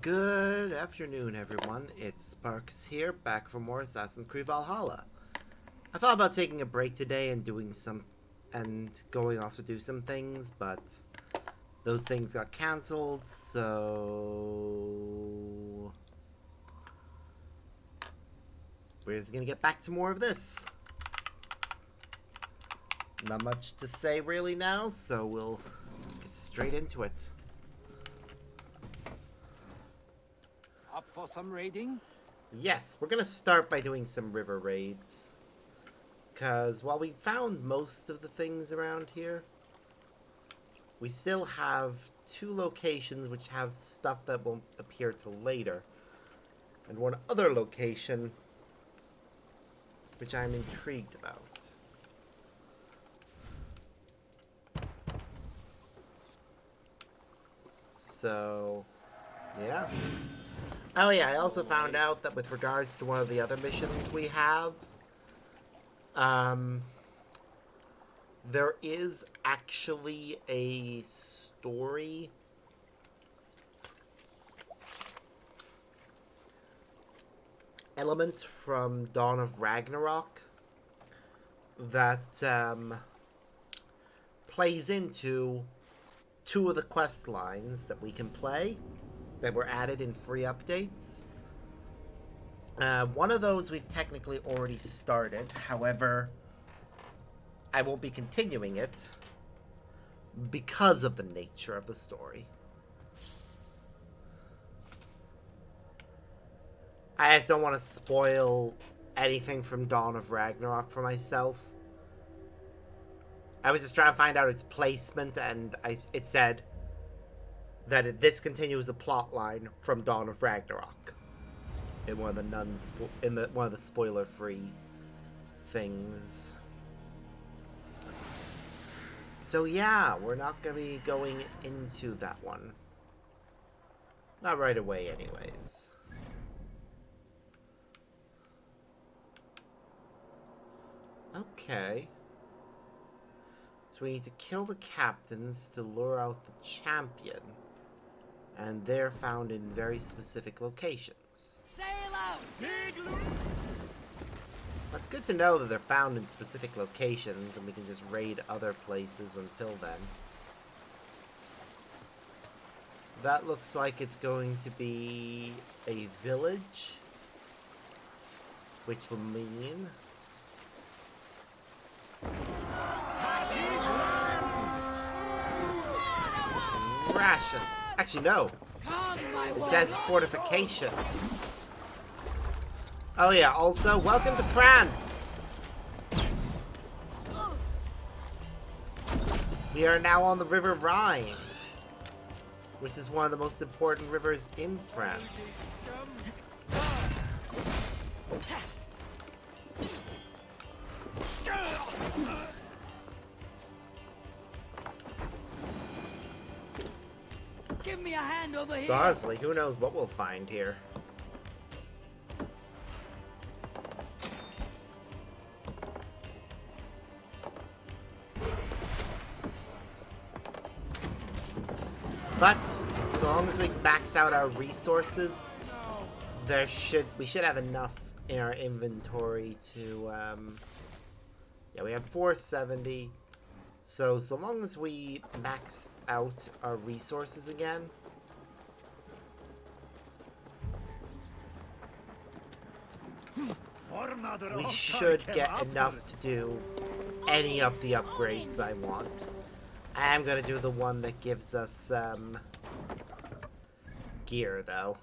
Good afternoon, everyone. It's Sparks here, back for more Assassin's Creed Valhalla. I thought about taking a break today and going off to do some things, but those things got cancelled, so we're just gonna get back to more of this. Not much to say really now, so we'll just get straight into it. Up for some raiding? Yes, we're gonna start by doing some river raids. Because while we found most of the things around here, we still have two locations which have stuff that won't appear till later. And one other location which I'm intrigued about. So, yeah. Oh yeah, I also found out that with regards to one of the other missions we have, there is actually a story element from Dawn of Ragnarok that plays into two of the quest lines that we can play that were added in free updates. One of those we've technically already started. However, I won't be continuing it because of the nature of the story. I just don't want to spoil anything from Dawn of Ragnarok for myself. I was just trying to find out its placement, and it said that it discontinues a plot line from Dawn of Ragnarok in one of the one of the spoiler-free things. So yeah, we're not gonna be going into that one. Not right away, anyways. Okay. So we need to kill the captains to lure out the champion. And they're found in very specific locations. Sail out! That's good to know that they're found in specific locations and we can just raid other places until then. That looks like it's going to be a village, which will mean rations. Actually, no. It says fortification. Oh yeah, also, welcome to France! We are now on the River Rhine, which is one of the most important rivers in France. Give me a hand over here! So honestly, who knows what we'll find here. But so long as we max out our resources, we should have enough in our inventory to yeah, we have 470. So long as we max out our resources again, we should get enough to do any of the upgrades I want. I am going to do the one that gives us gear, though.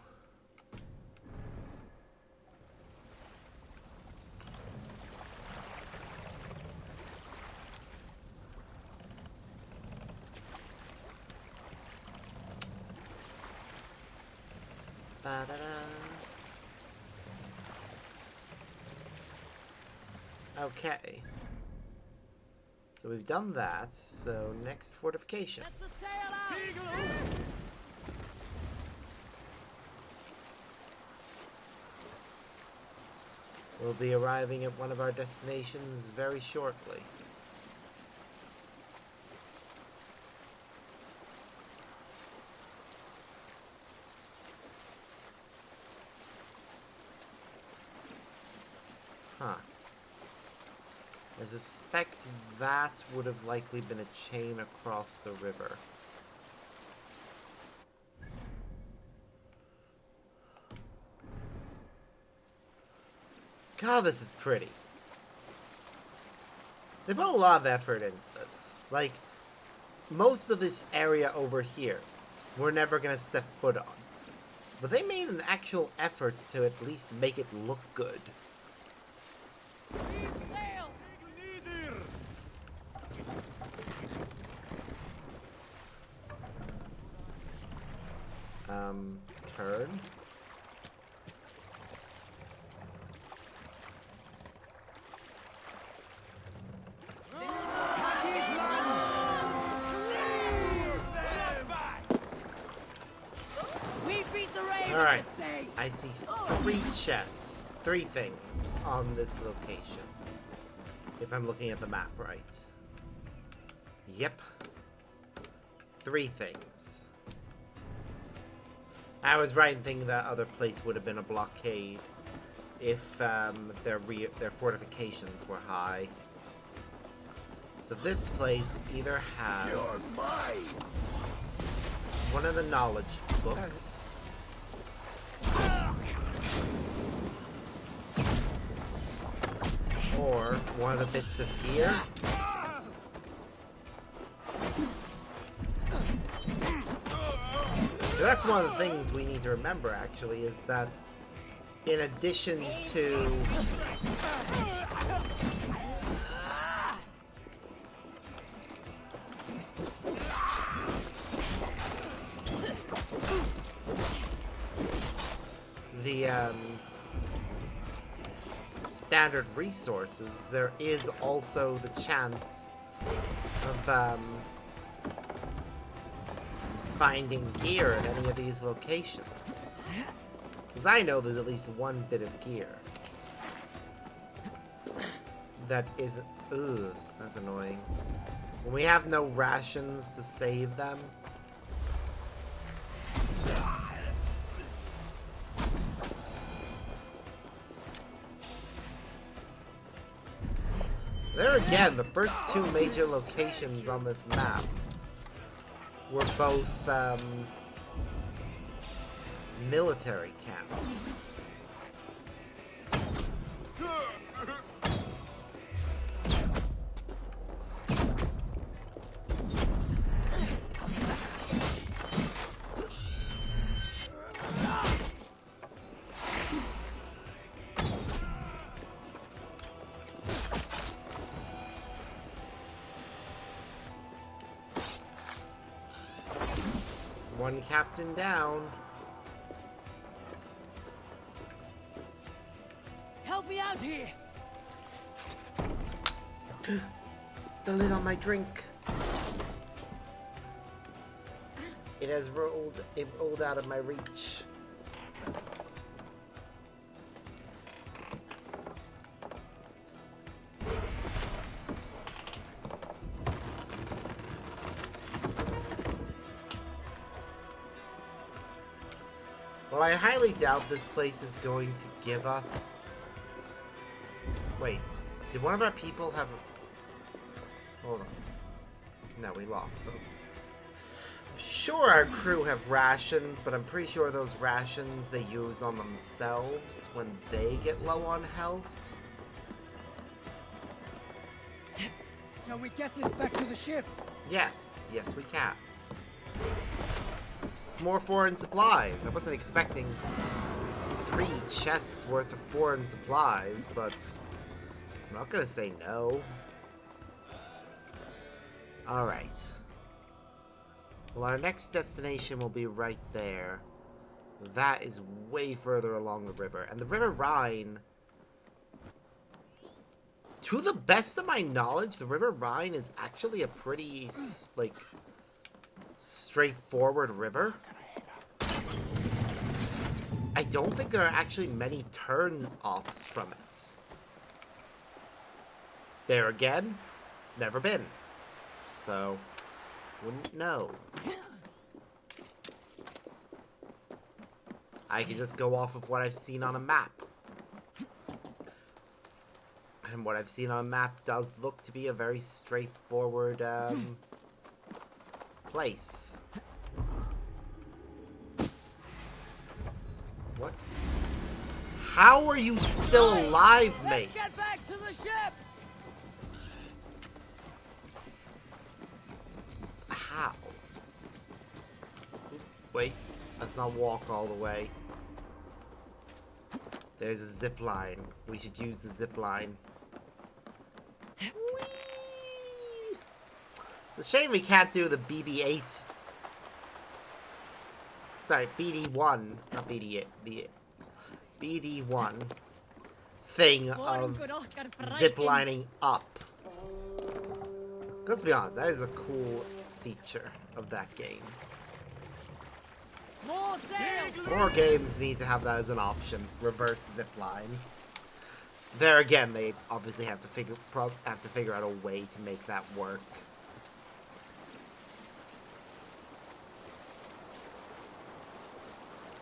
Okay. So we've done that. So next fortification. Let the sail out! We'll be arriving at one of our destinations very shortly. Huh. I suspect that would have likely been a chain across the river. God, this is pretty. They put a lot of effort into this. Like, most of this area over here, we're never going to set foot on. But they made an actual effort to at least make it look good. Reef sail! Turn. We beat the raven. Alright, I see 3 chests, 3 things on this location. If I'm looking at the map right. Yep. 3 things. I was right in thinking that other place would have been a blockade if their fortifications were high. So this place either has one of the knowledge books, or one of the bits of gear. That's one of the things we need to remember, actually, is that in addition to the standard resources, there is also the chance of finding gear at any of these locations. Because I know there's at least one bit of gear that isn't... Ugh, that's annoying. When we have no rations to save them... There again, the first 2 major locations on this map were both military camps. One captain down. Help me out here. The lid on my drink. It rolled out of my reach. Well, I highly doubt this place is going to give us... Wait, did one of our people have... Hold on. No, we lost them. I'm sure our crew have rations, but I'm pretty sure those rations they use on themselves when they get low on health. Can we get this back to the ship? Yes, yes we can. It's more foreign supplies. I wasn't expecting 3 chests worth of foreign supplies, but I'm not gonna say no. Alright. Well, our next destination will be right there. That is way further along the river. And the River Rhine... To the best of my knowledge, the River Rhine is actually a pretty, like... straightforward river. I don't think there are actually many turn-offs from it. There again, never been. So, wouldn't know. I can just go off of what I've seen on a map. And what I've seen on a map does look to be a very straightforward place. What? How are you still alive, mate? Let's get back to the ship. How? Wait, let's not walk all the way. There's a zip line. We should use the zip line. Whee! It's a shame we can't do the BB-8. Sorry, BD-1, not BD-8. The BD-1 thing of zip lining up. Let's be honest, that is a cool feature of that game. More games need to have that as an option. Reverse zip line. There again, they obviously have to figure out a way to make that work.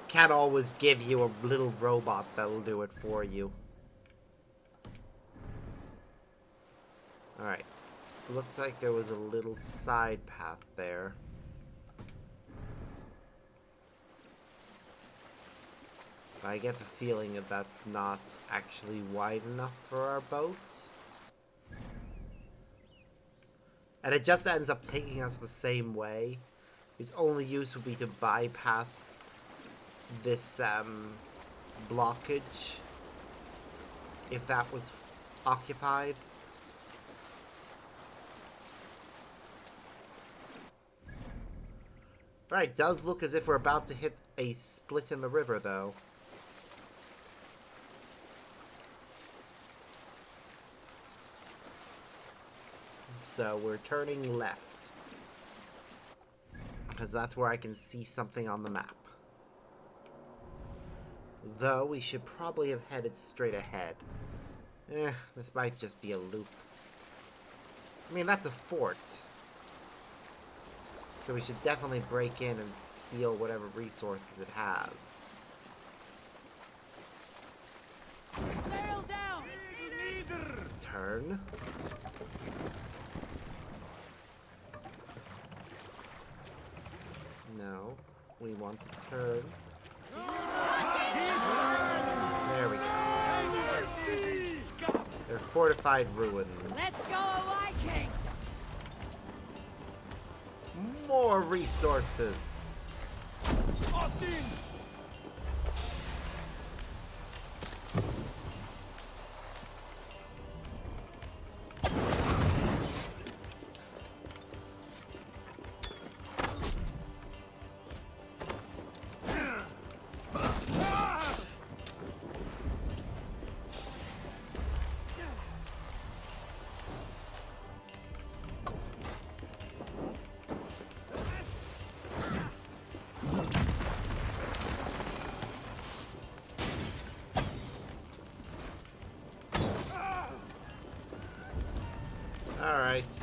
Can't always give you a little robot that'll do it for you. Alright. Looks like there was a little side path there. I get the feeling that that's not actually wide enough for our boat. And it just ends up taking us the same way. Its only use would be to bypass this blockage, if that was occupied. Right, does look as if we're about to hit a split in the river, though. So we're turning left, because that's where I can see something on the map. Though we should probably have headed straight ahead. This might just be a loop. I mean, that's a fort. So we should definitely break in and steal whatever resources it has. Sail down. Turn. No, we want to turn. There we go. They're fortified ruins. Let's go, Viking. More resources. Alright.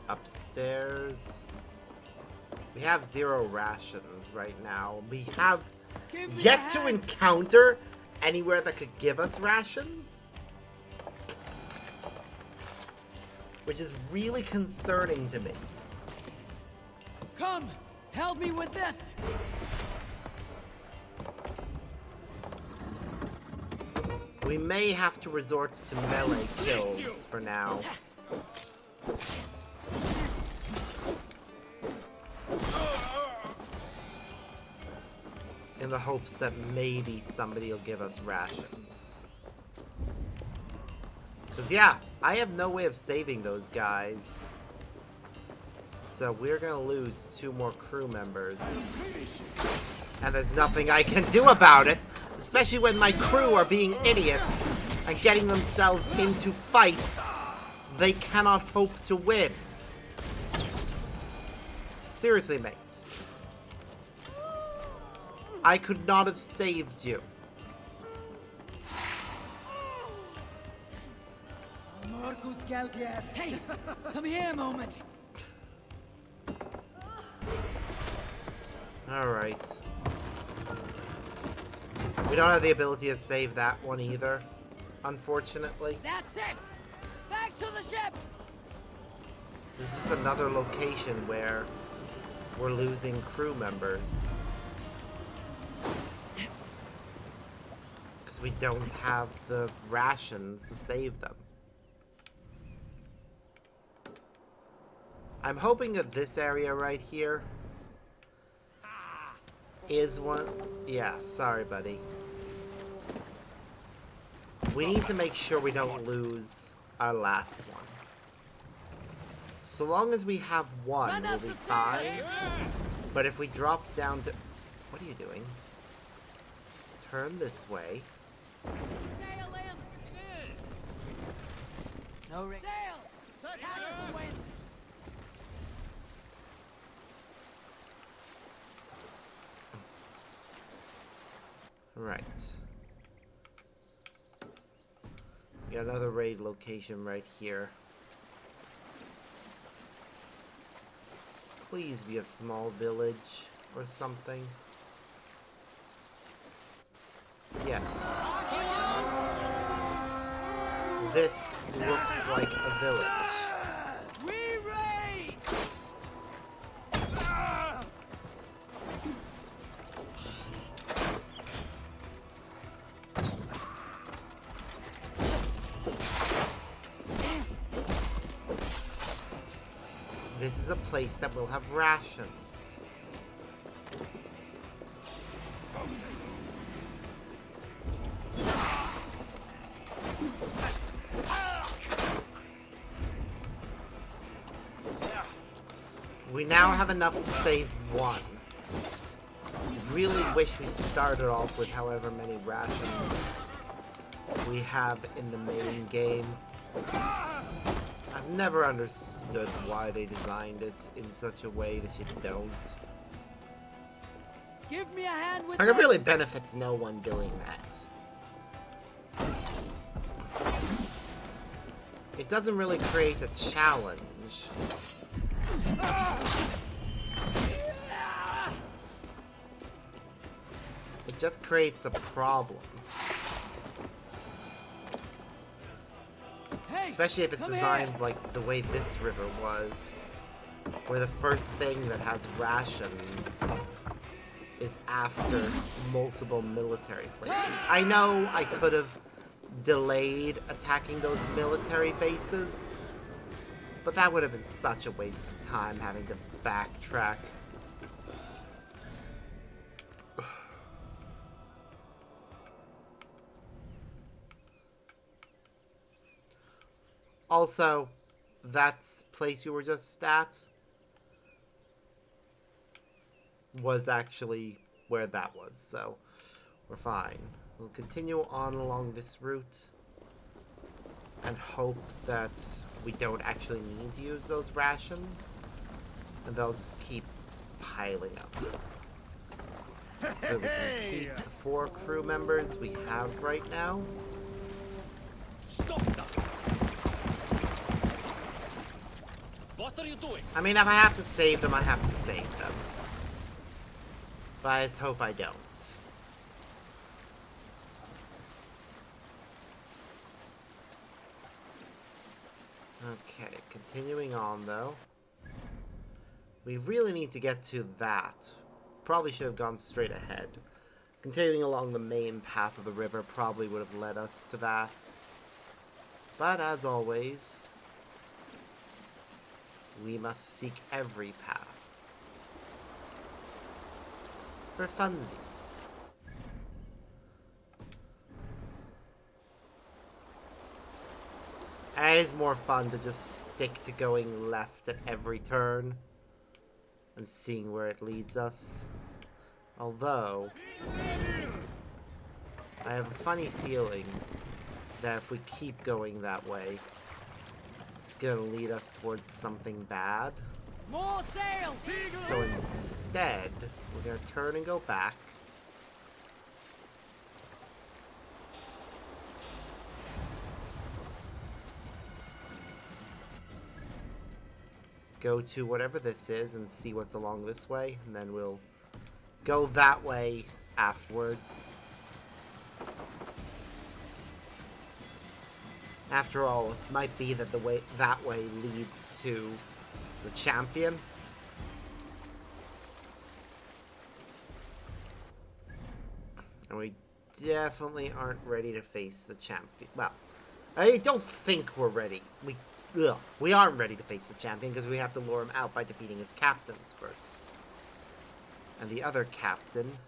Upstairs. We have 0 rations right now. We have yet to encounter anywhere that could give us rations. Which is really concerning to me. Come, help me with this. We may have to resort to melee kills for now. In the hopes that maybe somebody will give us rations. Because yeah, I have no way of saving those guys. So we're gonna lose 2 more crew members. And there's nothing I can do about it. Especially when my crew are being idiots and getting themselves into fights they cannot hope to win. Seriously, mate. I could not have saved you. Hey, come here a moment. Alright. We don't have the ability to save that one either, unfortunately. That's it! Back to the ship! This is another location where we're losing crew members. Because we don't have the rations to save them. I'm hoping that this area right here is one... Yeah, sorry, buddy. We need to make sure we don't lose our last one. So long as we have one, we'll be fine. But if we drop down to... What are you doing? Turn this way. No ring. Sail! Catch the wind! Right. We got another raid location right here. Please be a small village or something. Yes. This looks like a village. We raid! This is a place that will have rations. We now have enough to save one. Really wish we started off with however many rations we have in the main game. I've never understood why they designed it in such a way that you don't. Give me a hand with Like, it this. really benefits no one doing that. It doesn't really create a challenge. It just creates a problem. Hey, Especially if it's come designed here. like the way this river was. Where the first thing that has rations is after multiple military places. I know I could have delayed attacking those military bases, but that would have been such a waste of time having to backtrack. Also, that place you were just at was actually where that was, so we're fine. We'll continue on along this route and hope that we don't actually need to use those rations, and they'll just keep piling up. So we can keep the 4 crew members we have right now. Stop that! What are you doing? I mean, if I have to save them, I have to save them. But I just hope I don't. Okay, continuing on though. We really need to get to that. Probably should have gone straight ahead. Continuing along the main path of the river probably would have led us to that. But as always, we must seek every path. For funsies. And it is more fun to just stick to going left at every turn and seeing where it leads us. Although, I have a funny feeling that if we keep going that way, it's gonna lead us towards something bad. More sails! So instead, we're gonna turn and go back. Go to whatever this is and see what's along this way, and then we'll go that way afterwards. After all, it might be that that way leads to the champion. And we definitely aren't ready to face the champion. Well, I don't think we're ready. We aren't ready to face the champion because we have to lure him out by defeating his captains first. And the other captain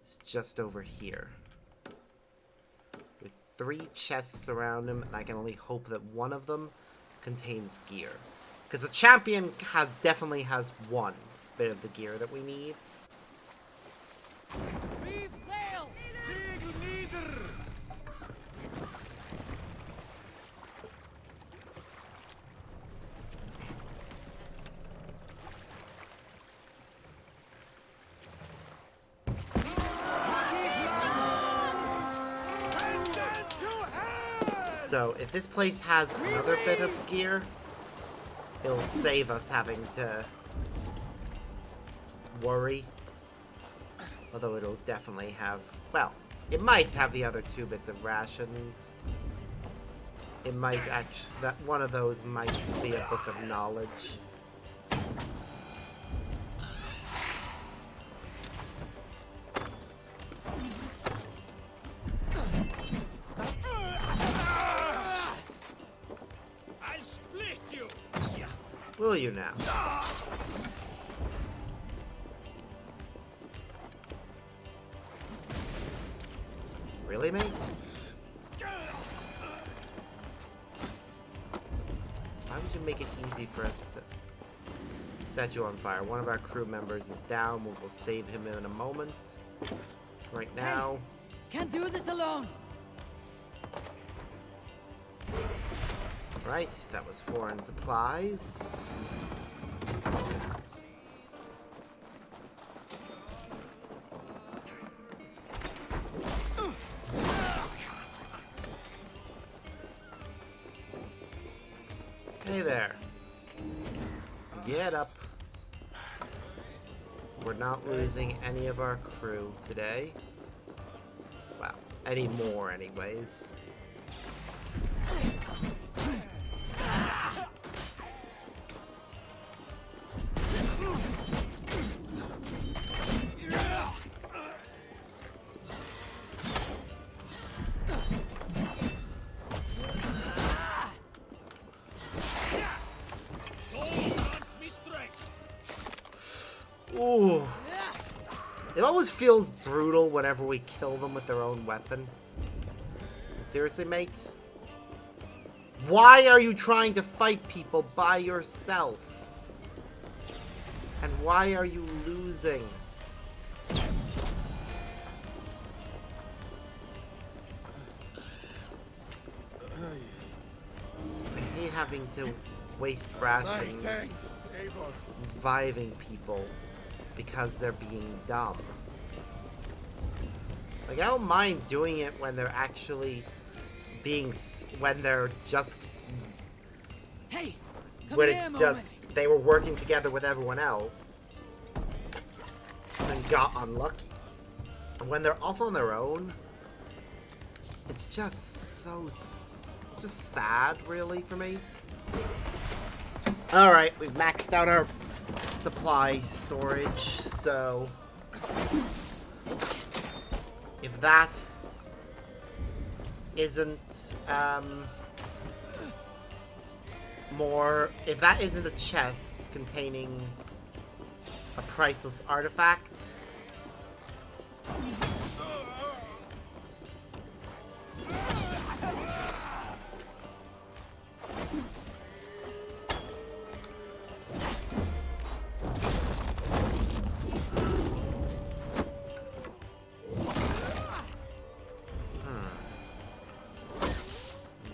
is just over here. With 3 chests around him, and I can only hope that one of them contains gear. Because the champion definitely has one bit of the gear that we need. Reef sail! So, if this place has another bit of gear, it'll save us having to worry. Although it'll definitely have... Well, it might have the other 2 bits of rations. It might actually... one of those might be a book of knowledge. Will you now? Really, mate? Why would you make it easy for us to set you on fire? One of our crew members is down. We'll save him in a moment. Right now. Hey, can't do this alone. Right, that was foreign supplies. Hey there. Get up. We're not losing any of our crew today. Well, any more anyways. Ooh. It always feels brutal whenever we kill them with their own weapon. Seriously, mate? Why are you trying to fight people by yourself? And why are you losing? I hate having to waste rations reviving people because they're being dumb. Like, I don't mind doing it when they're actually when they're just... Hey, when it's just, they were working together with everyone else and got unlucky. And when they're off on their own, it's just so... it's just sad, really, for me. Alright, we've maxed out our supply storage, so... if that isn't, if that isn't a chest containing a priceless artifact,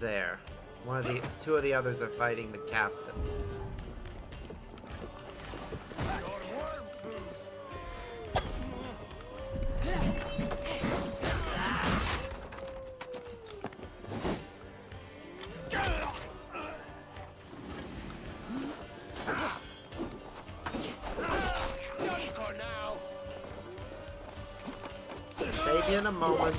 there. Two of the others are fighting the captain. Save you in a moment.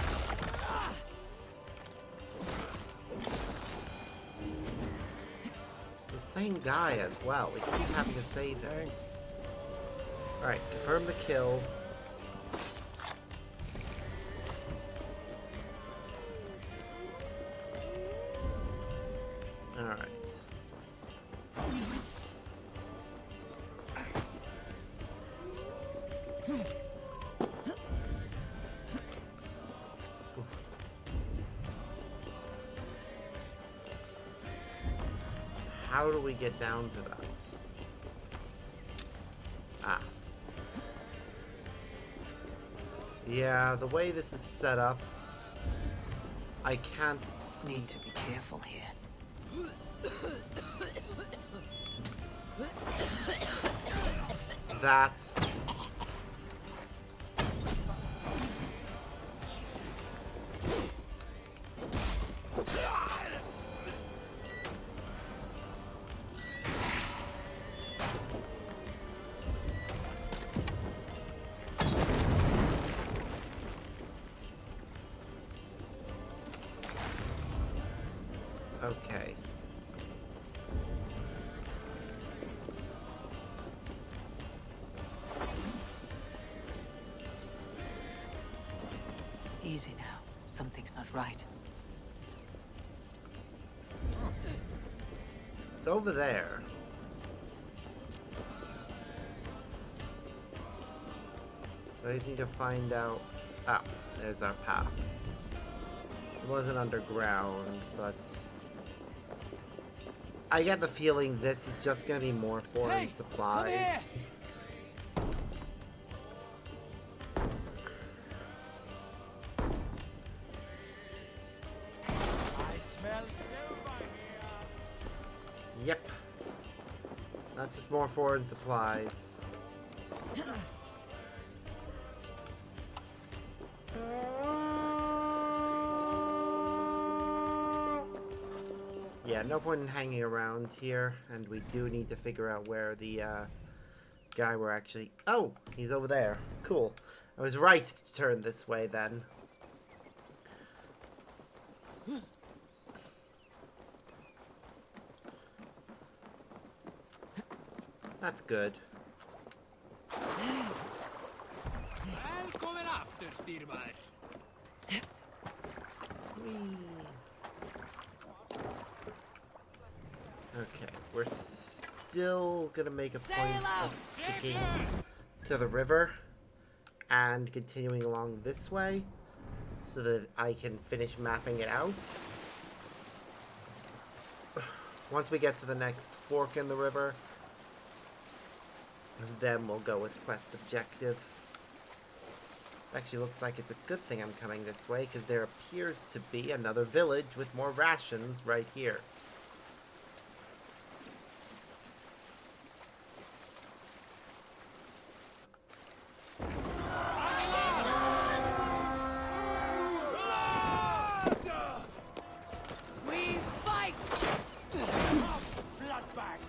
same guy as well. We keep having to save him. Alright, confirm the kill. Alright. How do we get down to that? Ah. Yeah, the way this is set up, I can't see. Need to be careful here. That. Okay. Easy now. Something's not right. It's over there. So I just need to find out. Ah, there's our path. It wasn't underground, but I get the feeling this is just gonna be more foreign Hey, come here. supplies. I smell silver here. Yep. That's just more foreign supplies. Yeah, no point in hanging around here, and we do need to figure out where the guy we're actually... Oh, he's over there. Cool. I was right to turn this way then. That's good. Välkommen after, styrman. Okay, we're still gonna make a point Sail out! of sticking to the river and continuing along this way so that I can finish mapping it out. Once we get to the next fork in the river, then we'll go with quest objective. This actually looks like it's a good thing I'm coming this way, because there appears to be another village with more rations right here. We fight! Bloodbag.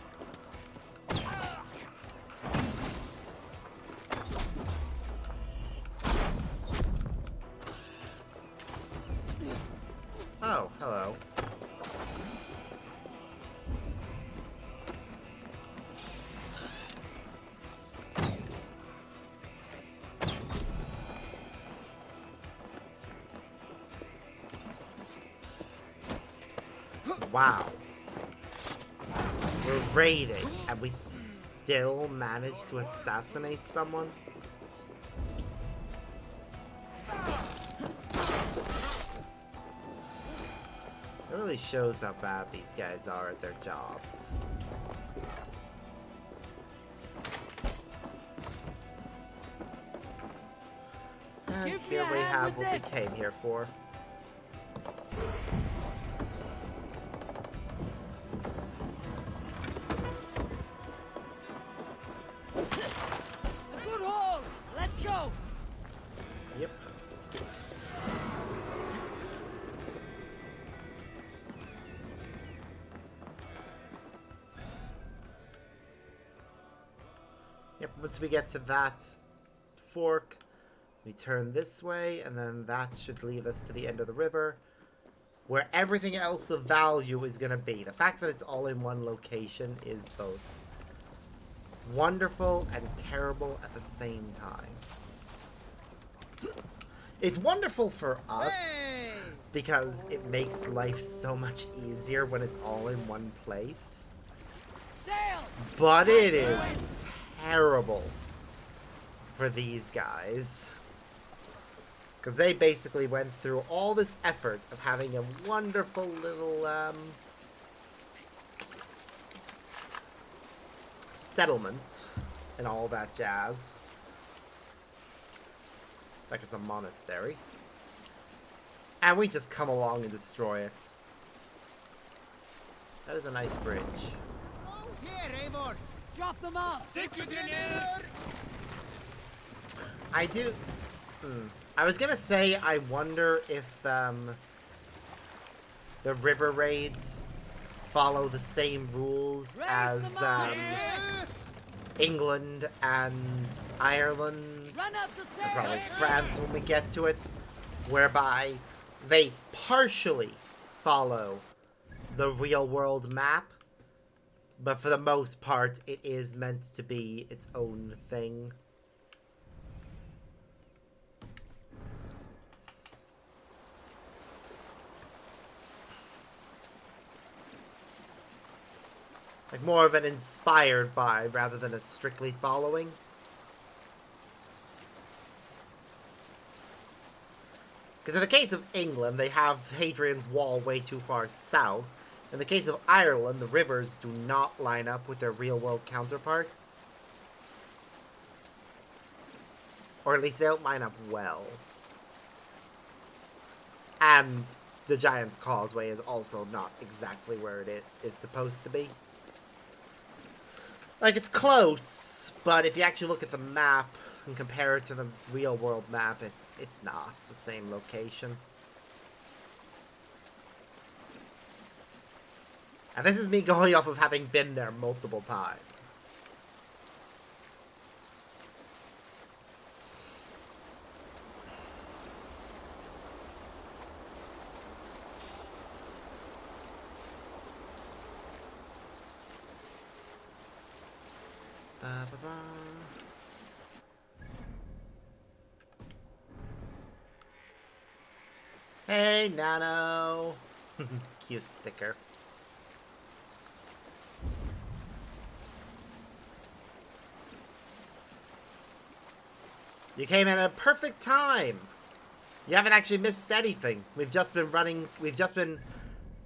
Oh, hello. Wow. We're raiding, and we still managed to assassinate someone? It really shows how bad these guys are at their jobs. And Give me here a we hand have with what this. we came here for. A good haul! Let's go! Yep. Yep, once we get to that fork, we turn this way, and then that should lead us to the end of the river, where everything else of value is going to be. The fact that it's all in one location is both wonderful and terrible at the same time. It's wonderful for us because it makes life so much easier when it's all in one place. Sail! But it is terrible for these guys. Because they basically went through all this effort of having a wonderful little settlement and all that jazz. Like it's a monastery. And we just come along and destroy it. That is a nice bridge. Here, Eivor. Drop them off! I do... I was gonna say, I wonder if the river raids follow the same rules as England and Ireland, Run up the sail! and probably France when we get to it, whereby they partially follow the real world map, but for the most part it is meant to be its own thing. Like more of an inspired by rather than a strictly following. Because in the case of England, they have Hadrian's Wall way too far south. In the case of Ireland, the rivers do not line up with their real-world counterparts. Or at least they don't line up well. And the Giant's Causeway is also not exactly where it is supposed to be. Like, it's close, but if you actually look at the map and compare it to the real-world map, it's not the same location. And this is me going off of having been there multiple times. Hey, Nano! Cute sticker. You came at a perfect time! You haven't actually missed anything. We've just been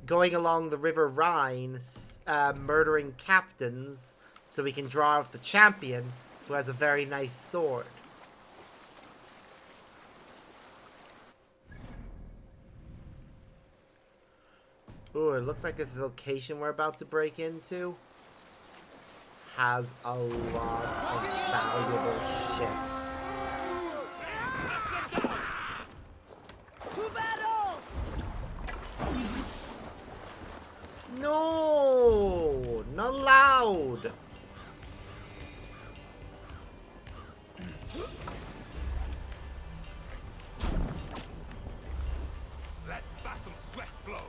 going along the River Rhine, murdering captains, so we can draw out the champion, who has a very nice sword. Ooh, it looks like this location we're about to break into has a lot of valuable shit. To battle! No! Not allowed! Let battle's sweat flow.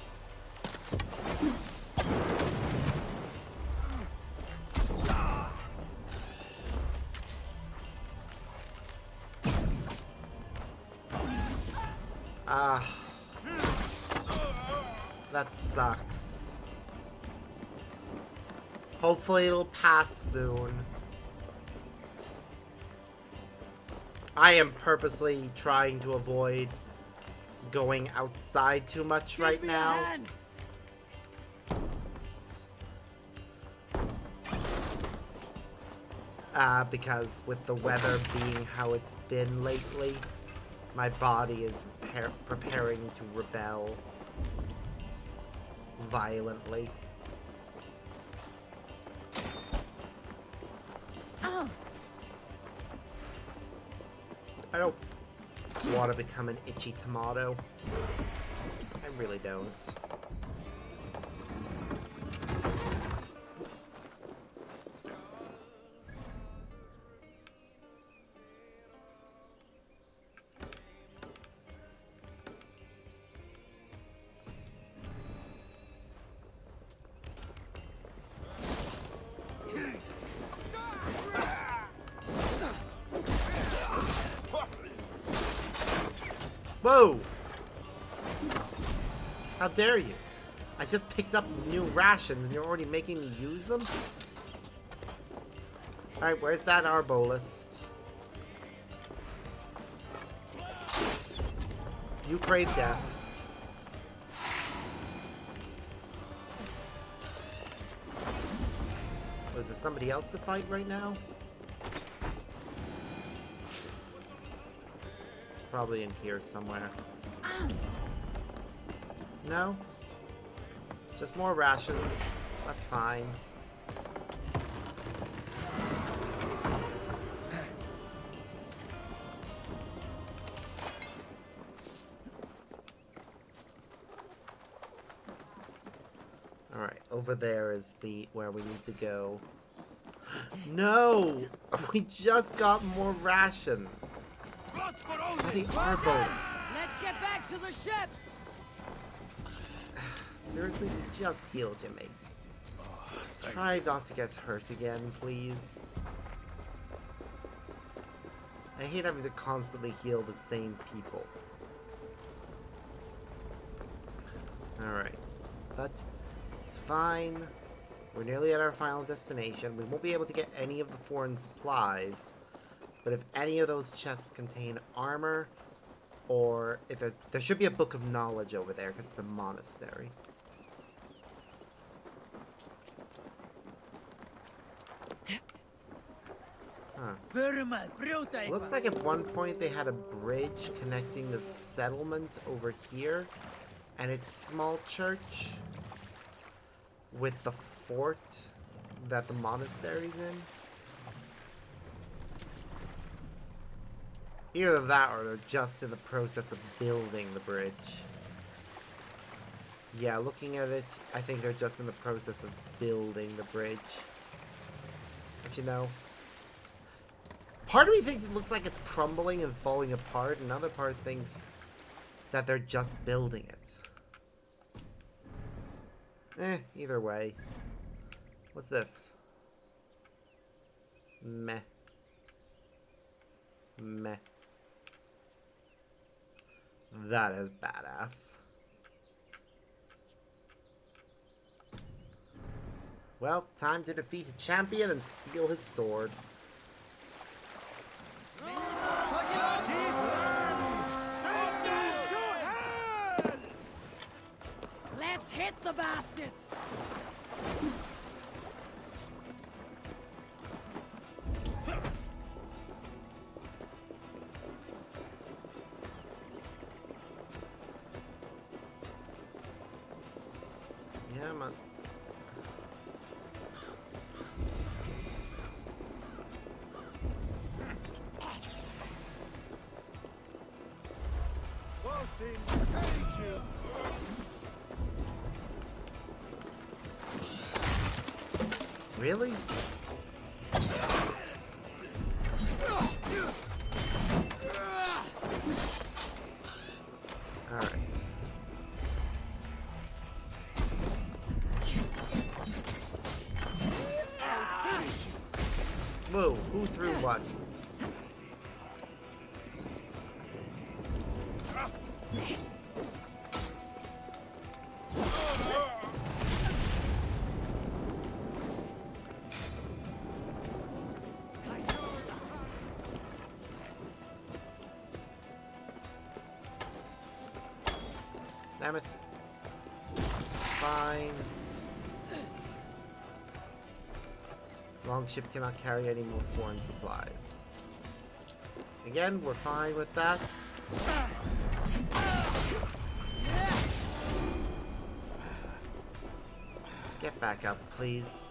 Ah. That sucks. Hopefully it'll pass soon. I am purposely trying to avoid going outside too much right Give me a now. hand. Because with the weather being how it's been lately, my body is preparing to rebel violently. Oh. I don't want to become an itchy tomato. I really don't. Whoa! How dare you? I just picked up new rations and you're already making me use them? Alright, where's that arbalist? You crave death. Was there somebody else to fight right now? Probably in here somewhere. No? Just more rations. That's fine. Alright, over there is where we need to go. No! We just got more rations. Blood for For the Odin! arbalists. Let's get back to the ship. Seriously, we just healed you, mate. Try not to get hurt again, please. I hate having to constantly heal the same people. Alright. But it's fine. We're nearly at our final destination. We won't be able to get any of the foreign supplies. But if any of those chests contain armor, or if there should be a book of knowledge over there because it's a monastery. Huh. Looks like at one point they had a bridge connecting the settlement over here and its small church with the fort that the monastery's in. Either that or they're just in the process of building the bridge. Yeah, looking at it, I think they're just in the process of building the bridge. But you know, part of me thinks it looks like it's crumbling and falling apart, and another part thinks that they're just building it. Either way. What's this? Meh. Meh. That is badass. Well, time to defeat a champion and steal his sword. Let's hit the bastards. Yeah, man. Really? Alright. Whoa, who threw what? Damn it. Fine. Longship cannot carry any more foreign supplies. Again, we're fine with that. Get back up, please.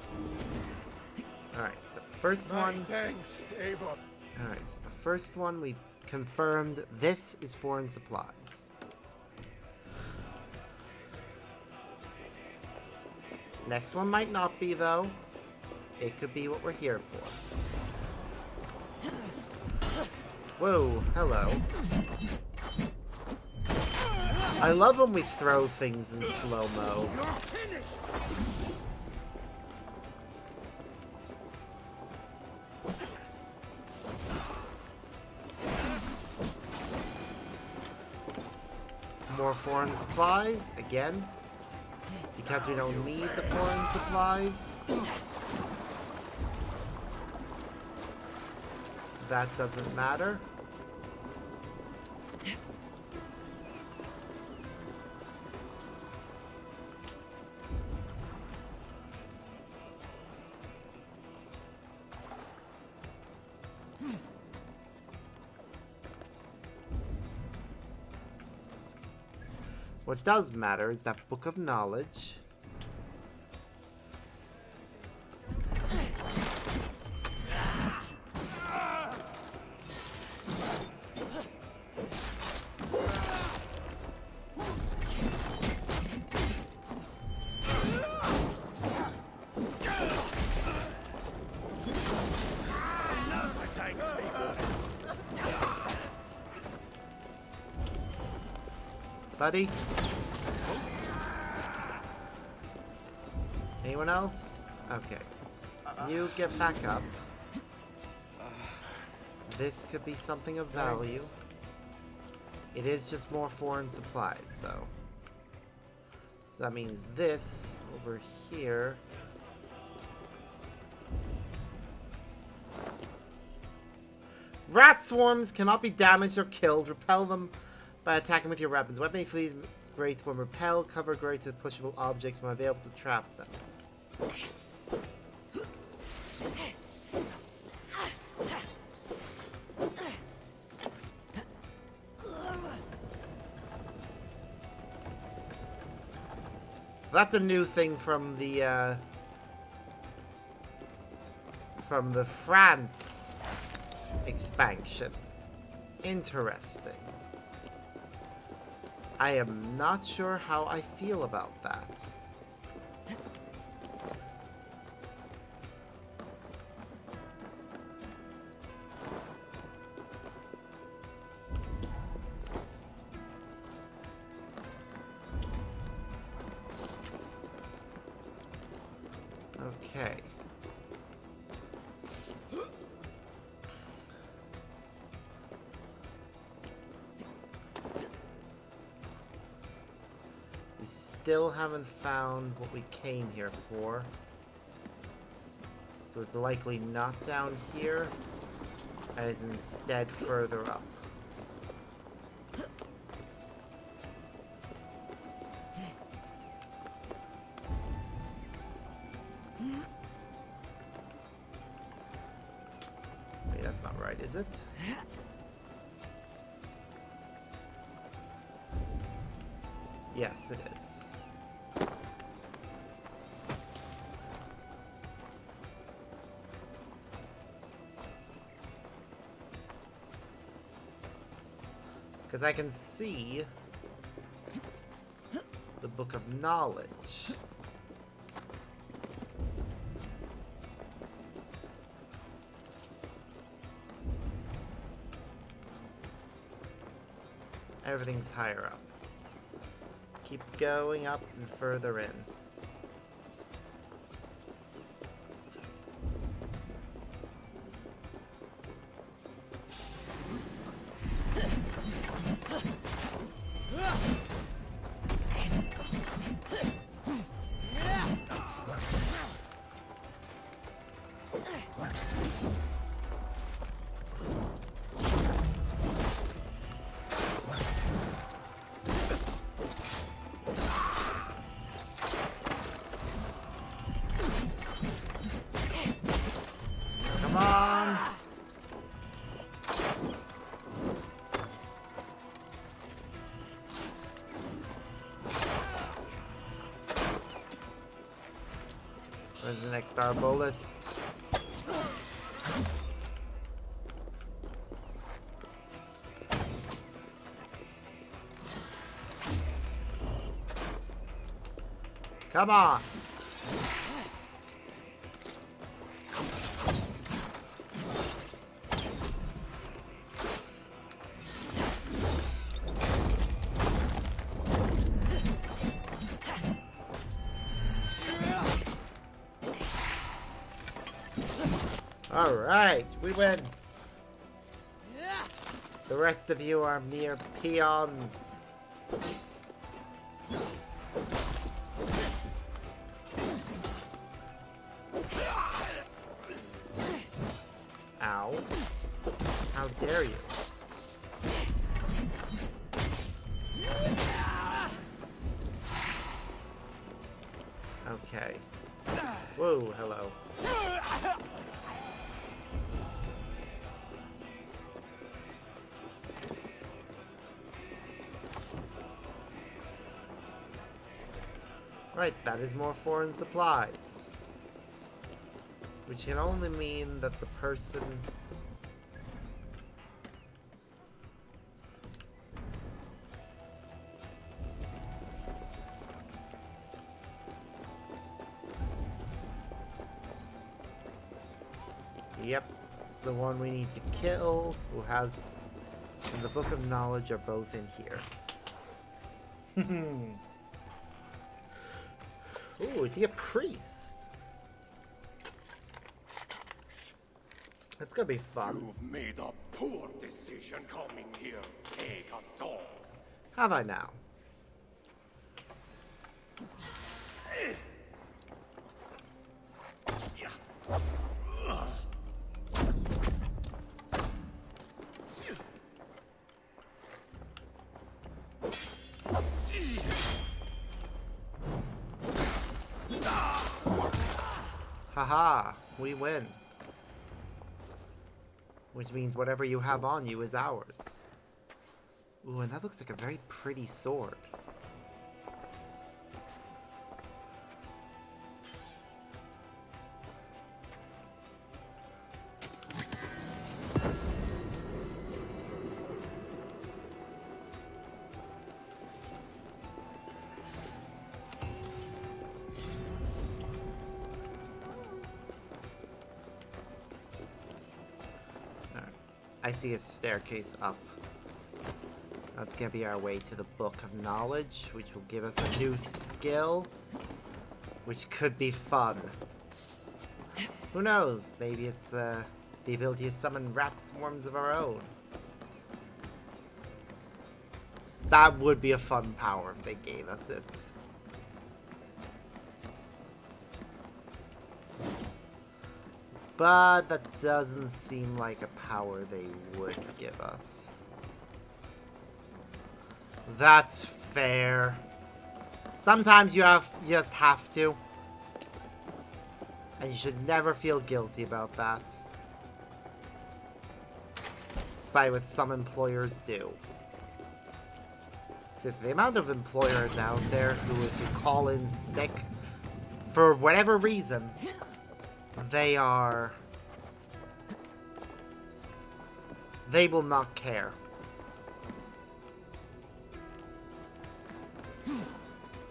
Alright, so first one. Thanks, Ava. Alright, so the first one we've confirmed this is foreign supplies. Next one might not be, though. It could be what we're here for. Whoa, hello. I love when we throw things in slow-mo. more foreign supplies, again. Because we don't need the foreign supplies. That doesn't matter. What does matter is that book of knowledge. Buddy? Anyone else? Okay. You get back up. This could be something of value. It is just more foreign supplies, though. So that means this over here. Rat swarms cannot be damaged or killed. Repel them by attacking with your weapons. Weapon fleet grates when repel. Cover grates with pushable objects when available to trap them. So that's a new thing from the France expansion. Interesting. I am not sure how I feel about that. Okay. We still haven't found what we came here for. So it's likely not down here, as instead further up. Wait, that's not right, is it? Yes, it is. Because I can see the Book of Knowledge. Everything's higher up. Keep going up and further in. Come on! Where's the next arbalist? Come on! Alright, we win. The rest of you are mere peons. Okay. Whoa, hello. Right, that is more foreign supplies. Which can only mean that the person... Yep, the one we need to kill, who has... and the Book of Knowledge are both in here. Ooh, is he a priest? That's gonna be fun. You've made a poor decision coming here, Pagan. Have I now? Haha, we win. Which means whatever you have on you is ours. Ooh, and that looks like a very pretty sword. I see a staircase up. That's gonna be our way to the Book of Knowledge, which will give us a new skill, which could be fun. Who knows? Maybe it's the ability to summon rat swarms of our own. That would be a fun power if they gave us it. But that doesn't seem like a power they would give us. That's fair. Sometimes you just have to. And you should never feel guilty about that. Despite what some employers do. Seriously, the amount of employers out there who, if you call in sick for whatever reason, they will not care.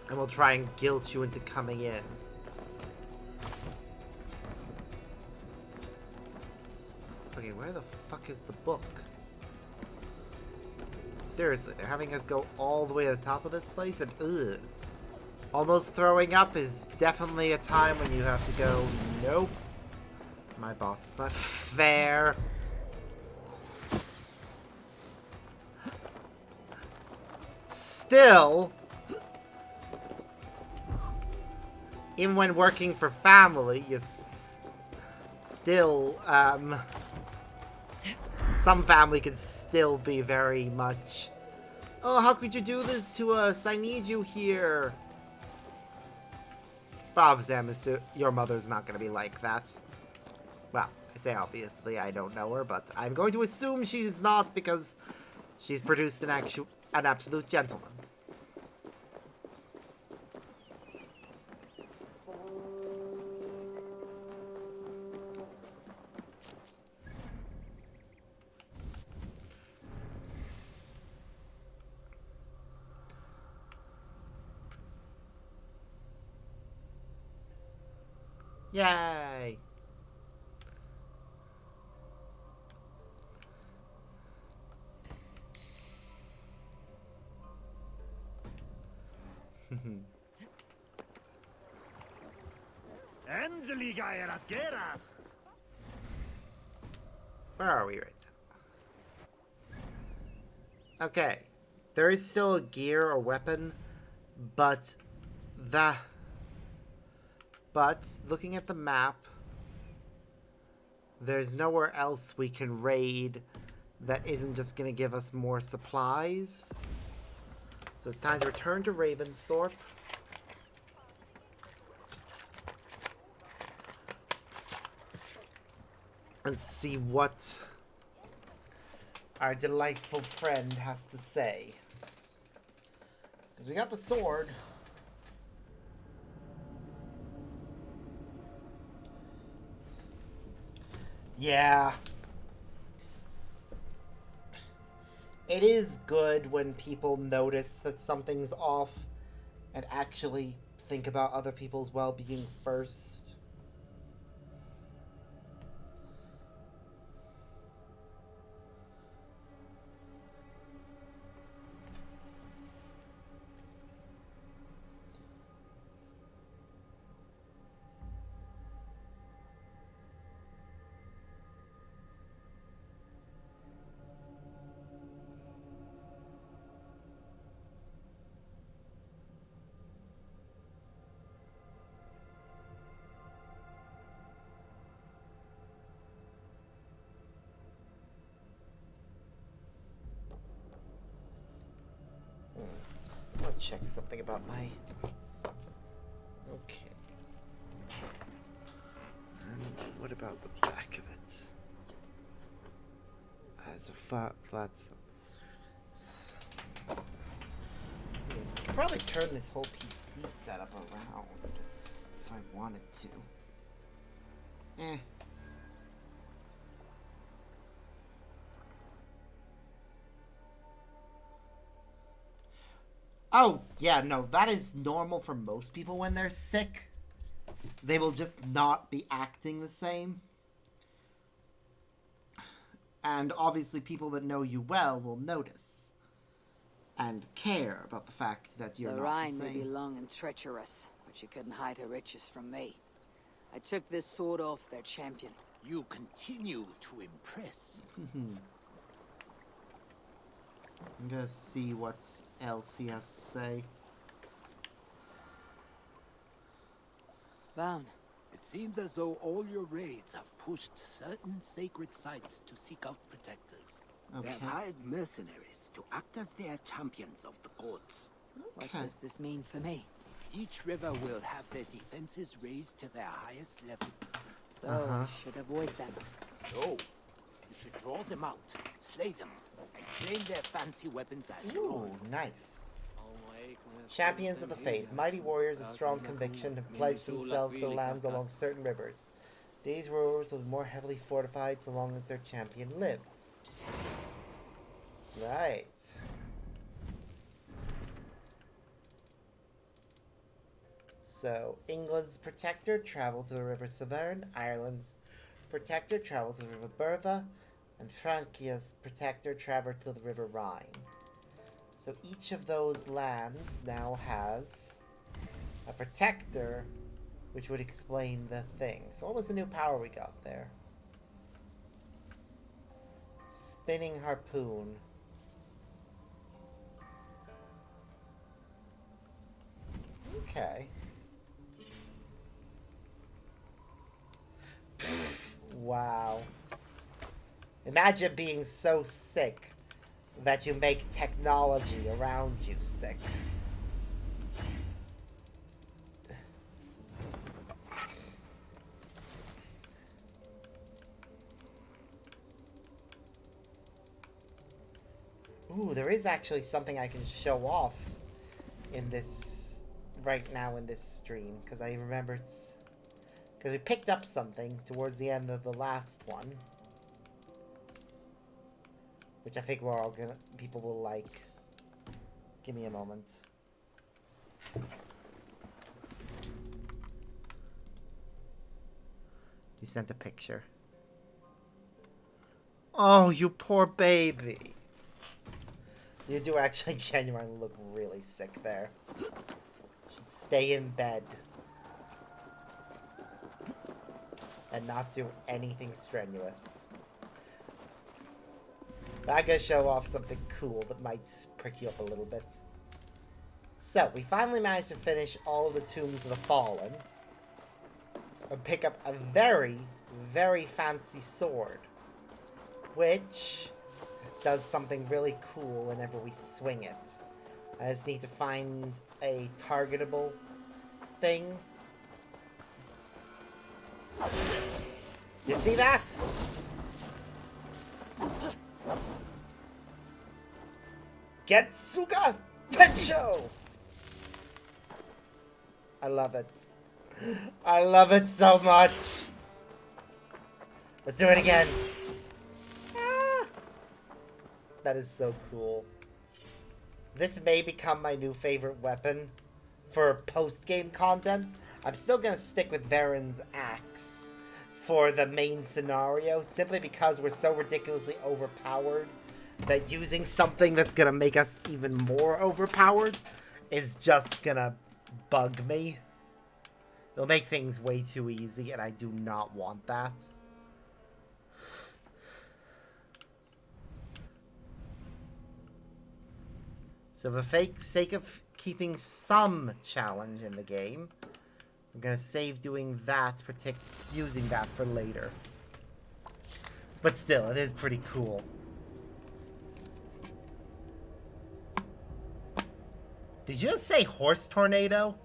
And will try and guilt you into coming in. Okay, where the fuck is the book? Seriously, they're having us go all the way to the top of this place, and ugh. Almost throwing up is definitely a time when you have to go, nope. My boss is not fair. Still, even when working for family, you still, some family can still be very much, oh, how could you do this to us? I need you here. But obviously, your mother's not going to be like that. Well, I say obviously, I don't know her, but I'm going to assume she's not because she's produced an absolute gentleman. Yay! Endelig är att gerast! Where are we right now? Okay. There is still a gear or weapon, but looking at the map, there's nowhere else we can raid that isn't just going to give us more supplies. So it's time to return to Ravensthorpe. and see what our delightful friend has to say. Because we got the sword. Yeah. It is good when people notice that something's off and actually think about other people's well-being first. I want to check something about my... Okay. And what about the back of it? As a flat... I could probably turn this whole PC setup around if I wanted to. Eh. Oh, yeah, no, that is normal for most people when they're sick. They will just not be acting the same. And obviously people that know you well will notice and care about the fact that you're The not Rhine the may be same. long and treacherous, but she couldn't hide her riches from me. I took this sword off their champion. You continue to impress. I'm gonna see what else he has to say. Vaughn, It seems as though all your raids have pushed certain sacred sites to seek out protectors. Okay. They have hired mercenaries to act as their champions of the gods. what Okay. does this mean for me? Each river will have their defenses raised to their highest level. So, Uh-huh. I should avoid them. No, you should draw them out, slay them, and claim their fancy weapons as your Ooh, own. nice. Champions of the faith, mighty warriors of strong conviction have pledged themselves to the lands along certain rivers. These rivers will be more heavily fortified so long as their champion lives. Right. So, England's protector traveled to the River Severn, Ireland's protector traveled to the River Berva, and Francia's protector traveled to the River Rhine. So each of those lands now has a protector, which would explain the thing. So what was the new power we got there? Spinning harpoon. Okay. Wow. Imagine being so sick that you make technology around you sick. Ooh, there is actually something I can show off in this right now in this stream, because I remember it's because we picked up something towards the end of the last one, which I think we're all gonna people will like. Give me a moment. You sent a picture. Oh, you poor baby. You do actually genuinely look really sick there. Should stay in bed. And not do anything strenuous. But I'm gonna show off something cool that might prick you up a little bit. So, we finally managed to finish all of the Tombs of the Fallen. And pick up a very, very fancy sword. Which does something really cool whenever we swing it. I just need to find a targetable thing. You see that? Getsuga Tensho! I love it. I love it so much. Let's do it again. Ah, that is so cool. This may become my new favorite weapon for post-game content. I'm still gonna stick with Varen's axe for the main scenario, simply because we're so ridiculously overpowered that using something that's gonna make us even more overpowered is just gonna bug me. It'll make things way too easy, and I do not want that. So for the sake of keeping some challenge in the game, I'm gonna save doing that, using that for later. But still, it is pretty cool. Did you just say horse tornado?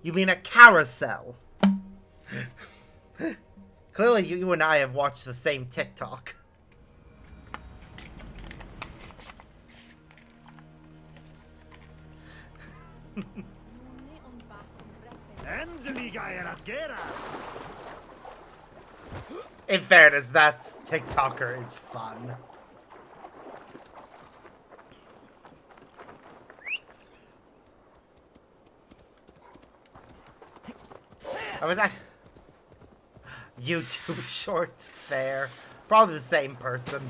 You mean a carousel? Clearly, you and I have watched the same TikTok. In fairness, that TikToker is fun. I was at YouTube short fair. Probably the same person.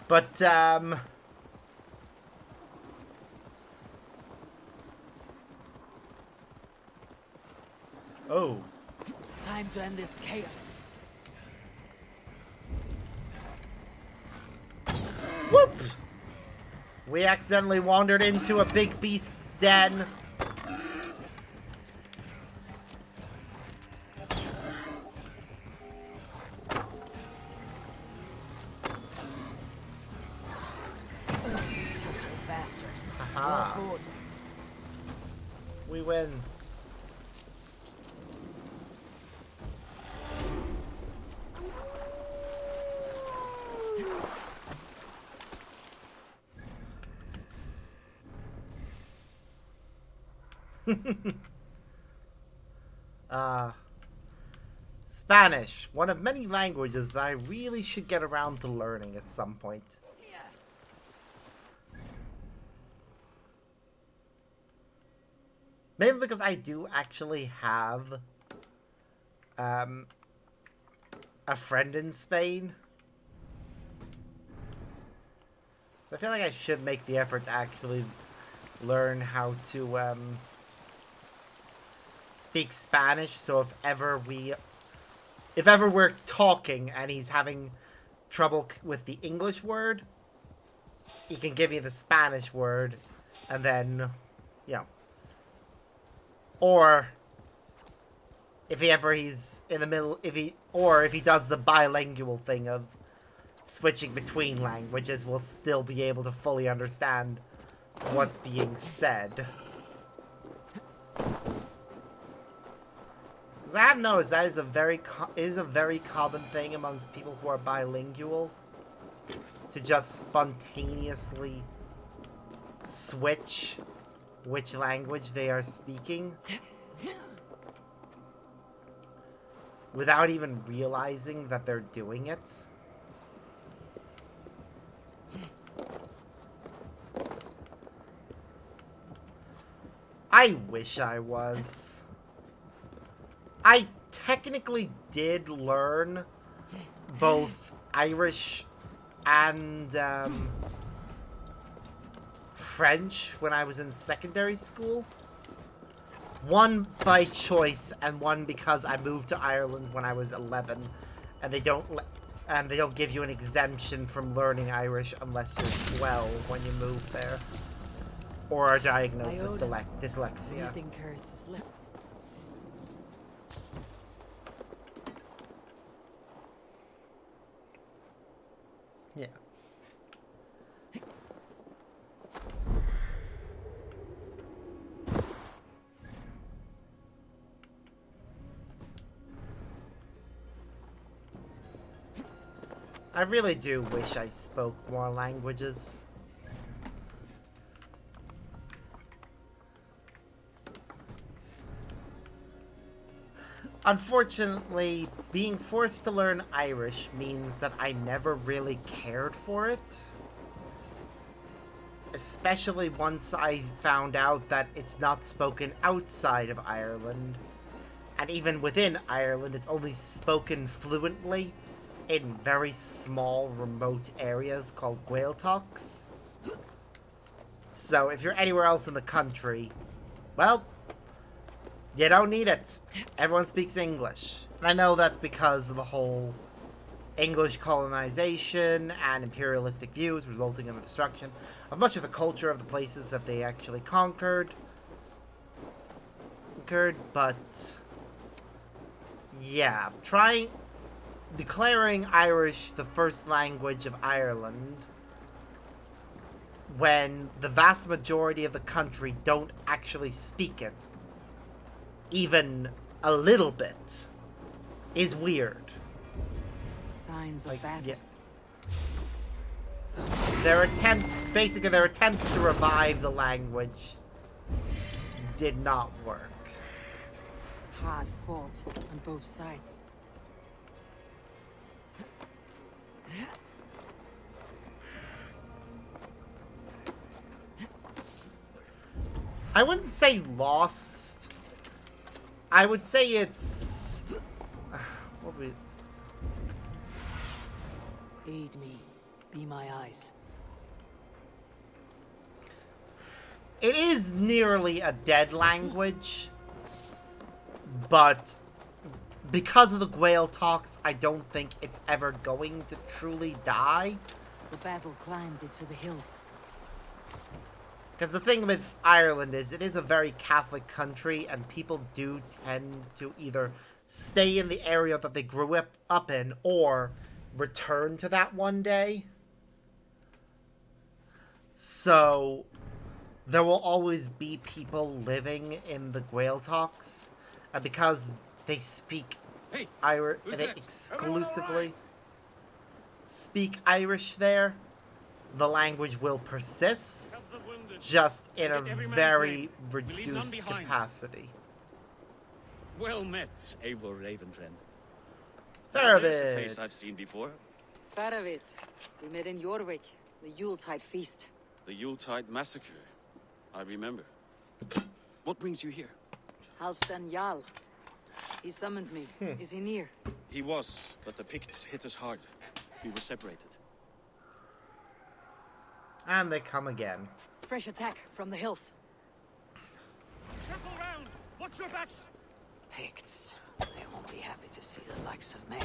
But, oh. Time to end this chaos. Whoop! We accidentally wandered into a big beast's den. Bastard. Aha. Well fought. We win. Spanish, one of many languages I really should get around to learning at some point. Maybe because I do actually have a friend in Spain. So I feel like I should make the effort to actually learn how to speak Spanish, so if ever we're talking and he's having trouble with the English word, he can give me the Spanish word, and then, you know. Or if he's in the middle, if he does the bilingual thing of switching between languages, we'll still be able to fully understand what's being said. I have noticed that is a very common thing amongst people who are bilingual, to just spontaneously switch which language they are speaking without even realizing that they're doing it. I wish I was. I technically did learn both Irish and French when I was in secondary school. One by choice and one because I moved to Ireland when I was 11, and they don't give you an exemption from learning Irish unless you're 12 when you move there. or are diagnosed with Iota. dyslexia. Anything curses left. Yeah. I really do wish I spoke more languages. Unfortunately, being forced to learn Irish means that I never really cared for it. Especially once I found out that it's not spoken outside of Ireland. And even within Ireland, it's only spoken fluently in very small, remote areas called Gaeltachts. So if you're anywhere else in the country, well, you don't need it. Everyone speaks English. And I know that's because of the whole English colonization and imperialistic views resulting in the destruction of much of the culture of the places that they actually conquered. But yeah, declaring Irish the first language of Ireland when the vast majority of the country don't actually speak it, even a little bit, is weird. Signs of battle. Yeah. Their attempts to revive the language did not work. Hard fought on both sides. I wouldn't say lost. I would say it's... what would... Aid me. Be my eyes. It is nearly a dead language, but because of the Gaeltachts, I don't think it's ever going to truly die. The battle climbed into the hills. Because the thing with Ireland is, it is a very Catholic country, and people do tend to either stay in the area that they grew up in, or return to that one day. So there will always be people living in the Gaeltachts, and because they speak Irish, they exclusively speak Irish there, the language will persist, just in a very reduced capacity. Well met, able raven friend. Fair of There's a it. face I've seen before. Fair of it. We met in Jorvik, the Yuletide feast. The Yuletide massacre. I remember. What brings you here? Halfdan Jarl. He summoned me. Is he near? He was, but the Picts hit us hard. We were separated. And they come again. Fresh attack from the hills. Circle round! Watch your backs! Picts. They won't be happy to see the likes of me.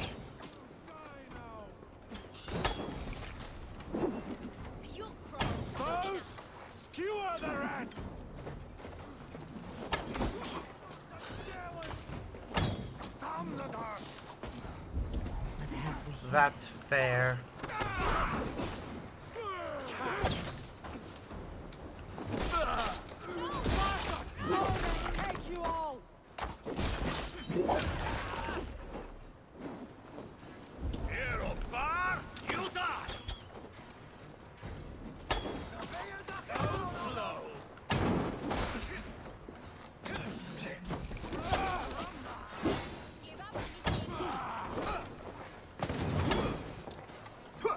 Foes, skewer the rat! Damn the dark! What have we here? That's fair. Take you all! Here of far, you die! Slow!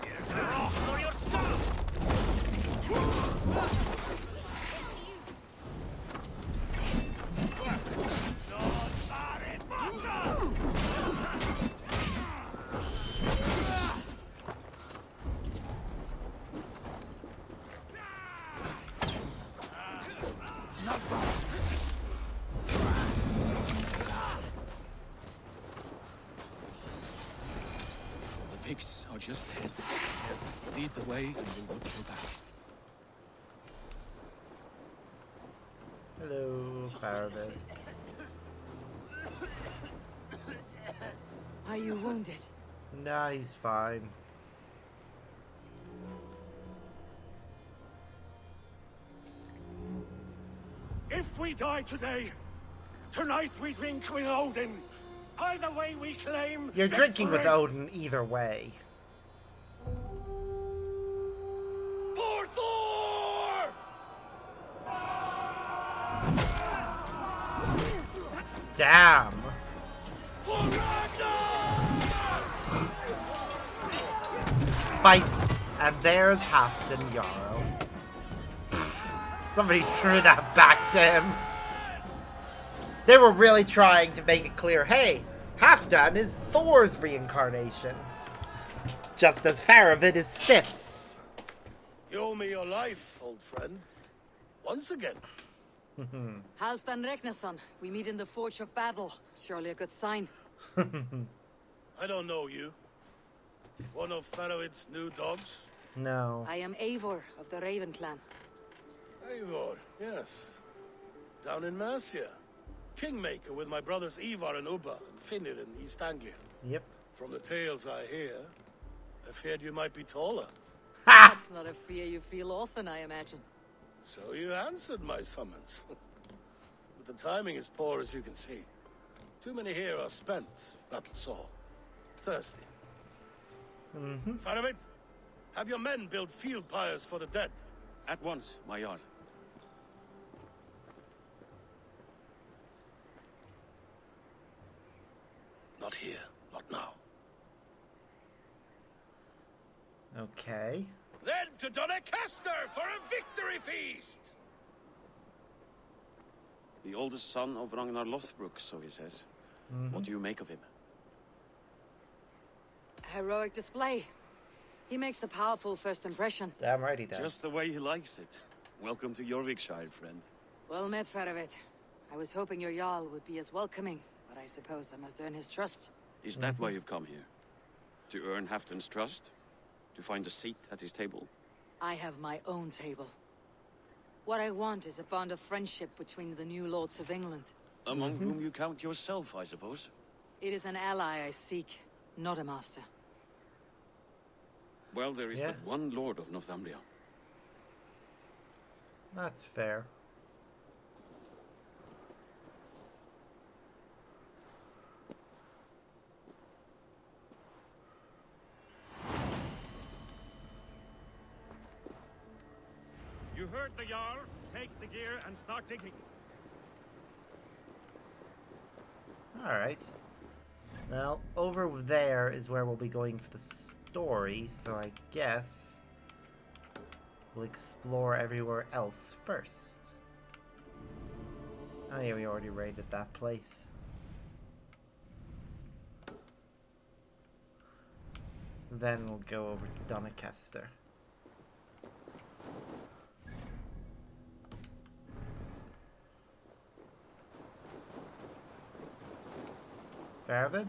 Here's a rock for your stuff! The Picts are just ahead. Lead the way and we'll watch your back. Hello, Faravid. Are you wounded? Nah, he's fine. If we die today, tonight we drink with Odin. Either way we claim... You're drinking with victory. Odin either way. For Thor! Damn. For Ragnar! Fight. And there's Halfdan Jarl. Somebody threw that back to him. They were really trying to make it clear, hey, Halfdan is Thor's reincarnation. Just as Faravid is Sif's. You owe me your life, old friend. Once again. Halfdan Regnason, we meet in the Forge of Battle. Surely a good sign. I don't know you. One of Faravid's new dogs? No. I am Eivor of the Raven clan. Eivor, yes. Down in Mercia. Kingmaker with my brothers Ivar and Ubba and Finnir in East Anglia. Yep. From the tales I hear, I feared you might be taller. Ha! That's not a fear you feel often, I imagine. So you answered my summons. But the timing is poor, as you can see. Too many here are spent, battle sore, thirsty. Faravid, have your men build field pyres for the dead. At once, my Jarl. Not here, not now. Okay. Then to Doncaster for a victory feast! The oldest son of Ragnar Lothbrok, so he says. What do you make of him? Heroic display. He makes a powerful first impression. Damn right he does. Just the way he likes it. Welcome to Jorvikshire, friend. Well met, Faravid. I was hoping your Jarl would be as welcoming, but I suppose I must earn his trust. Is that why you've come here? To earn Halfdan's trust? To find a seat at his table? I have my own table. What I want is a bond of friendship between the new lords of England. Among whom you count yourself, I suppose? It is an ally I seek, not a master. Well, there is but one lord of Northumbria. That's fair. You heard the Jarl. Take the gear and start digging. Alright. Well, over there is where we'll be going for the story, so I guess we'll explore everywhere else first. Oh yeah, we already raided that place. Then we'll go over to Doncaster. Faravid?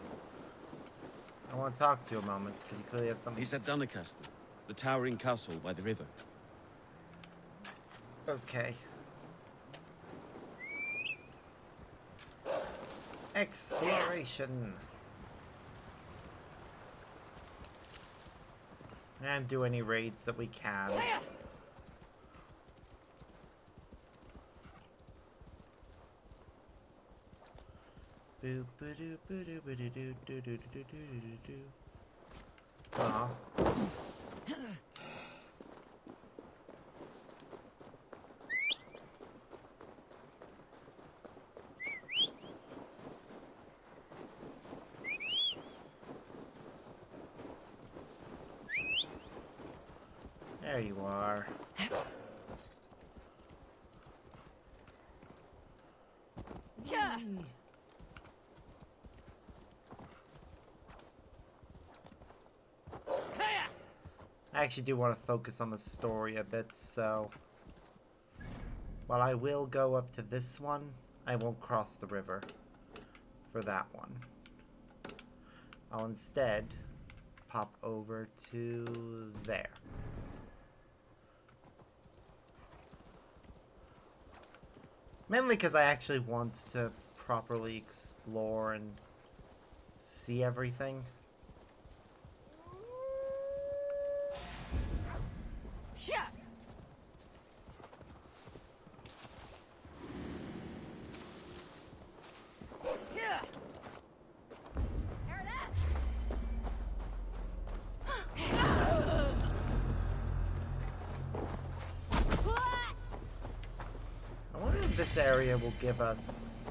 I want to talk to you a moment, because you clearly have something. He's at Doncaster, the towering castle by the river. Okay. Exploration. And do any raids that we can. Boop, ba-doo, ba-doo, ba-doo, doo, doo, doo, doo, doo, doo, doo. Aw. There you are. I actually do want to focus on the story a bit, so while I will go up to this one, I won't cross the river for that one. I'll instead pop over to there. Mainly because I actually want to properly explore and see everything. Yeah. Yeah. I wonder if this area will give us...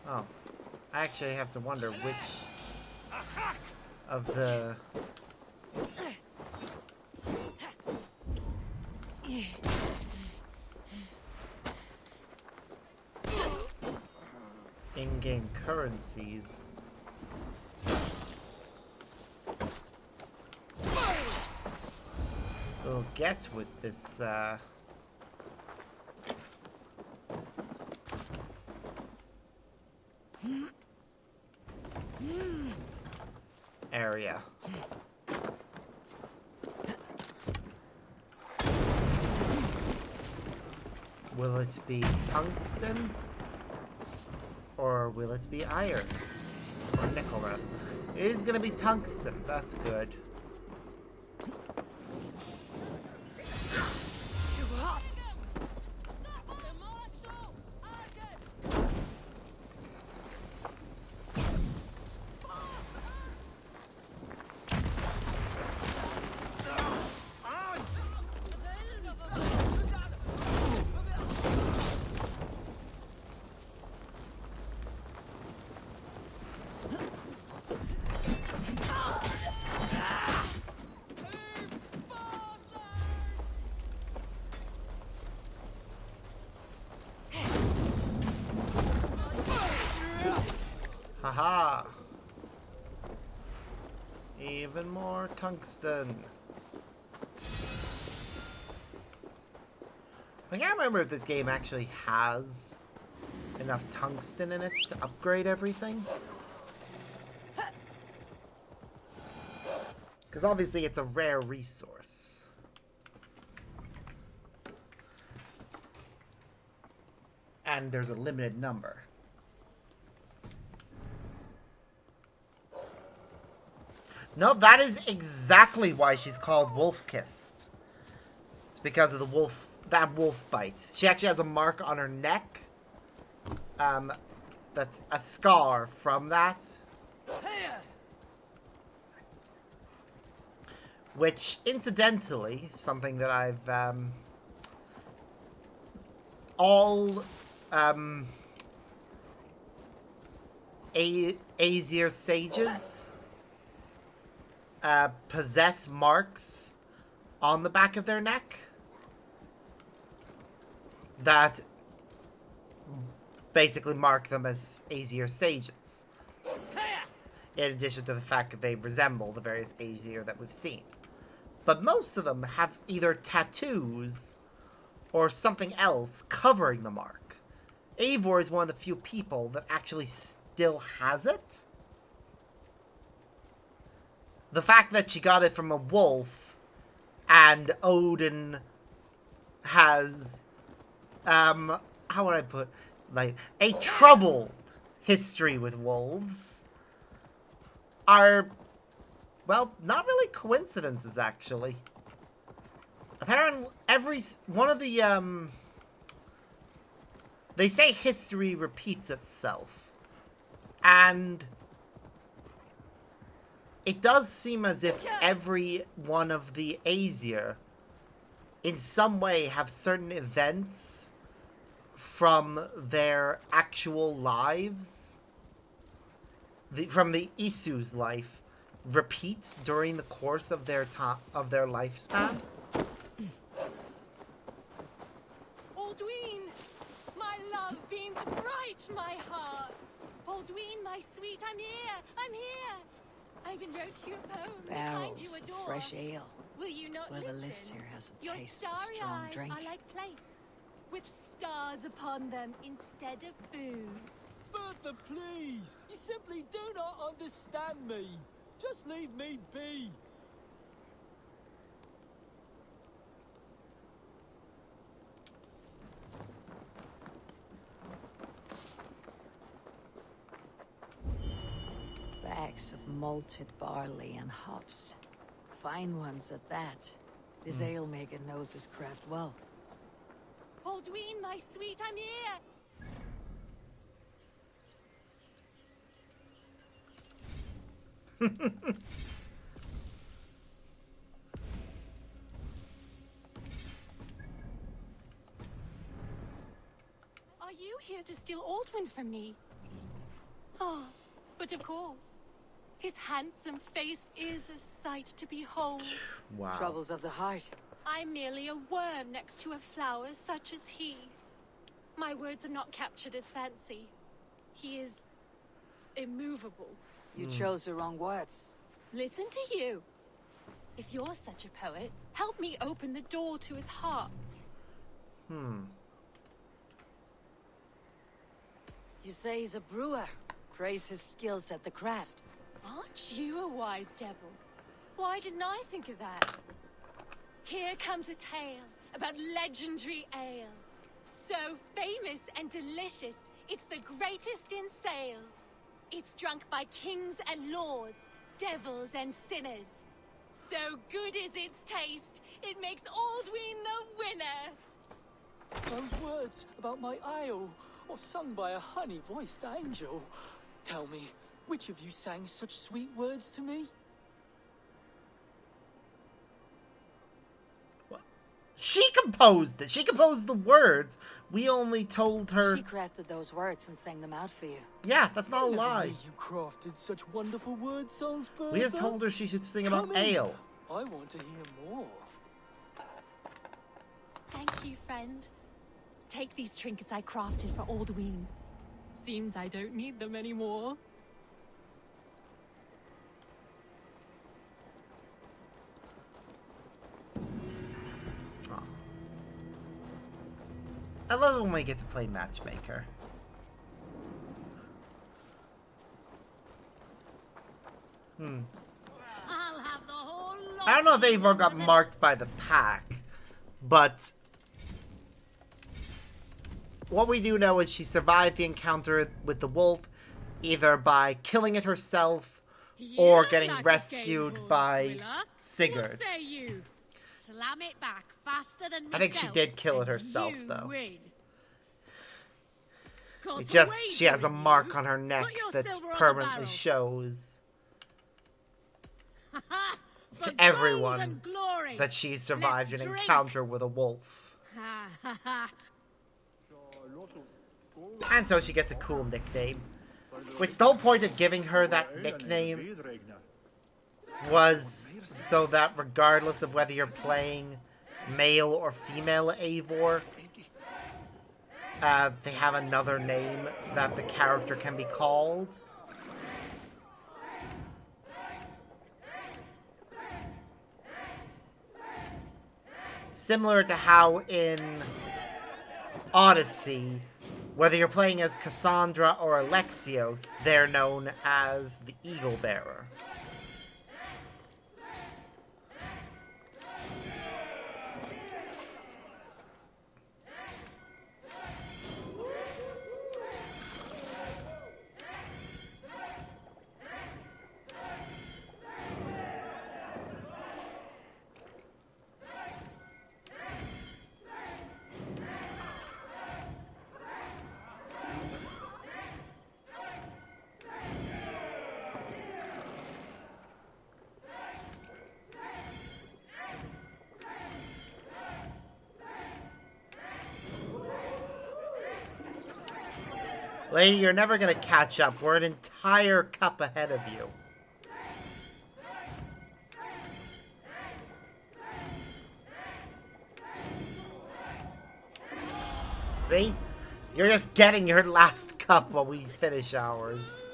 Oh. I actually have to wonder which of the... in-game currencies we'll get with this area. Will it be tungsten? Or will it be iron? Or nickel rather. It is gonna be tungsten, that's good. Haha! Even more tungsten. I can't remember if this game actually has enough tungsten in it to upgrade everything. Because obviously it's a rare resource. And there's a limited number. No, that is exactly why she's called Wolf-Kissed. It's because of the wolf, that wolf bite. She actually has a mark on her neck. That's a scar from that. Which, incidentally, something that I've, all, Aesir sages possess marks on the back of their neck that basically mark them as Aesir sages. In addition to the fact that they resemble the various Aesir that we've seen. But most of them have either tattoos or something else covering the mark. Eivor is one of the few people that actually still has it. The fact that she got it from a wolf and Odin has, how would I put, like, a troubled history with wolves are, well, not really coincidences, actually. Apparently, one of the, they say history repeats itself. And it does seem as if every one of the Aesir, in some way, have certain events from their actual lives, from the Isu's life, repeat during the course of their lifespan. Aldwin, my love beams bright my heart. Aldwin, my sweet, I'm here, I'm here. I even wrote you a poem, the kind you Barrels of adore. fresh ale. Will you not Whoever listen? lives here has a Your taste for starry strong eyes drink. are like plates with stars upon them instead of food. Bertha, please! You simply do not understand me. Just leave me be. bags of malted barley and hops. Fine ones at that. This ale maker knows his craft well. Baldwin, my sweet, I'm here. Are you here to steal Aldwin from me? Oh, but of course. His handsome face is a sight to behold. Wow. Troubles of the heart. I'm merely a worm next to a flower such as he. My words have not captured his fancy. He is immovable. You chose the wrong words. Listen to you. If you're such a poet, help me open the door to his heart. You say he's a brewer. Praise his skills at the craft. Aren't you a wise devil? Why didn't I think of that? Here comes a tale about legendary ale. So famous and delicious, it's the greatest in sales. It's drunk by kings and lords, devils and sinners. So good is its taste, it makes Aldwin the winner. Those words about my ale, or sung by a honey-voiced angel. Tell me, which of you sang such sweet words to me? She composed it. She composed the words. We only told her. She crafted those words and sang them out for you. Yeah, that's not a Never lie. knew you crafted such wonderful word songs, Bertha. We just told her she should sing about Come in. ale. I want to hear more. Thank you, friend. Take these trinkets I crafted for Aldwin. Seems I don't need them anymore. I love it when we get to play matchmaker. I'll have the whole lot. I don't know if Eivor got marked by the pack, but what we do know is she survived the encounter with the wolf either by killing it herself or getting rescued by Sigurd. What say you? Slam it back faster than I think she myself, did kill it and herself, you though. win. It just, she has a mark on her neck that permanently shows to everyone that she survived an encounter with a wolf. And so she gets a cool nickname. Which the whole point of giving her that nickname was so that regardless of whether you're playing male or female Eivor, they have another name that the character can be called. Similar to how in Odyssey, whether you're playing as Cassandra or Alexios, they're known as the Eagle Bearer. Lady, you're never gonna catch up. We're an entire cup ahead of you. See? You're just getting your last cup while we finish ours.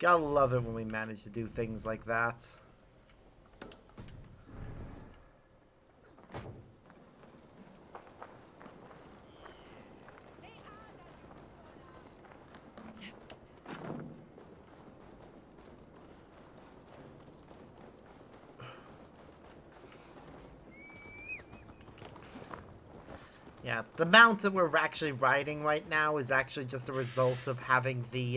Gotta love it when we manage to do things like that. Yeah, the mount that we're actually riding right now is actually just a result of having the,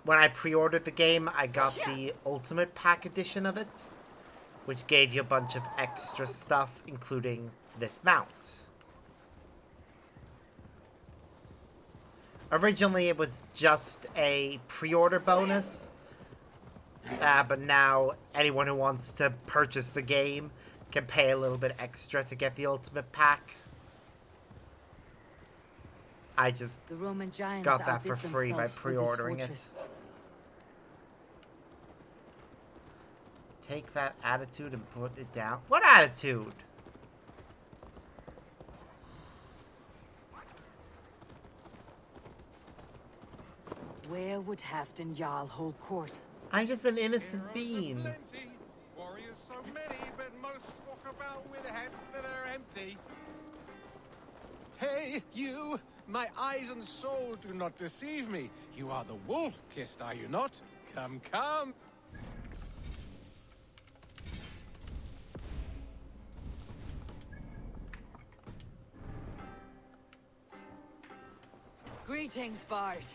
when I pre-ordered the game, I got the Ultimate Pack edition of it, which gave you a bunch of extra stuff, including this mount. Originally, it was just a pre-order bonus, but now anyone who wants to purchase the game can pay a little bit extra to get the Ultimate Pack. I just The Roman giants got that outdid for free by themselves with this pre-ordering it. fortress. Take that attitude and put it down. What attitude? Where would Halfdan Jarl hold court? I'm just an innocent being. Warriors so many, but most walk about with heads that are empty. Hey, you! My eyes and soul do not deceive me. You are the wolf-kissed, are you not? Come, come! Greetings, Bard.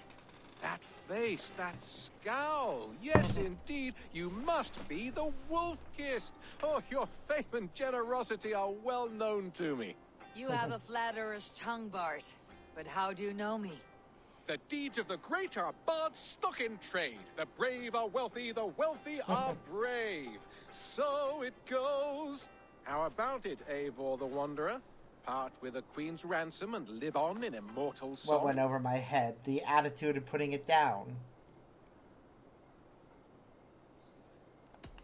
That face, that scowl. Yes, indeed, you must be the wolf-kissed. Oh, your fame and generosity are well known to me. You have a flatterer's tongue, Bard. But how do you know me? The deeds of the great are bards stock in trade. The brave are wealthy, the wealthy are brave. So it goes. How about it, Eivor the Wanderer? Part with a queen's ransom and live on in immortal song. What went over my head? The attitude of putting it down.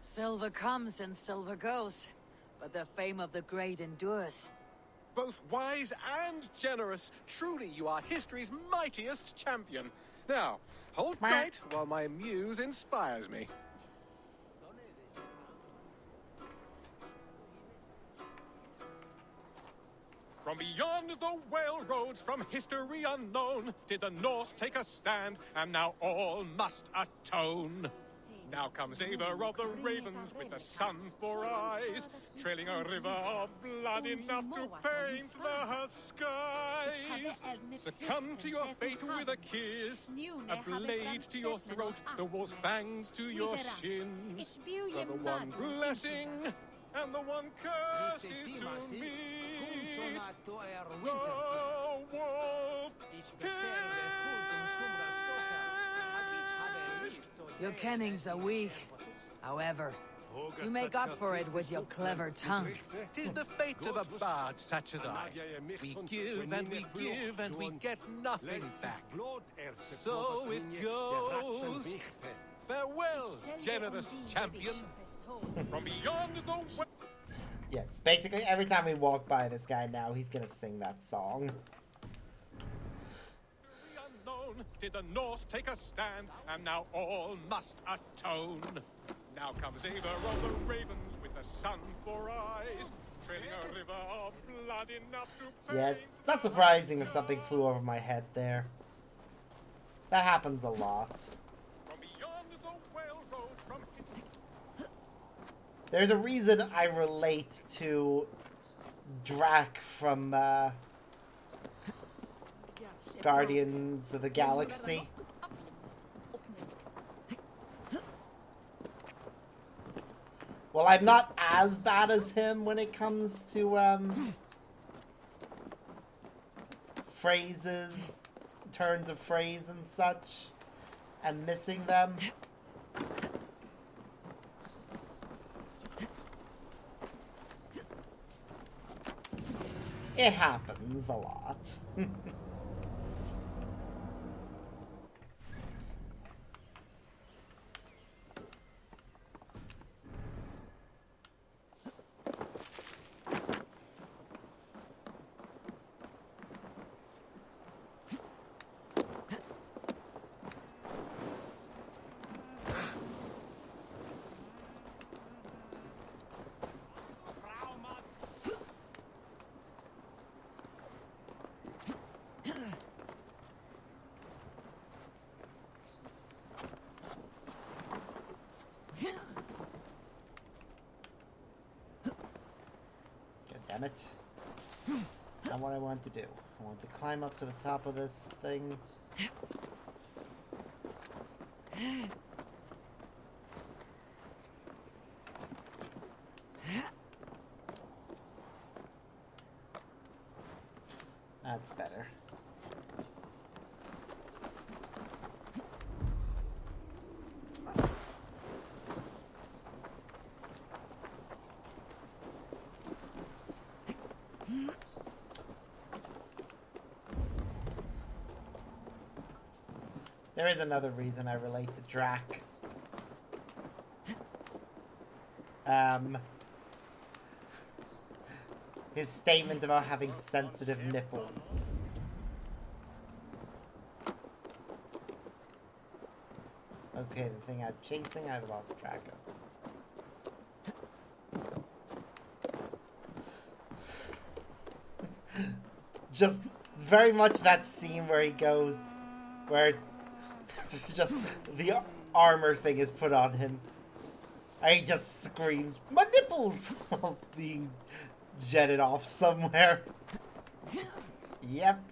Silver comes and silver goes, but the fame of the great endures. Both wise and generous. Truly, you are history's mightiest champion. Now, hold tight while my muse inspires me. From beyond the whale roads, from history unknown, did the Norse take a stand, and now all must atone. Now comes Eivor of the Ravens with the sun for eyes, trailing a river of blood enough to paint the skies. Succumb to your fate with a kiss, a blade to your throat, the wolf's fangs to your shins. For the one blessing and the one curse is to me. The wolf Your kennings are weak. However, you make up for it with your clever tongue. 'Tis the fate of a bard such as I. We give and we give and we get nothing back. So it goes. Farewell, generous champion. From beyond the... Yeah, basically every time we walk by this guy now, he's gonna sing that song. Did the Norse take a stand, and now all must atone. Now comes Eivor of the Ravens with the sun for eyes, trailing a river of blood enough to Yeah, it's not surprising that something flew over my head there. That happens a lot. From beyond the whale road, from... There's a reason I relate to Drac from Guardians of the Galaxy. Well, I'm not as bad as him when it comes to phrases, turns of phrase and such, and missing them. It happens a lot. Damn it. Not what I want to do. I want to climb up to the top of this thing. That's better. There is another reason I relate to Drac. His statement about having sensitive nipples. Okay, the thing I'm chasing, I've lost track of. Just very much that scene where he goes, where just the armor thing is put on him. And he just screams, "My nipples!" while being jetted off somewhere. Yep.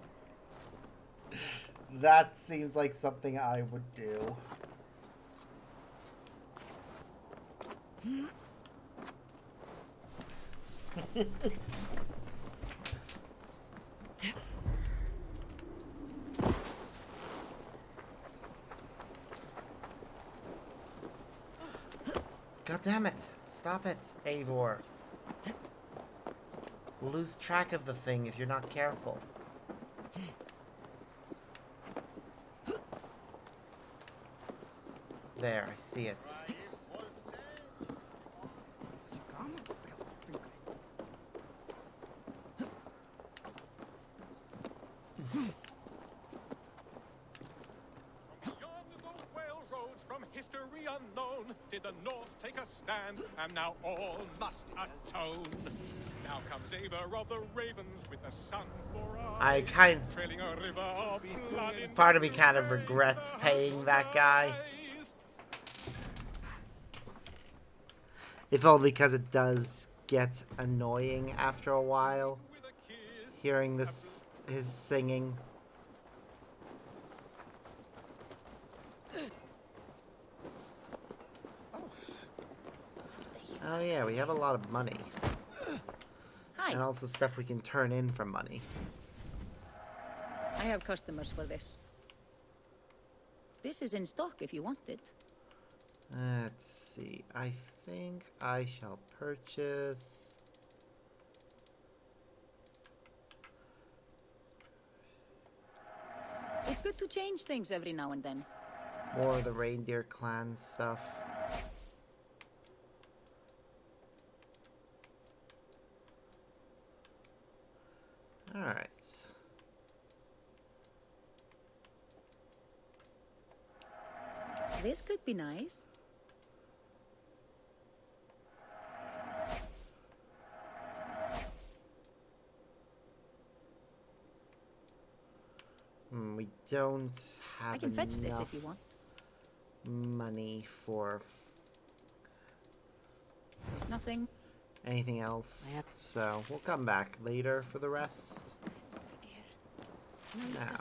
That seems like something I would do. God damn it! Stop it, Eivor. We'll lose track of the thing if you're not careful. There, I see it. History unknown, did the Norse take a stand, and now all must atone. Now comes Eivor of the Ravens with the sun for eyes, trailing a river of blood in part of me kind of regrets paying that guy. If only because it does get annoying after a while, hearing his singing. Oh yeah, we have a lot of money. Hi. And also stuff we can turn in from money. I have customers for this. This is in stock if you want it. Let's see. I think I shall purchase... It's good to change things every now and then. more of the reindeer clan stuff. Alright. This could be nice. We don't have I can fetch this enough if you want. money for Nothing. anything else, so we'll come back later for the rest. Now.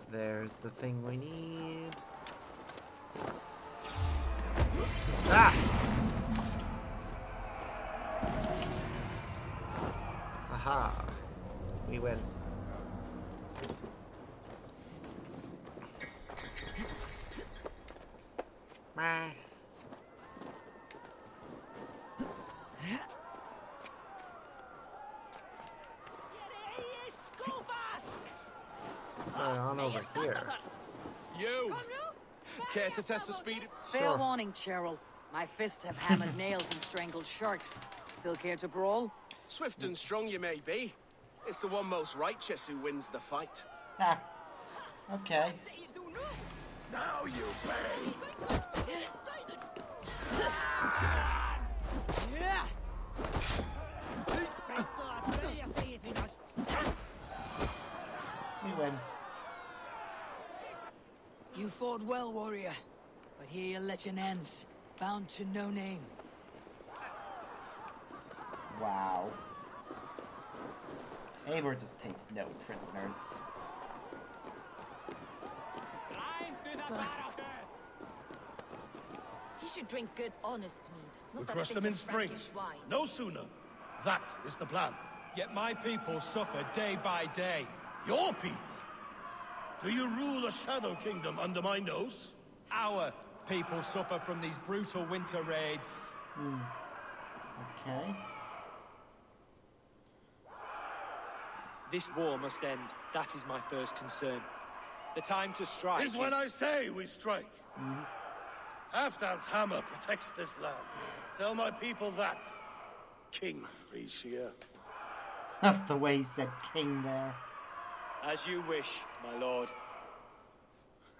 There's the thing we need. Ah! Aha. We win. Meh. What's going on over here? You! Care to test the speed? Fair warning, Cheryl. My fists have hammered nails and strangled sharks. Still care to brawl? Swift and strong you may be. It's the one most righteous who wins the fight. Ah. Okay. Now you pay! We win. You fought well, warrior. But here your legend ends, bound to no name. Wow. Eivor just takes no prisoners. He should drink good, honest mead. We Not that crush them bitter in spring. Frankish wine. No sooner. That is the plan. Yet my people suffer day by day. Your people? Do you rule a shadow kingdom under my nose? Our people suffer from these brutal winter raids. Okay. This war must end. That is my first concern. The time to strike Is when I say we strike. Halfdan's hammer protects this land. Tell my people that, King Rishia. The way he said king there. As you wish, my lord.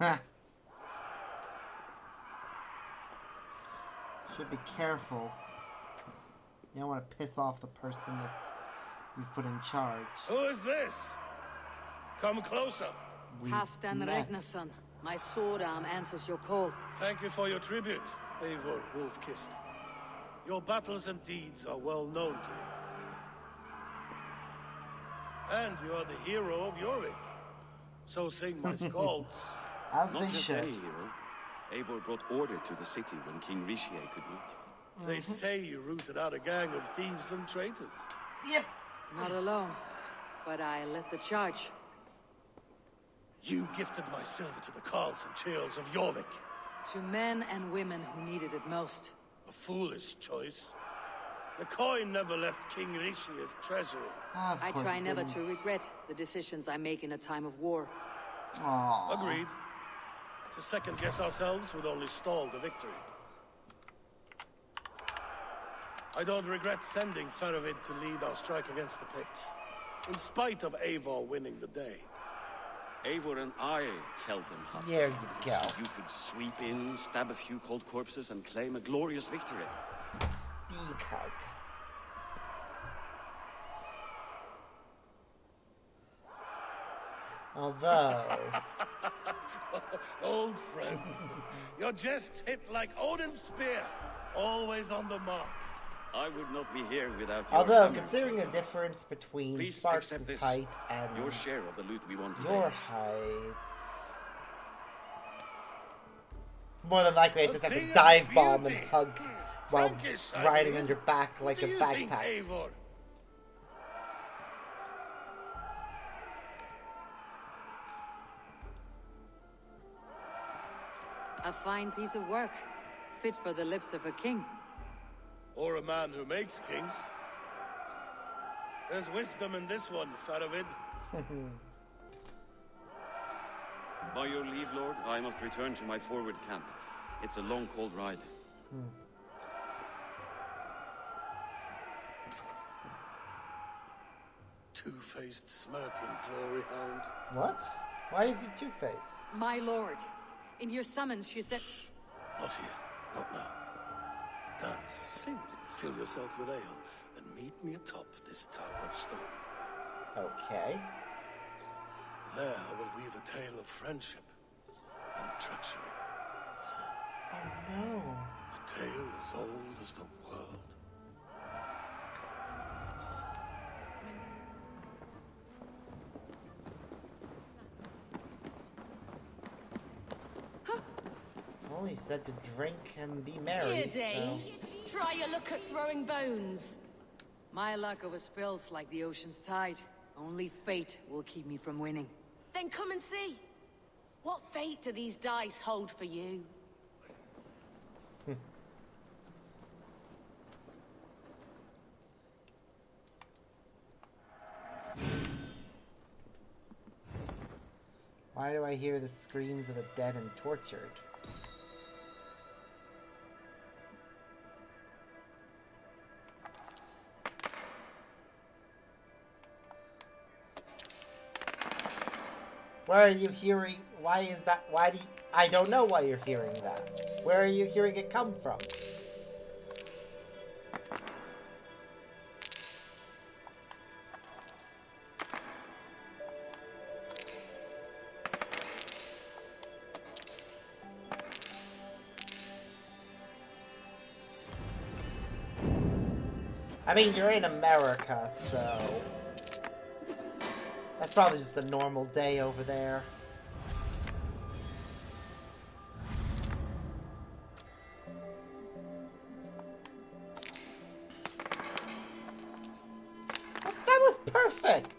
Ha. Should be careful. You don't want to piss off the person that's you've put in charge. Who is this? Come closer. Halfdan Ragnarsson. My sword arm answers your call. Thank you for your tribute, Eivor Wolf-Kissed. Your battles and deeds are well known to me. And you are the hero of Jorvik. So sing my scalds. As Not they just should. any hero. Eivor brought order to the city when King Rishie could not. They say you rooted out a gang of thieves and traitors. Yep. Not alone, but I led the charge. You gifted my silver to the carls and churls of Jorvik. To men and women who needed it most. A foolish choice. The coin never left King Rishia's treasury. I try never to regret the decisions I make in a time of war. Aww. Agreed. To second-guess ourselves would only stall the victory. I don't regret sending Faravid to lead our strike against the Picts, in spite of Eivor winning the day. Eivor and I felled them half. There you go. So you could sweep in, stab a few cold corpses, and claim a glorious victory. Big hug. Although... Old friend, your jests hit like Odin's spear, always on the mark. I would not be here without your Although, hammer. considering the difference between Please Sparks' accept this. height and Your share of the loot we want today. your height... It's more than likely I just have to dive bomb and hug while Frankish, I riding believe. on your back like What a do you think, backpack. Eivor? A fine piece of work, fit for the lips of a king. Or a man who makes kings. There's wisdom in this one, Faravid. By your leave, Lord, I must return to my forward camp. It's a long, cold ride. Two-faced, smirking glory hound. What? Why is he two-faced? My lord, in your summons you said... Not here, not now. Dance, sing, and fill yourself with ale, and meet me atop this tower of stone. Okay. There I will weave a tale of friendship and treachery. Oh no. A tale as old as the world. Well, he said to drink and be merry, Here, Dane. so... Try your luck at throwing bones. My luck over spills like the ocean's tide. Only fate will keep me from winning. Then come and see. What fate do these dice hold for you? Why do I hear the screams of the dead and tortured? Where are you hearing? Why is that? Why do you, I don't know why you're hearing that. Where are you hearing it come from? I mean, you're in America, so... That's probably just a normal day over there. Oh, that was perfect!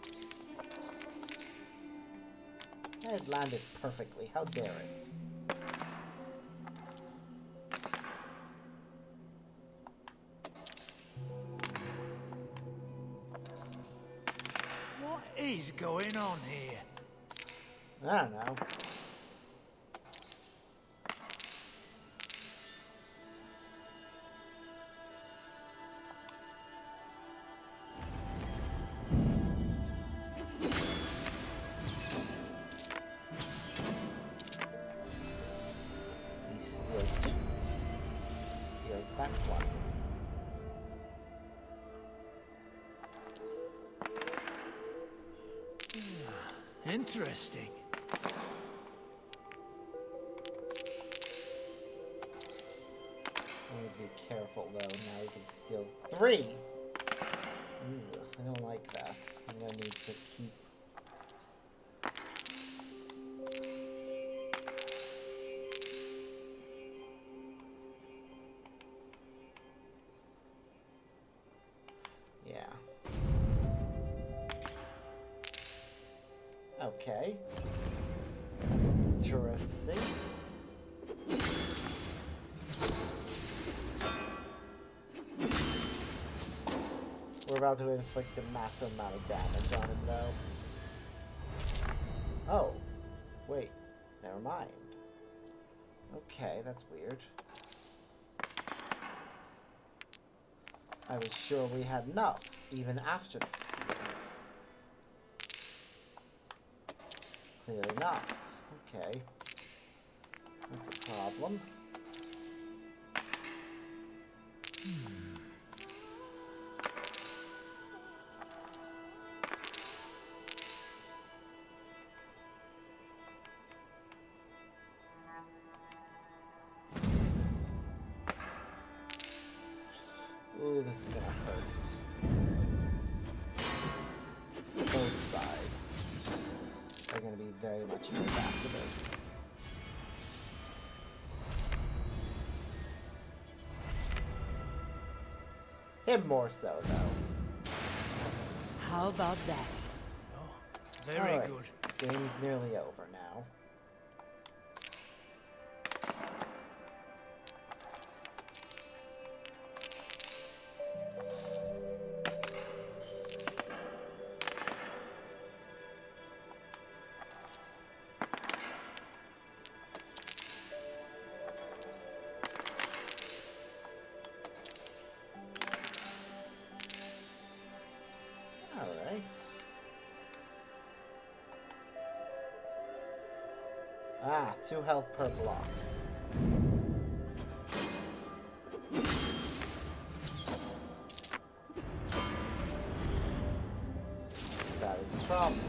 It landed perfectly. How dare it? What is going on here? I don't know. He steals 2. Steals back 1. Interesting. I need to be careful though. Now we can steal 3. Ugh, I don't like that. I'm gonna need to keep. Yeah. Okay. That's interesting. We're about to inflict a massive amount of damage on him, though. Oh. Wait. Never mind. Okay, that's weird. I was sure we had enough, even after the steal. Clearly not. Okay. That's a problem. Ooh, this is gonna hurt. Both sides are gonna be very much hurt after this. Him more so, though. How about that? Oh, very Alright, good. the game's nearly over now. Alright. Ah, 2 health per block. That is a problem.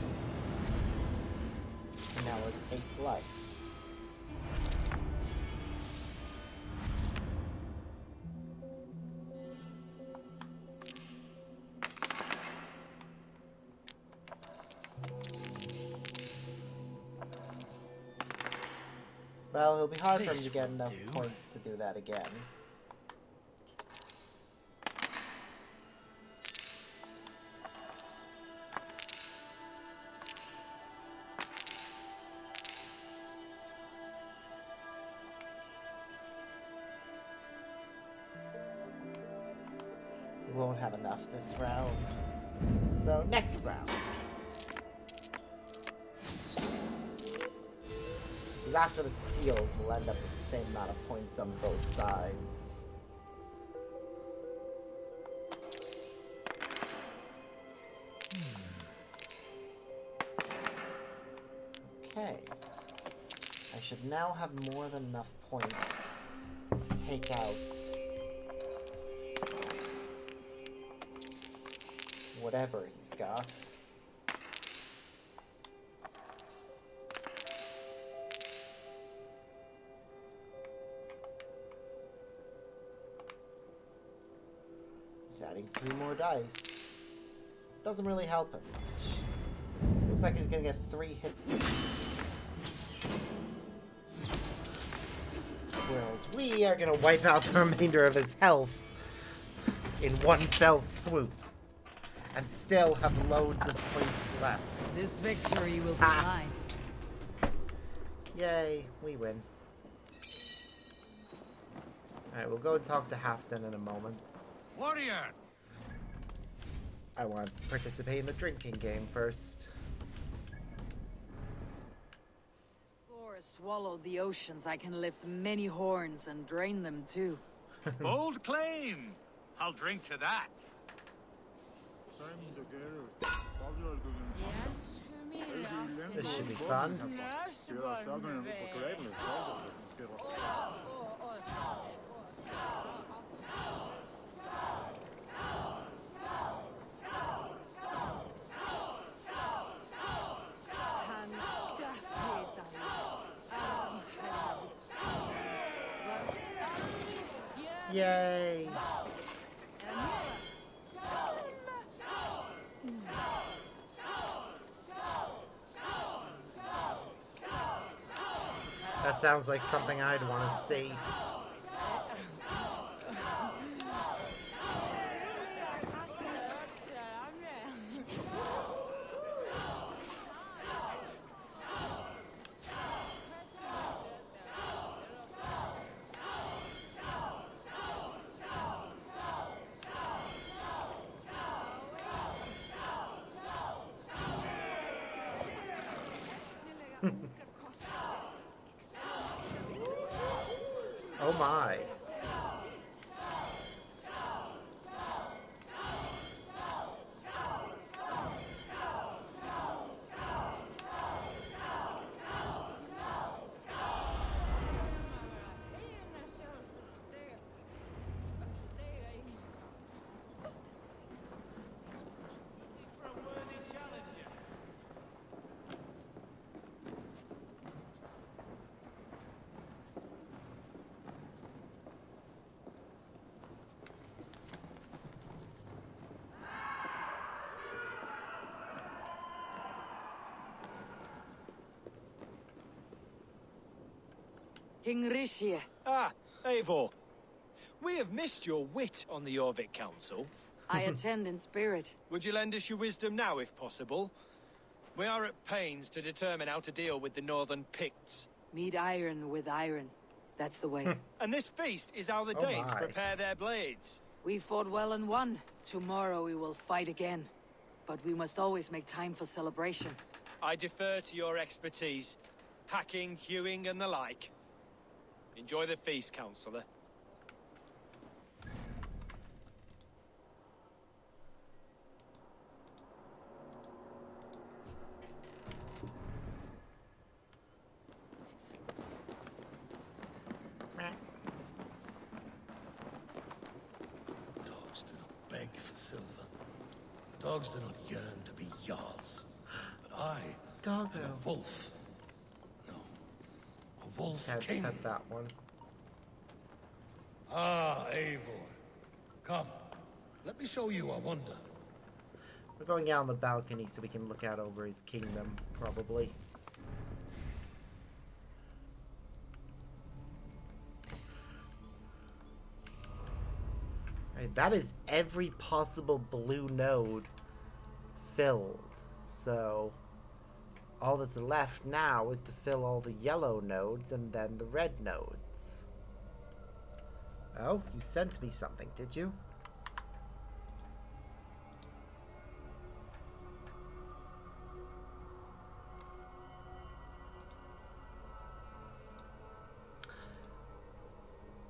And now it's 8 life. Well, it'll be hard for him to get enough points to do that again. We won't have enough this round. So, next round. Because after the steals, we'll end up with the same amount of points on both sides. Okay. I should now have more than enough points to take out whatever he's got. adding 3 more dice. Doesn't really help him much. Looks like he's gonna get 3 hits. Whereas we are gonna wipe out the remainder of his health in one fell swoop. And still have loads of points left. This victory will be mine. Yay, we win. Alright, we'll go and talk to Halfdan in a moment. Warrior! I want to participate in the drinking game first. Thor has swallowed the oceans. I can lift many horns and drain them too. Bold claim! I'll drink to that. This should be fun. Yay! That sounds like something I'd want to see. Oh my. King Rishie. Ah, Eivor. We have missed your wit on the Jorvik Council. I attend in spirit. Would you lend us your wisdom now, if possible? We are at pains to determine how to deal with the Northern Picts. Meet iron with iron. That's the way. And this feast is how the Oh Danes my. prepare their blades. We fought well and won. Tomorrow we will fight again. But we must always make time for celebration. I defer to your expertise. Hacking, hewing, and the like. Enjoy the feast, Councillor. Dogs do not beg for silver. Dogs do not yearn to be jarls. But I am a wolf. No, a wolf Can't king. pet that one. Ah, Eivor. Come, let me show you a wonder. We're going out on the balcony so we can look out over his kingdom, probably. Right, that is every possible blue node filled. So all that's left now is to fill all the yellow nodes and then the red nodes. Oh, you sent me something, did you?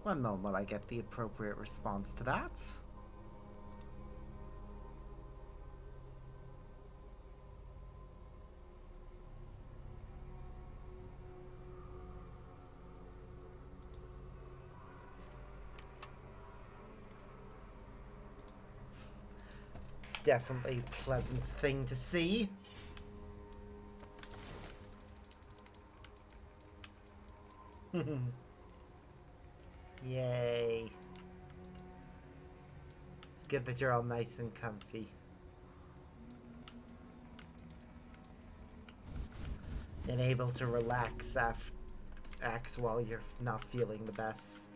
One moment while I get the appropriate response to that. Definitely a pleasant thing to see. Yay. It's good that you're all nice and comfy. And able to relax while you're not feeling the best.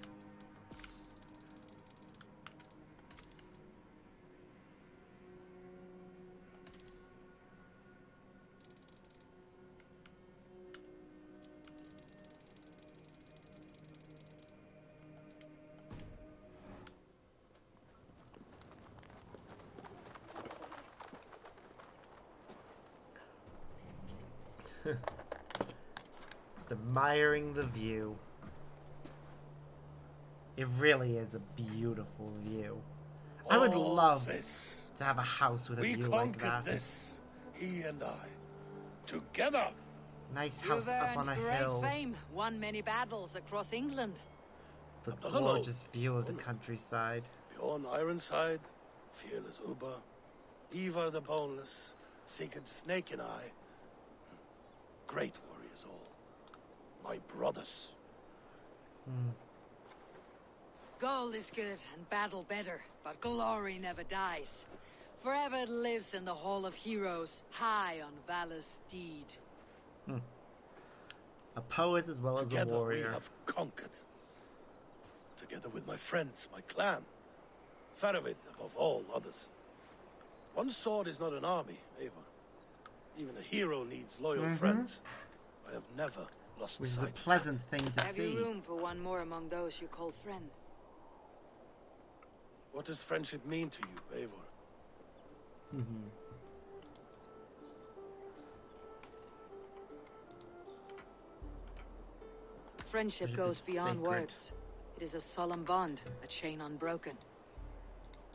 Just admiring the view. It really is a beautiful view. I would love to have a house with a view like that. We conquered this, he and I, together. Nice house up on a hill. Great fame, won many battles across England. The gorgeous view of the countryside. Bjorn Ironside, fearless Uber, Ivar the Boneless, Sigurd Snake and I. Great warriors all. My brothers. Gold is good and battle better, but glory never dies. Forever it lives in the Hall of Heroes, high on valor's steed. A poet as well as a warrior. Together we have conquered. Together with my friends, my clan. Faravid above all others. One sword is not an army, Eivor. Even a hero needs loyal friends. I have never lost Which is sight a pleasant thing to Have see. you room for one more among those you call friend? What does friendship mean to you, Eivor? Friendship It goes is beyond sacred. words. It is a solemn bond, a chain unbroken.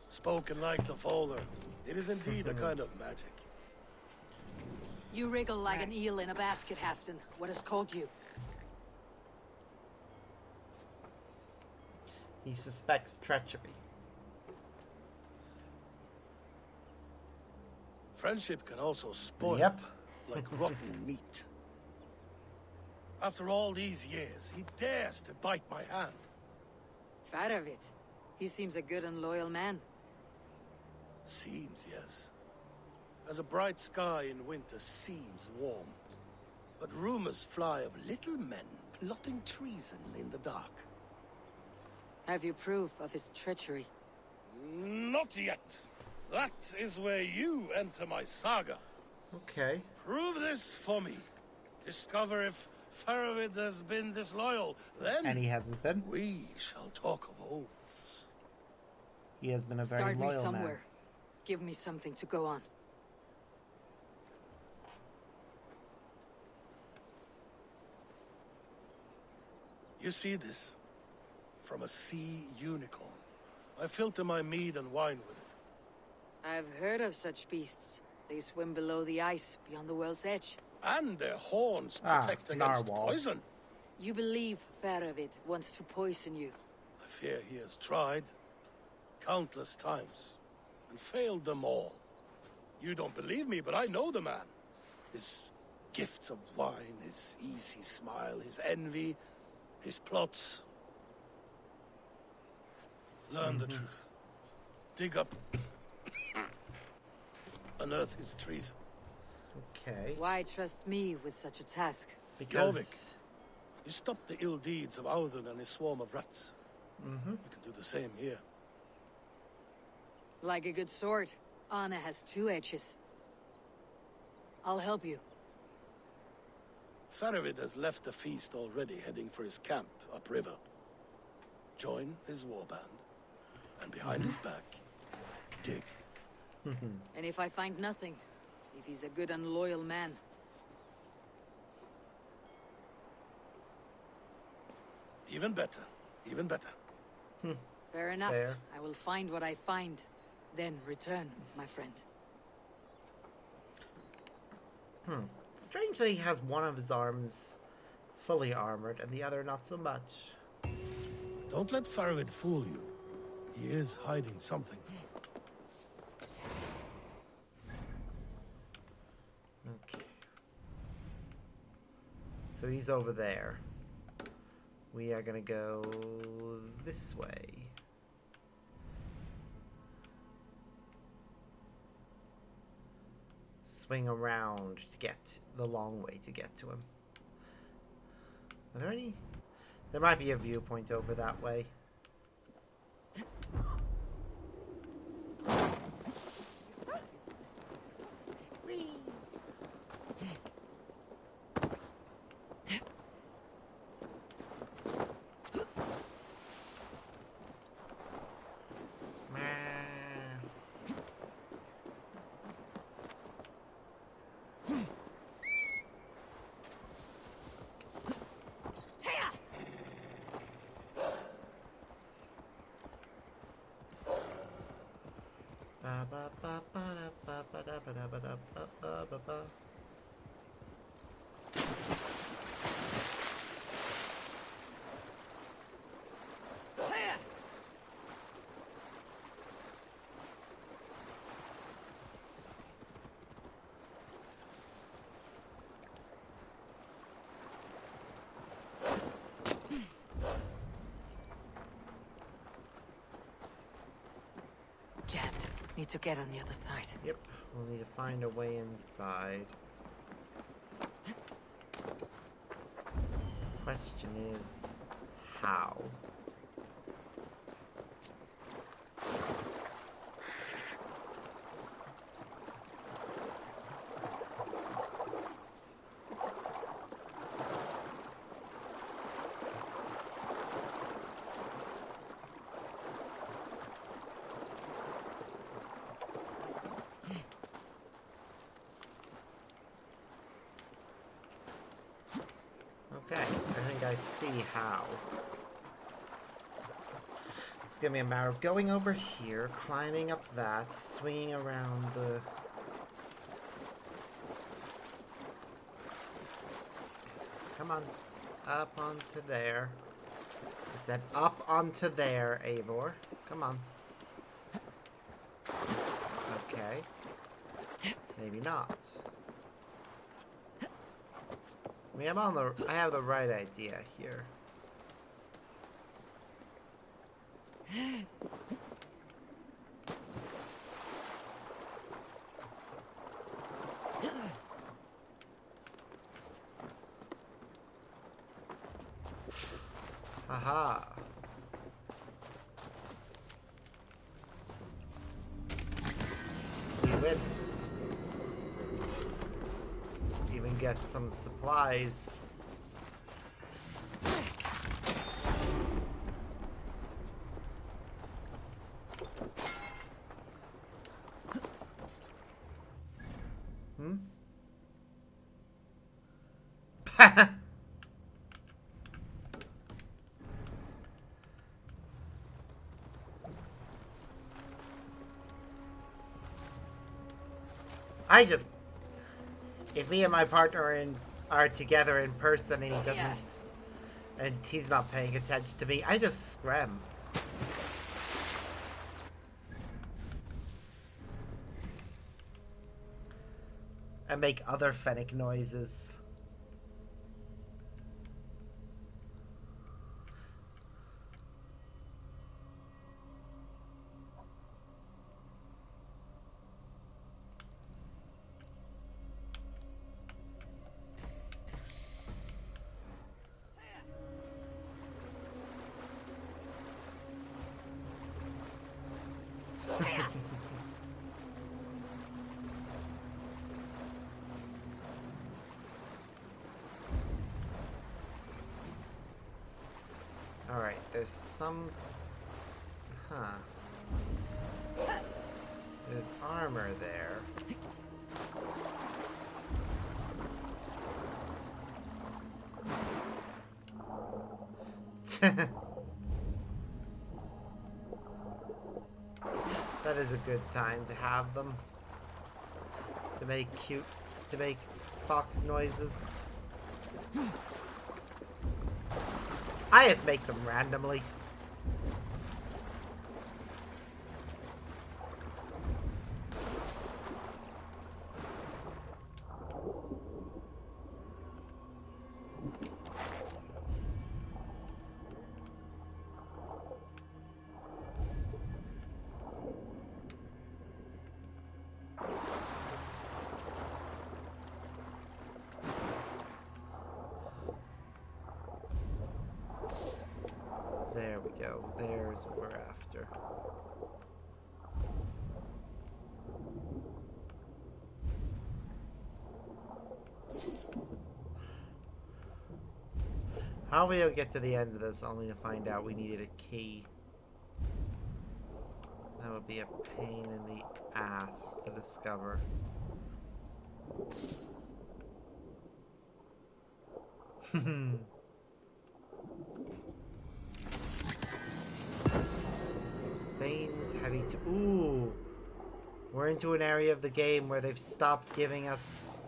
Spoken like the Folder. It is indeed a kind of magic. You wriggle like an eel in a basket, Halfton. What has caught you? He suspects treachery. Friendship can also spoil Yep. like rotten meat. After all these years, he dares to bite my hand. Faravid. He seems a good and loyal man. Seems, yes. As a bright sky in winter seems warm. But rumors fly of little men plotting treason in the dark. Have you proof of his treachery? Not yet. That is where you enter my saga. Okay. Prove this for me. Discover if Faravid has been disloyal. Then And he hasn't been. we shall talk of oaths. He has been a very Start me loyal somewhere. man. Give me something to go on. You see this? From a sea unicorn. I filter my mead and wine with it. I've heard of such beasts. They swim below the ice, beyond the world's edge. And their horns protect against narwhal. poison. You believe Faravid wants to poison you? I fear he has tried countless times and failed them all. You don't believe me, but I know the man. His gifts of wine, his easy smile, his envy, his plots. Learn the truth. Dig up. Unearth his treason. Okay. Why trust me with such a task? Because Jorvik, you stopped the ill deeds of Audun and his swarm of rats. You can do the same here. Like a good sword, honor has two edges. I'll help you. Faravid has left the feast already, heading for his camp upriver. Join his warband, and behind his back, dig. And if I find nothing, if he's a good and loyal man, Even better. Even better. fair enough. Fair. I will find what I find, then return, my friend. strangely, he has one of his arms fully armored and the other not so much. Don't let Faravid fool you. He is hiding something. Okay. So he's over there. We are gonna go this way. swing around to get the long way to get to him. Are there any? There might be a viewpoint over that way. Jammed. Need to get on the other side. Yep, we'll need to find a way inside. Question is, how? Okay, I think I see how. It's gonna be a matter of going over here, climbing up that, swinging around the... Come on, up onto there. I said up onto there, Eivor. Come on. Okay. Maybe not. I mean, I have the right idea here. Haha. We win. Even get some supplies. Hmm? If me and my partner are together in person and he doesn't, and he's not paying attention to me, I just scram. And make other fennec noises. Alright, there's some... Huh. There's armor there. That is a good time to have them. To make fox noises. I just make them randomly. go. There's what we're after. How we'll get to the end of this only to find out we needed a key. That would be a pain in the ass to discover. Thane's heavy to. Ooh! We're into an area of the game where they've stopped giving us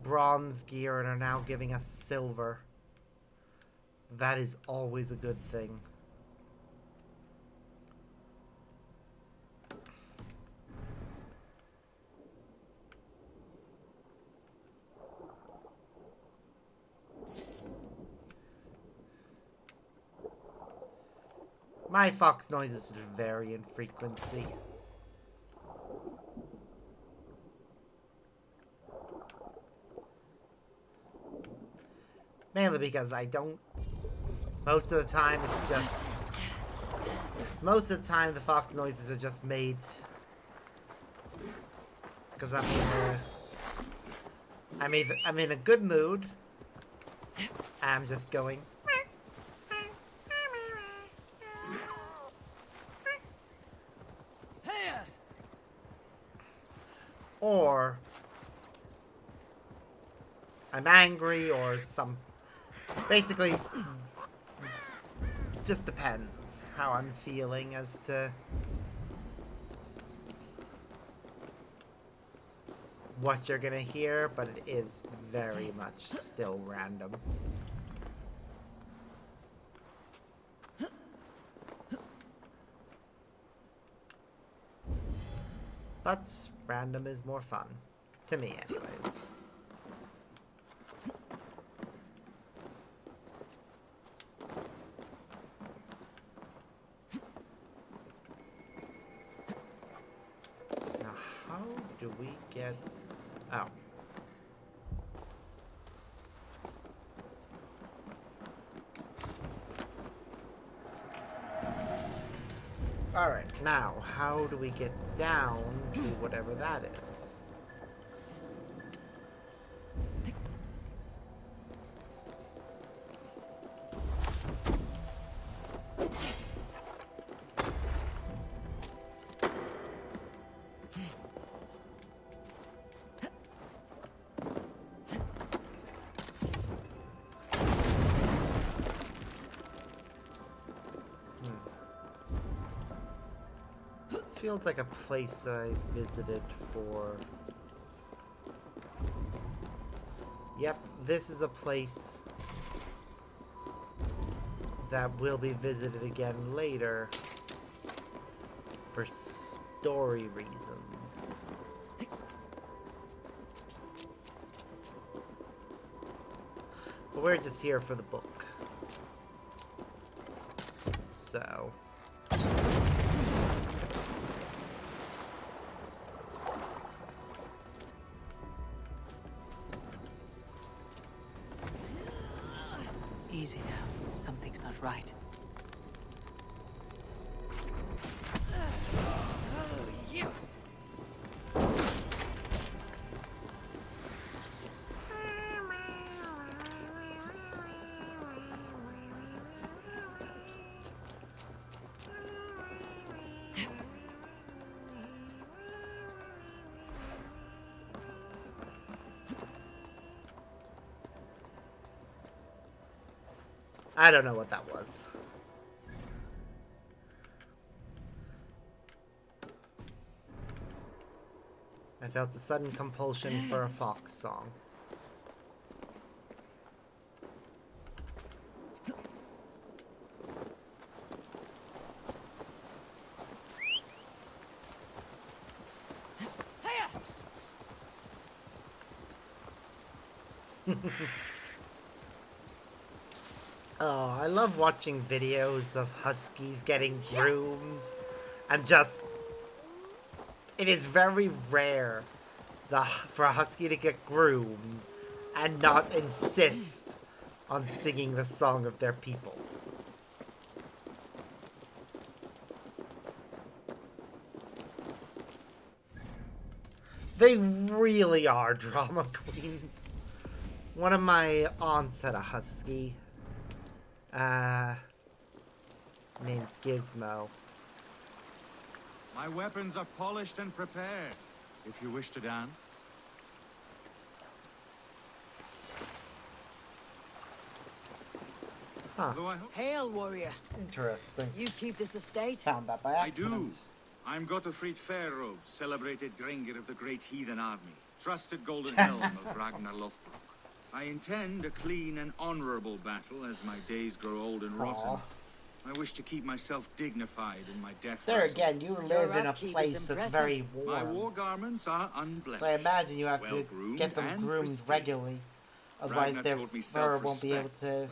bronze gear and are now giving us silver. That is always a good thing. My fox noises vary in frequency. Mainly because I don't. Most of the time it's just. Most of the time the fox noises are just made. Because I'm in a good mood. I'm just going. Or I'm angry or some. Basically, just depends how I'm feeling as to what you're gonna hear, but it is very much still random. But random is more fun. To me, anyways. Now, how do we get... Oh. Alright, now, how do we get down to whatever that is? Feels like a place I visited for... Yep, this is a place that will be visited again later for story reasons. But we're just here for the book. So... Easy now. Something's not right. I don't know what that was. I felt a sudden compulsion for a fox song. Oh, I love watching videos of huskies getting groomed and just... It is very rare for a husky to get groomed and not insist on singing the song of their people. They really are drama queens. One of my aunts had a husky. Named Gizmo. My weapons are polished and prepared, if you wish to dance. Huh. Hail, warrior. Interesting. You keep this estate? Found that by accident. I do. I'm Gottfried Fairrobe, celebrated Drengr of the great heathen army, trusted golden helm of Ragnar Lothbrok. I intend a clean and honorable battle as my days grow old and rotten. I wish to keep myself dignified in my death. There again, you live in a place that's very warm. My war garments are unblemished. So I imagine you have to get them groomed regularly. Otherwise their fur won't be able to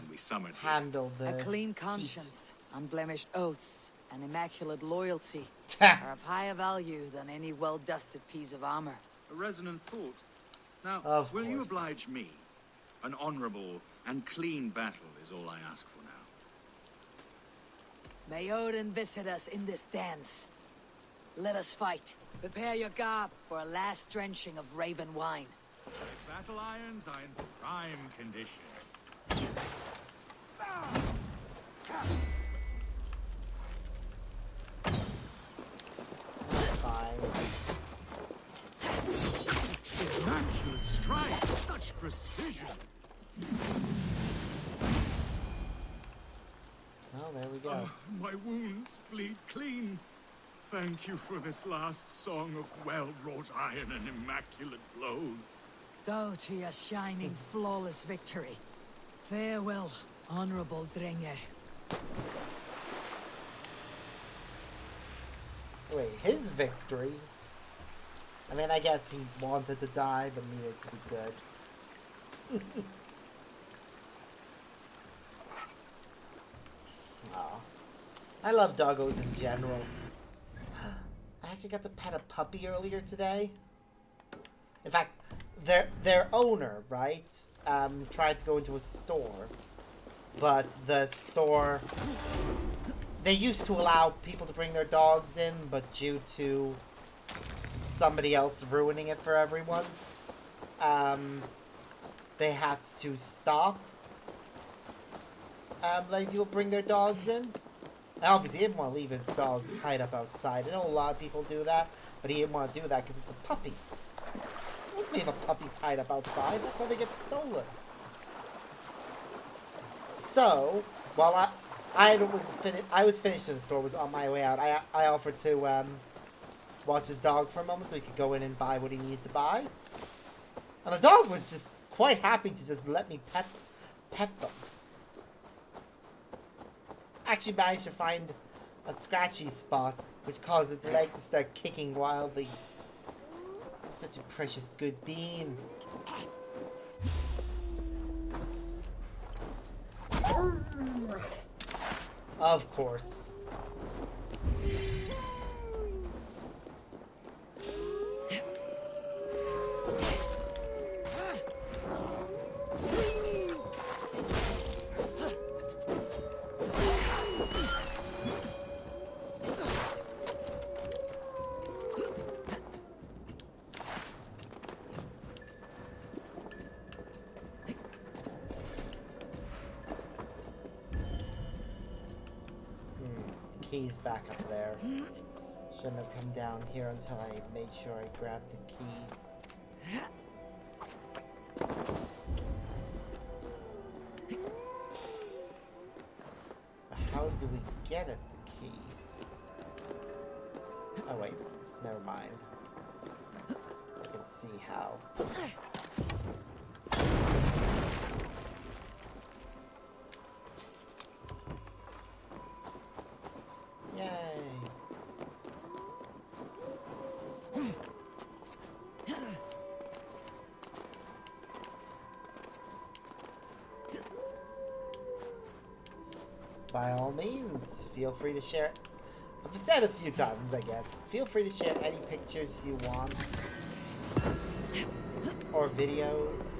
handle the A clean heat. conscience, unblemished oaths, and immaculate loyalty are of higher value than any well-dusted piece of armor. A resonant thought. Now, will you oblige me? An honorable and clean battle is all I ask for now. May Odin visit us in this dance. Let us fight. Prepare your garb for a last drenching of raven wine. Battle irons are in prime condition. Immaculate strike! Such precision! Oh, there we go. My wounds bleed clean. Thank you for this last song of well-wrought iron and immaculate blows. Go to your shining, flawless victory. Farewell, honorable Drengr. Wait, his victory? I mean, I guess he wanted to die, but needed to be good. Aw. I love doggos in general. I actually got to pet a puppy earlier today. In fact, their owner, right, tried to go into a store, but the store, they used to allow people to bring their dogs in, but due to somebody else ruining it for everyone, they had to stop letting people bring their dogs in. And obviously, he didn't want to leave his dog tied up outside. I know a lot of people do that, but he didn't want to do that because it's a puppy. You wouldn't leave a puppy tied up outside. That's how they get stolen. So, while I was finished in the store, was on my way out, I offered to watch his dog for a moment so he could go in and buy what he needed to buy. And the dog was just quite happy to just let me pet them. Actually managed to find a scratchy spot, which caused its leg to start kicking wildly. Such a precious good bean. Of course. Key's back up there. Shouldn't have come down here until I made sure I grabbed the key. But how do we get at the key? Oh wait, never mind. I can see how. Yay! By all means, feel free to share. I've said a few times, I guess. Feel free to share any pictures you want. Or videos.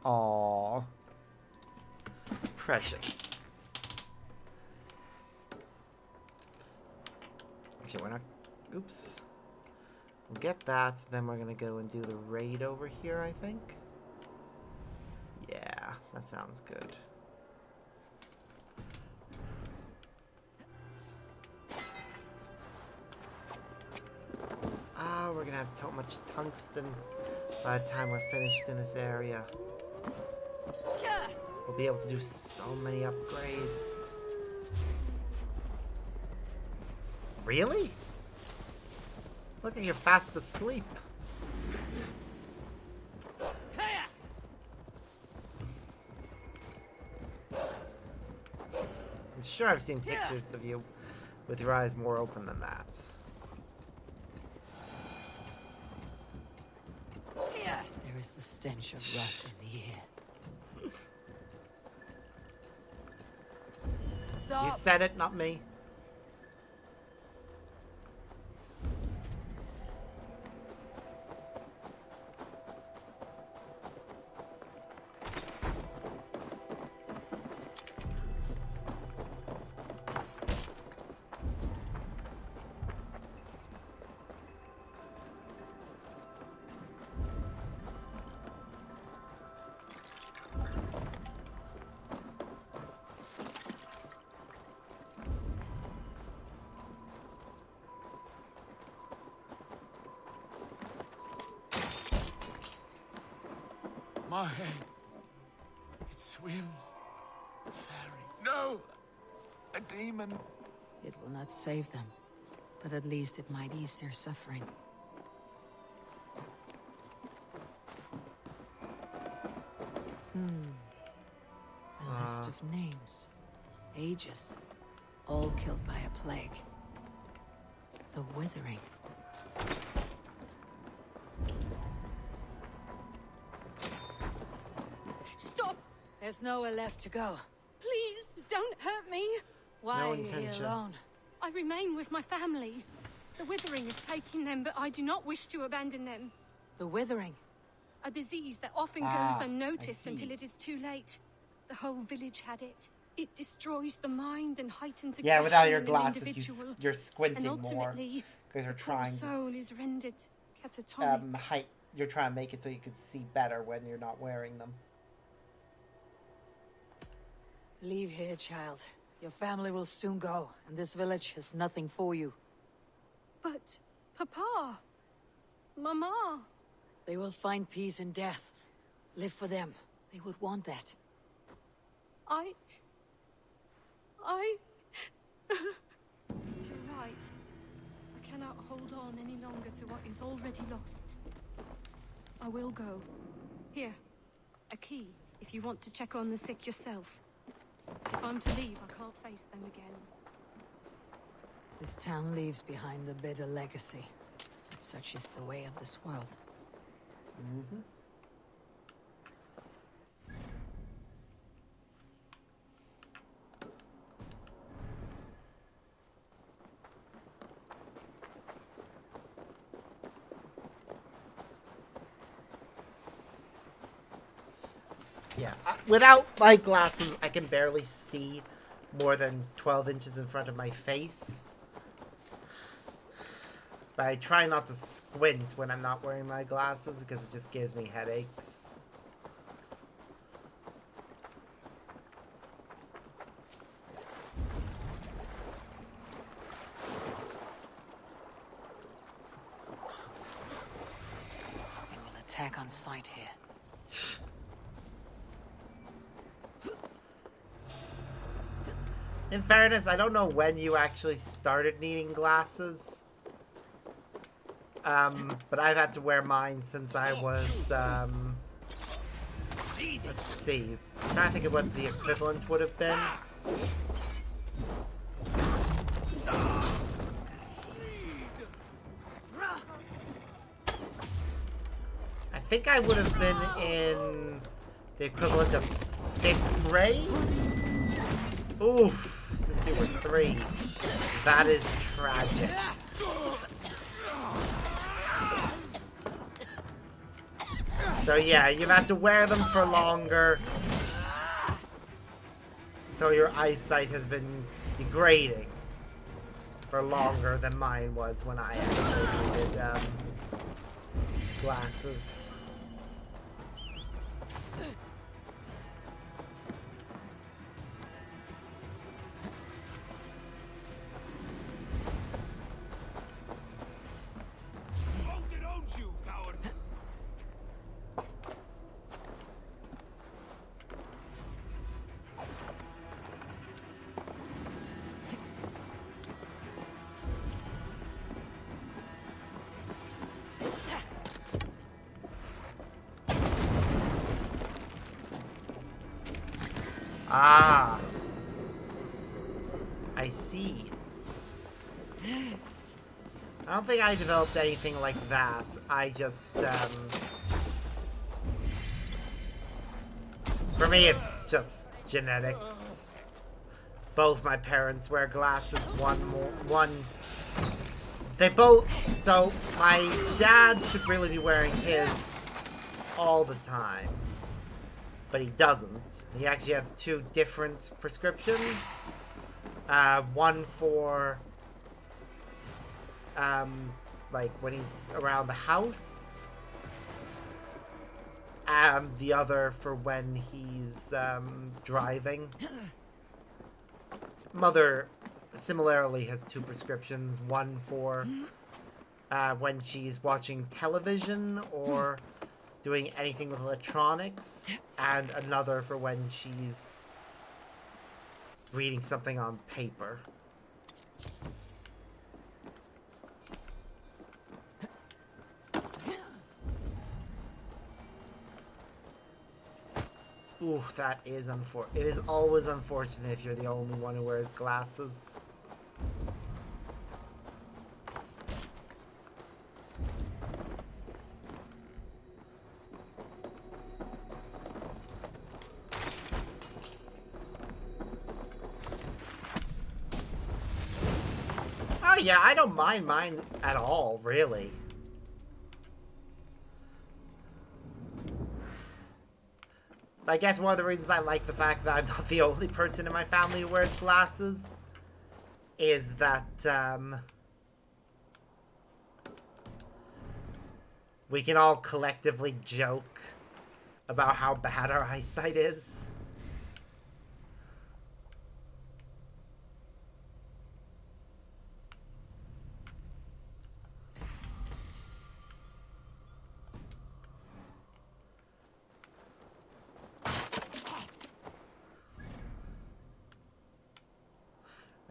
Aww. Precious. Actually, we're not... Oops. We'll get that, then we're gonna go and do the raid over here, I think. Yeah, that sounds good. Ah, we're gonna have so much tungsten by the time we're finished in this area. We'll be able to do so many upgrades. Really? Look like you're fast asleep. I'm sure I've seen pictures of you with your eyes more open than that. There is the stench of rot in the air. Stop. You said it, not me. My head. It swims. Fairy. No! A demon. It will not save them, but at least it might ease their suffering. A list of names, ages, all killed by a plague. The Withering. Stop! There's nowhere left to go. Please, don't hurt me. Why No are you here intention. alone? I remain with my family. The Withering is taking them, but I do not wish to abandon them. The Withering. A disease that often Ah, goes I unnoticed see. until it is too late. The whole village had it. It destroys the mind and heightens Yeah, aggression without your in an glasses, individual. you're squinting and more ultimately, because you're the poor trying soul to is rendered catatonic. you're trying to make it so you can see better when you're not wearing them. Leave here, child. Your family will soon go, and this village has nothing for you. But, Papa, Mama, They will find peace in death. Live for them. They would want that. You're right. I cannot hold on any longer to what is already lost. I will go. Here, a key, if you want to check on the sick yourself. If I'm to leave, I can't face them again. This town leaves behind a bitter legacy. But such is the way of this world. Mm-hmm. Yeah, without my glasses, I can barely see more than 12 inches in front of my face. But I try not to squint when I'm not wearing my glasses because it just gives me headaches. They will attack on sight here. In fairness, I don't know when you actually started needing glasses. But I've had to wear mine since I was, let's see. I'm trying to think of what the equivalent would have been. I think I would have been in the equivalent of 5th grade? Oof, since you were 3. That is tragic. So yeah, you've had to wear them for longer. So your eyesight has been degrading. for longer than mine was when I actually needed glasses. Ah, I see. I don't think I developed anything like that. I just, for me, it's just genetics. Both my parents wear glasses. They both. So my dad should really be wearing his all the time. But he doesn't. He actually has two different prescriptions. One for, like, when he's around the house. And the other for when he's, driving. Mother, similarly, has two prescriptions. One for, when she's watching television or doing anything with electronics, and another for when she's reading something on paper. Ooh, that is unfortunate. It is always unfortunate if you're the only one who wears glasses. Oh yeah, I don't mind mine at all, really. I guess one of the reasons I like the fact that I'm not the only person in my family who wears glasses is that, we can all collectively joke about how bad our eyesight is.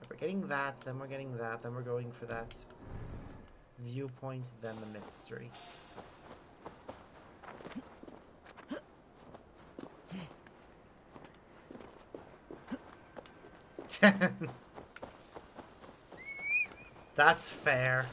We're getting that, then we're getting that, then we're going for that viewpoint, then the mystery. That's fair.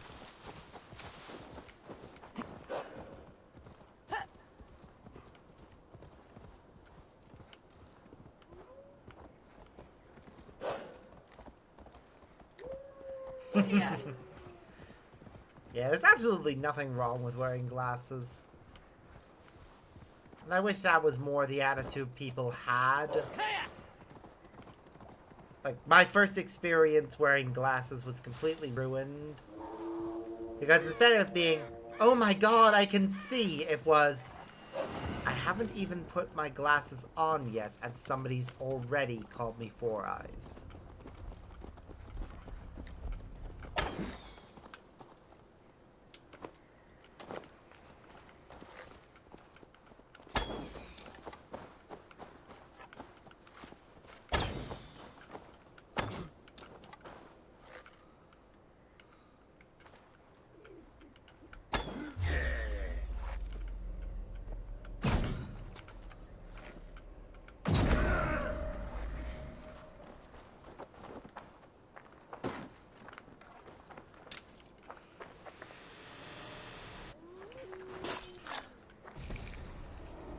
Yeah, there's absolutely nothing wrong with wearing glasses. And I wish that was more the attitude people had. Like, my first experience wearing glasses was completely ruined. Because instead of being, oh my god, I can see, it was, I haven't even put my glasses on yet, and somebody's already called me Four Eyes.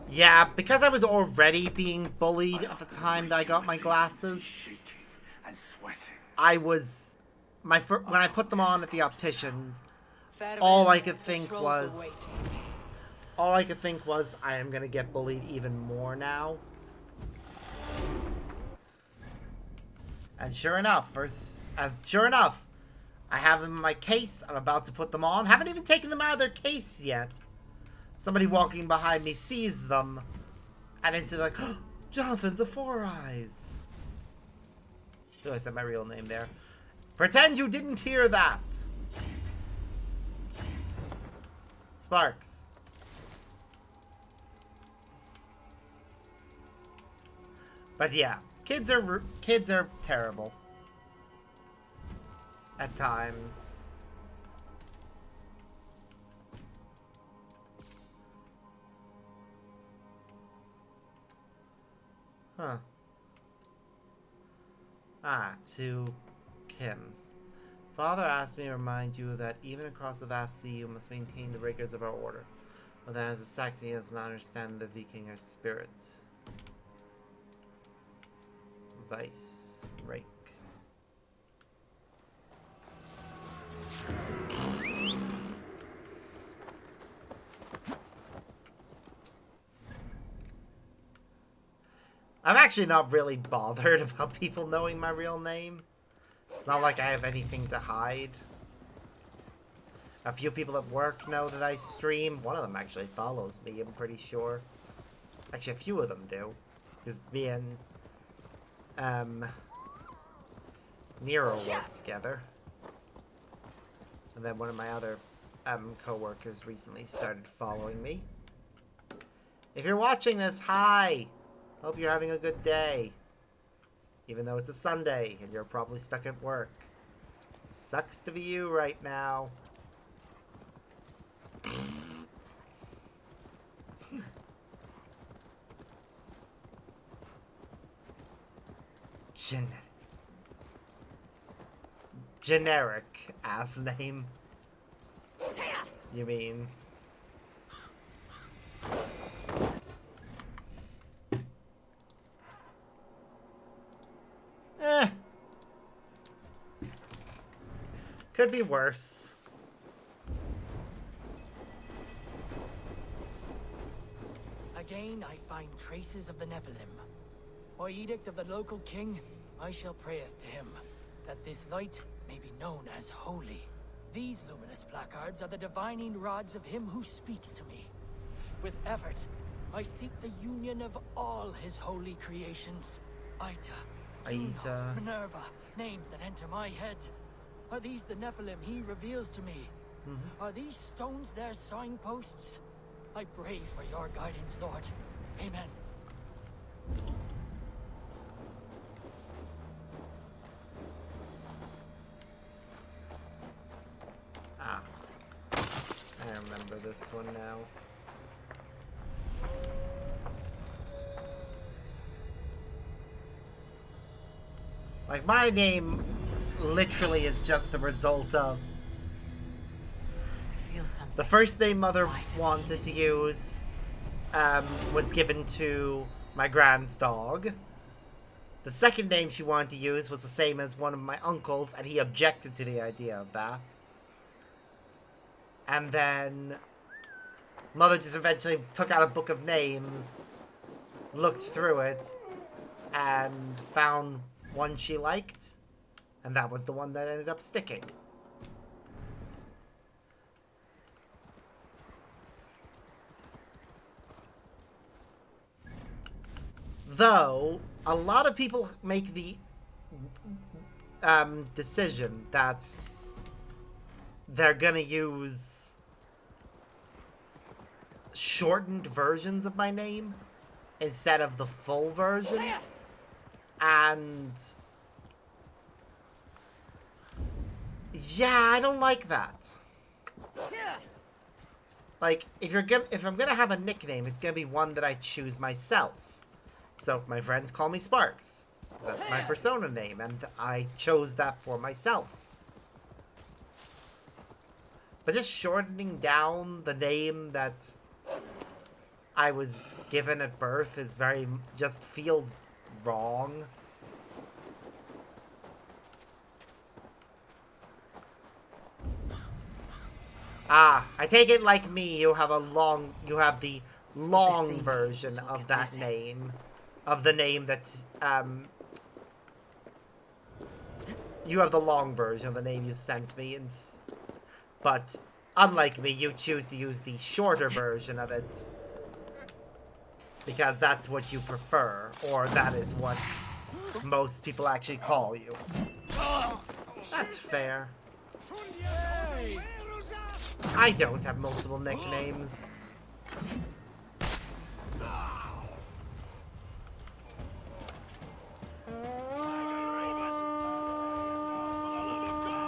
Yeah, because I was already being bullied at the time that I got my glasses, I was, when I put them on at the opticians, all I could think was, I am gonna get bullied even more now. And sure enough, I have them in my case. I'm about to put them on. Haven't even taken them out of their case yet. Somebody walking behind me sees them. And it's like, oh, Jonathan's a Four Eyes. Oh, I said my real name there. Pretend you didn't hear that. Sparks. But yeah, kids are terrible. At times. Huh. Ah, to Kim. Father asked me to remind you that even across the vast sea, you must maintain the rigors of our order. But that as a Saxon, he does not understand the Vikinger spirit. Vice. Rake. I'm actually not really bothered about people knowing my real name. It's not like I have anything to hide. A few people at work know that I stream. One of them actually follows me, I'm pretty sure. Actually, a few of them do. Because me and Nero work together. And then one of my other co-workers recently started following me. If you're watching this, hi! Hope you're having a good day. Even though it's a Sunday and you're probably stuck at work. Sucks to be you right now. Generic ass name. You mean? Could be worse. Again, I find traces of the Nephilim. By edict of the local king, I shall prayeth to him, that this light may be known as holy. These luminous placards are the divining rods of him who speaks to me. With effort, I seek the union of all his holy creations. Juno, Minerva, names that enter my head. Are these the Nephilim he reveals to me? Are these stones their signposts? I pray for your guidance, Lord. Amen. Ah. I remember this one now. Like, my name literally is just a result of the first name Mother wanted to use was given to my grand's dog. The second name she wanted to use was the same as one of my uncles, and he objected to the idea of that. And then Mother just eventually took out a book of names, looked through it, and found one she liked, and that was the one that ended up sticking. Though, a lot of people make the decision that they're gonna use shortened versions of my name instead of the full version. And yeah, I don't like that. Like, if I'm gonna have a nickname, it's gonna be one that I choose myself. So my friends call me Sparks. That's my persona name, and I chose that for myself. But just shortening down the name that I was given at birth is just feels wrong. Ah, I take it like me, you have the long version of that name. Of the name that, you have the long version of the name you sent me, but unlike me, you choose to use the shorter version of it because that's what you prefer, or that is what most people actually call you. That's fair. I don't have multiple nicknames.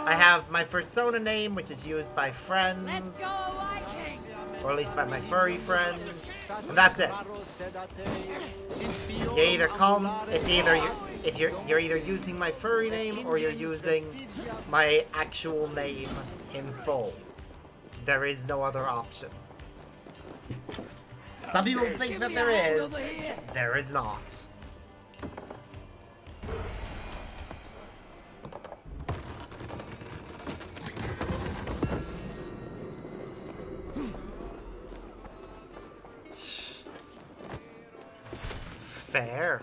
I have my persona name, which is used by friends. Let's go, Viking! Or at least by my furry friends. And that's it. You either call it's either if you're either using my furry name or you're using my actual name in full. There is no other option. Some people think that there is. There is not. Fair.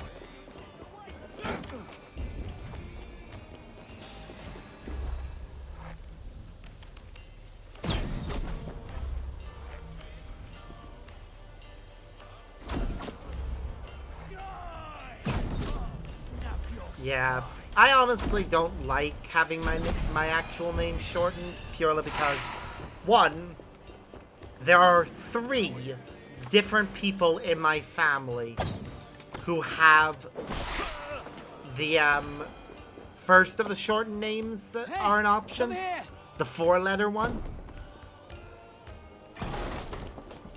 Yeah, I honestly don't like having my actual name shortened purely because, one, there are 3 different people in my family who have the first of the shortened names that are an option. The 4-letter one.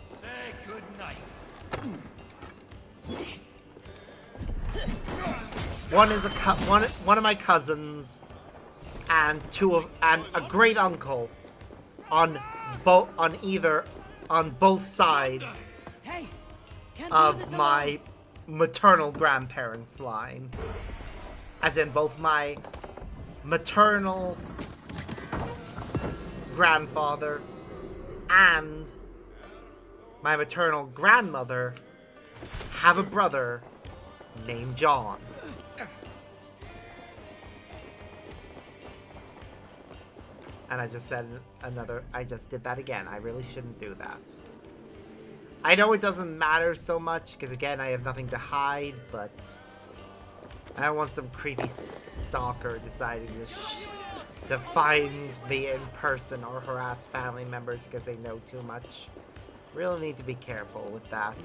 Say goodnight. One is one of my cousins, and a great uncle on both sides of my maternal grandparents' line. As in both my maternal grandfather and my maternal grandmother have a brother named John. And I just did that again. I really shouldn't do that. I know it doesn't matter so much, because again, I have nothing to hide, but I don't want some creepy stalker deciding to find me in person or harass family members because they know too much. Really need to be careful with that.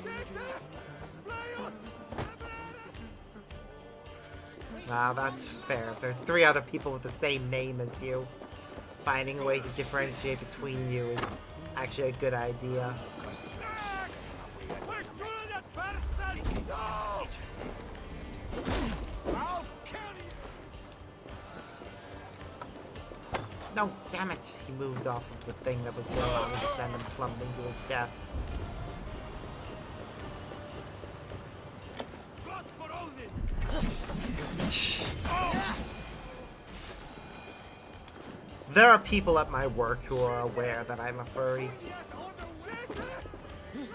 Nah, that's fair. If there's 3 other people with the same name as you, finding a way to differentiate between you is actually a good idea. No, damn it! He moved off of the thing that was going on and sent him plummeting to his death. There are people at my work who are aware that I'm a furry.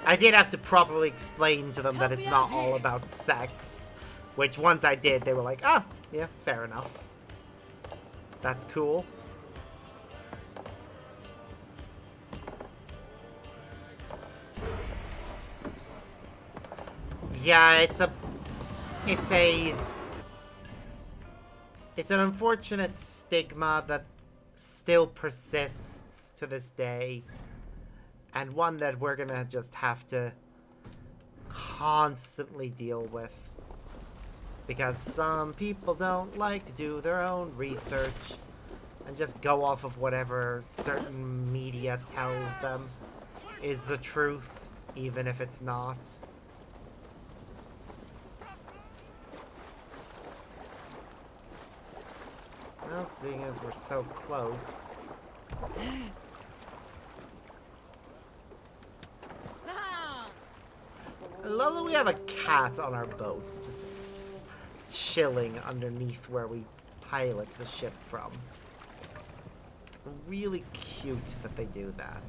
I did have to properly explain to them that it's not all about sex. Which, once I did, they were like, ah, yeah, fair enough. That's cool. Yeah, it's an unfortunate stigma that still persists to this day, and one that we're gonna just have to constantly deal with, because some people don't like to do their own research and just go off of whatever certain media tells them is the truth, even if it's not. Well, seeing as we're so close. I love that we have a cat on our boat, just chilling underneath where we pilot the ship from. It's really cute that they do that.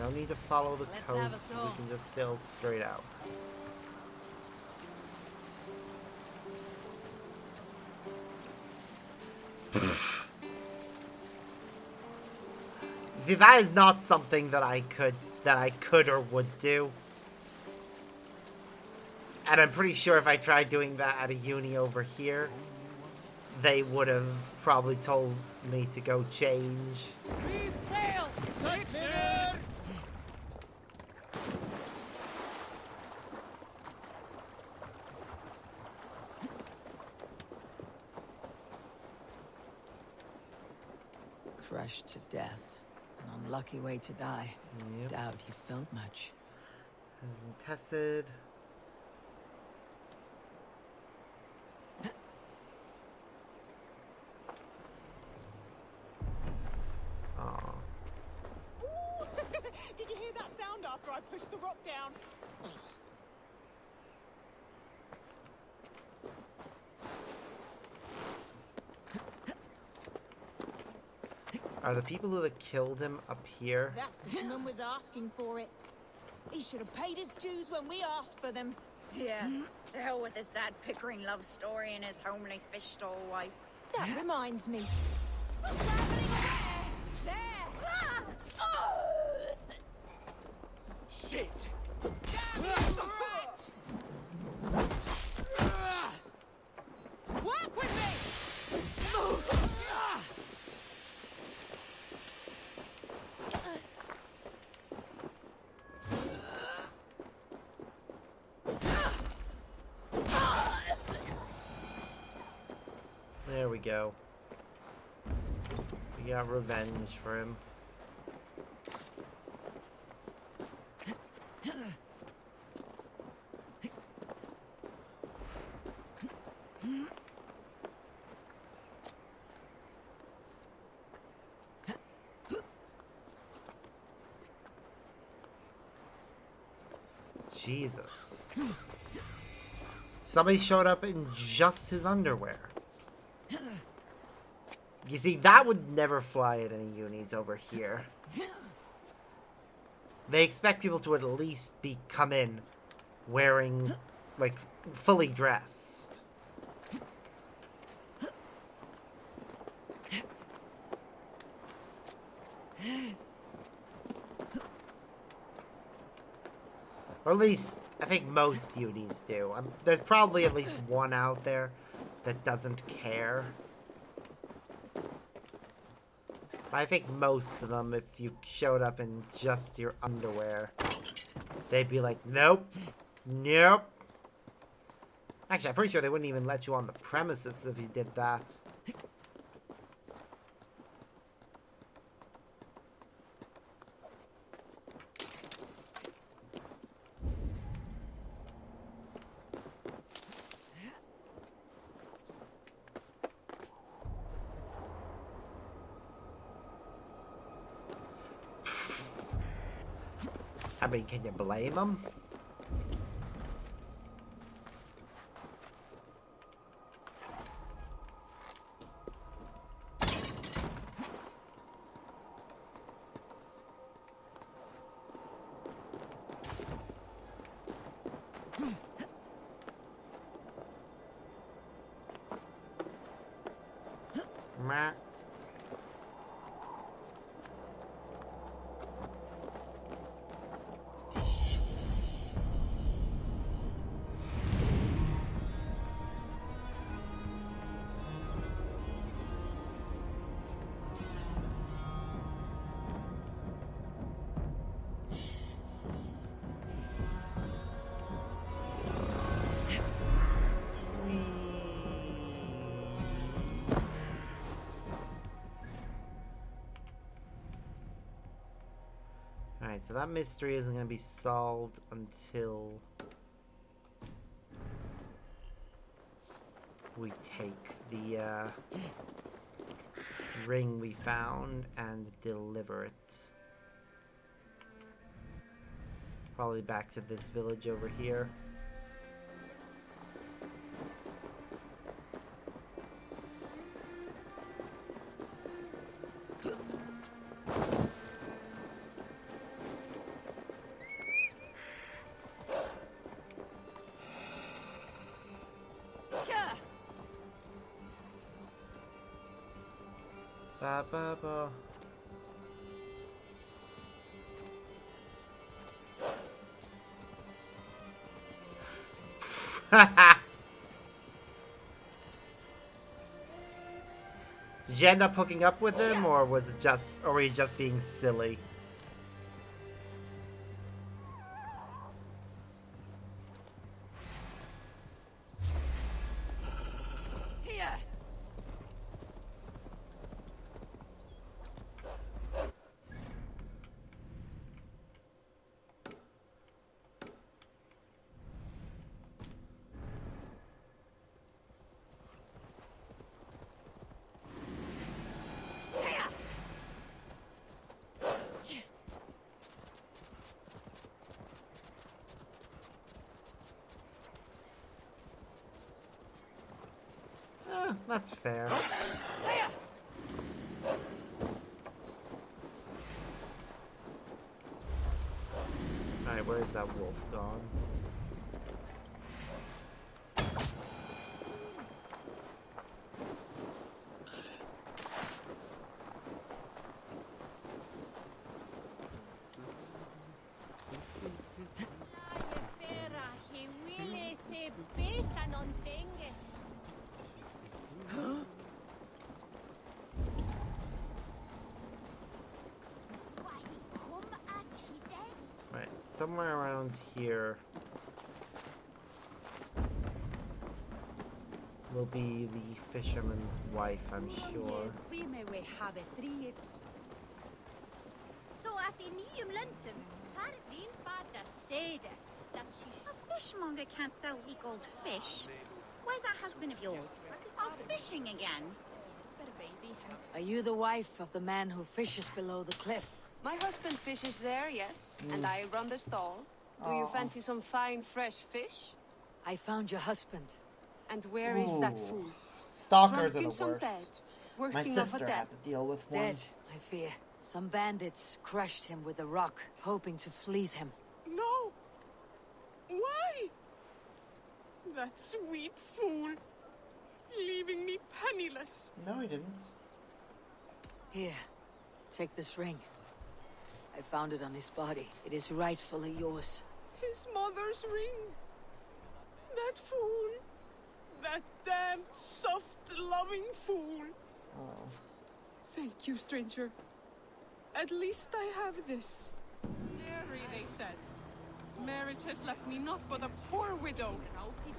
don't need to follow the Let's have a coast. saw. We can just sail straight out. See, that is not something that I could or would do. And I'm pretty sure if I tried doing that at a uni over here, they would have probably told me to go change. Reef sail! Take clear! Crushed to death. An unlucky way to die. Yep. Doubt he felt much. Has been tested. Aw. Ooh! Did you hear that sound after I pushed the rock down? Are the people who killed him up here? That fisherman was asking for it. He should have paid his dues when we asked for them. Yeah, to hell with his sad Pickering love story and his homely fish stowaway. That reminds me. What's happening there? Ah! Oh! Shit! Work with me! There we go. We got revenge for him. Jesus. Somebody showed up in just his underwear. You see, that would never fly at any unis over here. They expect people to at least come in wearing, like, fully dressed. Or at least, I think most unis do. There's probably at least one out there that doesn't care. I think most of them, if you showed up in just your underwear, they'd be like, nope, nope. Actually, I'm pretty sure they wouldn't even let you on the premises if you did that. I mean, can you blame them? Meh. Alright, so that mystery isn't going to be solved until we take the ring we found and deliver it. Probably back to this village over here. Ba ba ba. Did you end up hooking up with him, or was it just, or were you just being silly? Here! That's fair. Alright, where's that wolf gone? Right, somewhere around here will be the fisherman's wife, I'm sure. A fishmonger can't sell weak old fish. Where's that husband of yours? Off fishing again? Are you the wife of the man who fishes below the cliff? My husband fishes there, yes, and I run the stall. Do you fancy some fine, fresh fish? I found your husband. And where is that fool? Stalkers Drunk are in the some bed, worst. My working off a sister debt. had to deal with one. Dead, I fear. Some bandits crushed him with a rock, hoping to fleece him. No! Why? That sweet fool, leaving me penniless. No, he didn't. Here, take this ring. I found it on his body. It is rightfully yours. His mother's ring. That fool. That damned, soft, loving fool. Oh. Thank you, stranger. At least I have this. Nary, they said. Marriage has left me naught but a poor widow,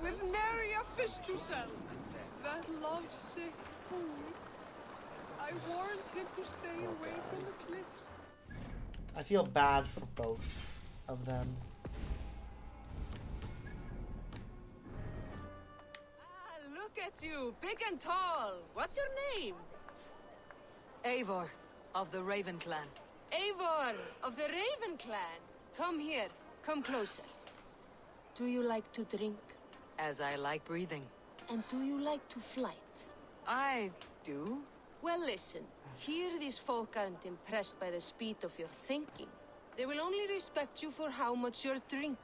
with nary a fish to sell. That love-sick fool. I warned him to stay away from the cliffs. I feel bad for both of them. Look at you, big and tall. What's your name? Eivor, of the Raven clan. Eivor, of the Raven clan. Come here, come closer. Do you like to drink? As I like breathing. And do you like to flight? I do. Well, listen. Here these folk aren't impressed by the speed of your thinking. They will only respect you for how much you're drinking.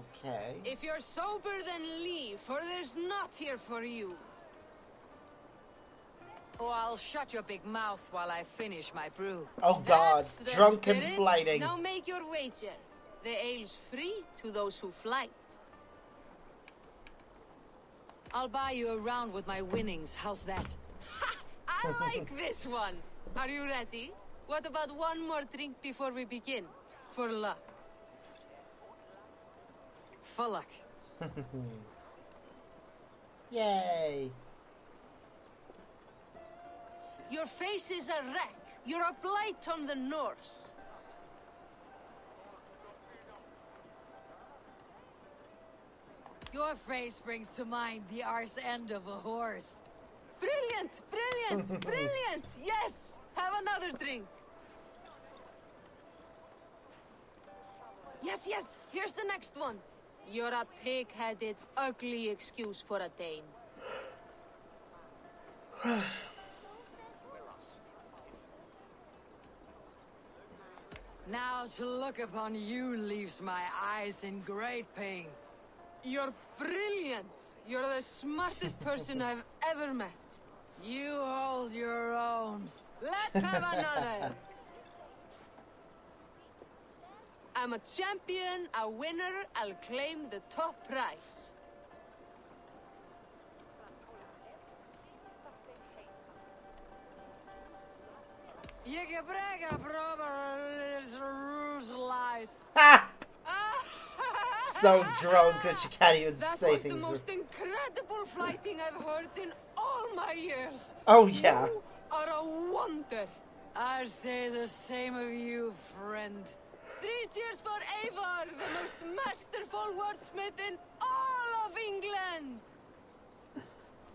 Okay. If you're sober, then leave, for there's naught here for you. Or I'll shut your big mouth while I finish my brew. Oh god, That's the drunken spirit. flighting. Now make your wager. The ale's free to those who flight. I'll buy you a round with my winnings. How's that? I like this one. Are you ready? What about one more drink before we begin? For luck. For luck. Yay. Your face is a wreck. You're a blight on the Norse. Your phrase brings to mind the arse end of a horse. Brilliant! Brilliant! Brilliant! Yes! Have another drink. Yes, yes! Here's the next one. You're a pig-headed, ugly excuse for a Dane. Now to look upon you leaves my eyes in great pain. You're brilliant! You're the smartest person I've ever met. You hold your own. Let's have another. I'm a champion, a winner. I'll claim the top prize. Yigabrega, brother, is ruse lies. Ha! So drunk that she can't even That say was the things. most incredible fighting I've heard in all my years. Oh, yeah. You are a wonder. I say the same of you, friend. 3 cheers for Eivor, the most masterful wordsmith in all of England.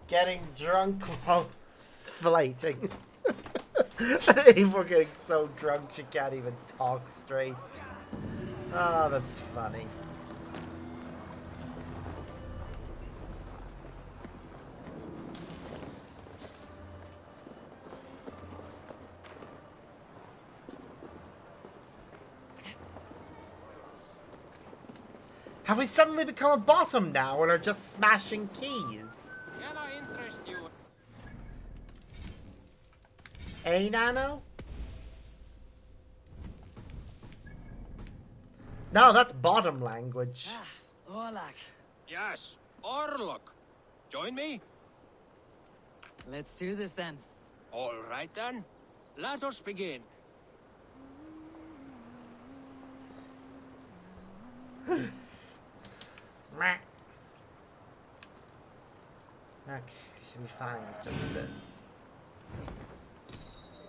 Getting drunk while fighting. Eivor getting so drunk she can't even talk straight. Oh, that's funny. Have we suddenly become a bottom now and are just smashing keys? Can I interest you? Eh, Nano? No, that's bottom language. Orlak. Yes, Orlok. Join me? Let's do this then. All right then. Let us begin. Meh. Okay, should be fine with just this.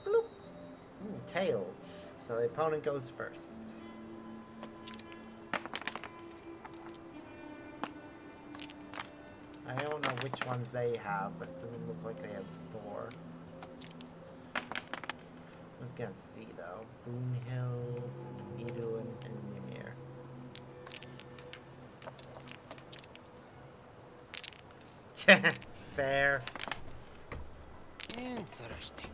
Bloop. Ooh, tails. So the opponent goes first. I don't know which ones they have, but it doesn't look like they have Thor. I was gonna see though. Boonhild, Idun, and Ymir. Fair. Interesting.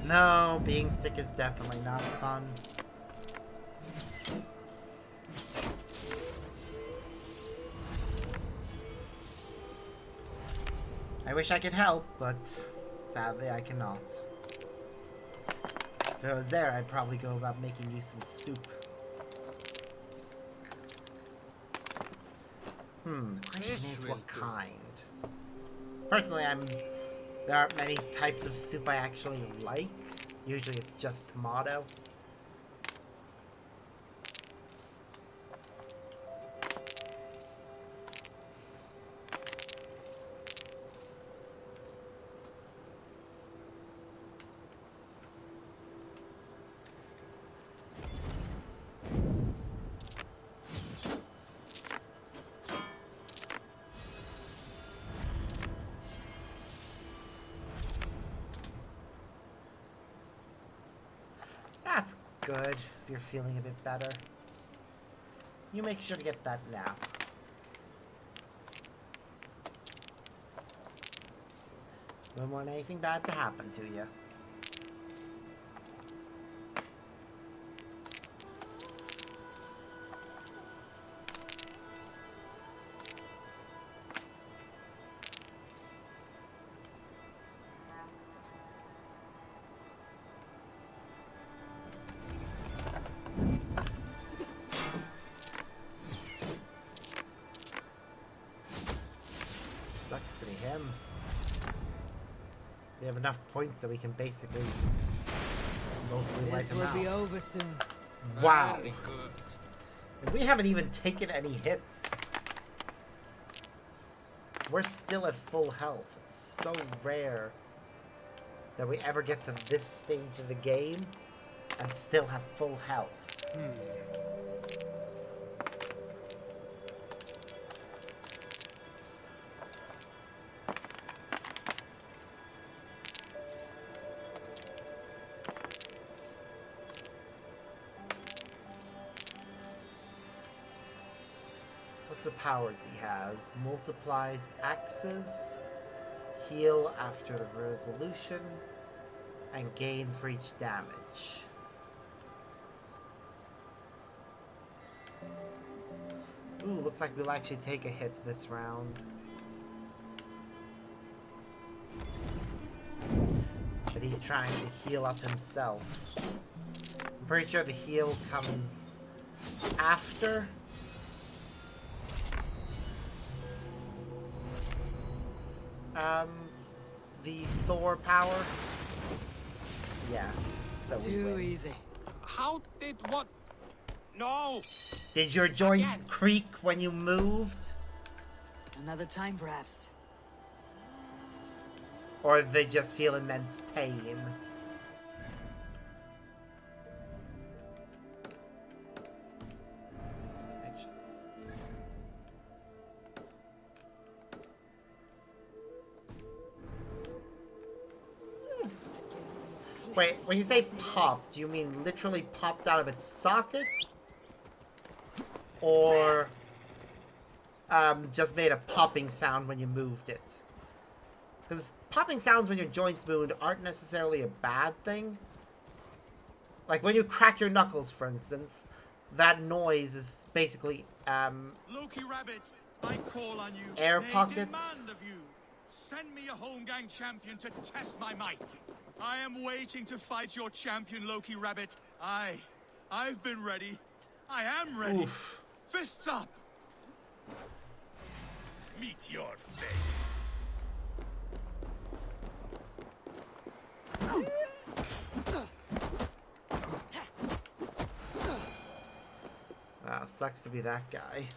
No, being sick is definitely not fun. I wish I could help, but sadly I cannot. If I was there, I'd probably go about making you some soup. The question is what kind? Personally, there aren't many types of soup I actually like. Usually it's just tomato. That's good, if you're feeling a bit better. You make sure to get that nap. Don't want anything bad to happen to you. Sucks to be him. We have enough points that we can basically mostly wipe This him will out. be over soon. Wow. Very good. And we haven't even taken any hits. We're still at full health. It's so rare that we ever get to this stage of the game and still have full health. What's the powers he has? Multiplies axes, heal after the resolution and gain for each damage. Ooh, looks like we'll actually take a hit this round. But he's trying to heal up himself. I'm pretty sure the heal comes after. The Thor power. Yeah, so we Too win. easy. How did what? No! Did your joints creak when you moved? Another time, perhaps. Or they just feel immense pain? Wait, when you say pop, do you mean literally popped out of its socket? Or just made a popping sound when you moved it? Because popping sounds when your joints moved aren't necessarily a bad thing. Like when you crack your knuckles, for instance, that noise is basically Loki Rabbit, I call on you. air May pockets. demand of you. Send me a home gang champion to test my might. I am waiting to fight your champion, Loki Rabbit. I've been ready. I am ready. Oof. Fists up. Meet your fate. Ah, sucks to be that guy.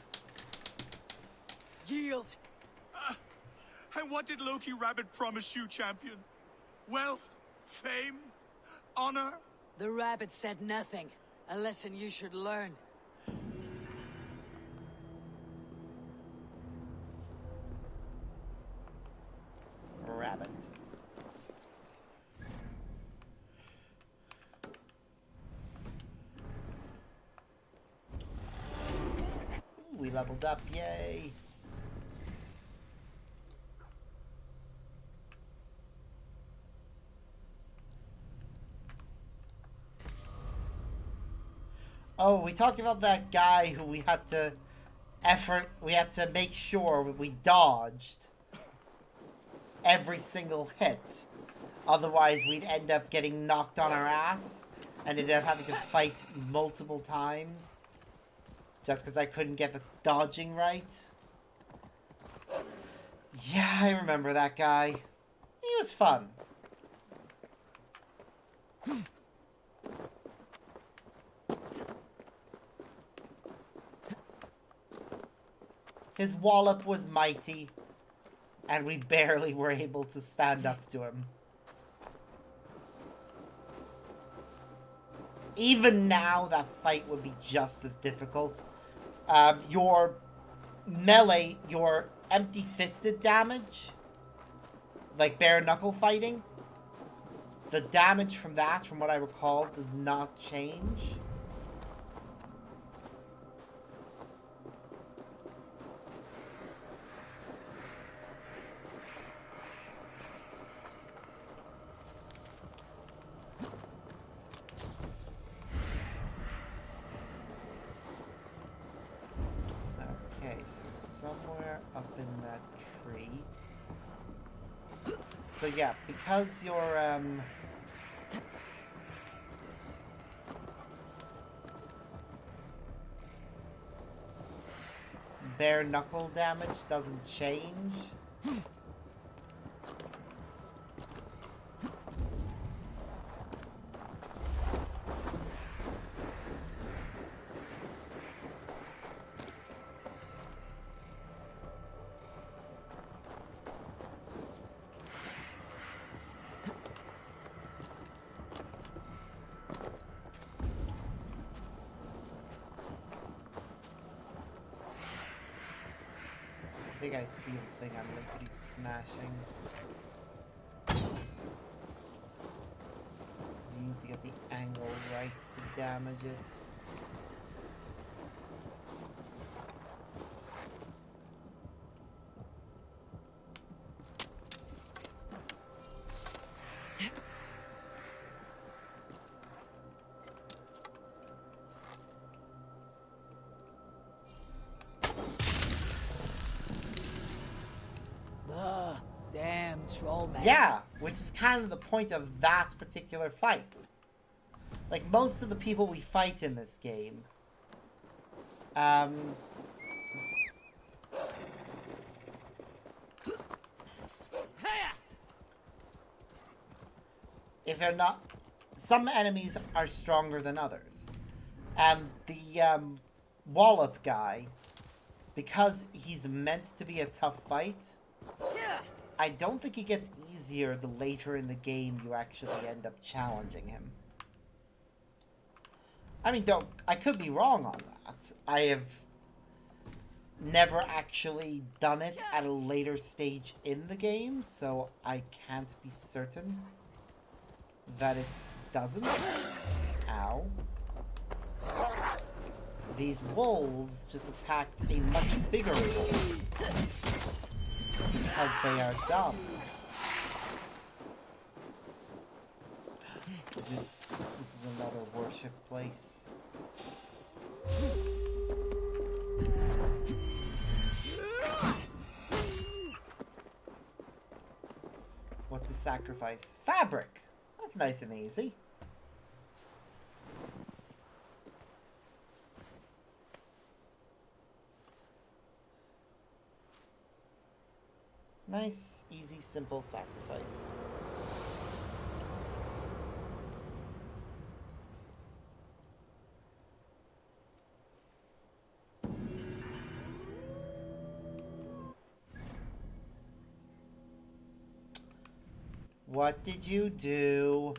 Yield! And what did Loki Rabbit promise you, champion? Wealth? Fame? Honor? The rabbit said nothing. A lesson you should learn. Rabbit. Ooh, we leveled up, yay! Oh, we talked about that guy who we had to make sure we dodged every single hit. Otherwise, we'd end up getting knocked on our ass and end up having to fight multiple times just because I couldn't get the dodging right. Yeah, I remember that guy. He was fun. His wallop was mighty, and we barely were able to stand up to him. Even now, that fight would be just as difficult. Your melee, your empty-fisted damage, like bare-knuckle fighting, the damage from that, from what I recall, does not change. Okay, so somewhere up in that tree. So yeah, because your bare knuckle damage doesn't change. I think I see the thing I'm meant to be smashing. You need to get the angle right to damage it. Ugh, damn troll man. Yeah, which is kind of the point of that particular fight. Like, most of the people we fight in this game, if they're not... Some enemies are stronger than others. And the Wallop guy, because he's meant to be a tough fight, I don't think he gets easier the later in the game you actually end up challenging him. I mean, I could be wrong on that. I have never actually done it at a later stage in the game, so I can't be certain that it doesn't. Ow. These wolves just attacked a much bigger wolf because they are dumb. This is another worship place. What's a sacrifice? Fabric! That's nice and easy. Nice, easy, simple sacrifice. What did you do?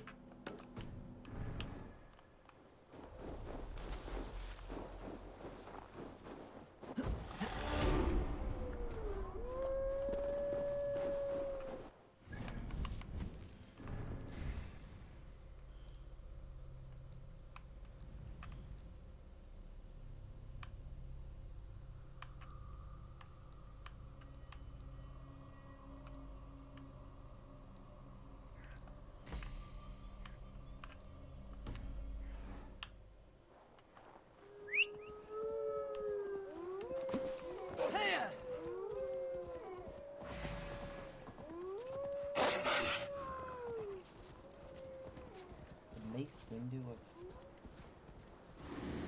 Mace window of...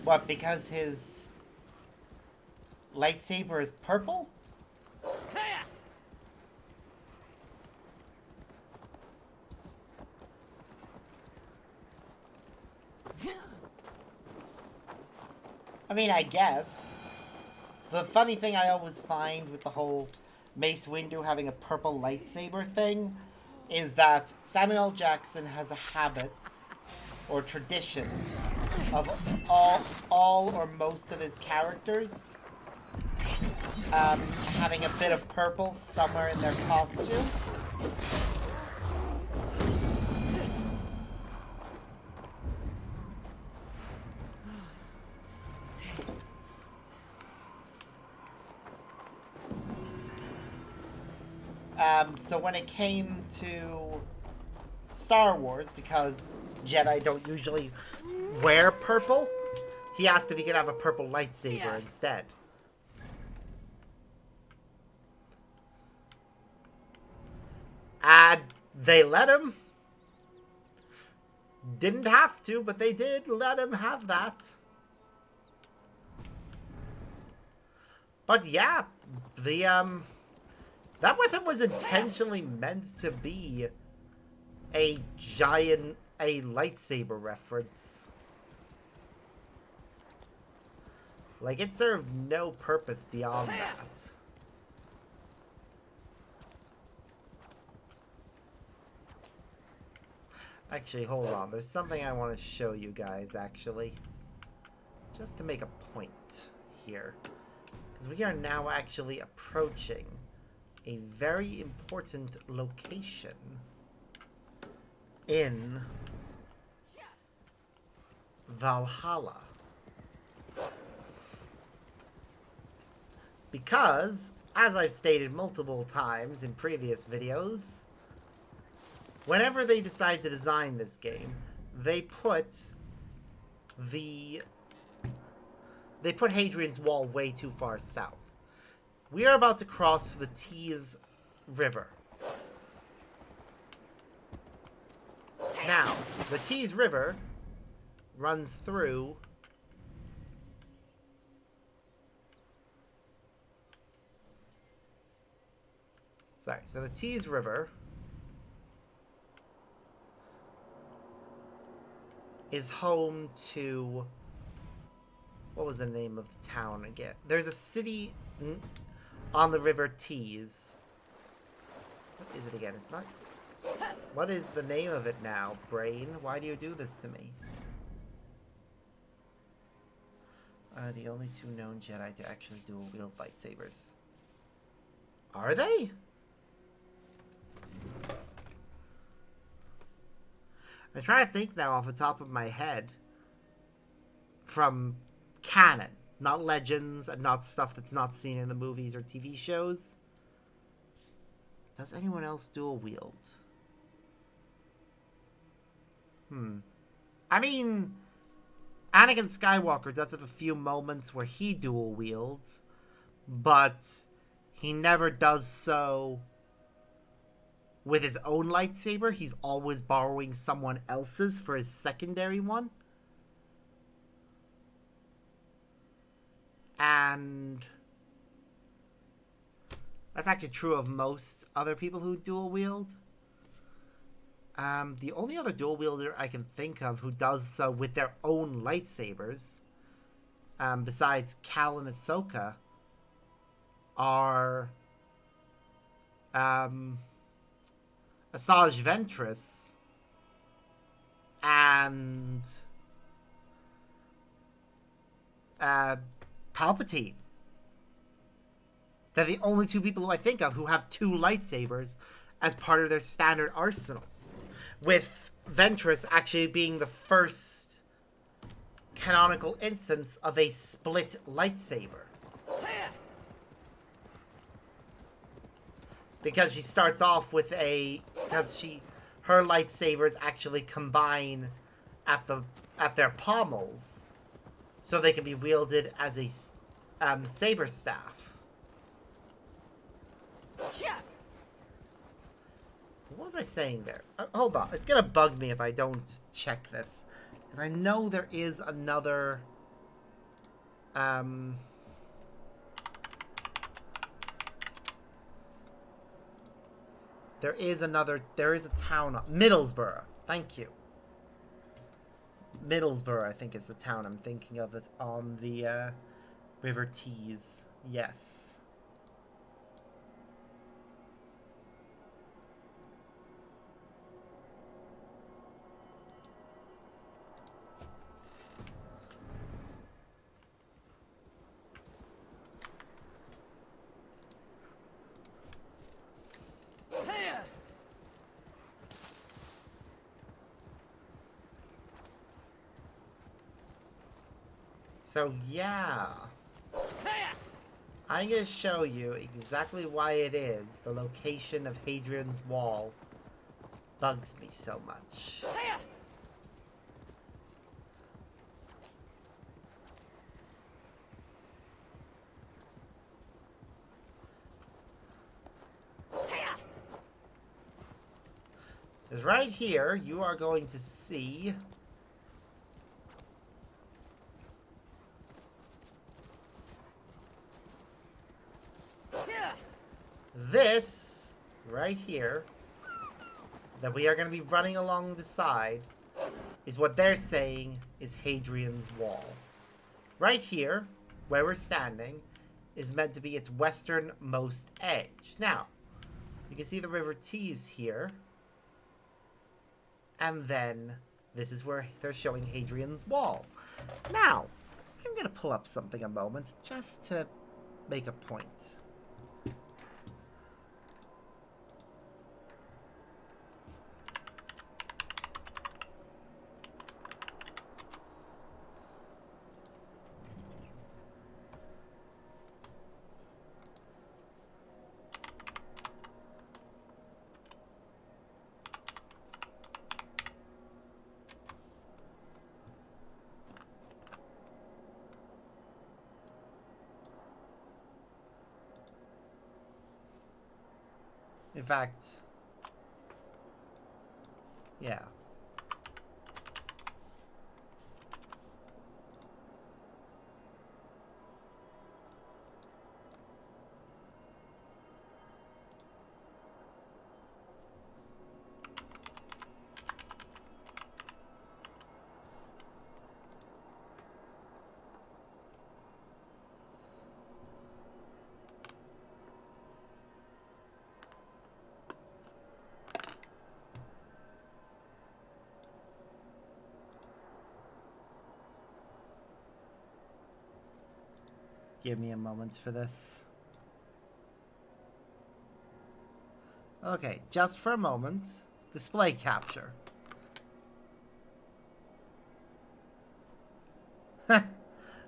What, because his lightsaber is purple? I mean, I guess. The funny thing I always find with the whole Mace Windu having a purple lightsaber thing is that Samuel Jackson has a habit or tradition of all or most of his characters having a bit of purple somewhere in their costume. So when it came to Star Wars, because Jedi don't usually wear purple, he asked if he could have a purple lightsaber instead. And they let him. Didn't have to, but they did let him have that. But yeah, the that weapon was intentionally meant to be a lightsaber reference. Like, it served no purpose beyond that. Actually, hold on. There's something I want to show you guys, actually. Just to make a point here. Because we are now actually approaching a very important location in Valhalla. Because, as I've stated multiple times in previous videos, whenever they decide to design this game, they put Hadrian's Wall way too far south. We are about to cross the Tees River. Now, the Tees River runs through so the Tees River is home to, what was the name of the town again? There's a city on the River Tees. What is it again? It's not... What is the name of it now, brain? Why do you do this to me? The only two known Jedi to actually dual-wield lightsabers. Are they? I'm trying to think now off the top of my head. From canon. Not legends and not stuff that's not seen in the movies or TV shows. Does anyone else dual wield? I mean, Anakin Skywalker does have a few moments where he dual wields, but he never does so with his own lightsaber. He's always borrowing someone else's for his secondary one. And that's actually true of most other people who dual wield. The only other dual wielder I can think of who does so with their own lightsabers, besides Cal and Ahsoka, are Asajj Ventress and Palpatine. They're the only two people who I think of who have two lightsabers as part of their standard arsenal. With Ventress actually being the first canonical instance of a split lightsaber. Because she starts off with her lightsabers actually combine at their pommels, so they can be wielded as a saber staff. What was I saying there? Hold on. It's going to bug me if I don't check this. Because I know there is another... There is a town... Middlesbrough. Thank you. Middlesbrough, I think, is the town I'm thinking of that's on the River Tees. Yes. So, yeah. I'm going to show you exactly why it is the location of Hadrian's Wall bugs me so much. Because right here, you are going to see... this, right here, that we are going to be running along the side, is what they're saying is Hadrian's Wall. Right here, where we're standing, is meant to be its westernmost edge. Now, you can see the River Tees here, and then this is where they're showing Hadrian's Wall. Now, I'm going to pull up something a moment, just to make a point. In fact, yeah. Give me a moment for this. Okay, just for a moment. Display capture.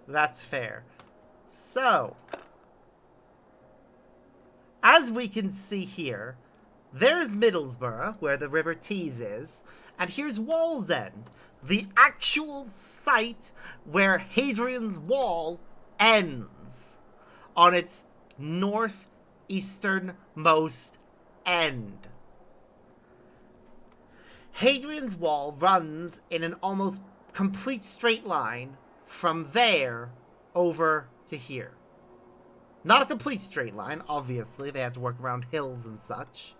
That's fair. So, as we can see here, there's Middlesbrough, where the River Tees is, and here's Wallsend, the actual site where Hadrian's Wall ends, on its northeasternmost end. Hadrian's Wall runs in an almost complete straight line from there over to here. Not a complete straight line, obviously. They had to work around hills and such.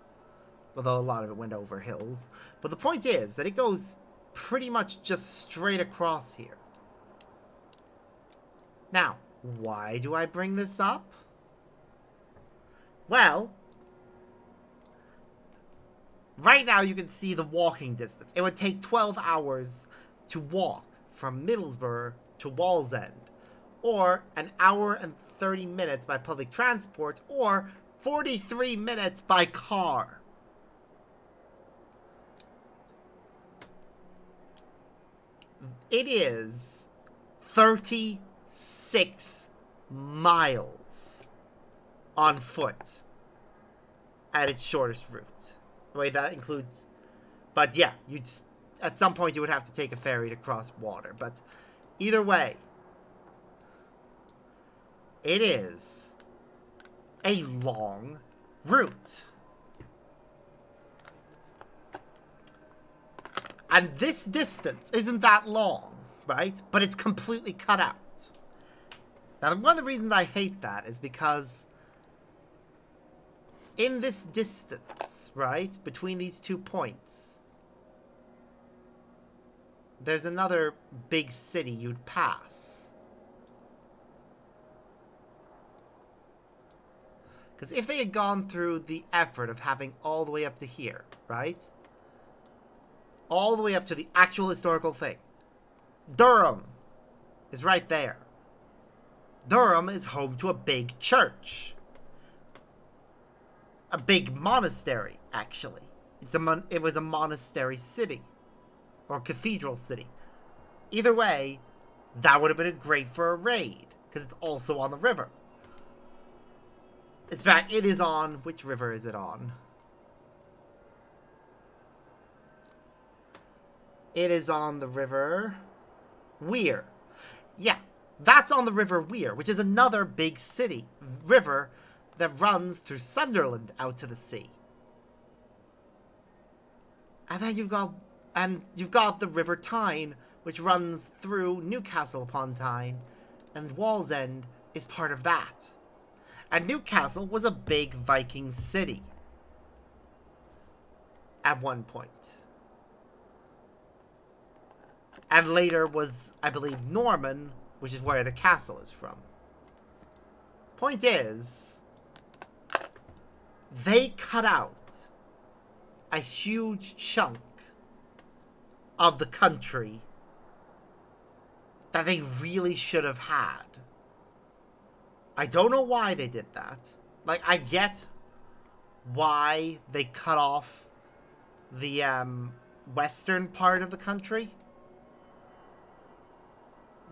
Although a lot of it went over hills. But the point is that it goes pretty much just straight across here. Now, why do I bring this up? Well, right now you can see the walking distance. It would take 12 hours to walk from Middlesbrough to Wallsend, or an hour and 30 minutes by public transport, or 43 minutes by car. It is 36 miles on foot at its shortest route. Wait, that includes... But yeah, at some point you would have to take a ferry to cross water. But either way, it is a long route. And this distance isn't that long, right? But it's completely cut out. Now, one of the reasons I hate that is because in this distance, right, between these 2 points, there's another big city you'd pass. Because if they had gone through the effort of having all the way up to here, right? All the way up to the actual historical thing. Durham is right there. Durham is home to a big church. A big monastery, actually. It was a monastery city. Or cathedral city. Either way, that would have been great for a raid. Because it's also on the river. In fact, it is on... Which river is it on? It is on the river Wear. Yeah, that's on the river Wear, which is another big river that runs through Sunderland out to the sea. And then you've got the River Tyne, which runs through Newcastle upon Tyne, and Wallsend is part of that. And Newcastle was a big Viking city at one point. And later was, I believe, Norman, which is where the castle is from. Point is, they cut out a huge chunk of the country that they really should have had. I don't know why they did that. Like, I get why they cut off the western part of the country.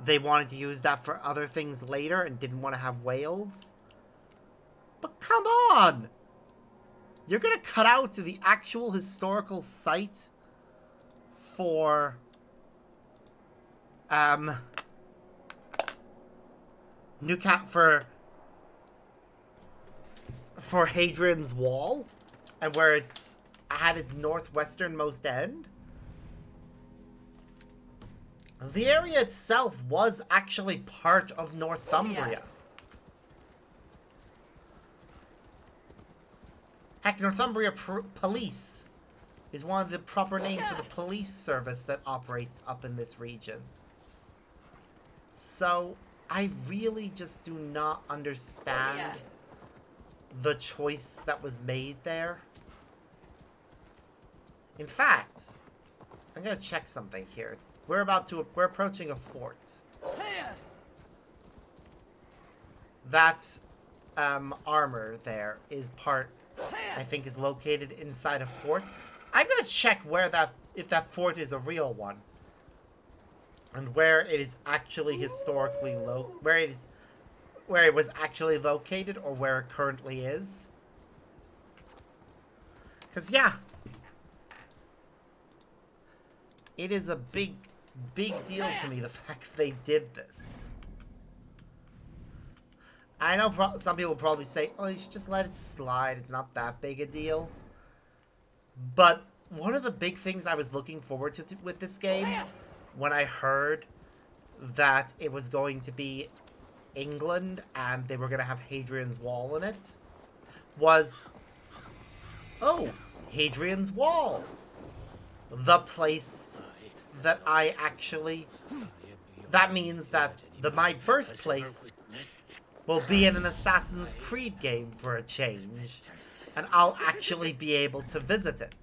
They wanted to use that for other things later and didn't want to have Wales. But come on! You're gonna cut out to the actual historical site for for Hadrian's Wall and where it's at its northwesternmost end. The area itself was actually part of Northumbria. Heck, Northumbria Police is one of the proper names for the police service that operates up in this region. So, I really just do not understand the choice that was made there. In fact, I'm gonna check something here. We're approaching a fort. That armor there is I think is located inside a fort. I'm gonna check if that fort is a real one. And where it is actually historically where it was actually located, or where it currently is. 'Cause yeah, it is a big deal to me, the fact they did this. I know some people probably say, oh, you should just let it slide, it's not that big a deal. But one of the big things I was looking forward to with this game, when I heard that it was going to be England and they were going to have Hadrian's Wall in it, was, oh, Hadrian's Wall. The place that I actually... That means that my birthplace will be in an Assassin's Creed game for a change, and I'll actually be able to visit it.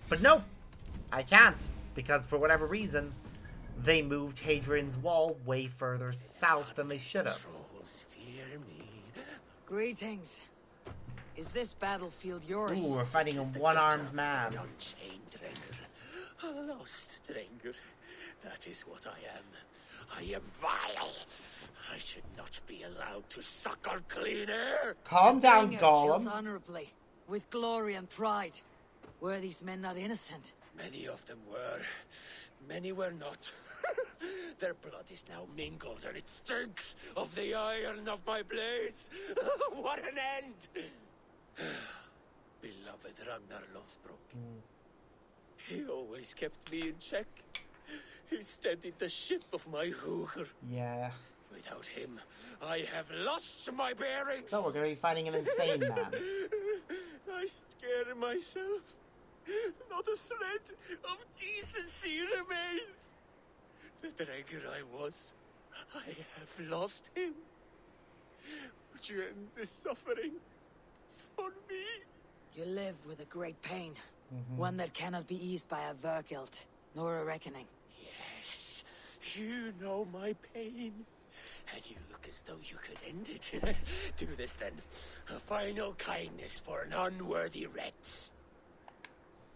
But no, I can't, because for whatever reason, they moved Hadrian's Wall way further south than they should have. Greetings. Is this battlefield yours? Ooh, we're fighting a one-armed man. A lost Drenger. That is what I am. I am vile. I should not be allowed to suckle clean air. Calm down, Drenger Gollum. kills honorably, with glory and pride. Were these men not innocent? Many of them were. Many were not. Their blood is now mingled, and it stinks of the iron of my blades. What an end! Beloved Ragnar Lothbrok. He always kept me in check. He steadied the ship of my Hooger. Yeah. Without him, I have lost my bearings. No, we're gonna be fighting an insane man. I scare myself. Not a thread of decency remains. The Drenger I was, I have lost him. Would you end this suffering for me? You live with a great pain. One that cannot be eased by a Vergilt, nor a reckoning. Yes, you know my pain. And you look as though you could end it. Do this then. A final kindness for an unworthy wretch.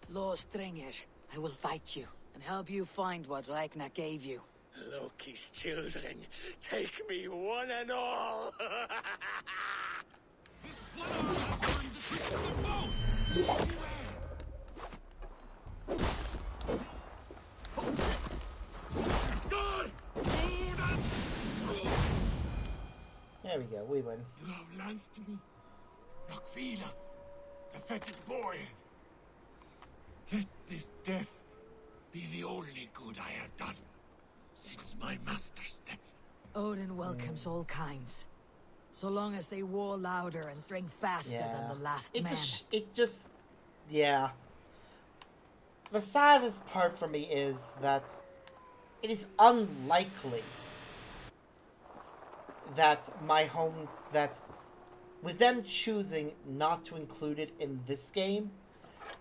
Lord Stringer, I will fight you, and help you find what Ragnar gave you. Loki's children, take me one and all! There we go, we win. You have lanced me, Nakvila, the fetid boy. Let this death be the only good I have done since my master's death. Odin welcomes all kinds, so long as they war louder and drink faster than the last man. Yeah. The saddest part for me is that it is unlikely that with them choosing not to include it in this game,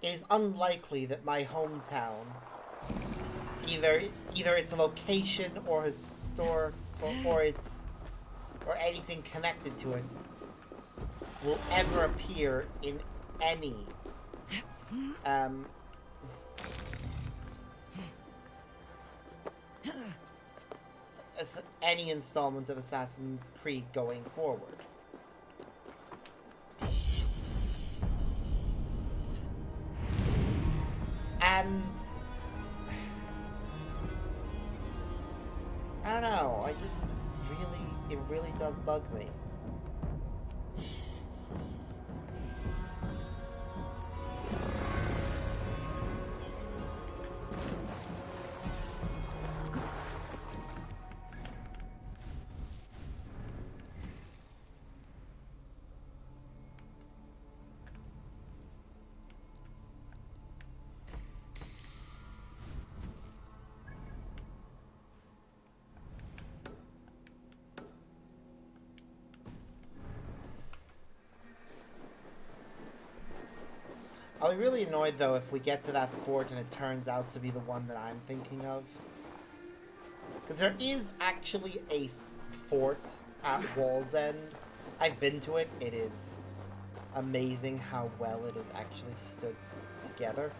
it is unlikely that my hometown, either its location or historic or anything connected to it, will ever appear in any any installment of Assassin's Creed going forward. And I don't know, it really does bug me. I'll be really annoyed though if we get to that fort and it turns out to be the one that I'm thinking of. Because there is actually a fort at Wall's End. I've been to it. It is amazing how well it is actually stood together.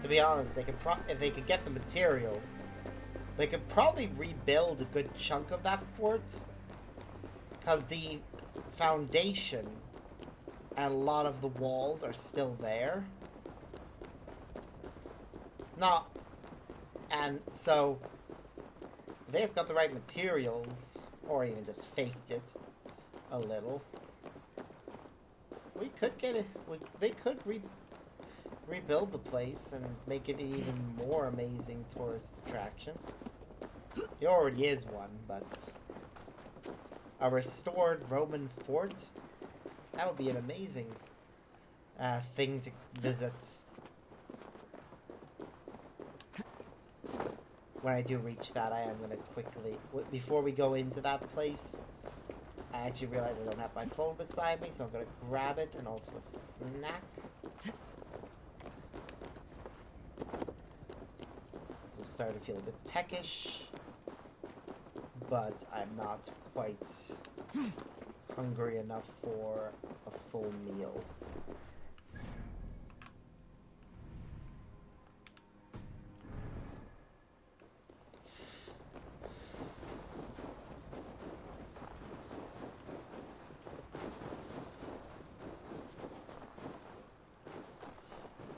To be honest, they could if they could get the materials, they could probably rebuild a good chunk of that fort. Because the foundation and a lot of the walls are still there. And so, if they just got the right materials, or even just faked it a little, we could get it. They could rebuild the place and make it an even more amazing tourist attraction. It already is one, but a restored Roman fort, that would be an amazing thing to visit. When I do reach that, I am going to quickly, before we go into that place, I actually realize I don't have my phone beside me, so I'm going to grab it and also a snack. So I'm starting to feel a bit peckish, but I'm not quite hungry enough for a full meal.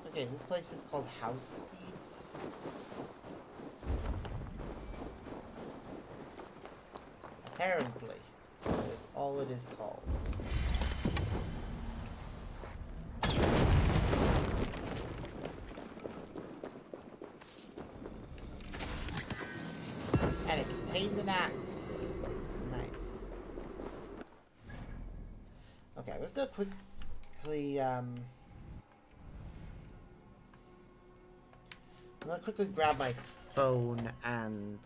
Okay, is this place just called House Steeds? Apparently, that is all it is called. And it contained an axe. Nice. Okay, let's go quickly, I'm gonna quickly grab my phone and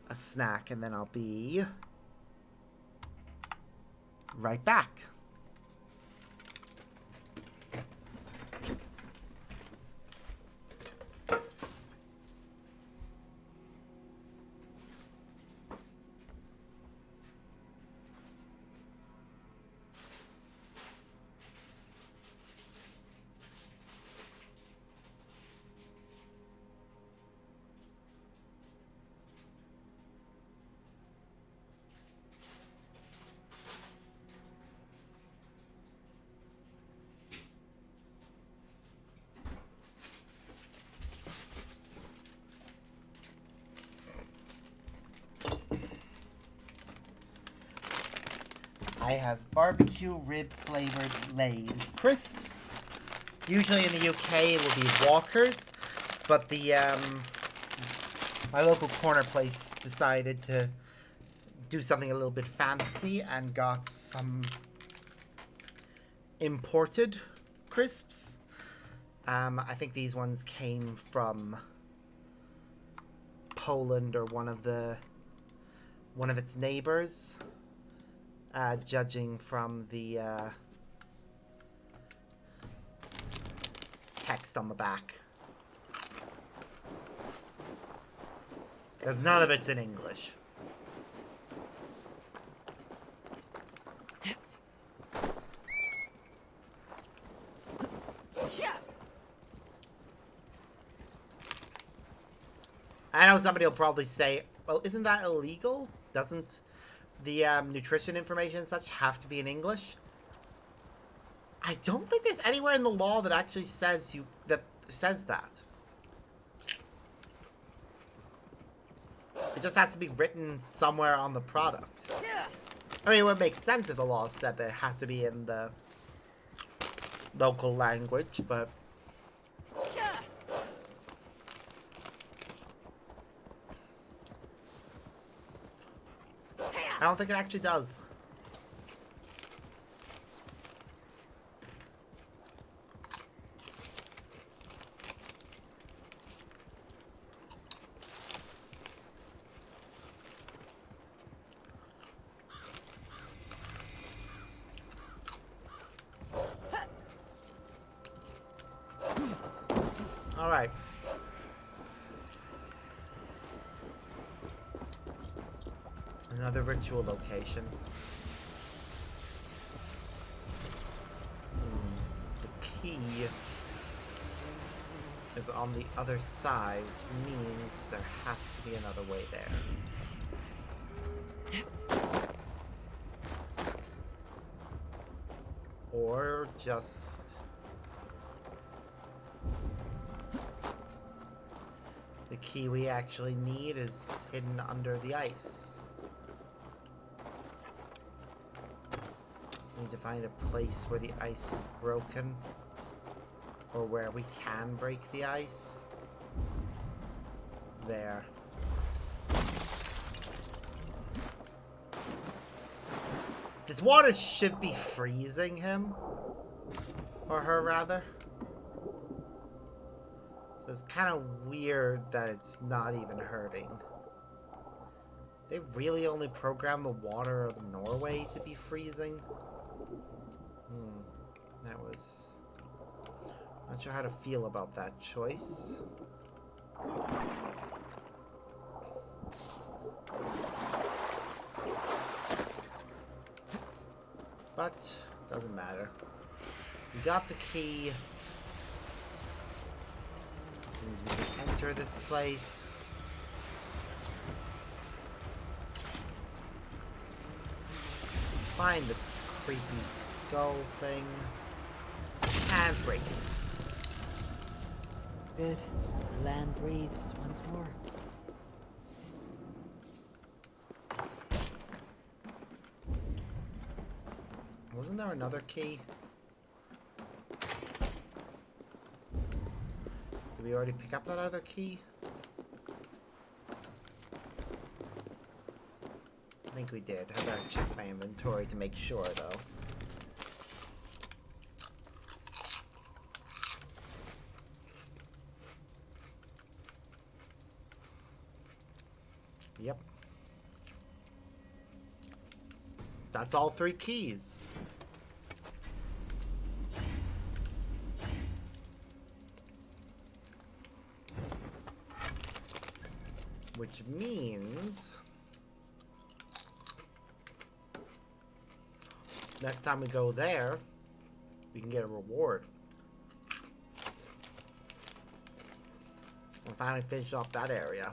a snack, and then I'll be right back. I has barbecue rib flavored Lay's crisps. Usually in the UK it will be Walkers, but the my local corner place decided to do something a little bit fancy and got some imported crisps. I think these ones came from Poland or one of its neighbors. Judging from the text on the back. Because none of it's in English. I know somebody will probably say, well, isn't that illegal? Doesn't the nutrition information and such have to be in English? I don't think there's anywhere in the law that actually says that. It just has to be written somewhere on the product. I mean, it would make sense if the law said that it had to be in the local language, but I don't think it actually does. Alright. Another ritual location. The key is on the other side, which means there has to be another way there. Or just... the key we actually need is hidden under the ice. We need to find a place where the ice is broken. Or where we can break the ice. There. This water should be freezing him. Or her, rather. So it's kind of weird that it's not even hurting. They really only programmed the water of Norway to be freezing? That was... not sure how to feel about that choice. But, doesn't matter. We got the key. Which means we can enter this place. Find the creepy skull thing. And break it. Good. The land breathes once more. Wasn't there another key? Did we already pick up that other key? I think we did. I gotta check my inventory to make sure, though. Yep. That's all 3 keys. Which means... next time we go there, we can get a reward. We'll finally finish off that area.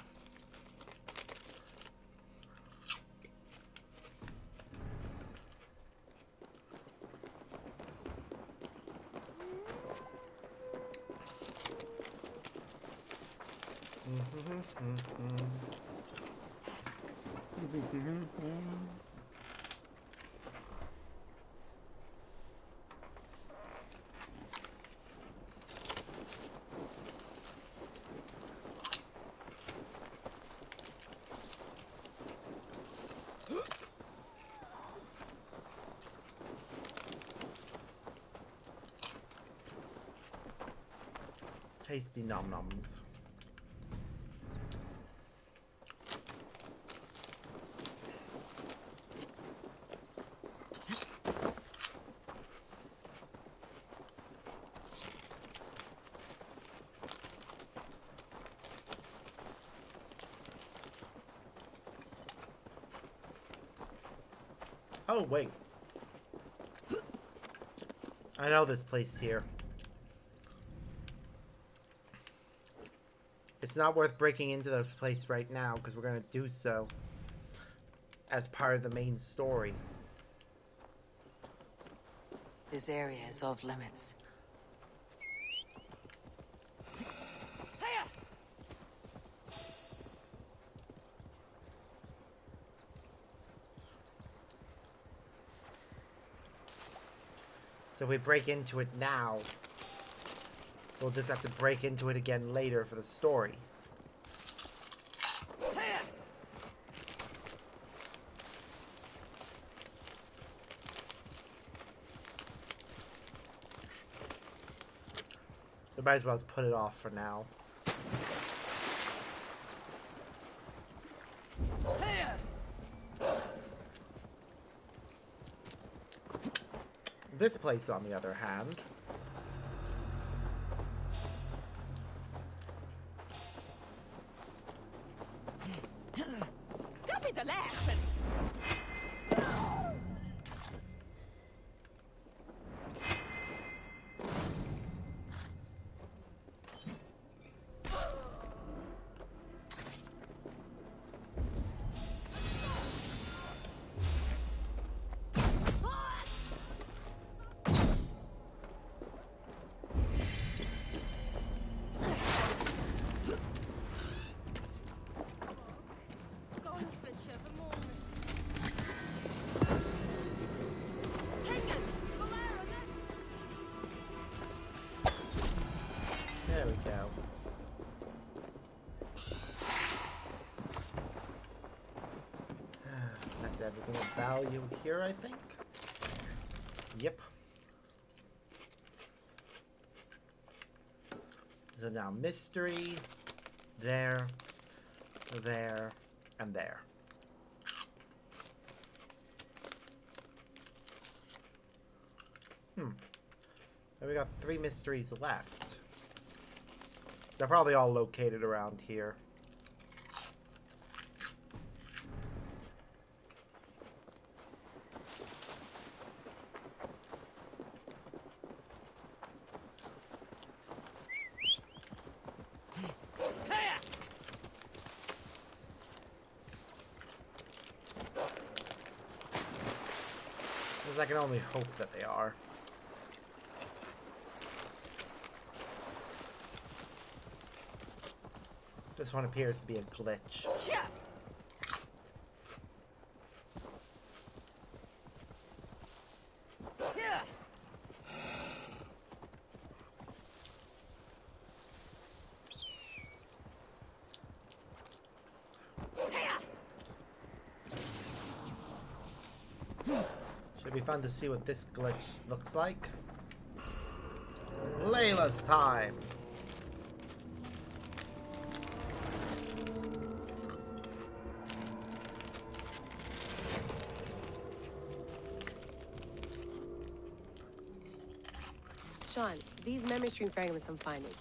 Tasty nom-noms. Oh, wait. I know this place here. It's not worth breaking into the place right now, because we're going to do so as part of the main story. This area is off limits. So if we break into it now, we'll just have to break into it again later for the story. So might as well just put it off for now. This place, on the other hand, learned a lesson. There we go. That's everything of value here, I think. Yep. So now mystery, there, and there. And we got 3 mysteries left. They're probably all located around here. Because I can only hope that they are. This one appears to be a glitch. Should be fun to see what this glitch looks like. Layla's time! Sean, these memory stream fragments I'm finding,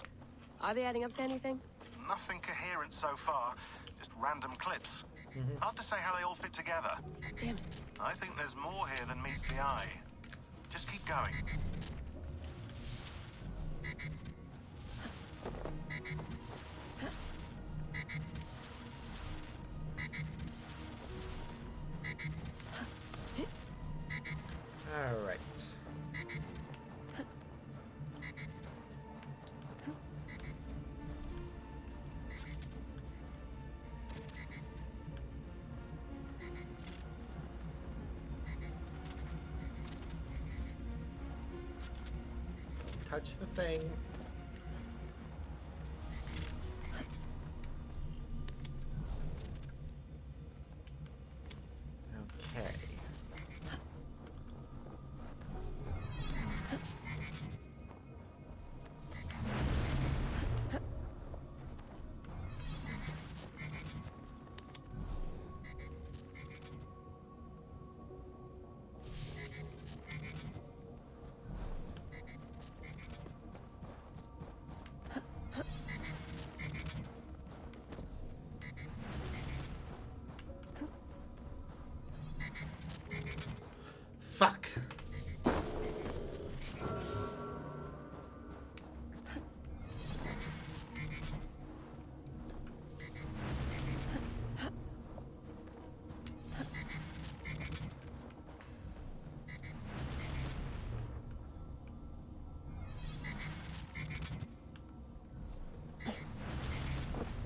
are they adding up to anything? Nothing coherent so far, just random clips. Hard to say how they all fit together. Damn it. I think there's more here than meets the eye. Just keep going. All right. Touch the thing. Okay. Fuck.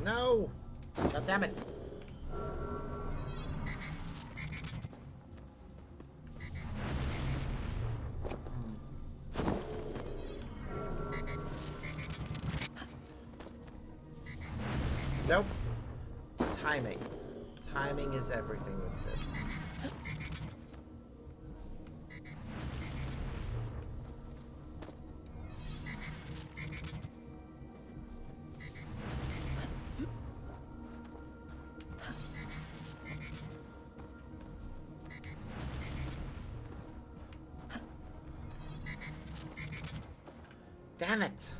No! God damn it. Nope. Timing. Timing is everything with this. Damn it.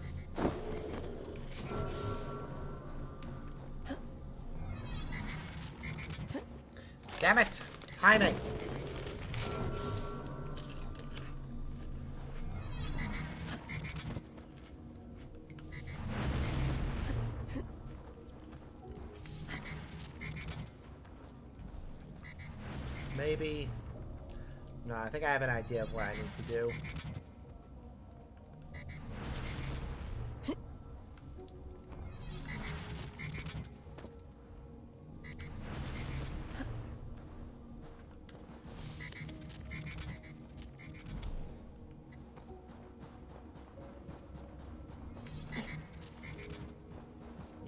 Damn it! Timing! Maybe... No, I think I have an idea of what I need to do.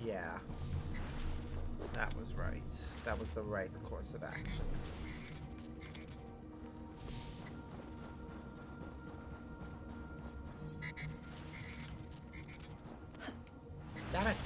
Yeah. That was right. That was the right course of action. Damn it!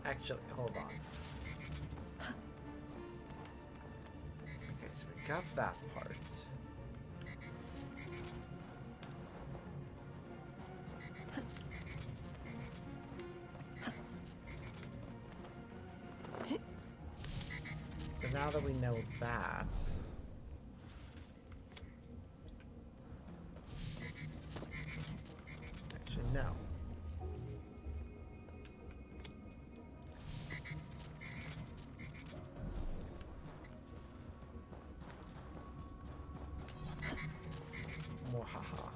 Actually, hold on. Okay, so we got that part. So now that we know that... Actually, no. Mwahaha.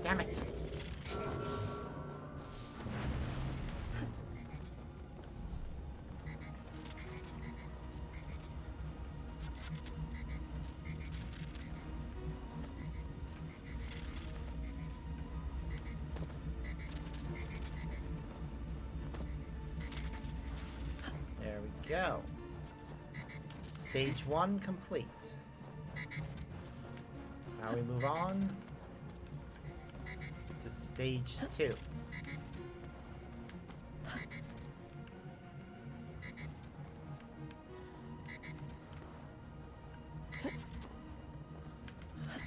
Damn it. There we go. Stage 1 complete. Now we move on to stage 2.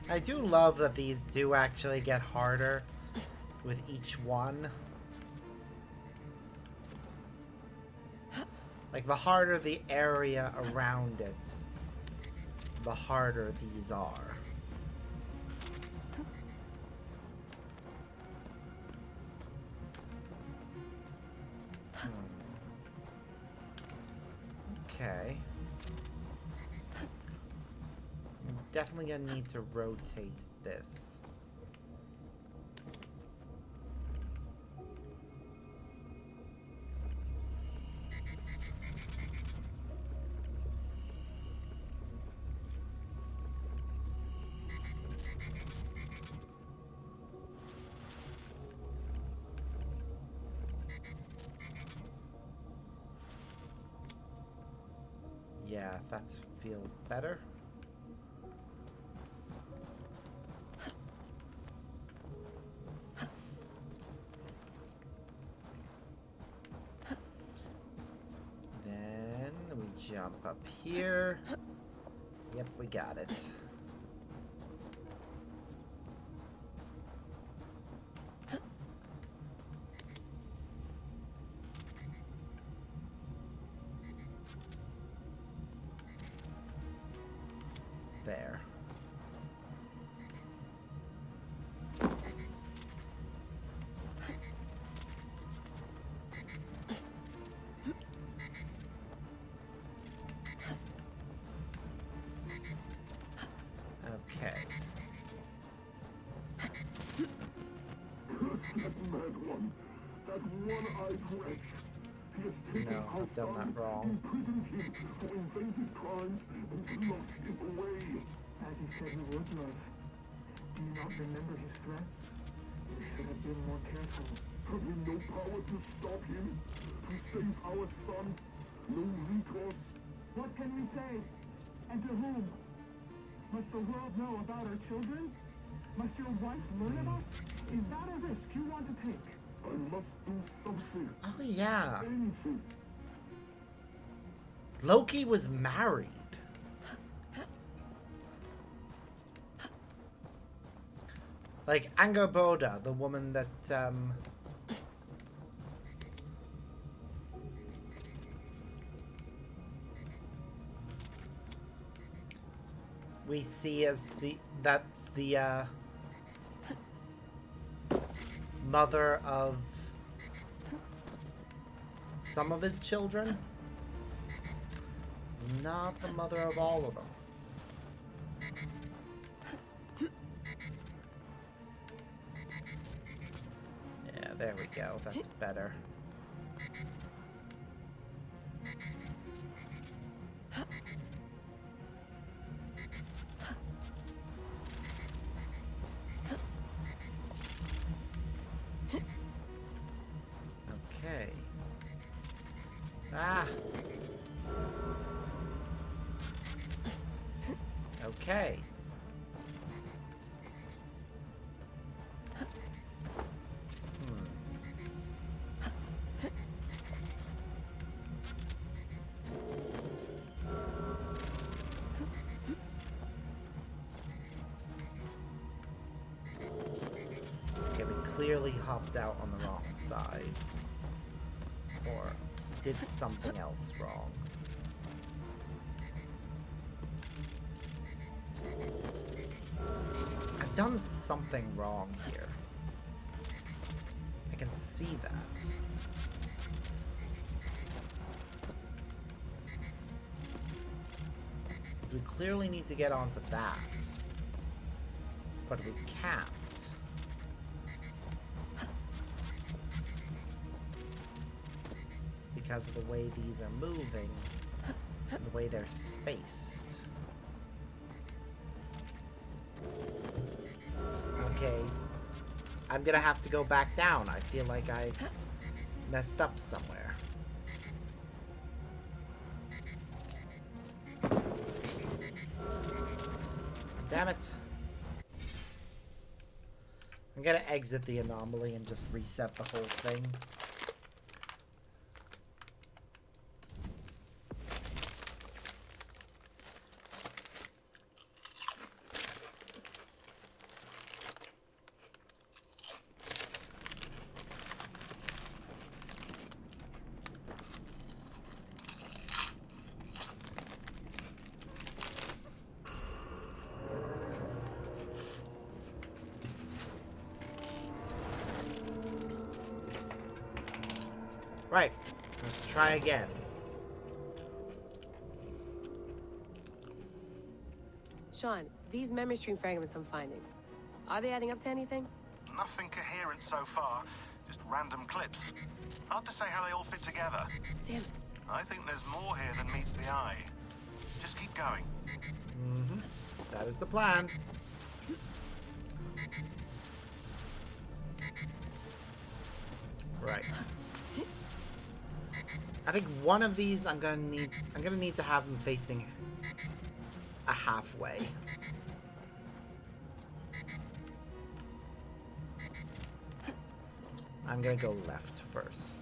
I do love that these do actually get harder with each one. Like, the harder the area around it, the harder these are. Okay. I'm definitely gonna need to rotate this. Yeah, that feels better. jump up here. Yep, we got it. There. Okay. That one-eyed wretch. He has taken No, our I've done that son, wrong. imprisoned him for invented crimes, and locked him away. As he said he would, love. Do you not remember his threats? You should have been more careful. Have we no power to stop him? To save our son? No recourse? What can we say? And to whom? Must the world know about our children? Must your wife learn of us? Is that a risk you want to take? I must do something. Oh, yeah. Anything. Loki was married. Like Angerboda, the woman that, we see as that's the, mother of some of his children. Not the mother of all of them. Yeah, there we go. That's better. Okay. Ah. Okay. Okay, we clearly hopped out on the wrong side. Or did something else wrong. I've done something wrong here. I can see that. Because we clearly need to get onto that. But we can't. Because of the way these are moving and the way they're spaced. Okay. I'm gonna have to go back down. I feel like I messed up somewhere. Damn it. I'm gonna exit the anomaly and just reset the whole thing. Right, let's try again. Sean, these memory stream fragments I'm finding, are they adding up to anything? Nothing coherent so far, just random clips. Hard to say how they all fit together. Damn it. I think there's more here than meets the eye. Just keep going. Mm-hmm. That is the plan. Right. I think one of these I'm gonna need to have them facing a halfway. I'm gonna go left first.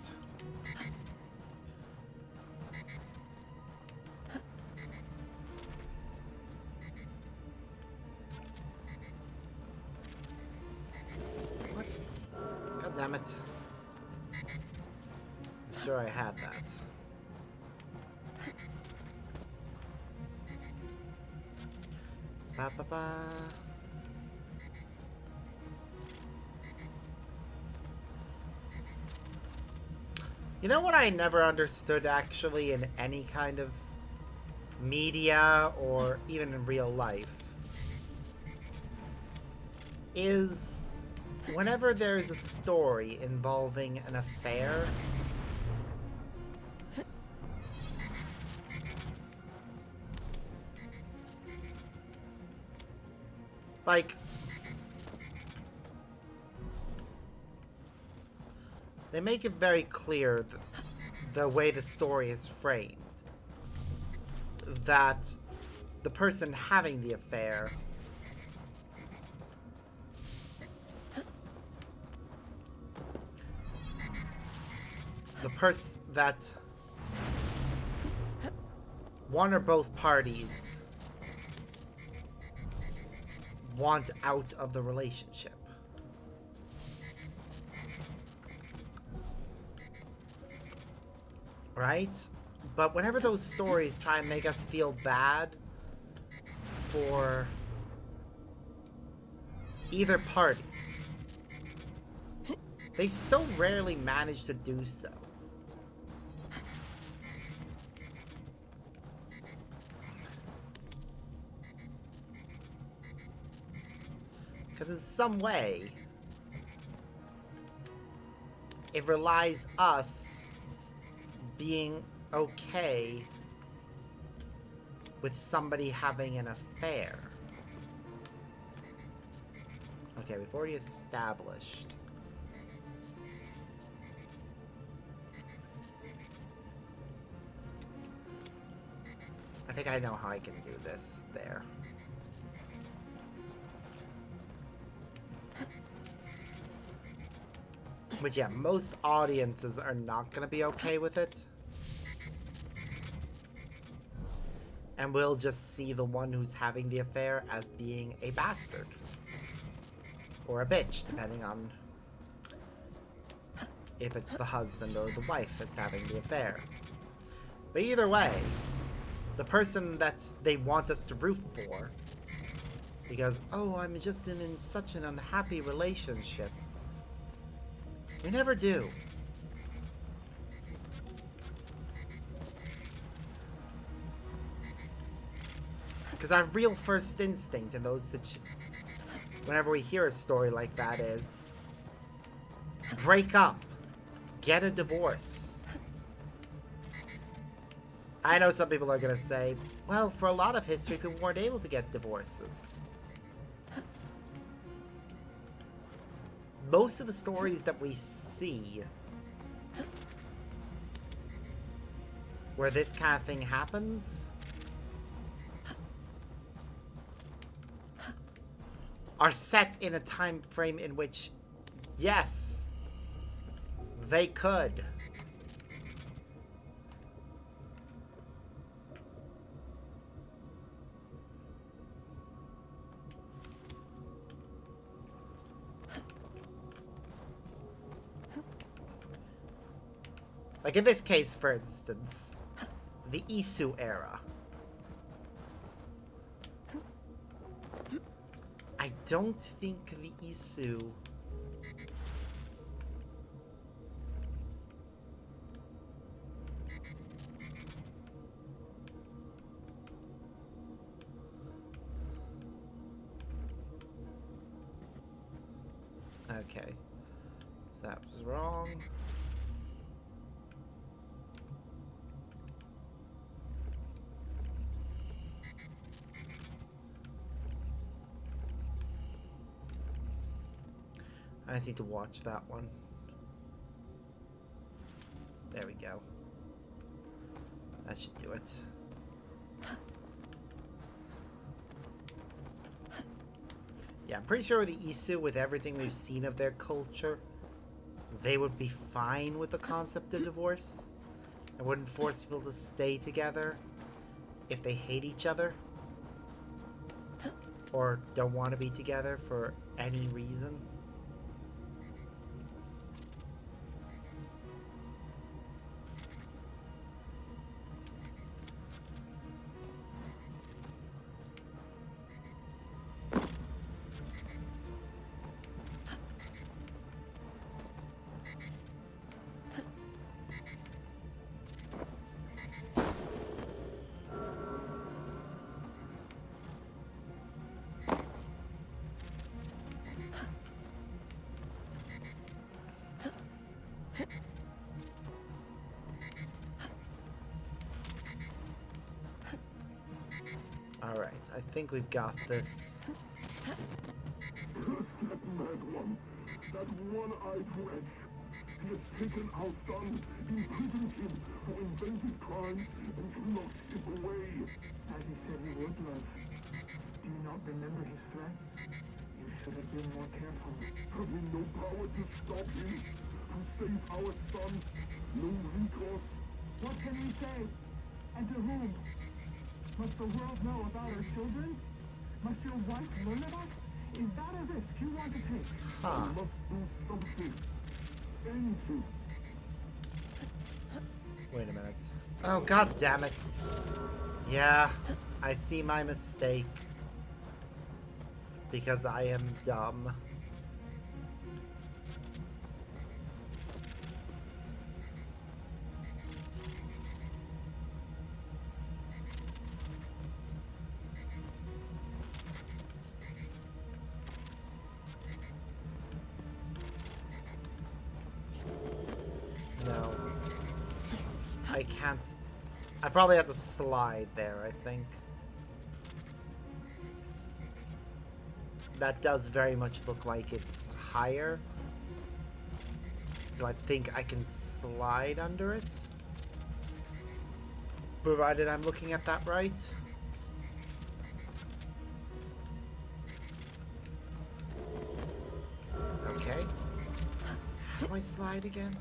damn it. I'm sure I had that. Ba ba ba. You know what I never understood actually in any kind of media or even in real life is whenever there's a story involving an affair, like, they make it very clear the way the story is framed that the person having the affair that one or both parties want out of the relationship. Right? But whenever those stories try and make us feel bad for either party, they so rarely manage to do so. Because in some way, it relies us being okay with somebody having an affair. Okay, we've already established. I think I know how I can do this there. But yeah, most audiences are not going to be okay with it. And we'll just see the one who's having the affair as being a bastard. Or a bitch, depending on if it's the husband or the wife that's having the affair. But either way, the person that they want us to root for, because, oh, I'm just in such an unhappy relationship, we never do. Because our real first instinct in those whenever we hear a story like that is break up, get a divorce. I know some people are going to say, well, for a lot of history, people weren't able to get divorces. Most of the stories that we see where this kind of thing happens are set in a time frame in which, yes, they could. Like in this case, for instance, the Isu era. I don't think the Isu okay. So that was wrong. I just need to watch that one. There we go. That should do it. Yeah, I'm pretty sure the Isu, with everything we've seen of their culture, they would be fine with the concept of divorce. It wouldn't force people to stay together if they hate each other or don't want to be together for any reason. I think we've got this. Curse that mad one, that one-eyed wretch. He has taken our son, imprisoned him for invented crimes, and locked him away. As he said he would, love. Do you not remember his threats? You should have been more careful. Have we no power to stop him? To save our son? No recourse? What can we say? And to whom? Must the world know about our children? Must your wife learn of us? Is that a risk you want to take? Huh. I must do something. Anything. Wait a minute. Oh, god damn it. Yeah, I see my mistake. Because I am dumb. No. I can't. I probably have to slide there, I think. That does very much look like it's higher. So I think I can slide under it. Provided I'm looking at that right. Okay. How do I slide again?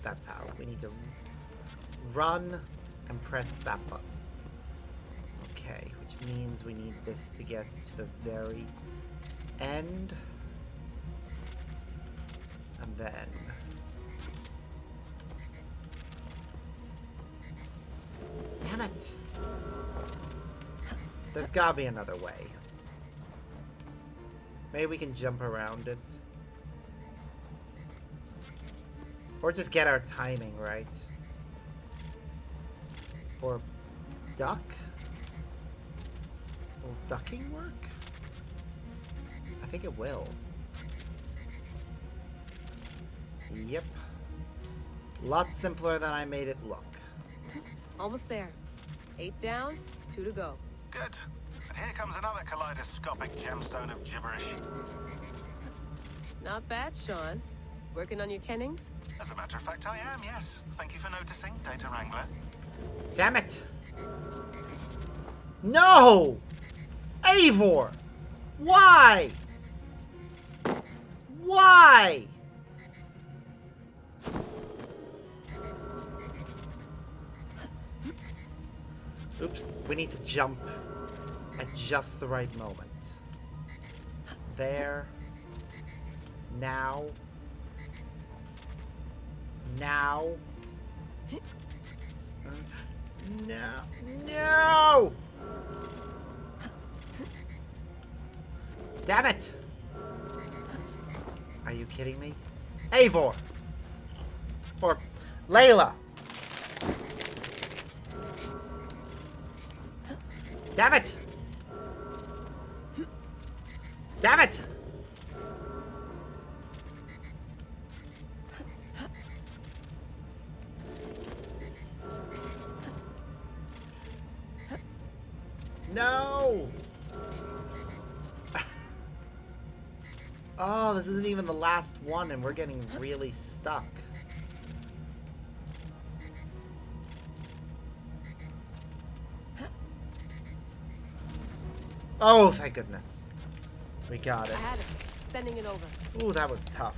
That's how. We need to run and press that button. Okay, which means we need this to get to the very end. And then... Damn it! There's gotta be another way. Maybe we can jump around it. Or just get our timing right. Or duck? Will ducking work? I think it will. Yep. Lots simpler than I made it look. Almost there. 8 down, 2 to go. Good. And here comes another kaleidoscopic gemstone of gibberish. Not bad, Sean. Working on your kennings? As a matter of fact, I am, yes. Thank you for noticing, Data Wrangler. Damn it! No! Eivor! Why? Why? Oops, we need to jump at just the right moment. There. Now. Now. No. No! Damn it! Are you kidding me? Eivor! Or Layla! Damn it! Damn it! No! Oh, this isn't even the last one and we're getting really stuck. Oh, thank goodness. We got it. I had it. Sending it over. Ooh, that was tough.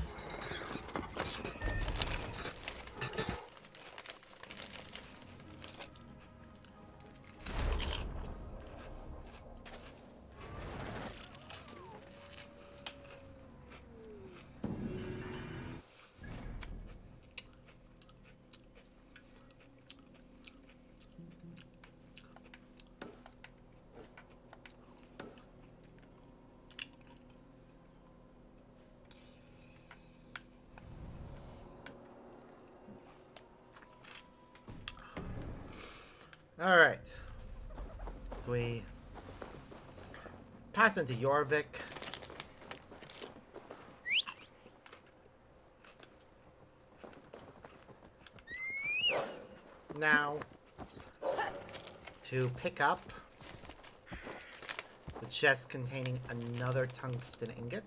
Alright. So we pass into Jorvik. Now, to pick up the chest containing another tungsten ingot.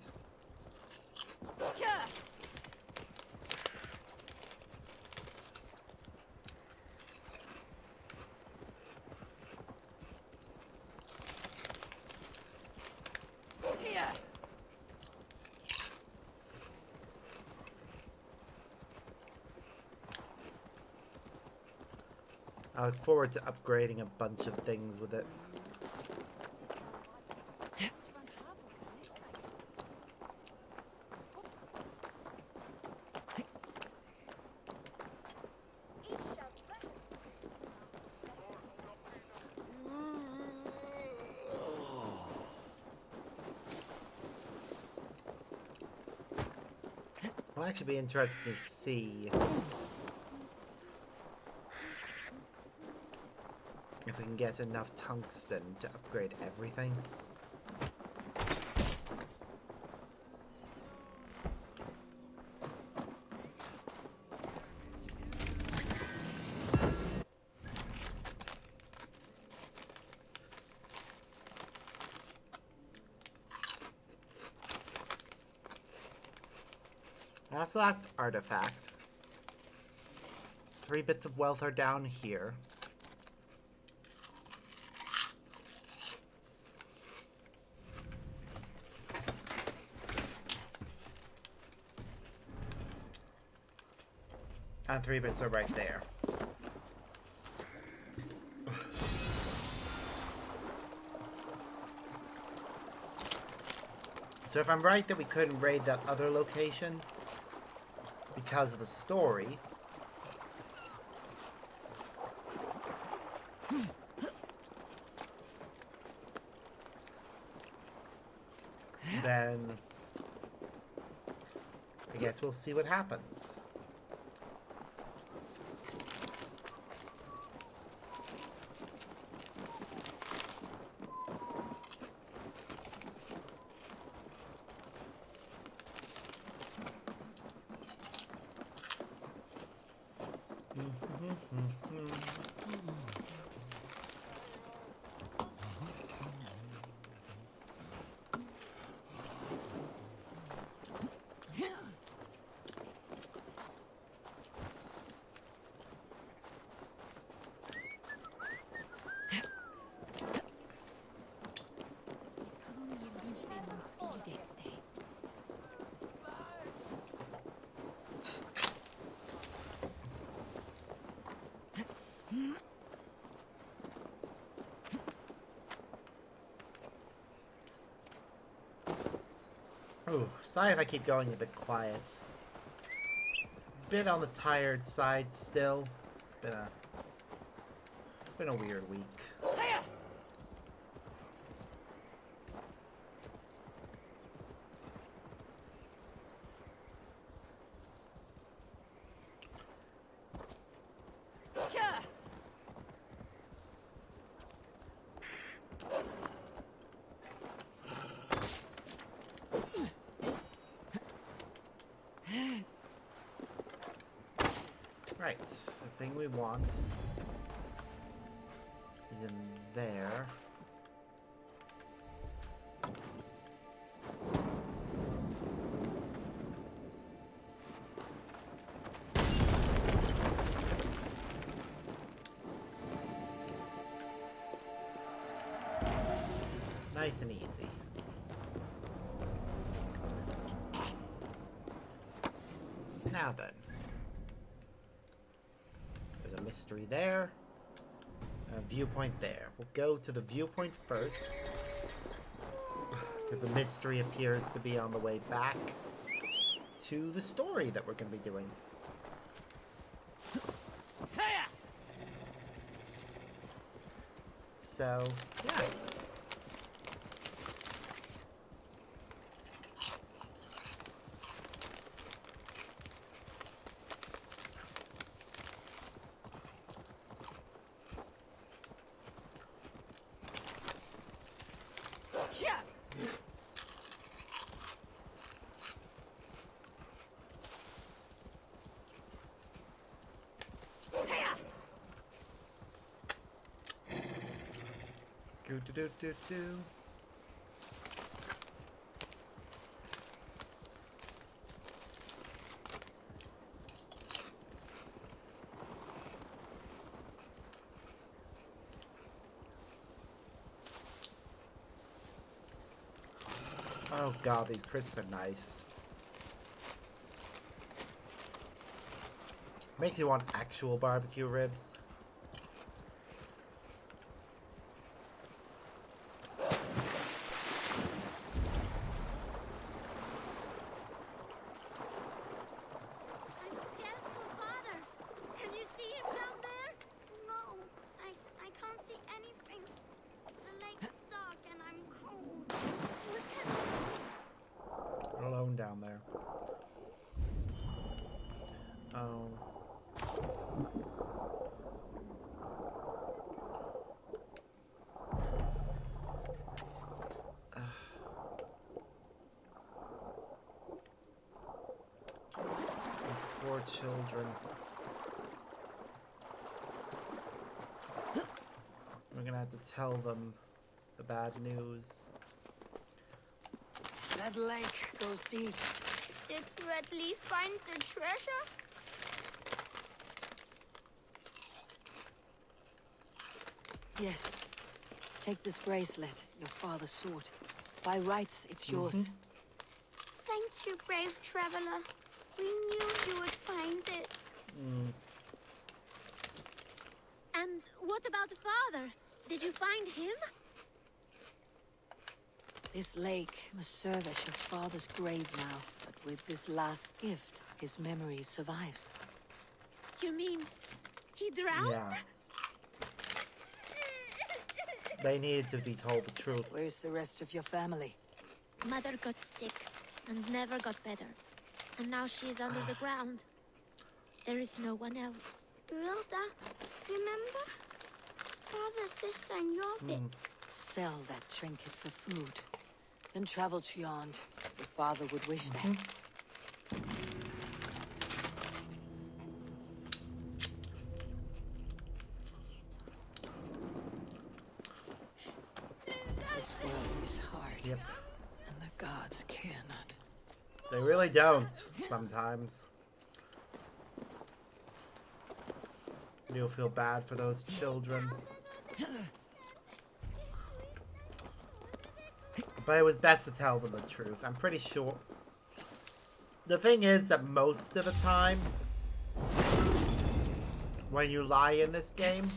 I look forward to upgrading a bunch of things with it. I'll actually be interested to see if we can get enough tungsten to upgrade everything. That's the last artifact. 3 bits of wealth are down here. And 3 bits are right there. So if I'm right that we couldn't raid that other location because of the story, then I guess we'll see what happens. Ooh, sorry if I keep going a bit quiet. Bit on the tired side still. It's been a weird week. Right, the thing we want is in there. Nice and easy. Now then. There's a mystery there. A viewpoint there. We'll go to the viewpoint first. Because the mystery appears to be on the way back to the story that we're going to be doing. So, yeah. Do do do do do. Oh god, these crisps are nice. Makes you want actual barbecue ribs. Alone down there. Oh. These poor children. We're gonna have to tell them the bad news. That lake goes deep. Did you at least find the treasure? Yes. Take this bracelet, your father's sword. By rights, it's yours. Thank you, brave traveler. We knew you would find it. And what about father? Did you find him? This lake must serve as your father's grave now, but with this last gift, his memory survives. You mean he drowned? Yeah. They needed to be told the truth. Where's the rest of your family? Mother got sick and never got better. And now she is under the ground. There is no one else. Rilda, remember? Father, sister, and Jorvik. Sell that trinket for food. Then travel to Yond. Your father would wish that. This world is hard. Yep. And the gods care not. They really don't, sometimes. You'll feel bad for those children. But it was best to tell them the truth. I'm pretty sure. The thing is that most of the time, when you lie in this game,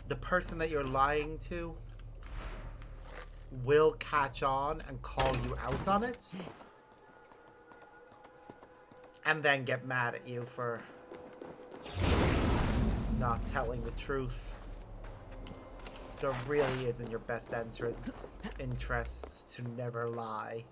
the person that you're lying to will catch on and call you out on it. And then get mad at you for not telling the truth. So it really is in your best interests to never lie.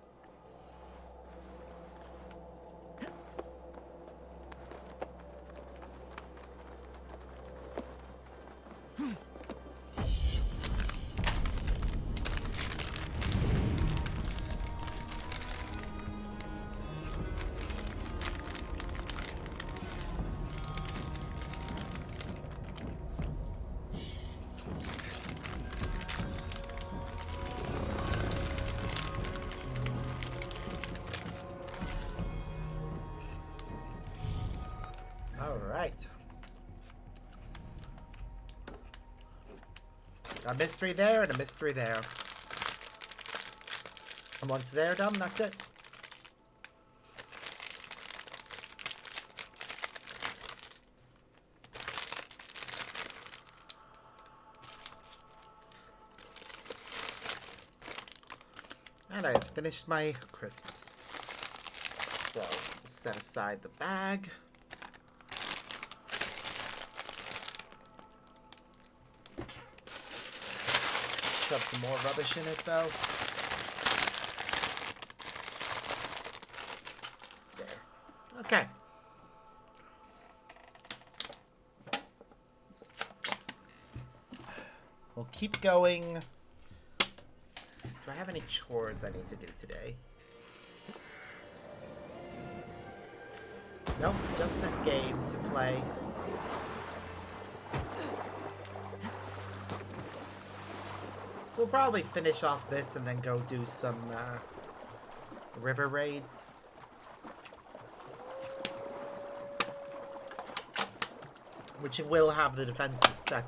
Alright. Got a mystery there and a mystery there. And once they're done, that's it. And I just finished my crisps. So, set aside the bag. Shove some more rubbish in it, though. There. Okay. We'll keep going. Do I have any chores I need to do today? Nope, just this game to play. we'll probably finish off this and then go do some river raids. Which will have the defenses set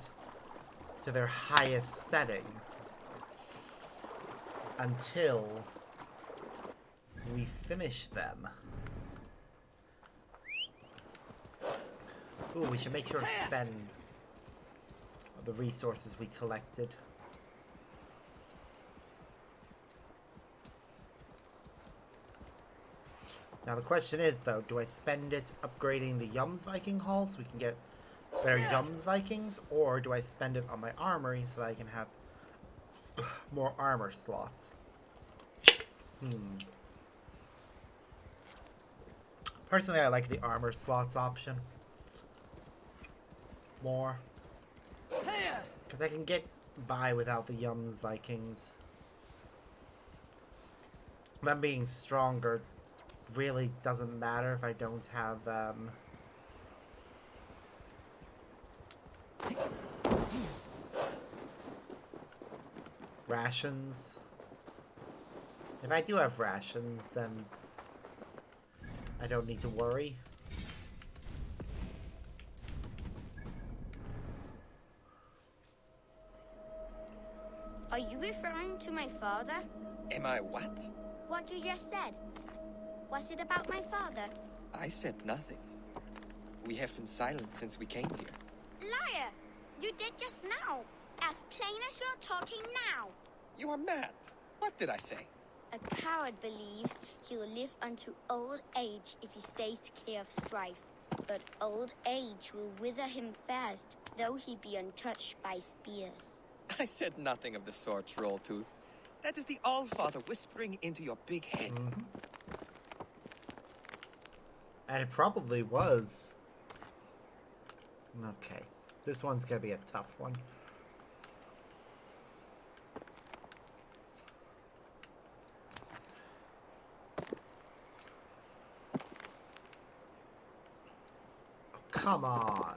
to their highest setting until we finish them. Ooh, we should make sure to spend the resources we collected. Now the question is, though, do I spend it upgrading the Yums Viking Hall so we can get better Yums Vikings, or do I spend it on my armory so that I can have more armor slots? Personally, I like the armor slots option more, because I can get by without the Yums Vikings. Them being stronger really doesn't matter if I don't have rations. If I do have rations, then I don't need to worry. Are you referring to my father? Am I what? What you just said. Was it about my father? I said nothing. We have been silent since we came here. Liar! You did just now. As plain as you're talking now. You are mad. What did I say? A coward believes he will live unto old age if he stays clear of strife. But old age will wither him fast, though he be untouched by spears. I said nothing of the sort, Trolltooth. That is the Allfather whispering into your big head. And it probably was. Okay. This one's gonna be a tough one. Oh, come on.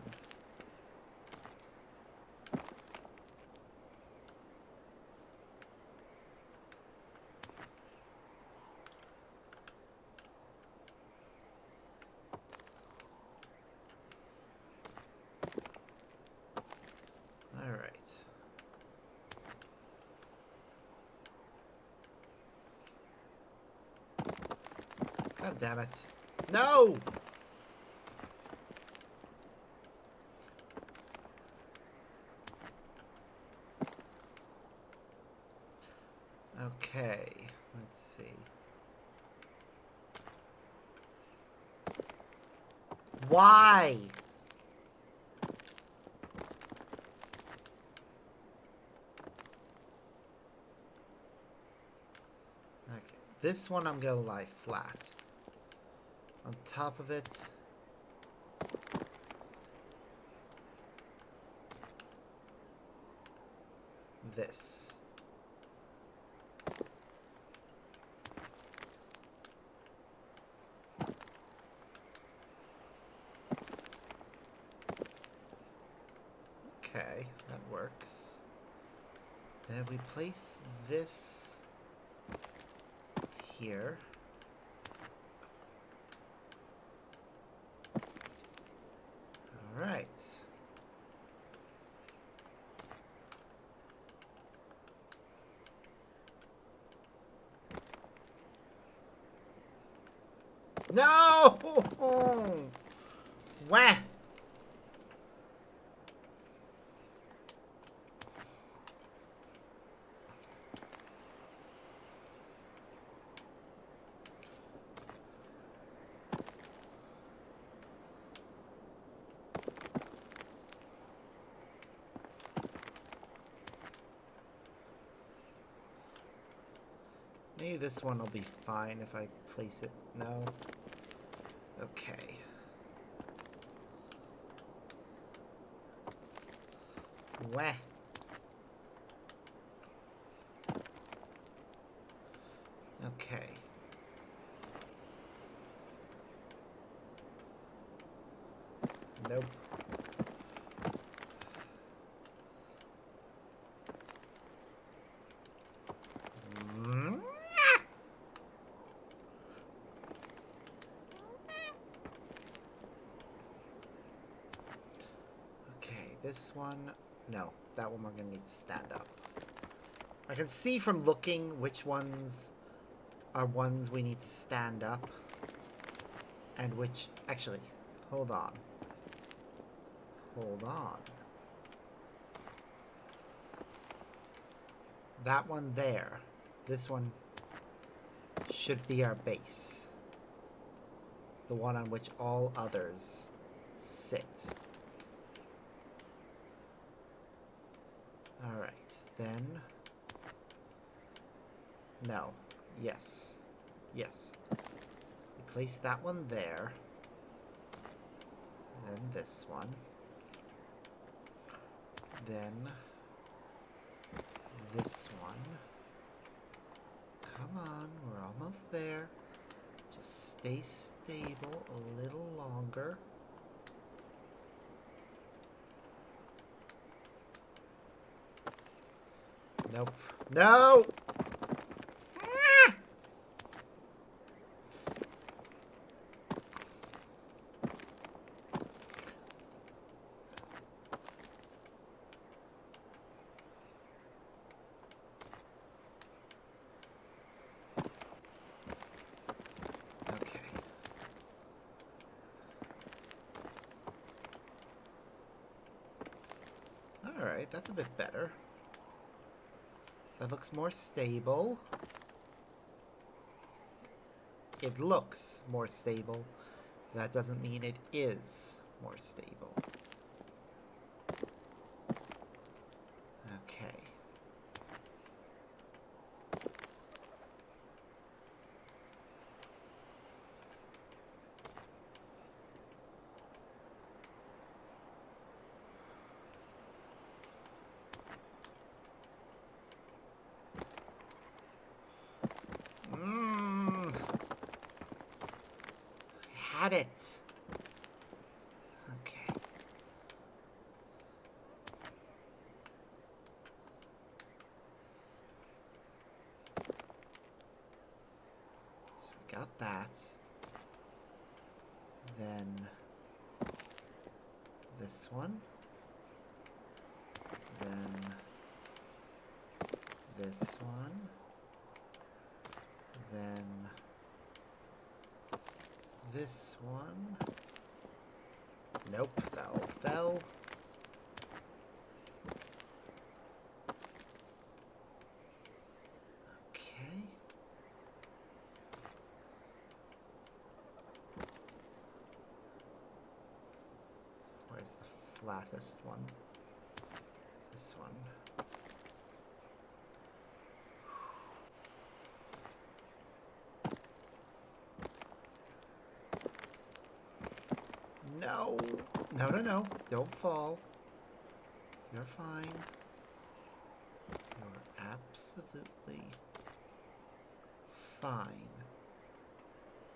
God damn it. No! Okay, let's see. Why? Okay, this one I'm gonna lie flat. On top of it, this. Okay, that works. Then we place this here. All right. No! Wah! Maybe this one will be fine if I place it. No. Okay. Wah. Okay. Nope. this one. No, that one we're gonna need to stand up. I can see from looking which ones are ones we need to stand up. And which... Actually, hold on. Hold on. That one there. This one should be our base. The one on which all others sit. Alright, then... No. Yes. Yes. We place that one there. Then this one. Then... this one. Come on, we're almost there. Just stay stable a little longer. Nope. No! Ah! Okay. Alright, that's a bit better. That looks more stable. It looks more stable. That doesn't mean it is more stable. Okay. Had it. Okay. So we got that. Then this one. Then this one. Then this one. Nope, that all fell. Okay. Where's the flattest one? This one. No. No, no, no. Don't fall. You're fine. You're absolutely fine.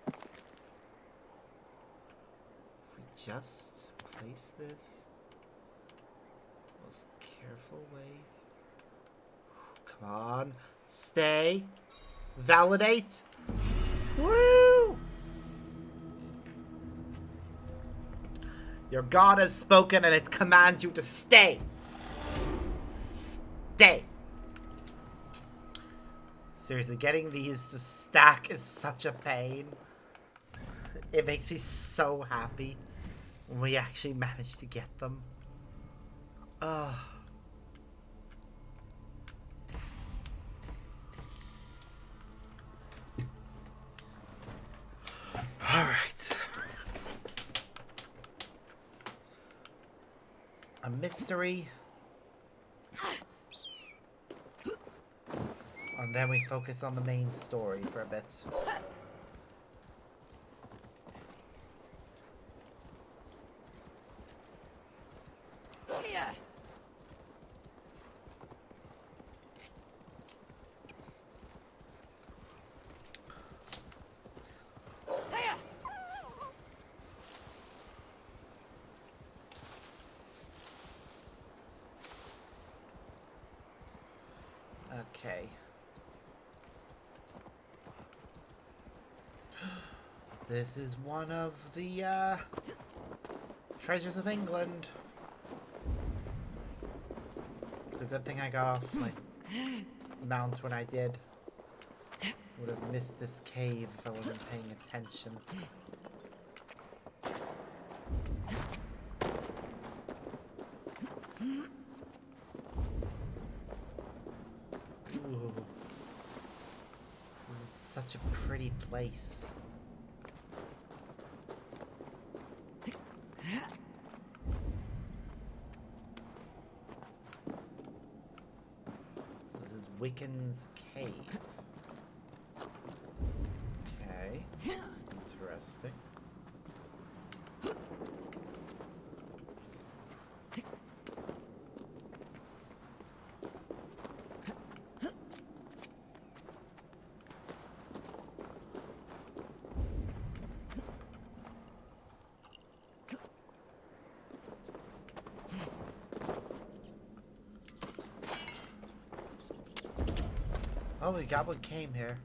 If we just place this most careful way. Come on. Stay. Validate. Woo! Your God has spoken and it commands you to stay. Stay. Seriously, getting these to stack is such a pain. It makes me so happy when we actually manage to get them. Ugh. Alright. A mystery. And then we focus on the main story for a bit. Okay. This is one of the treasures of England. It's a good thing I got off my mount when I did. Would have missed this cave if I wasn't paying attention. Ooh. This is such a pretty place. So this is Wiccan's Cave. Okay. Interesting. Oh, we got what came here.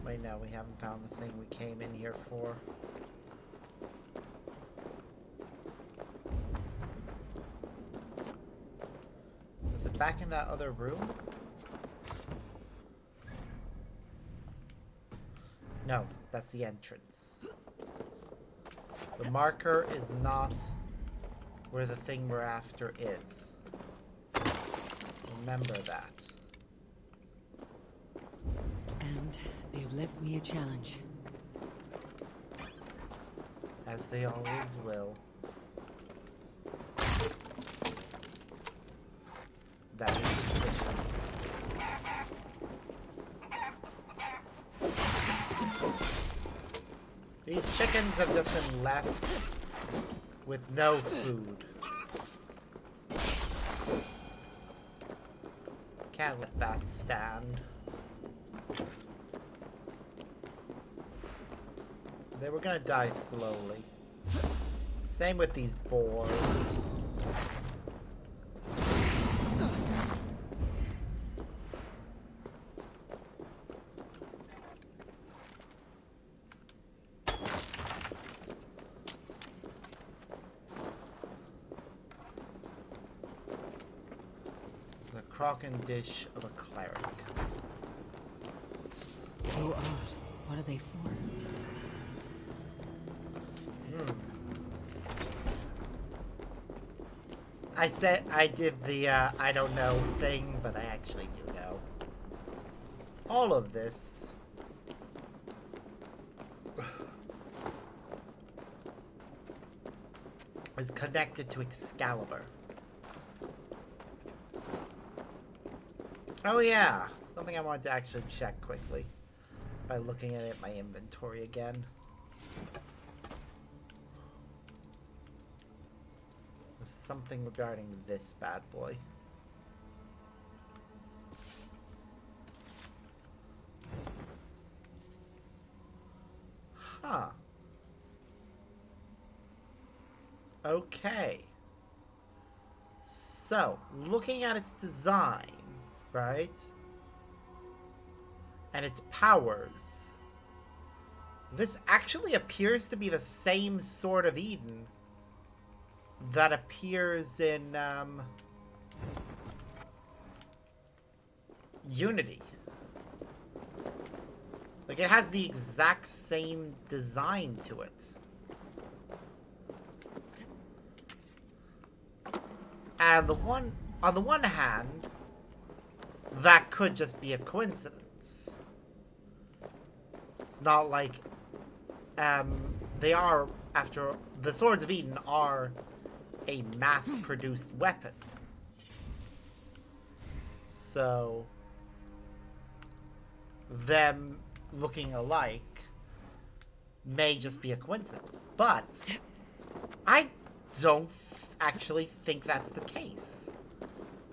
Wait, no, we haven't found the thing we came in here for. Is it back in that other room? No, that's the entrance. The marker is not where the thing we're after is. Remember that. And they've left me a challenge. As they always will. That is suspicion. These chickens have just been left with no food. Can't let that stand. They were gonna die slowly. Same with these boars. Crock and dish of a cleric. So odd. What are they for? I said I did the I don't know thing, but I actually do know. All of this is connected to Excalibur. Oh yeah, something I wanted to actually check quickly by looking at my inventory again. There's something regarding this bad boy. Huh. Okay. So, looking at its design, right? And its powers. This actually appears to be the same Sword of Eden that appears in Unity. Like, it has the exact same design to it. And on the one hand, that could just be a coincidence. It's not like they are, after the Swords of Eden are a mass-produced weapon. So them looking alike may just be a coincidence. But I don't actually think that's the case.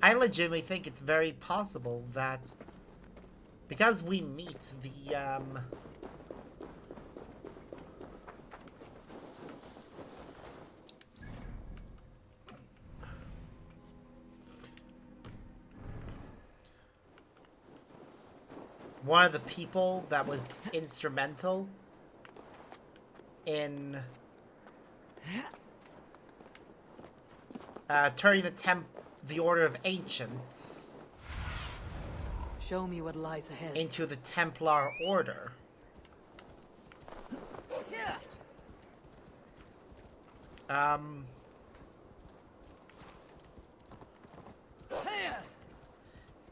I legitimately think it's very possible that because we meet the one of the people that was instrumental in turning the Order of Ancients Show me what lies ahead. into the Templar Order.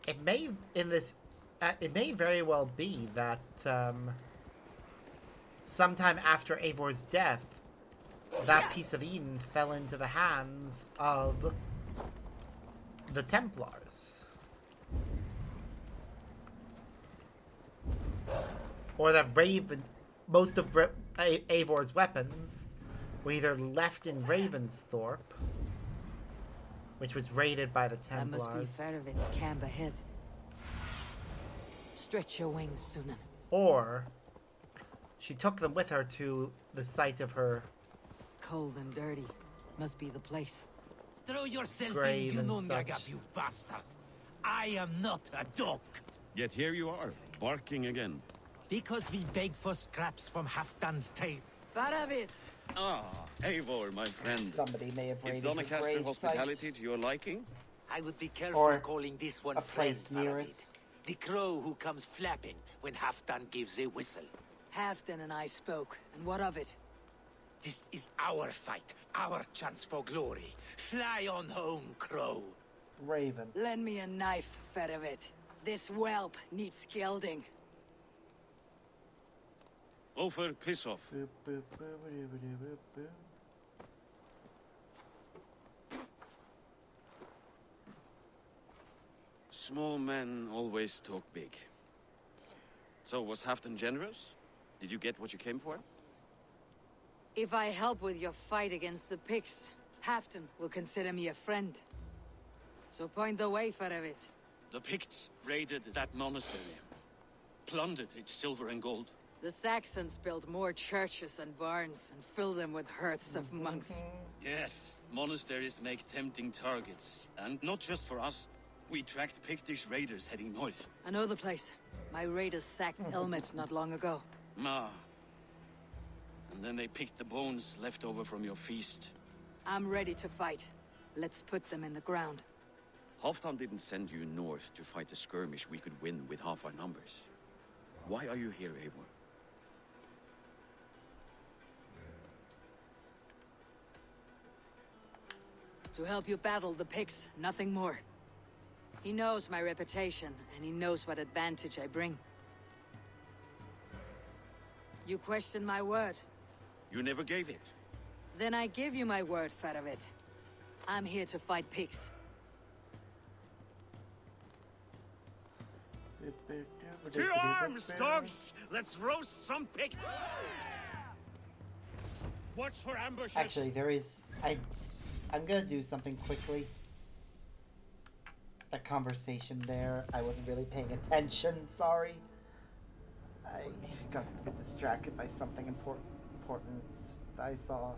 It may it may very well be that sometime after Eivor's death, that piece of Eden fell into the hands of the Templars. Or that most of Eivor's weapons were either left in Ravensthorpe, which was raided by the Templars. That must be Farovit's camp ahead. Stretch your wings, Sunan. Or she took them with her to the site of her Cold and dirty. Must be the place. Throw yourself grave in and Gunungagap, such. you bastard! I am not a dog! Yet here you are, barking again. Because we beg for scraps from Halfdan's table. Faravit! Ah, Eivor, my friend. Somebody may have Is raided the Doncaster grave hospitality site. to your liking? I would be careful Or calling this one a friend, place near Faravit. it. The crow who comes flapping when Halfdan gives a whistle. Halfdan and I spoke, and what of it? This is our fight, our chance for glory. Fly on home, crow. Raven. Lend me a knife, Faravit. This whelp needs gelding. Over, piss off. Boop, boop, boop, boop, boop, boop. Small men always talk big. So, was Halfdan generous? Did you get what you came for? If I help with your fight against the Picts, Halfdan will consider me a friend. So point the way, Faravit. The Picts raided that monastery. Plundered its silver and gold. The Saxons built more churches and barns, and filled them with herds of monks. Yes, monasteries make tempting targets. And not just for us. We tracked Pictish raiders heading north. I know the place. My raiders sacked Elmet not long ago. Ah. And then they picked the bones left over from your feast. I'm ready to fight. Let's put them in the ground. Halfdan didn't send you north to fight a skirmish we could win with half our numbers. Why are you here, Eivor? To help you battle the Picts, nothing more. He knows my reputation, and he knows what advantage I bring. You question my word? You never gave it. Then I give you my word, Faravit. I'm here to fight Picts. To arms, dogs! Let's roast some Picts! Watch for ambushes! Actually, there is... I'm gonna do something quickly. That conversation there, I wasn't really paying attention, sorry. I got a bit distracted by something important that I saw.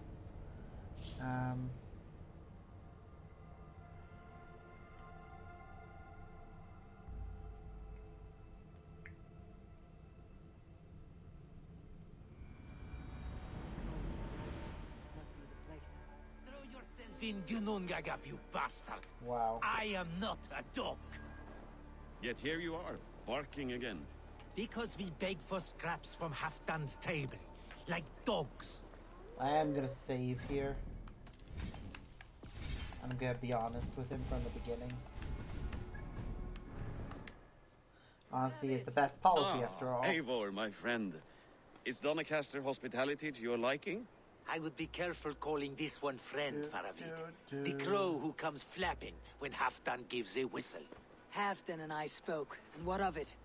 In Gunungagap, you bastard! Wow. I am not a dog! Yet here you are, barking again. Because we beg for scraps from Halfdan's table, like dogs. I am gonna save here. I'm gonna be honest with him from the beginning. Honesty is the best policy after all. Eivor, my friend. Is Doncaster hospitality to your liking? I would be careful calling this one friend, Faravit. The crow who comes flapping when Halfdan gives a whistle. Halfdan and I spoke, and what of it?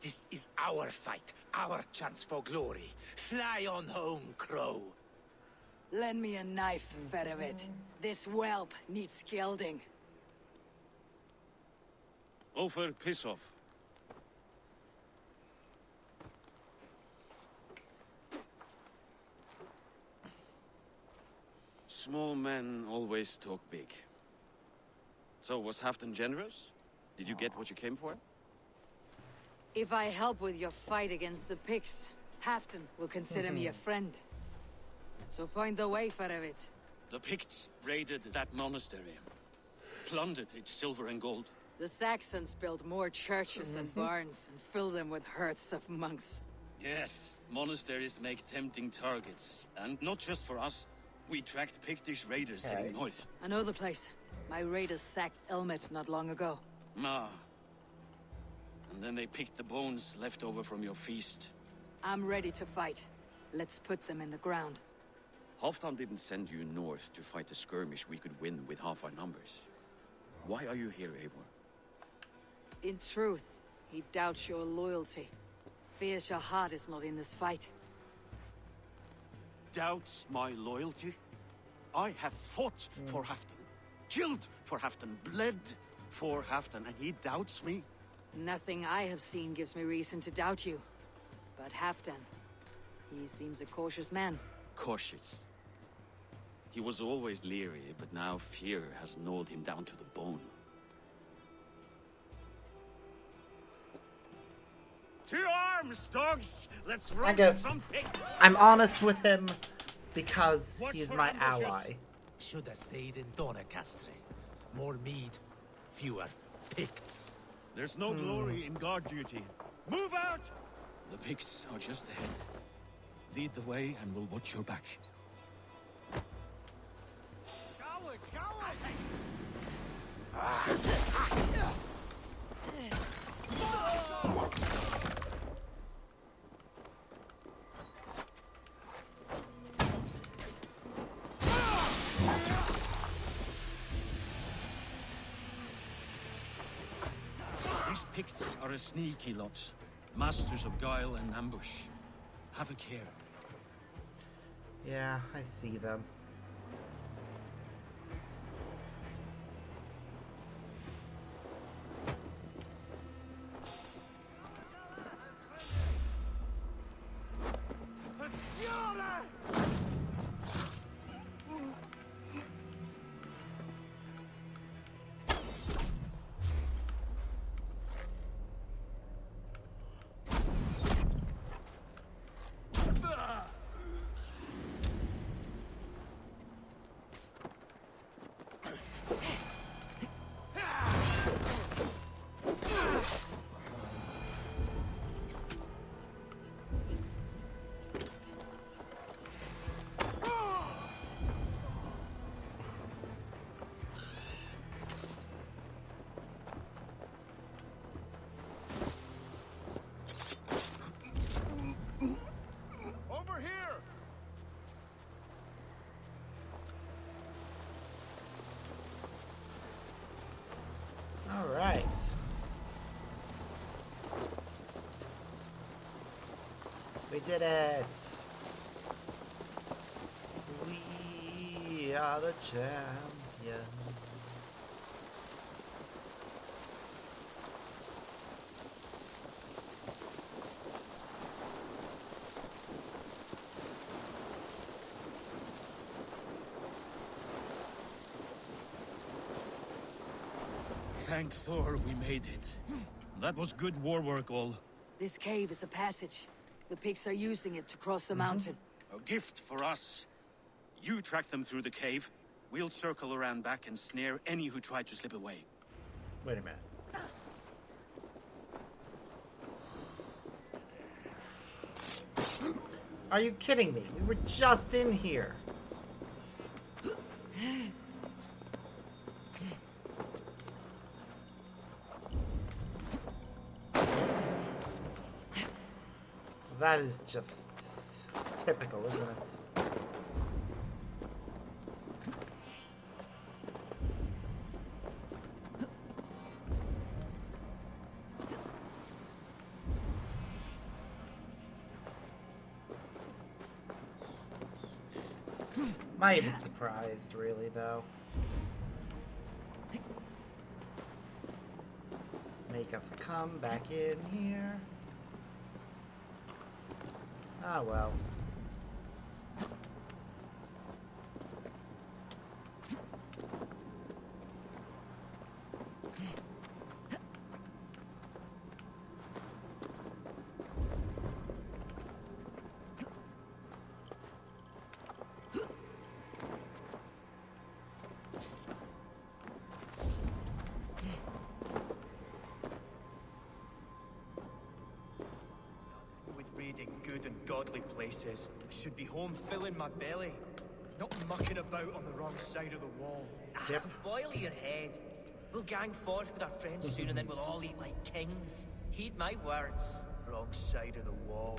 This is our fight, our chance for glory. Fly on home, crow. Lend me a knife, Faravit. This whelp needs gelding. Over, piss off. Small men always talk big. So, was Halfdan generous? Did you get what you came for? If I help with your fight against the Picts, Halfdan will consider me a friend. So point the way, Farevit. The Picts raided that monastery, plundered its silver and gold. The Saxons built more churches and barns and filled them with herds of monks. Yes, monasteries make tempting targets. And not just for us. We tracked Pictish raiders heading north. I know the place. My raiders sacked Elmet not long ago. Ah. And then they picked the bones left over from your feast. I'm ready to fight. Let's put them in the ground. Halfdan didn't send you north to fight a skirmish we could win with half our numbers. Why are you here, Eivor? In truth, he doubts your loyalty. Fears your heart is not in this fight. Doubts my loyalty? I have fought for Halfdan, killed for Halfdan, bled for Halfdan, and he doubts me? Nothing I have seen gives me reason to doubt you. But Halfdan, he seems a cautious man. Cautious. He was always leery, but now fear has gnawed him down to the bone. To arms, dogs! Let's run I guess some Picts! I'm honest with him because he's my ally. Should have stayed in Doncaster. More mead, fewer Picts. There's no glory in guard duty. Move out! The Picts are just ahead. Lead the way and we'll watch your back. Cowards, cowards! These Picts are a sneaky lot. Masters of guile and ambush. Have a care. Yeah, I see them. Over here! All right. We did it. We are the champions. Thank Thor we made it. That was good war work, all. This cave is a passage. The Picts are using it to cross the mountain. A gift for us. You track them through the cave. We'll circle around back and snare any who try to slip away. Wait a minute. Are you kidding me? We were just in here. That is just typical, isn't it? Am I even surprised, really, though? Make us come back in here. Ah, well. stayed in good and godly places. I should be home filling my belly, not mucking about on the wrong side of the wall. Yep. Boil your head. We'll gang forth with our friends soon, and then we'll all eat like kings. Heed my words. Wrong side of the wall.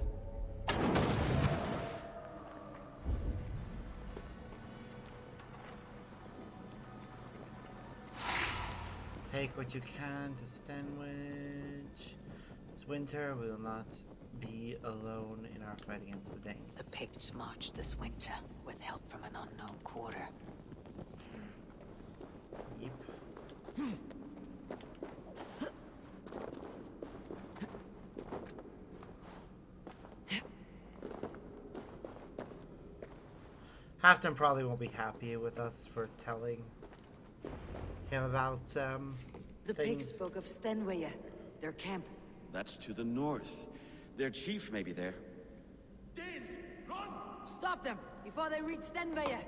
Take what you can to Stenwich. It's winter, we will not be alone in our fight against the Danes. The Picts march this winter, with help from an unknown quarter. Yep. Halfton probably won't be happy with us for telling him about The things. Picts spoke of Stenwaya, their camp. That's to the north. Their chief may be there. Stop them before they reach Stenwaya.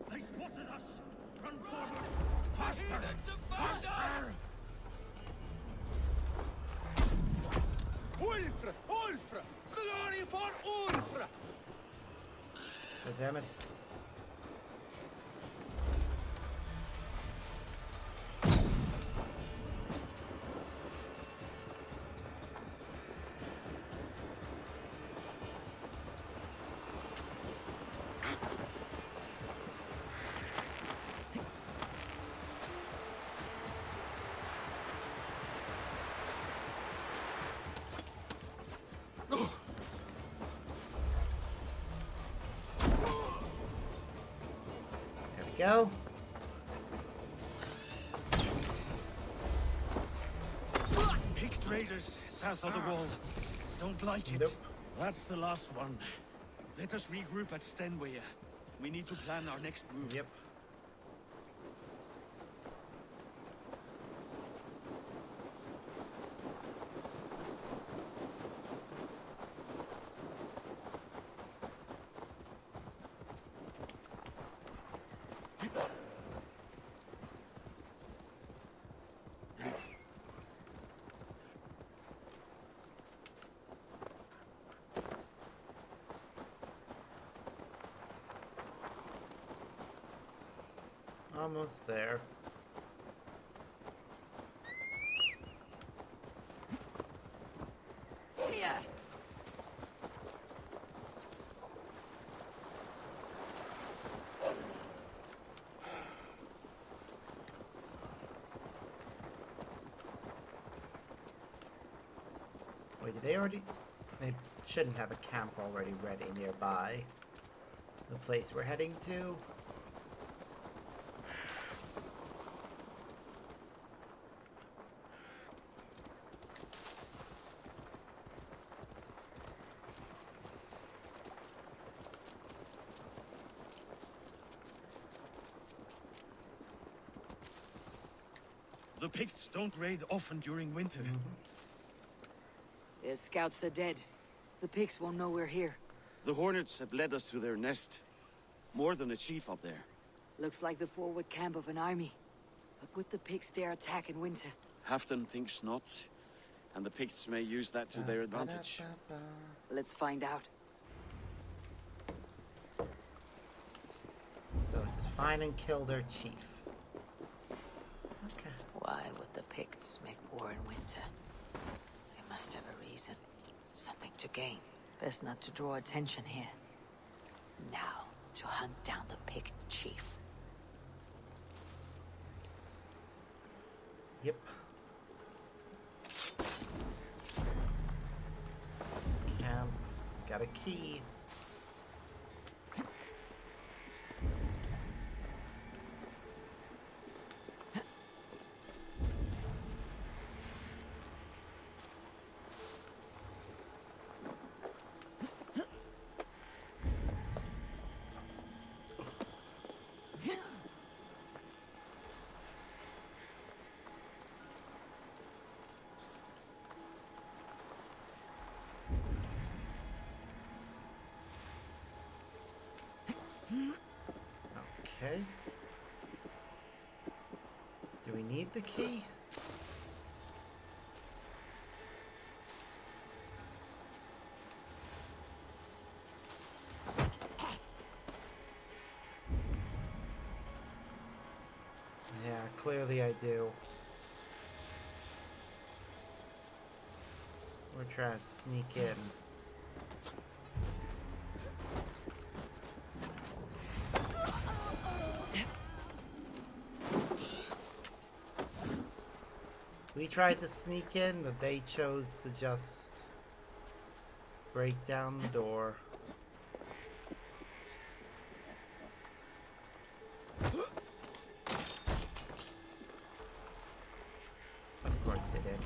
They spotted us! Run forward! Faster! Faster! Ulfra! Ulfra! Glory for Ulfra! Oh, damn it. Go. Picked raiders south of the wall. Don't like it. Nope. That's the last one. Let us regroup at Stenwaya. We need to plan our next move. Yep. Almost there. Yeah. Wait, did they already? They shouldn't have a camp already ready nearby. The place we're heading to. The Picts don't raid often during winter. Their scouts are dead. The Picts won't know we're here. The Hornets have led us to their nest. More than a chief up there. Looks like the forward camp of an army. But would the Picts dare attack in winter? Halfton thinks not. And the Picts may use that to their advantage. Let's find out. So just find and kill their chief. Okay. Why would the Picts make war in winter? They must have a reason. Something to gain. Best not to draw attention here. Now, to hunt down the Pict chief. Yep. Camp. Got a key. Okay. Do we need the key? Maybe I do. We're trying to sneak in. We tried to sneak in, but they chose to just break down the door. Of course they did.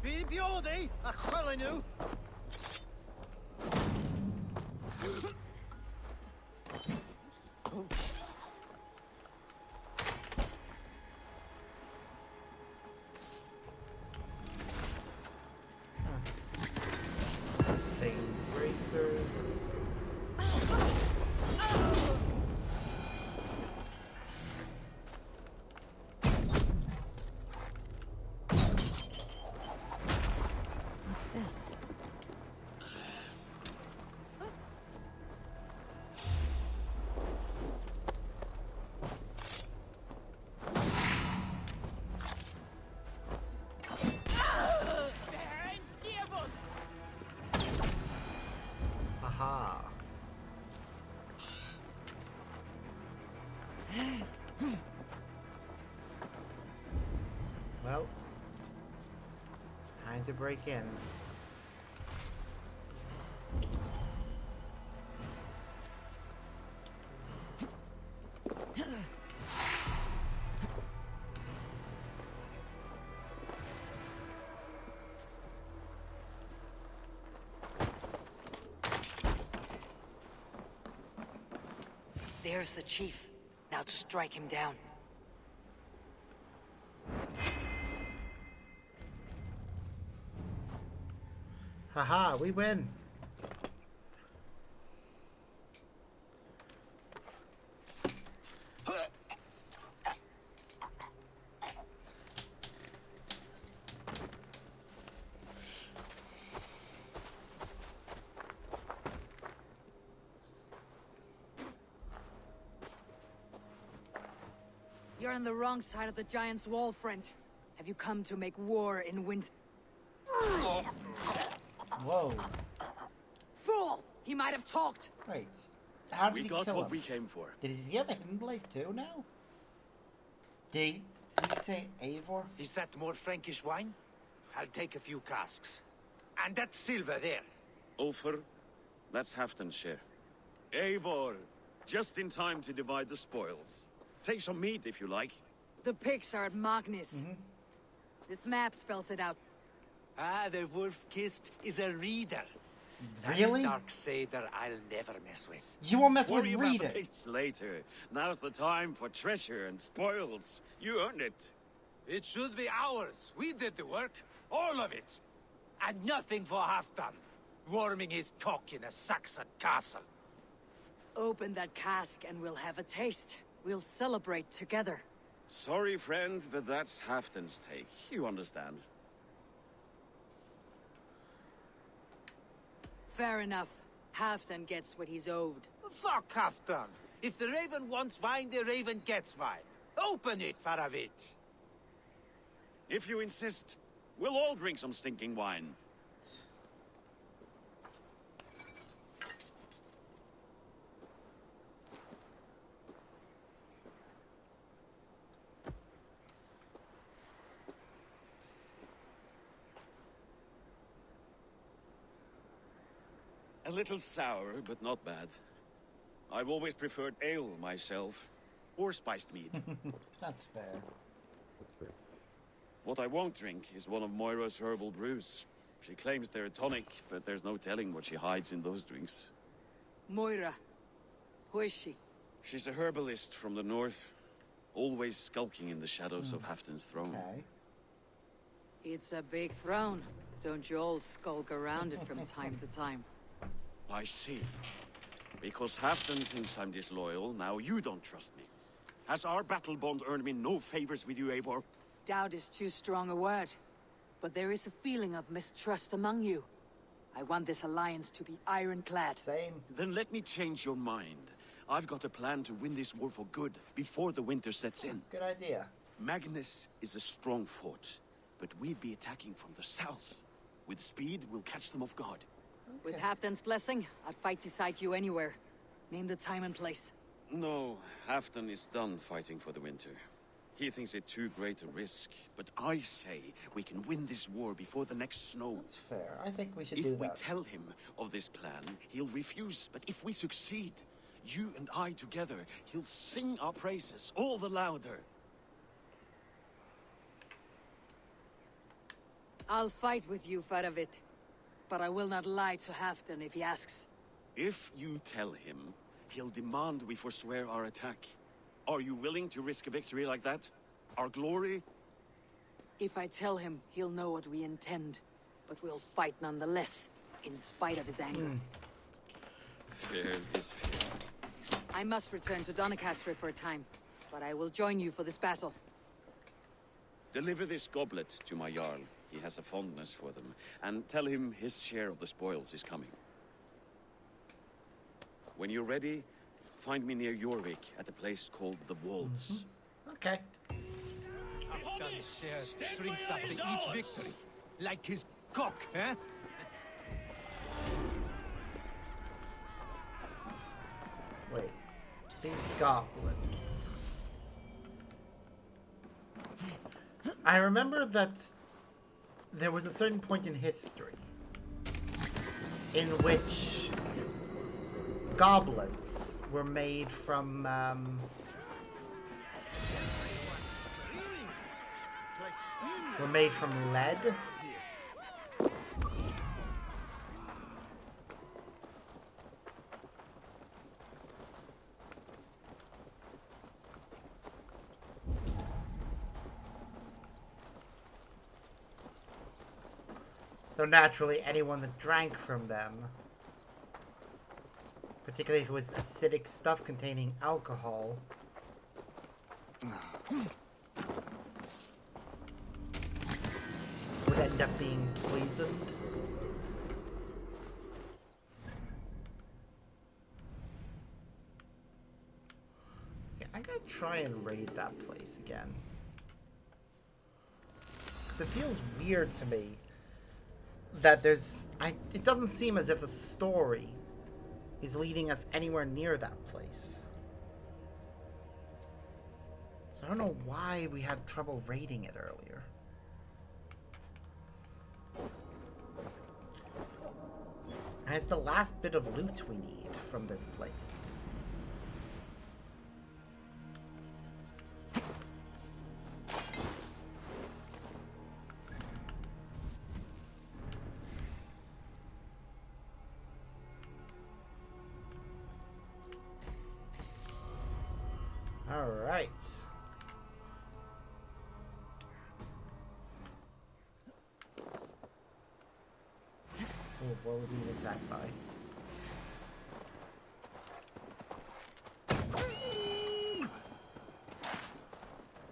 Be beauty, a chwilinu. Taking these bracers. What's this? Aha. Well, time to break in. There's the chief. Now to strike him down. Haha, we win. You're on the wrong side of the giant's wall, friend. Have you come to make war in winter? Whoa. Fool! He might have talked. Wait. How did We he got kill what him? we came for. Did he have a hidden blade too now? Did he say Eivor? Is that more Frankish wine? I'll take a few casks. And that silver there. Ulfr, that's Halfdan's share. Eivor, just in time to divide the spoils. Take some meat if you like. The pigs are at Magnus. This map spells it out. Ah, the wolf-kissed is a reader. Really? That's dark Seder I'll never mess with. You won't mess Worry with about Rita. the pigs later. Now's the time for treasure and spoils. You earned it. It should be ours. We did the work. All of it. And nothing for Halfdan. Warming his cock in a Saxon castle. Open that cask and we'll have a taste. We'll celebrate together. Sorry, friend, but that's Halfdan's take. You understand. Fair enough. Halfdan gets what he's owed. Fuck Halfdan. If the raven wants wine, the raven gets wine. Open it, Faravit. If you insist, we'll all drink some stinking wine. A little sour, but not bad. I've always preferred ale myself, or spiced mead. That's fair. What I won't drink is one of Moira's herbal brews. She claims they're a tonic, but there's no telling what she hides in those drinks. Moira. Who is she? She's a herbalist from the north, always skulking in the shadows of Halfdan's throne. Okay. It's a big throne. Don't you all skulk around it from time to time? I see. Because Halfdan thinks I'm disloyal, now you don't trust me. Has our battle bond earned me no favors with you, Eivor? Doubt is too strong a word. But there is a feeling of mistrust among you. I want this alliance to be ironclad. Same. Then let me change your mind. I've got a plan to win this war for good, before the winter sets in. Good idea. Magnus is a strong fort, but we'd be attacking from the south. With speed, we'll catch them off guard. With Halfdan's blessing, I'd fight beside you anywhere. Name the time and place. No, Halfdan is done fighting for the winter. He thinks it too great a risk, but I say we can win this war before the next snow. That's fair. I think we should If do we that. tell him of this plan, he'll refuse. But if we succeed, you and I together, he'll sing our praises all the louder. I'll fight with you, Faravit. But I will not lie to Halfdan if he asks. If you tell him, he'll demand we forswear our attack. Are you willing to risk a victory like that? Our glory? If I tell him, he'll know what we intend. But we'll fight nonetheless, in spite of his anger. Fair is fair. I must return to Doncaster for a time, but I will join you for this battle. Deliver this goblet to my Jarl. He has a fondness for them. And tell him his share of the spoils is coming. When you're ready, find me near Jorvik at a place called the Waltz. Okay. Halfdan's share shrinks after each victory. Like his cock, eh? Wait. These goblins. I remember that there was a certain point in history in which goblets were made from lead. So naturally, anyone that drank from them, particularly if it was acidic stuff containing alcohol, would end up being poisoned. Okay, I'm gonna try and raid that place again. Because it feels weird to me that it doesn't seem as if the story is leading us anywhere near that place. So I don't know why we had trouble raiding it earlier. And it's the last bit of loot we need from this place. Alright. Oh, what would we be attacked by?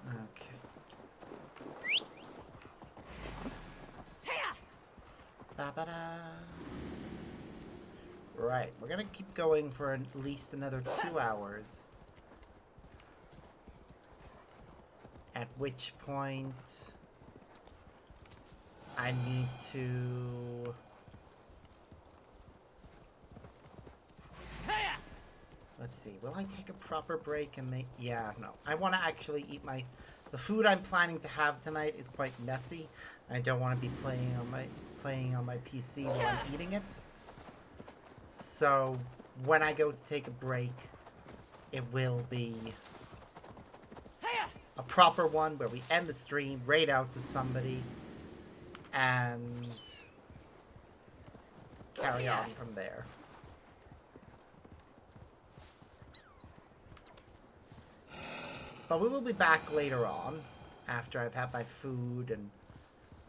Okay. Ba-ba-da. Right, we're gonna keep going for at least another 2 hours. At which point I need to let's see, will I take a proper break and make no. I want to actually eat the food I'm planning to have tonight is quite messy. I don't want to be playing on my PC while I'm eating it. So when I go to take a break, it will be a proper one where we end the stream, raid out to somebody, and carry on from there. But we will be back later on, after I've had my food and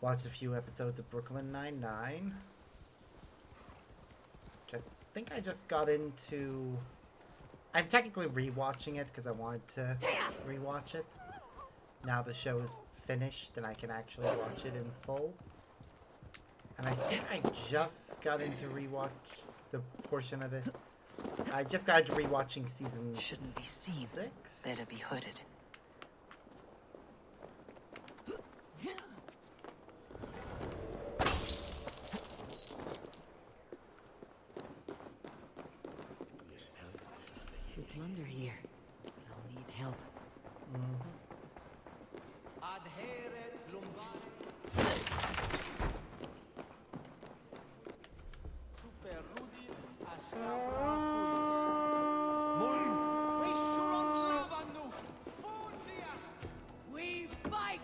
watched a few episodes of Brooklyn Nine-Nine. Which I think I just got into. I'm technically rewatching it because I wanted to rewatch it. Now the show is finished and I can actually watch it in full. And I think I just got into rewatch the portion of it. I just got into rewatching season Shouldn't be seen. 6. Better be hooded. We plunder here. I'll need help. We fight!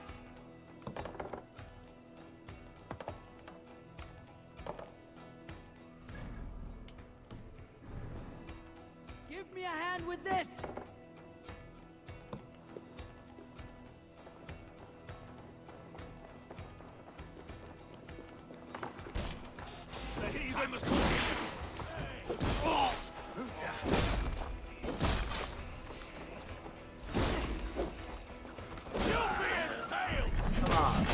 Give me a hand with this! The heathens call you! Oh! Come on.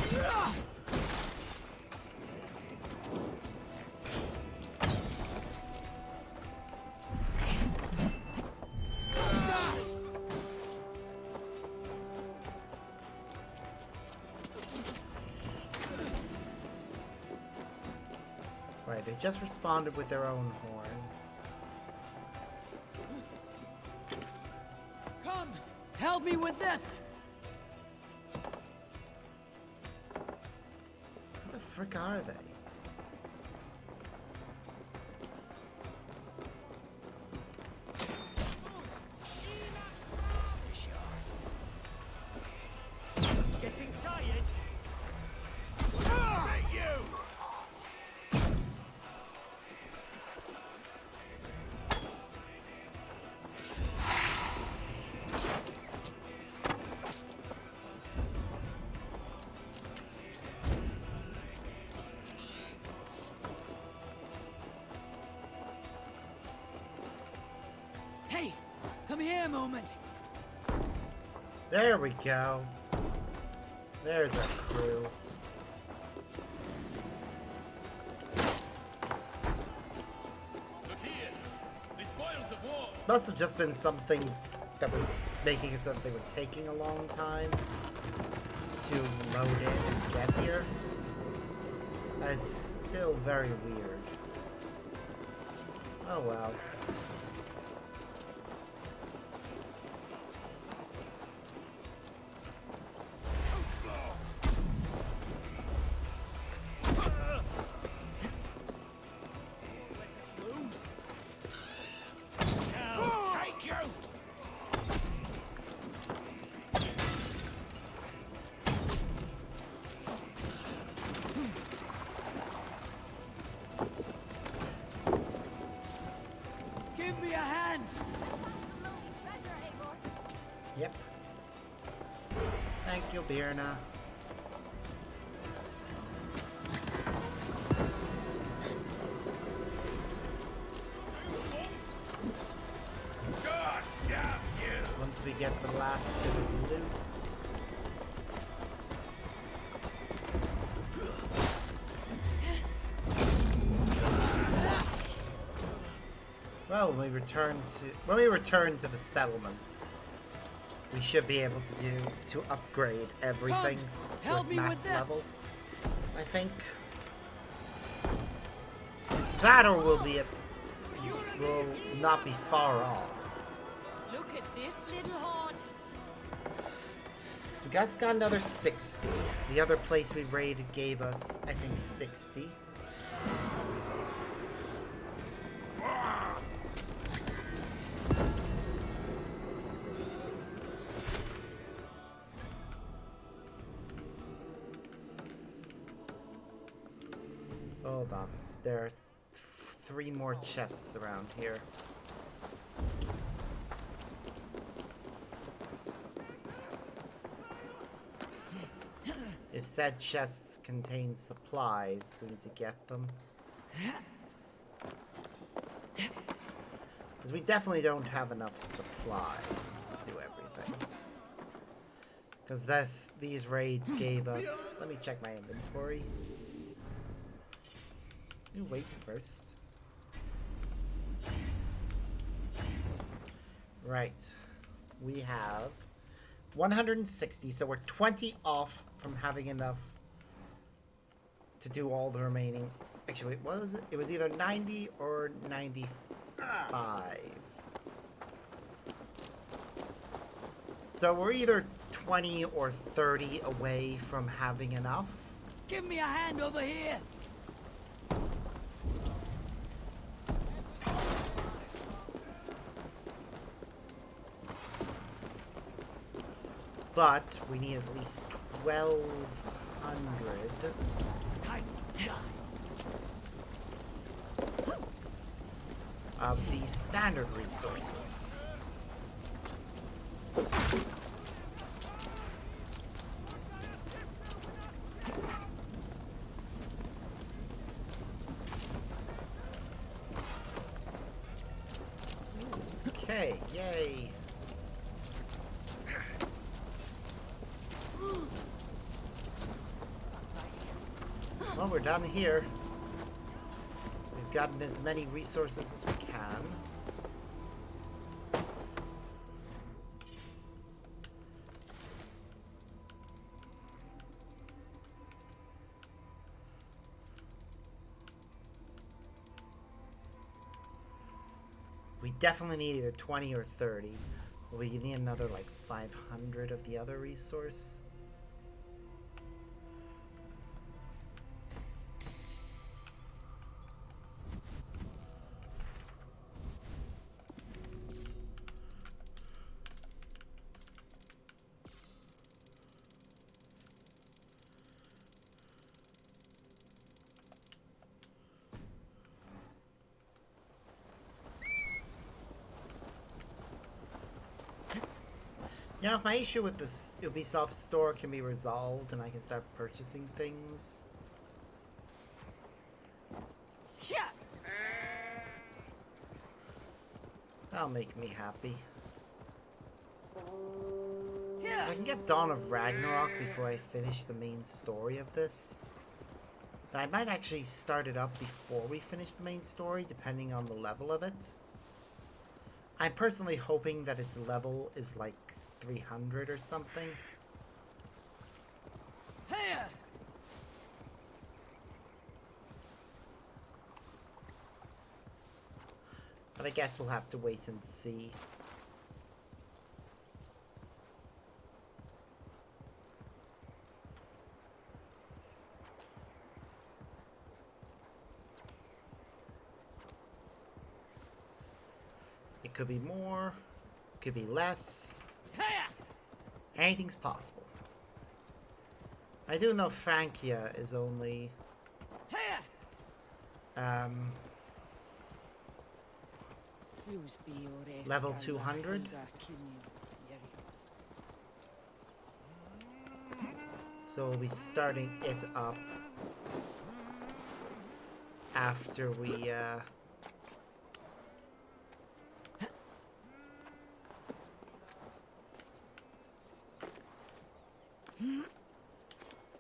Right, they just responded with their own horn. Come! Help me with this! Who the frick are they? Getting tired? Hey! Come here a moment! There we go. There's our crew. Look here. The spoils of war. Must have just been something that was making it so that they were taking a long time to load in and get here. That's still very weird. Oh well. Take you! Give me a hand! Yep. Thank you, Birna. God damn you! Once we get the last bit of loot. Well, when we return to the settlement, we should be able to upgrade everything to help its me max with this. level. I think that or will not be far off. Look at this little hoard. So we guys got another 60. The other place we raided gave us, I think, 60. Hold on. There are 3 more chests around here. If said chests contain supplies, we need to get them. Because we definitely don't have enough supplies to do everything. Because these raids gave us... Let me check my inventory. You wait first. Right. We have 160, so we're 20 off from having enough to do all the remaining. Actually, wait, what was it? It was either 90 or 95. So we're either 20 or 30 away from having enough. Give me a hand over here. But we need at least 1,200 of the standard resources. Okay, yay. Well, we're done here. We've gotten as many resources as we can. We definitely need either 20 or 30. We need another like 500 of the other resource. Now, if my issue with this Ubisoft store can be resolved and I can start purchasing things, that'll make me happy. If I can get Dawn of Ragnarok before I finish the main story of this, I might actually start it up before we finish the main story, depending on the level of it. I'm personally hoping that its level is like 300 or something. But I guess we'll have to wait and see. It could be more, could be less. Anything's possible. I do know Francia is only level 200. So we'll be starting it up after we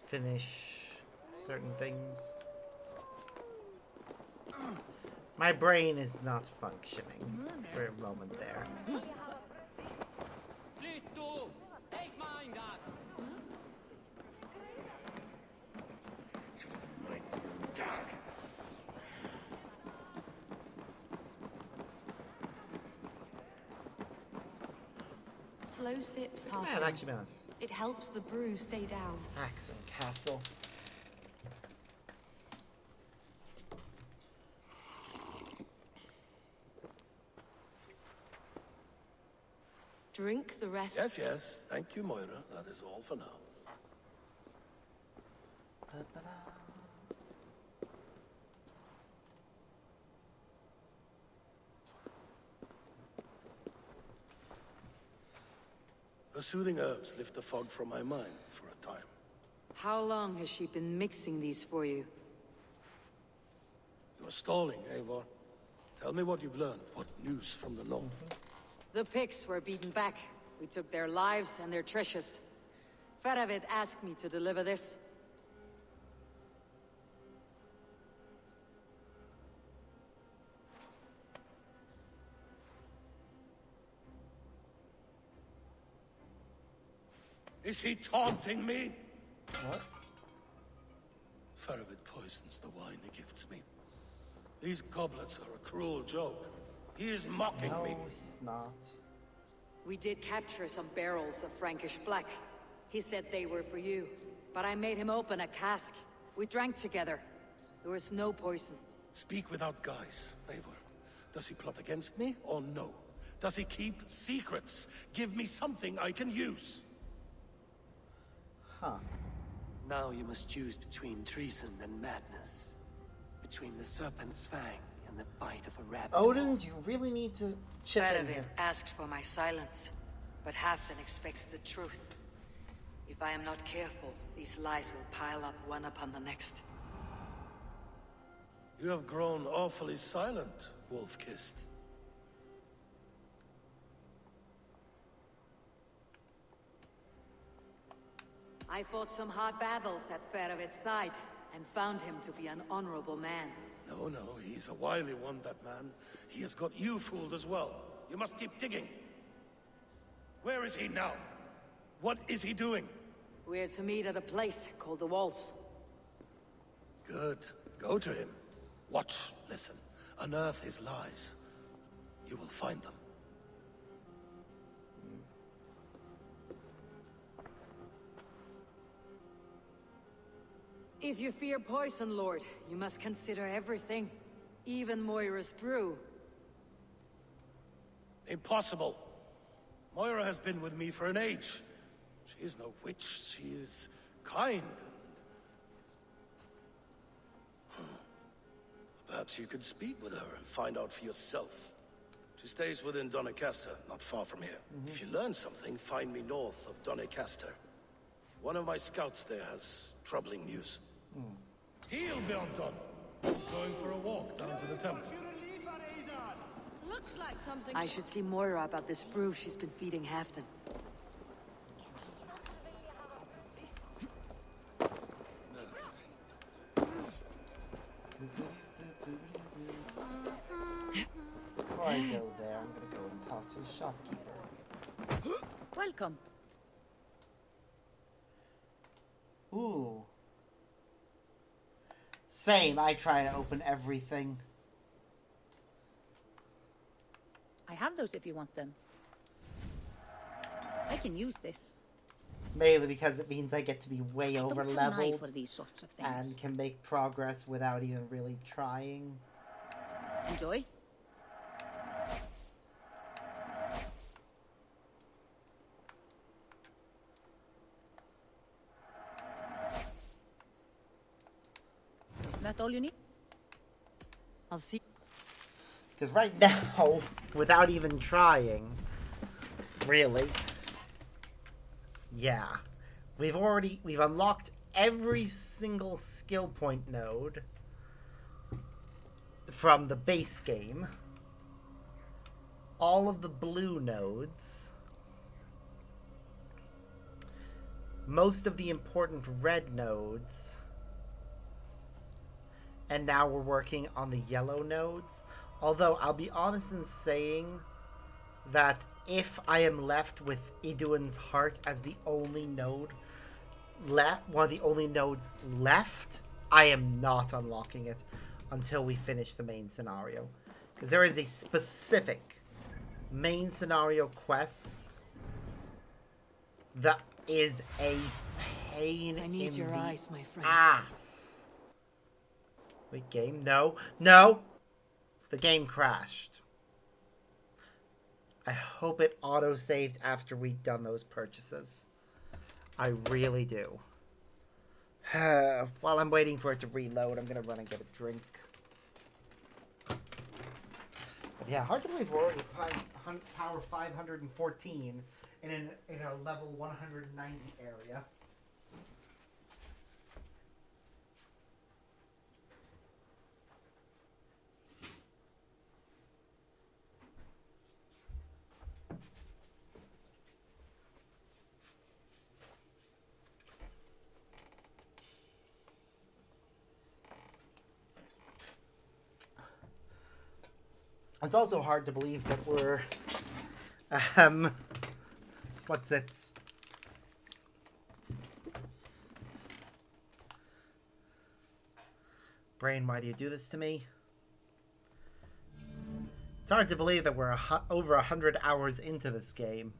finish certain things. My brain is not functioning for a moment there. Slow sips Yeah, half. actually, nice. It helps the brew stay down. Saxon Castle. Drink the rest. Yes, yes. Thank you, Moira. That is all for now. The soothing herbs lift the fog from my mind for a time. How long has she been mixing these for you? You are stalling, Eivor. Tell me what you've learned. What news from the north? The Picts were beaten back. We took their lives and their treasures. Faravid asked me to deliver this. Is he taunting me? What? Fervid poisons the wine he gifts me. These goblets are a cruel joke. He is mocking me. No, he's not. We did capture some barrels of Frankish black. He said they were for you, but I made him open a cask. We drank together. There was no poison. Speak without guise, Eivor. Does he plot against me or no? Does he keep secrets? Give me something I can use. Huh. Now you must choose between treason and madness. Between the serpent's fang and the bite of a rabbit. Odin, do you really need to chip in here? Faravid asked for my silence, but Halfdan expects the truth. If I am not careful, these lies will pile up one upon the next. You have grown awfully silent, Wolf-Kissed. I fought some hard battles at Faravid's side, and found him to be an honorable man. No, he's a wily one, that man. He has got you fooled as well. You must keep digging. Where is he now? What is he doing? We're to meet at a place called the Walls. Good. Go to him. Watch, listen. Unearth his lies. You will find them. If you fear poison, Lord, you must consider everything. Even Moira's brew. Impossible. Moira has been with me for an age. She is no witch. She is kind and... Perhaps you could speak with her and find out for yourself. She stays within Doncaster, not far from here. If you learn something, find me north of Doncaster. One of my scouts there has troubling news. Heal, Bjornton. Going for a walk down to the temple. Looks like something. I should see Moira about this brew she's been feeding Halfdan. Before I go there, I'm gonna go and talk to the shopkeeper. Welcome. Ooh. Same, I try to open everything. I have those if you want them. I can use this. Mainly because it means I get to be way I don't over have an eye leveled for these sorts of things. and can make progress without even really trying. Enjoy. That all you need? I'll see. Because right now, without even trying, really, yeah, we've unlocked every single skill point node from the base game, all of the blue nodes, most of the important red nodes, and now we're working on the yellow nodes. Although, I'll be honest in saying that if I am left with Iduin's Heart as the only node one of the only nodes left, I am not unlocking it until we finish the main scenario. Because there is a specific main scenario quest that is a pain I need in your the eyes, my friend. ass. Wait, game? No. No! The game crashed. I hope it auto-saved after we'd done those purchases. I really do. While I'm waiting for it to reload, I'm gonna run and get a drink. But yeah, hard to believe we're already power 514 in a level 190 area. It's also hard to believe that we're, what's it? Brain, why do you do this to me? It's hard to believe that we're over 100 hours into this game.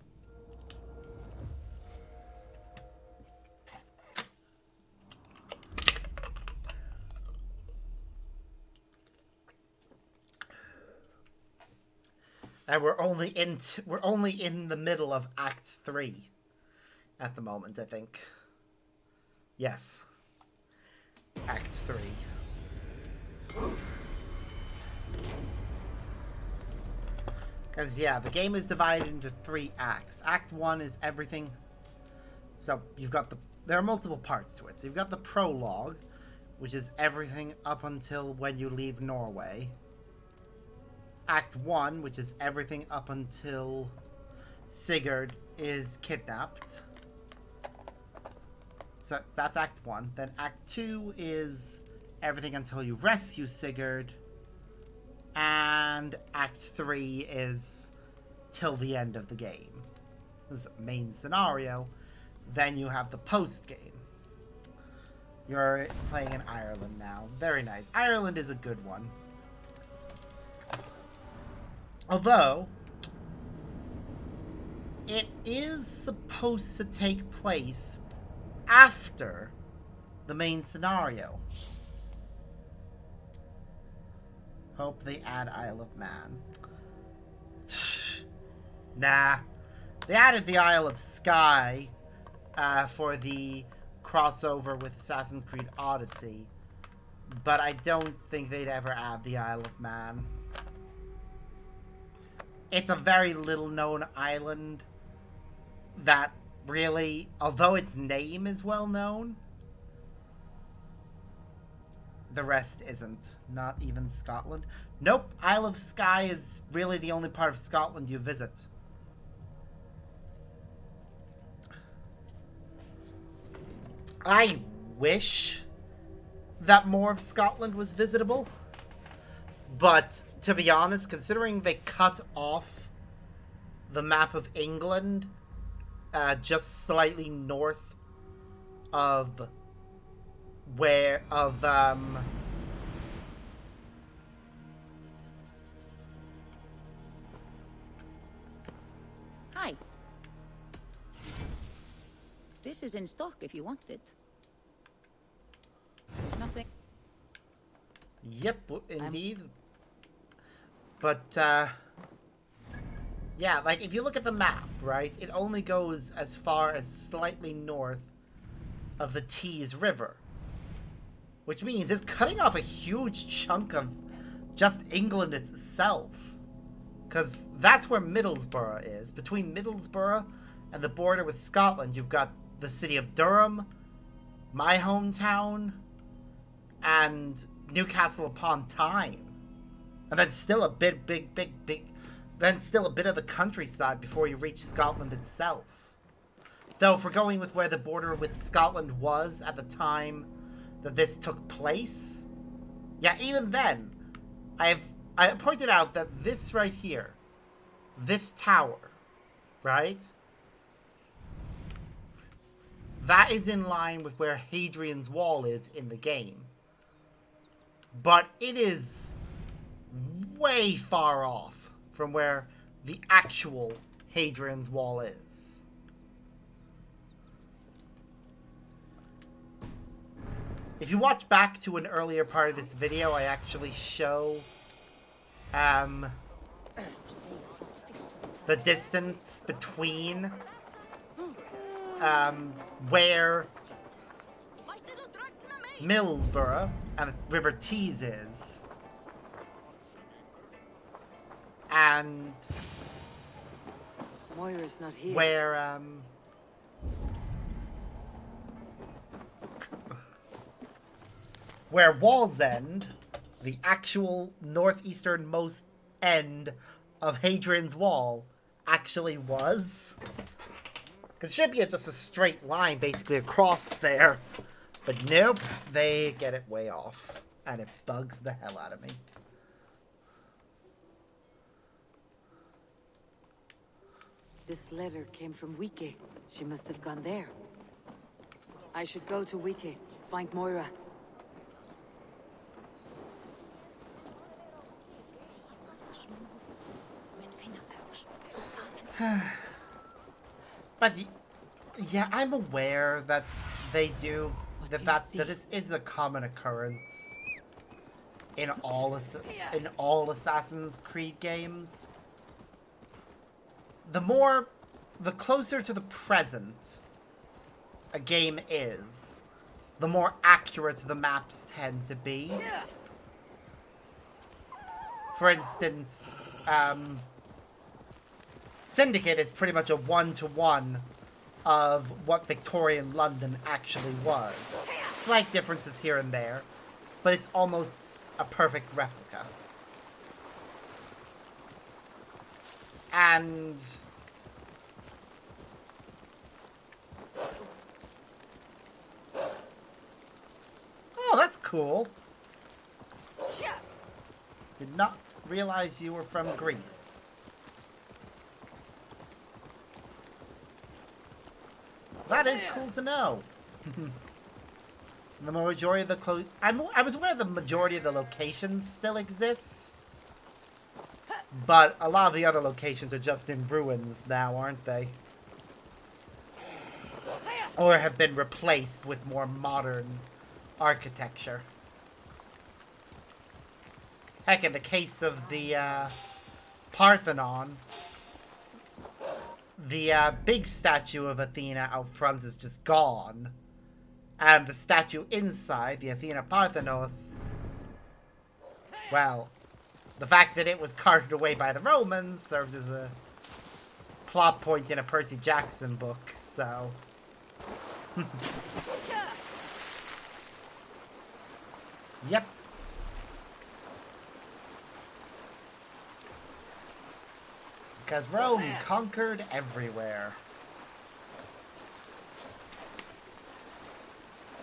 And we're only in the middle of Act 3 at the moment, I think. Yes. Act 3. Because, yeah, the game is divided into 3 acts. Act 1 is everything. So, you've got there are multiple parts to it. So, you've got the prologue, which is everything up until when you leave Norway. Act 1, which is everything up until Sigurd is kidnapped. So that's Act 1. Then Act 2 is everything until you rescue Sigurd. And Act 3 is till the end of the game. This is the main scenario. Then you have the post-game. You're playing in Ireland now. Very nice. Ireland is a good one. Although, it is supposed to take place after the main scenario. Hope they add Isle of Man. Nah. They added the Isle of Skye for the crossover with Assassin's Creed Odyssey. But I don't think they'd ever add the Isle of Man. It's a very little known island that really, although its name is well known, the rest isn't. Not even Scotland. Nope, Isle of Skye is really the only part of Scotland you visit. I wish that more of Scotland was visitable, but to be honest, considering they cut off the map of England just slightly north of Hi. This is in stock if you want it. Nothing. Yep, indeed. But, yeah, like, if you look at the map, right, it only goes as far as slightly north of the Tees River. Which means it's cutting off a huge chunk of just England itself. Because that's where Middlesbrough is. Between Middlesbrough and the border with Scotland, you've got the city of Durham, my hometown, and Newcastle upon Tyne. And then still a big, then still a bit of the countryside before you reach Scotland itself. Though, if we're going with where the border with Scotland was at the time that this took place, yeah, even then, I pointed out that this right here, this tower, right? That is in line with where Hadrian's Wall is in the game. But it is way far off from where the actual Hadrian's Wall is. If you watch back to an earlier part of this video, I actually show the distance between where Middlesbrough and the River Tees is, and Moira's not here. Where Wallsend, the actual northeasternmost end of Hadrian's Wall, actually was. Because it should be just a straight line basically across there. But nope, they get it way off. And it bugs the hell out of me. This letter came from Wike. She must have gone there. I should go to Wike, find Moira. But yeah, I'm aware that they do that this is a common occurrence in all Assassin's Creed games. The closer to the present a game is, the more accurate the maps tend to be. For instance, Syndicate is pretty much a one-to-one of what Victorian London actually was. Slight differences here and there, but it's almost a perfect replica. And oh, that's cool. Did not realize you were from Greece. That is cool to know. The majority of the I was aware the majority of the locations still exist, but a lot of the other locations are just in ruins now, aren't they? Or have been replaced with more modern architecture. Heck, in the case of the Parthenon, the big statue of Athena out front is just gone. And the statue inside, the Athena Parthenos, well, the fact that it was carted away by the Romans serves as a plot point in a Percy Jackson book, so... Yep. Because Rome conquered everywhere.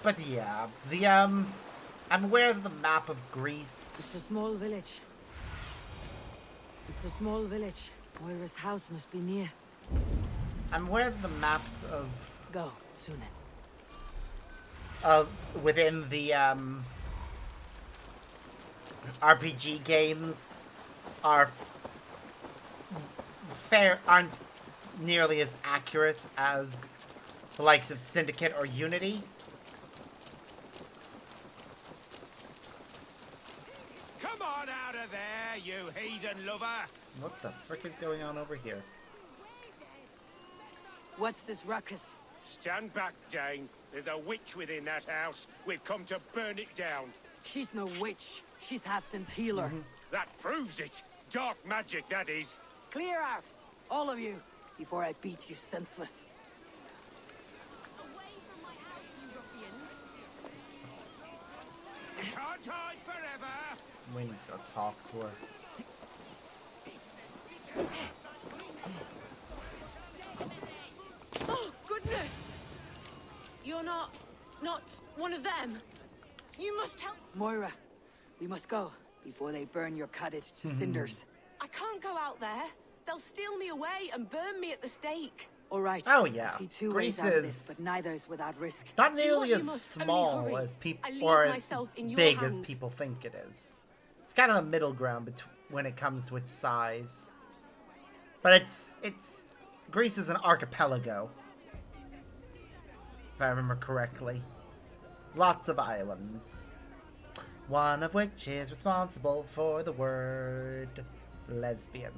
But yeah, I'm aware that the map of Greece... It's a small village. It's a small village. Moira's house must be near. I'm aware that the maps of... Go, Sunan. Within the, RPG games aren't nearly as accurate as the likes of Syndicate or Unity. Come on out of there, you heathen lover! What the frick is going on over here? What's this ruckus? Stand back, Dane. There's a witch within that house. We've come to burn it down. She's no witch. She's Halfdan's healer. That proves it. Dark magic, that is. Clear out, all of you, before I beat you senseless. Can't hide forever. We need to go talk to her. Oh, goodness! You're not one of them. You must help. Moira, we must go before they burn your cottage to cinders. I can't go out there. They'll steal me away and burn me at the stake. All right. Oh yeah. I see two Greece ways out of is this, but neither is without risk. not nearly as small as people or as big as people think it is. It's kind of a middle ground when it comes to its size. But it's Greece is an archipelago, if I remember correctly. Lots of islands. One of which is responsible for the word lesbian.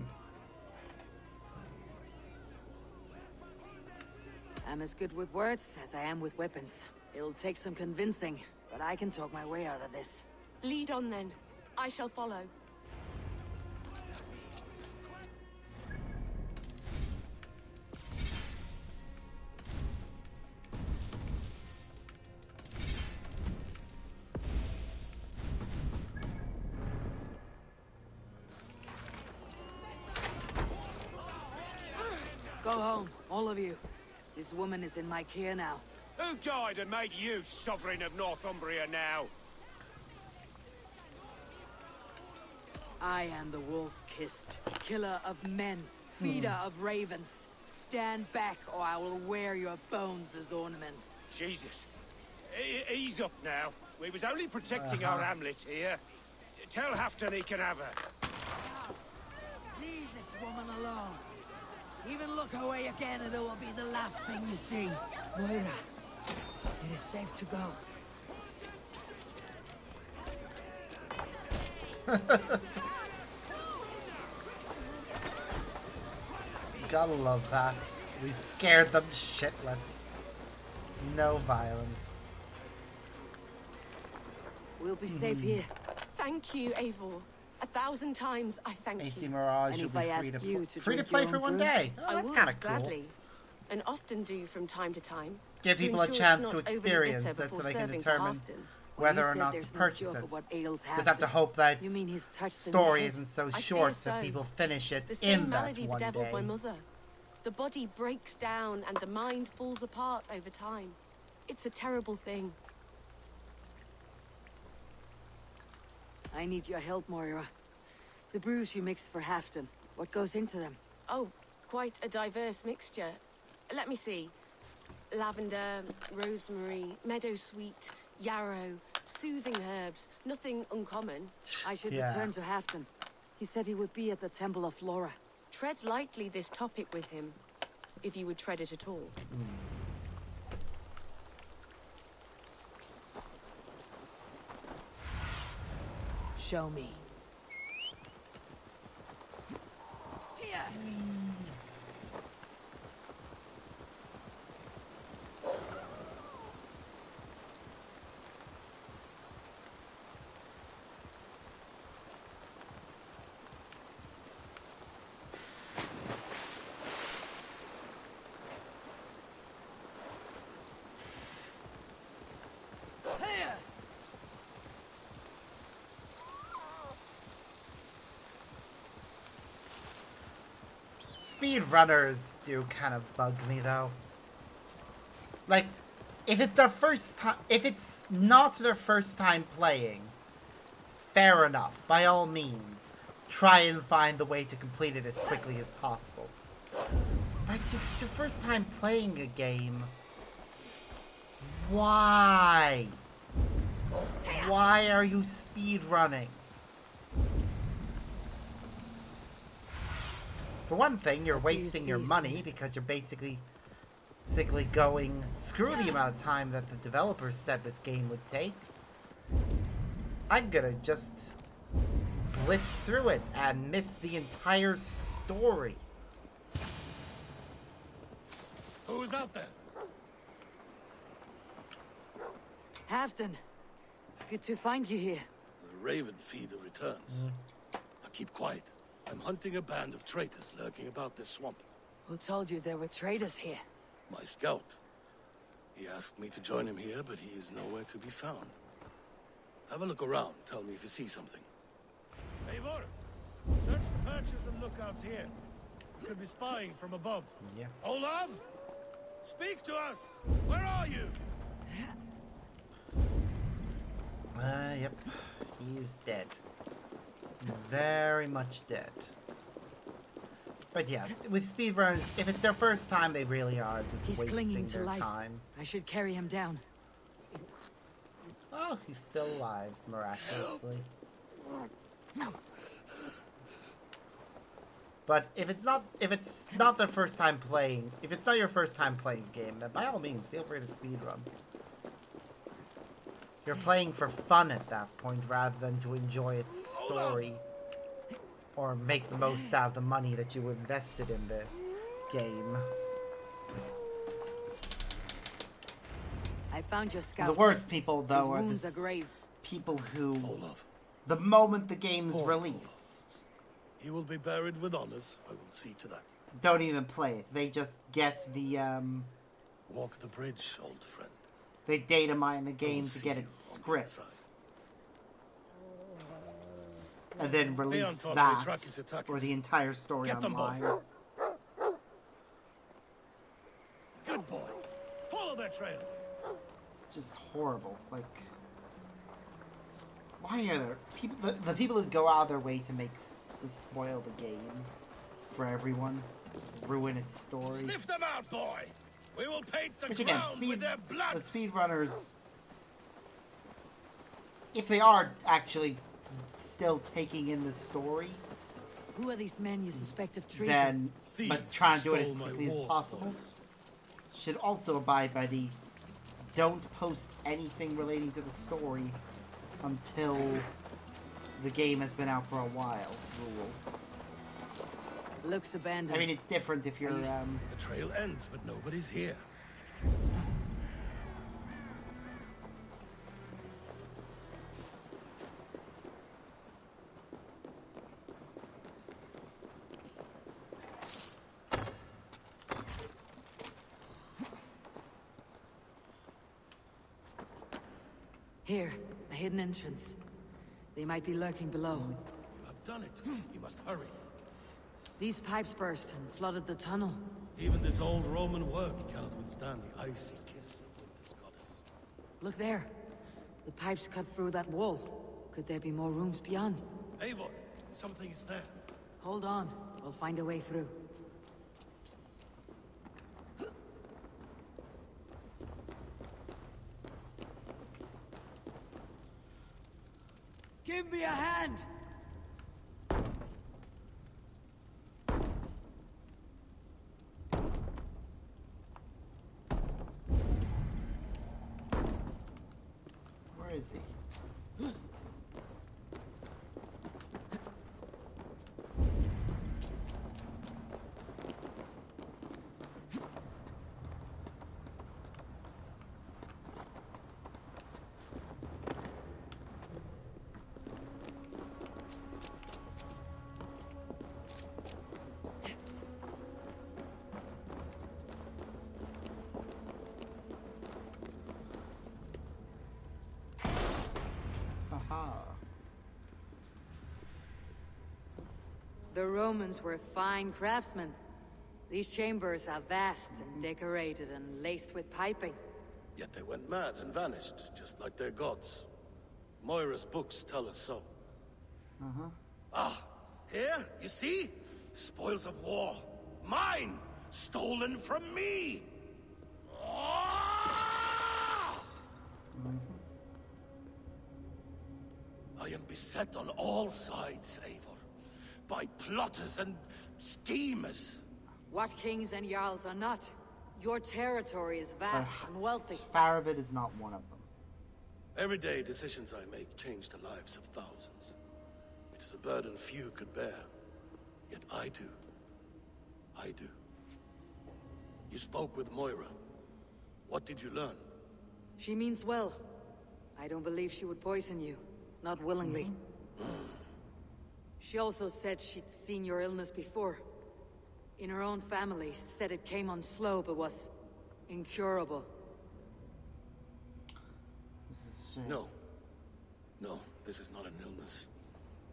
I'm as good with words as I am with weapons. It'll take some convincing, but I can talk my way out of this. Lead on then. I shall follow. Go home, all of you. This woman is in my care now. Who died and made you sovereign of Northumbria now? I am the wolf-kissed, killer of men, feeder of ravens. Stand back, or I will wear your bones as ornaments. Jesus. Ease up now. We was only protecting our hamlet here. Tell Halfdan he can have her. Leave this woman alone. Even look away again and it will be the last thing you see. Moira, it is safe to go. Gotta love that. We scared them shitless. No violence. We'll be safe here. Thank you, Eivor. 1,000 times I thank AC you. Mirage And will if be I free ask to, you to free to drink play your for own one brew? day. Oh, I that's would kind of cool. gladly, and often do from time to time. Give to people a ensure chance it's to not overly experience bitter it so before they can serving to determine Halfdan. whether You or said not to there's no purchase cure it. for what ails Just have to Halfdan. hope that You mean he's touched the story head? isn't so I fear short that so. people finish it The same in that malady one bedeviled day. my mother. The body breaks down and the mind falls apart over time. It's a terrible thing. I need your help, Moira. The brews you mixed for Halfdan. What goes into them? Oh, quite a diverse mixture. Let me see. Lavender, rosemary, meadowsweet, yarrow, soothing herbs. Nothing uncommon. I should return to Halfdan. He said he would be at the Temple of Flora. Tread lightly this topic with him, if you would tread it at all. Show me. Here! Here! Speedrunners do kind of bug me though. Like, if it's their first time, if it's not their first time playing, fair enough. By all means, try and find the way to complete it as quickly as possible. But if it's your first time playing a game, why? Why are you speedrunning? For one thing, you're wasting your money because you're basically going, screw the amount of time that the developers said this game would take. I'm gonna just blitz through it and miss the entire story. Who's out there? Halfdan. Good to find you here. The Raven feeder returns. Now keep quiet. I'm hunting a band of traitors lurking about this swamp. Who told you there were traitors here? My scout. He asked me to join him here, but he is nowhere to be found. Have a look around. Tell me if you see something. Eivor, search the perches and lookouts here. Could be spying from above. Yeah. Olav? Speak to us! Where are you? Yep. He's dead. Very much dead. But yeah, with speedruns, if it's their first time, they really are just wasting their time. I should carry him down. Oh, he's still alive, miraculously. But if it's not their first time playing, if it's not your first time playing a game, then by all means, feel free to speedrun. You're playing for fun at that point rather than to enjoy its story or make the most out of the money that you invested in the game. I found your scout. The worst people, though, are the grave. people who, the moment the game's released, He will be buried with honors. I will see to that. don't even play it. They just get the, Walk the bridge, old friend. they data mine the game to get its script. And then release top, that, they track his attackers. or the entire story Get them online. both. Good boy. Follow their trail. It's just horrible. Like, why are there people? The people who go out of their way to spoil the game for everyone, just ruin its story. Sniff them out, boy! We will paint the Which again, ground with their blood! the speedrunners, if they are actually still taking in the story, Who are these men you suspect of treason? then, but Thieves try and do it as stole my quickly as war possible. spoils. Should also abide by the don't post anything relating to the story until the game has been out for a while rule. Looks abandoned. I mean, it's different if you're, The trail ends, but nobody's here. Here, a hidden entrance. They might be lurking below. You have done it. You must hurry. These pipes burst and flooded the tunnel. Even this old Roman work cannot withstand the icy kiss of winter's goddess. Look there. The pipes cut through that wall. Could there be more rooms beyond? Eivor, something is there. Hold on. We'll find a way through. Give me a hand! where is he? The Romans were fine craftsmen. These chambers are vast and decorated and laced with piping. Yet they went mad and vanished, just like their gods. Moira's books tell us so. Ah, here, you see? Spoils of war. Mine! Stolen from me! Ah! I am beset on all sides, Eivor. By plotters and schemers. What kings and jarls are not? Your territory is vast and wealthy. Faravid is not one of them. Everyday decisions I make change the lives of thousands. It is a burden few could bear. Yet I do. I do. You spoke with Moira. What did you learn? She means well. I don't believe she would poison you. Not willingly. She also said she'd seen your illness before. In her own family, said it came on slow, but was incurable. No. No, this is not an illness.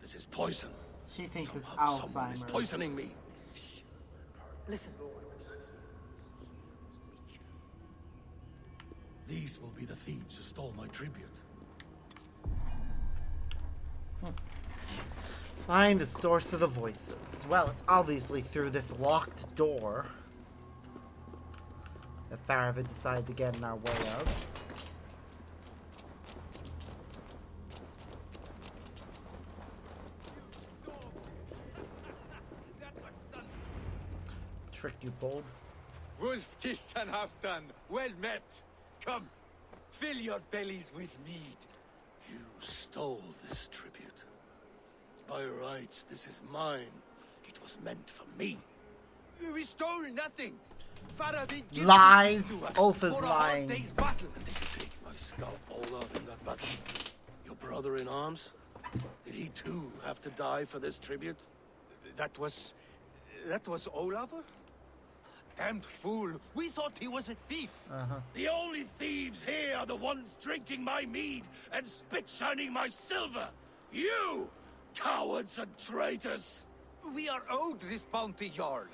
This is poison. She thinks Somehow it's someone is Alzheimer's. poisoning me. Shh. Listen. These will be the thieves who stole my tribute. Find the source of the voices. Well, it's obviously through this locked door that Faravid decided to get in our way of. Trick, you bold. Wolf-kissed and half-done. Well met. Come, fill your bellies with mead. You stole this tribute. By rights, this is mine. It was meant for me. We stole nothing. Faravid gave Lies. this to us Ulf is for a lying. hard day's battle. And did you take my scalp, Olaf, in that battle? Your brother in arms? Did he too have to die for this tribute? That was Olafur? Damned fool. We thought he was a thief. The only thieves here are the ones drinking my mead and spit-shining my silver. You! Cowards and traitors! We are owed this bounty, Jarl.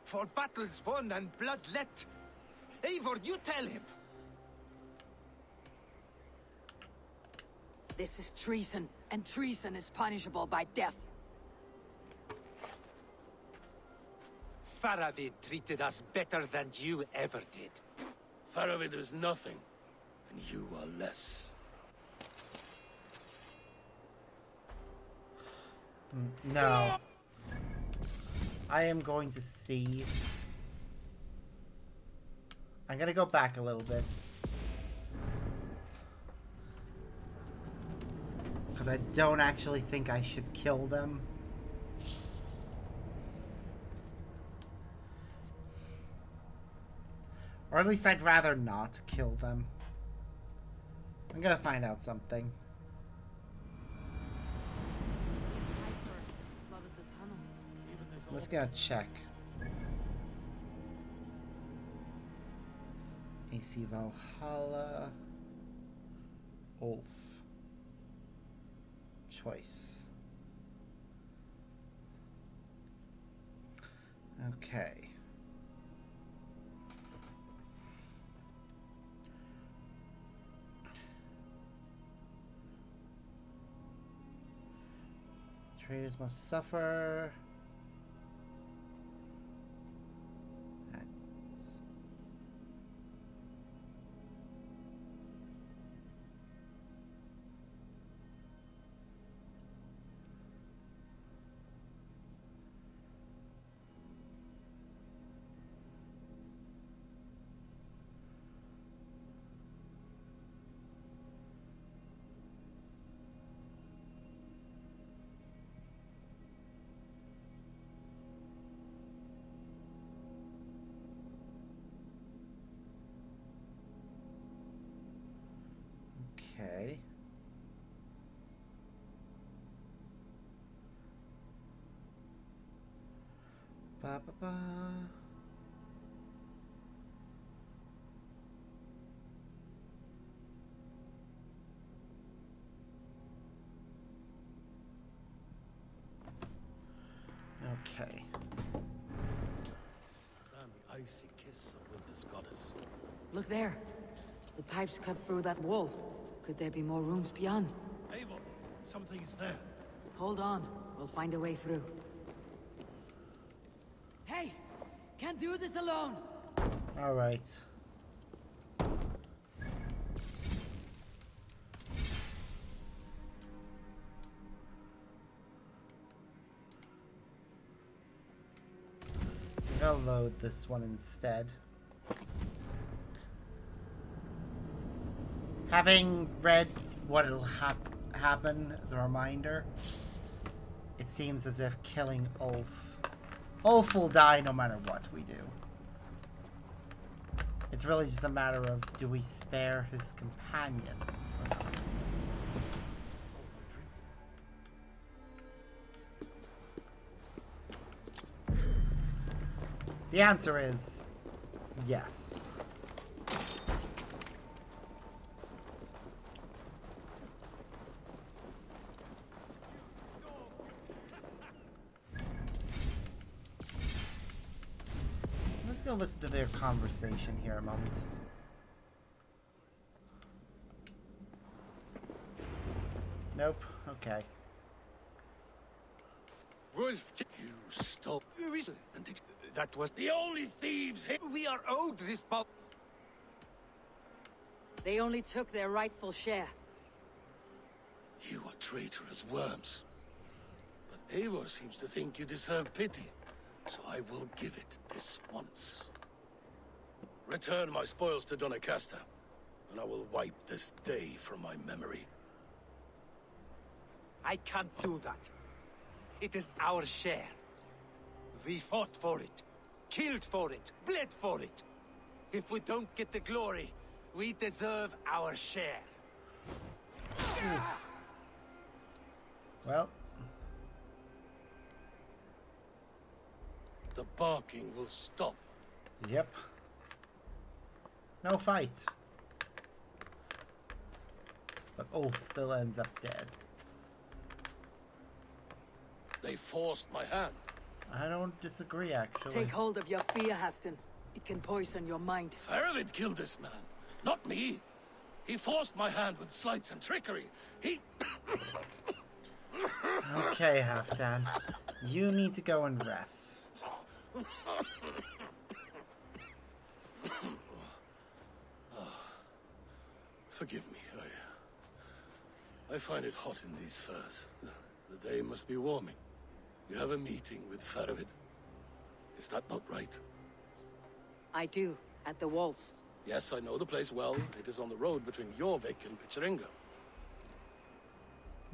For battles won and blood let. Eivor, you tell him. This is treason, and treason is punishable by death. Faravid treated us better than you ever did. Faravid is nothing, and you are less. No. I am going to see. I'm gonna go back a little bit. Because I don't actually think I should kill them. Or at least I'd rather not kill them. I'm gonna find out something. I'm just gonna check. AC Valhalla. Ulf. Choice. Okay. Traders must suffer. Okay. Ba ba ba. Okay. Stand the icy kiss of winter's goddess. Look there. The pipes cut through that wall. Could there be more rooms beyond? Eivor, something's there. Hold on. We'll find a way through. Hey! Can't do this alone! Alright. I'll load this one instead. Having read what will happen as a reminder, it seems as if killing Ulf will die no matter what we do. It's really just a matter of, do we spare his companions or not? The answer is yes. Let's go listen to their conversation here a moment. Nope. Okay. Wolf, you stole. That was the only thieves. We are owed this boat. They only took their rightful share. You are traitorous worms. But Eivor seems to think you deserve pity, so I will give it this once. Return my spoils to Doncaster, and I will wipe this day from my memory. I can't do that. It is our share. We fought for it, killed for it, bled for it. If we don't get the glory, we deserve our share. Well. The barking will stop. Yep. No fight. But Ulf still ends up dead. They forced my hand. I don't disagree, actually. Take hold of your fear, Halfdan. It can poison your mind. Faravid killed this man, not me. He forced my hand with sleights and trickery. He... Okay, Halfdan. You need to go and rest. Forgive me. I find it hot in these furs. The day must be warming. You have a meeting with Faravid. Is that not right? I do, at the walls. Yes, I know the place well. It is on the road between Jorvik and Picheringa.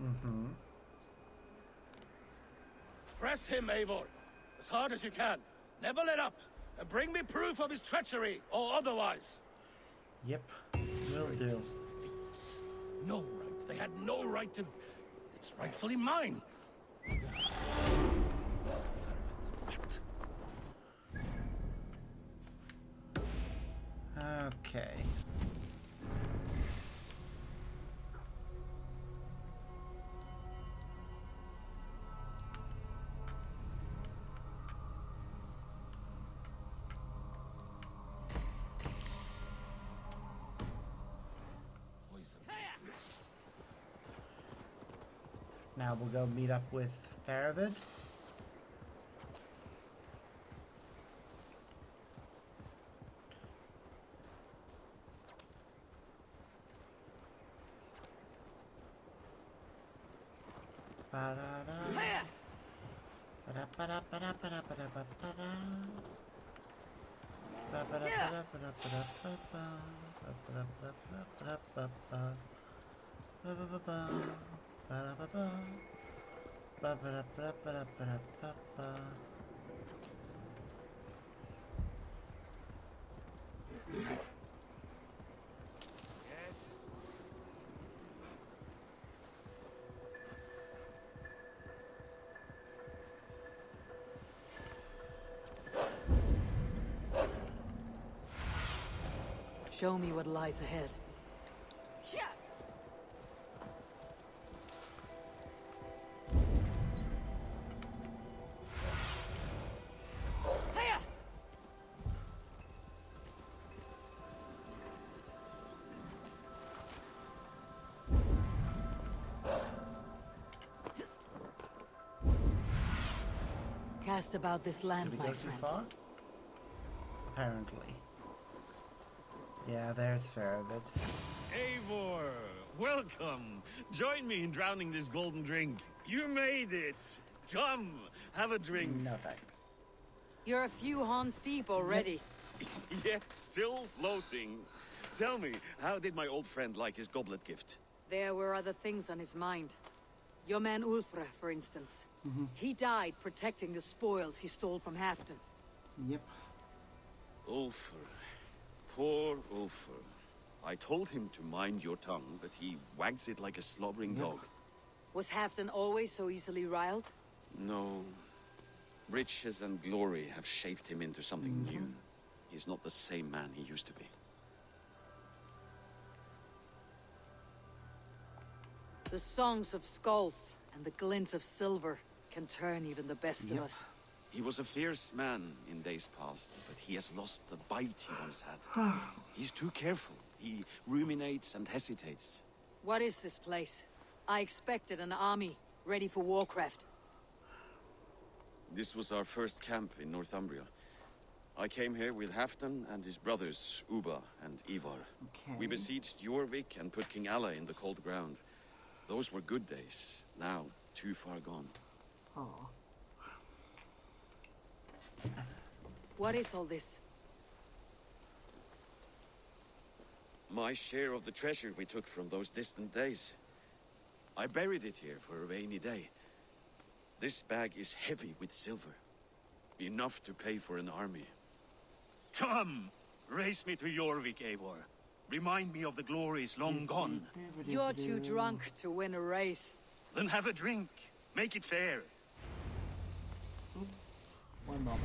Mm-hmm. Press him, Eivor, as hard as you can. Never let up. And bring me proof of his treachery, or otherwise. Yep, will do. Thieves. No right. They had no right to... It's rightfully mine. Okay. Now we'll go meet up with Faravid. Show me what lies ahead. Cast about this land, Did we my go too friend. far? Apparently. Yeah, there's Faravid. Eivor, welcome. Join me in drowning this golden drink. You made it. Come, have a drink. No thanks. You're a few horns deep already. Yet still floating. Tell me, how did my old friend like his goblet gift? There were other things on his mind. Your man Ulfra, for instance. He died protecting the spoils he stole from Halfdan. Yep. Ulfr. Poor Ulfr. I told him to mind your tongue, but he wags it like a slobbering dog. Was Halfdan always so easily riled? No. Riches and glory have shaped him into something new. He's not the same man he used to be. The songs of skulls and the glint of silver can turn even the best of us. He was a fierce man in days past, but he has lost the bite he once had. He's too careful. He ruminates and hesitates. What is this place? I expected an army, ready for warcraft. This was our first camp in Northumbria. I came here with Halfdan and his brothers, Uba and Ivar. We besieged Jorvik and put King Alla in the cold ground. Those were good days. Now, too far gone. Oh. What is all this? My share of the treasure we took from those distant days. I buried it here for a rainy day. This bag is heavy with silver. Enough to pay for an army. Come! Race me to Jorvik, Eivor. Remind me of the glories long gone. You're too drunk to win a race. Then have a drink. Make it fair. One moment.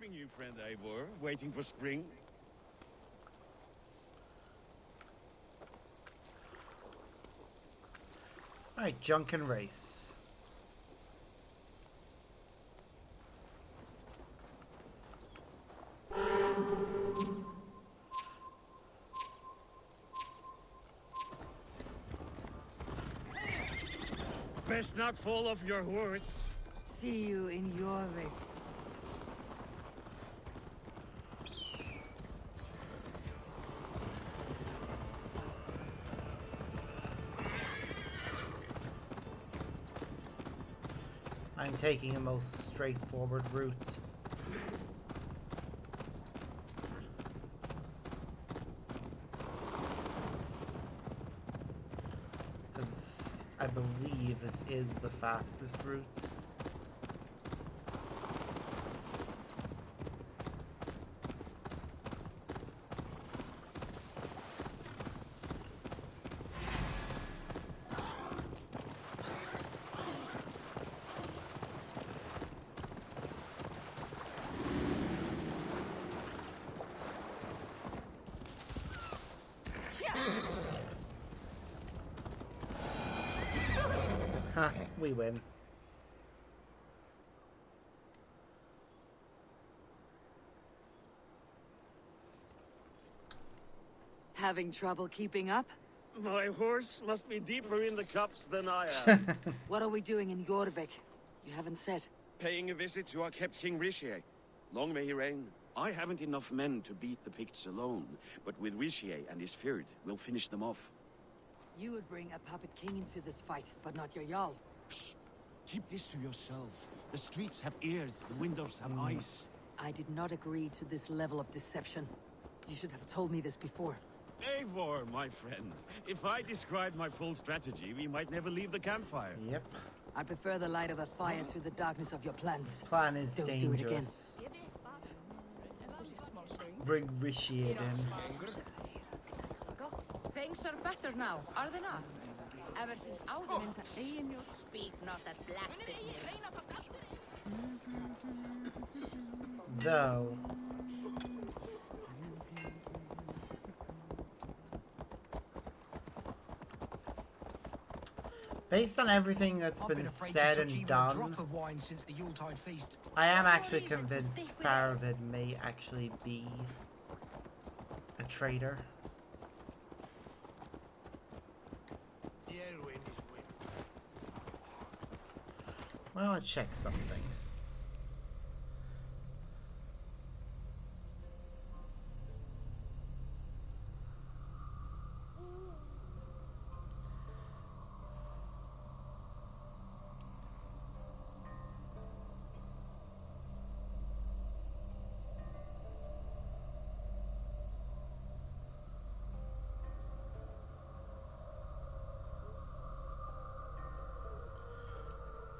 keeping you, friend Eivor, waiting for spring? Alright, junk and race. Best not fall off your horse. See you in Jorvik. I'm taking a most straightforward route. Because I believe this is the fastest route. Ha, we win. Having trouble keeping up? My horse must be deeper in the cups than I am. What are we doing in Jorvik? You haven't said. Paying a visit to our kept King Richier. Long may he reign. I haven't enough men to beat the Picts alone, but with Richier and his Fyrd, we'll finish them off. You would bring a puppet king into this fight, but not your Jarl. Keep this to yourself. The streets have ears, the windows have eyes. I did not agree to this level of deception. You should have told me this before. Eivor, my friend. If I described my full strategy, we might never leave the campfire. Yep. I prefer the light of a fire to the darkness of your plans. Plan is Don't dangerous. do it again. Bring Richier in. Things are better now, are they not? Ever since Alvin speak not that blasted Though. Based on everything that's been said and done, I am actually convinced Faravid may actually be a traitor. Well, let's check something.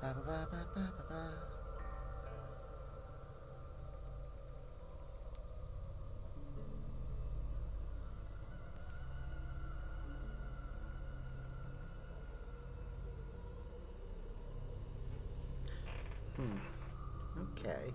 Ba, ba, ba, ba, ba, ba, ba. Okay.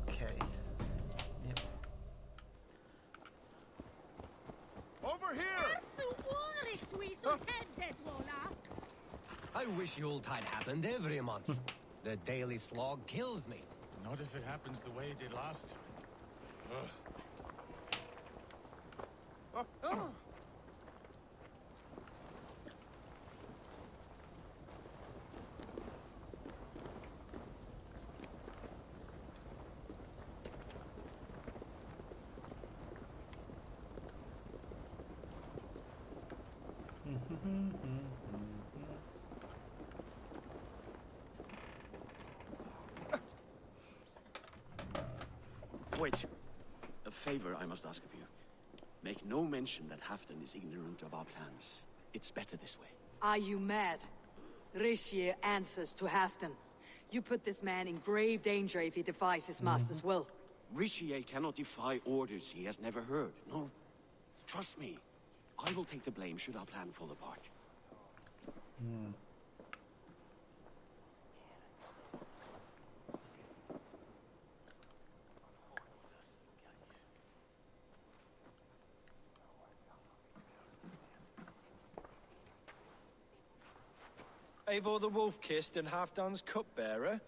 Okay. Yep. Over here! I wish Yuletide happened every month. The daily slog kills me. Not if it happens the way it did last time. Wait. A favor I must ask of you. Make no mention that Halfdan is ignorant of our plans. It's better this way. Are you mad? Rishier answers to Halfdan. You put this man in grave danger if he defies his master's will. Rishier cannot defy orders he has never heard. No. Trust me. I will take the blame should our plan fall apart. Eivor the Wolf-Kissed and Halfdan's cupbearer?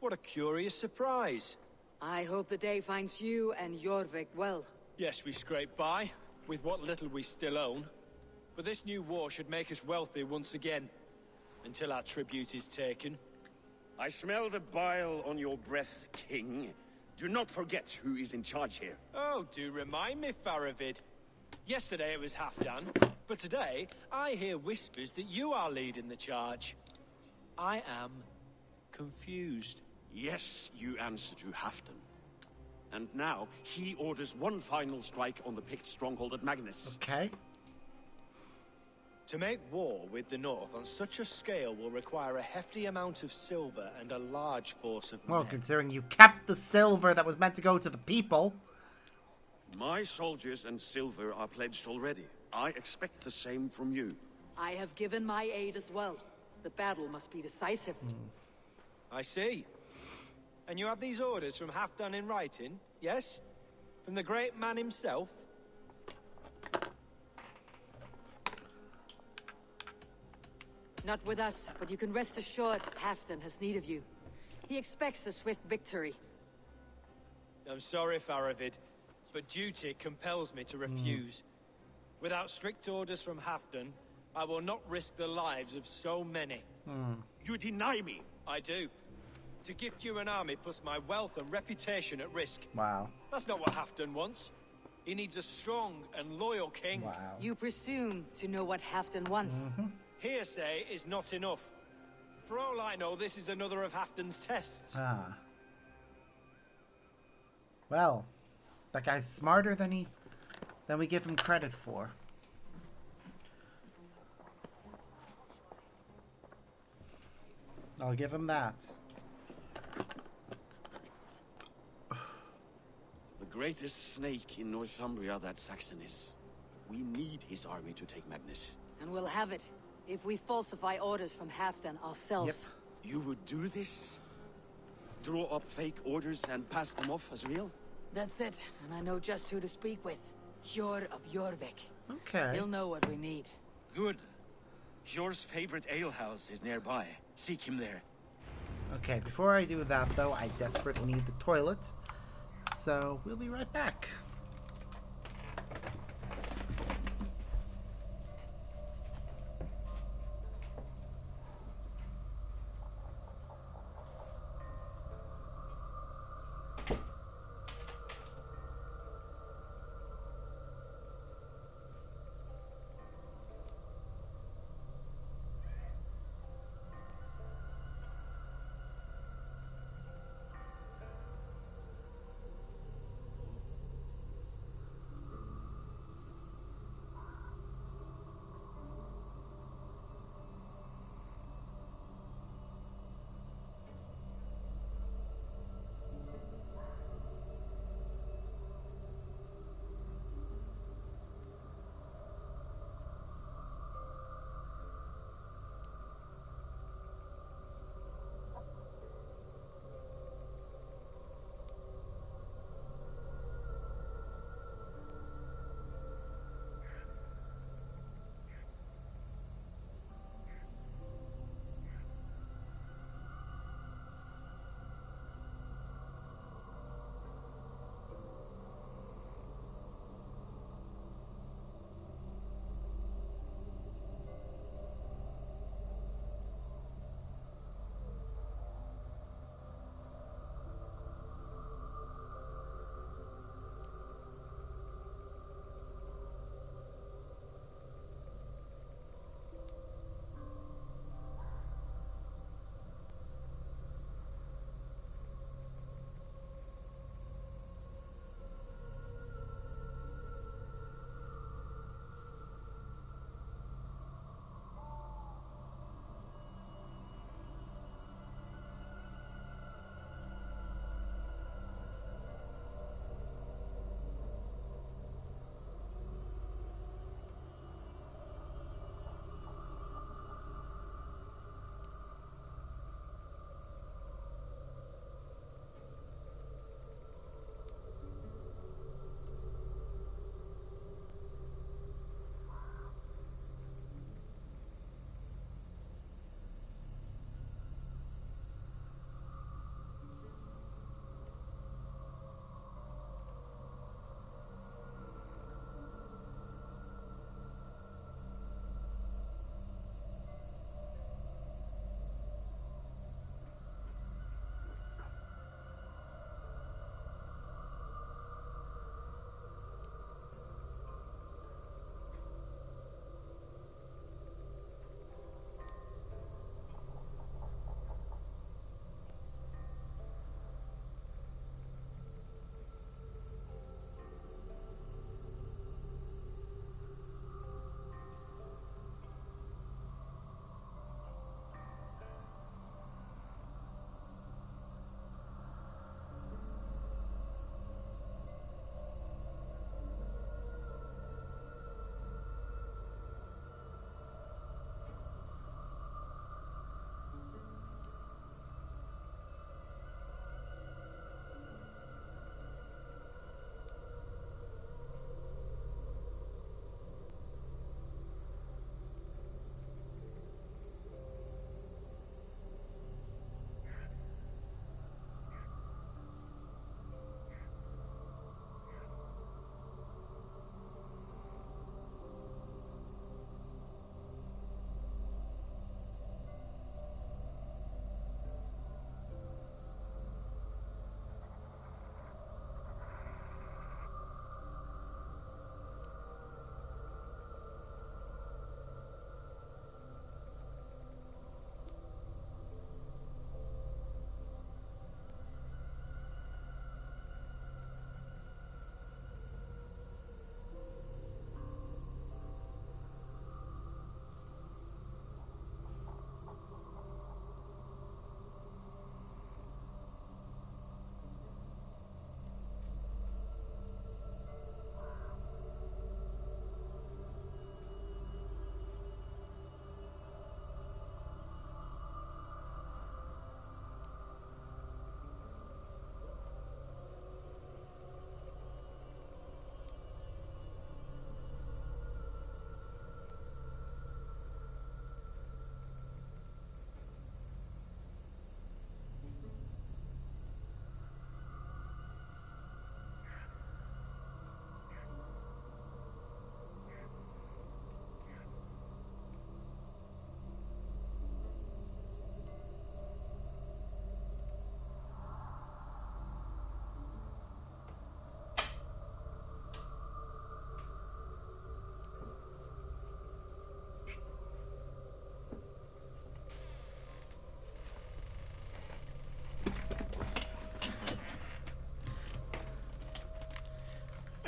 What a curious surprise. I hope the day finds you and Jorvik well. Yes, we scrape by, with what little we still own. But this new war should make us wealthy once again. Until our tribute is taken. I smell the bile on your breath, King. Do not forget who is in charge here. Oh, do remind me, Faravid. Yesterday it was Halfdan, but today I hear whispers that you are leading the charge. I am confused. Yes, you answer to Halfdan. And now, he orders one final strike on the Pict stronghold at Magnus. Okay. To make war with the North on such a scale will require a hefty amount of silver and a large force of Well, men. considering you kept the silver that was meant to go to the people. My soldiers and silver are pledged already. I expect the same from you. I have given my aid as well. The battle must be decisive. I see. And you have these orders from Halfdan in writing, yes? From the great man himself? Not with us, but you can rest assured Halfdan has need of you. He expects a swift victory. I'm sorry, Faravid, but duty compels me to refuse. Without strict orders from Halfdan, I will not risk the lives of so many. You deny me! I do. To gift you an army puts my wealth and reputation at risk. Wow. That's not what Halfdan wants. He needs a strong and loyal king. Wow. You presume to know what Halfdan wants. Hearsay is not enough. For all I know, this is another of Halfdan's tests. Ah. Well, that guy's smarter than we give him credit for. I'll give him that. The greatest snake in Northumbria that Saxon is. We need his army to take Magnus. And we'll have it, if we falsify orders from Halfdan ourselves. You would do this? Draw up fake orders and pass them off as real? That's it, and I know just who to speak with. Hjor of Jorvik. Okay. He'll know what we need. Good. Hjor's favorite alehouse is nearby. Seek him there. Okay, before I do that, though, I desperately need the toilet. So, we'll be right back.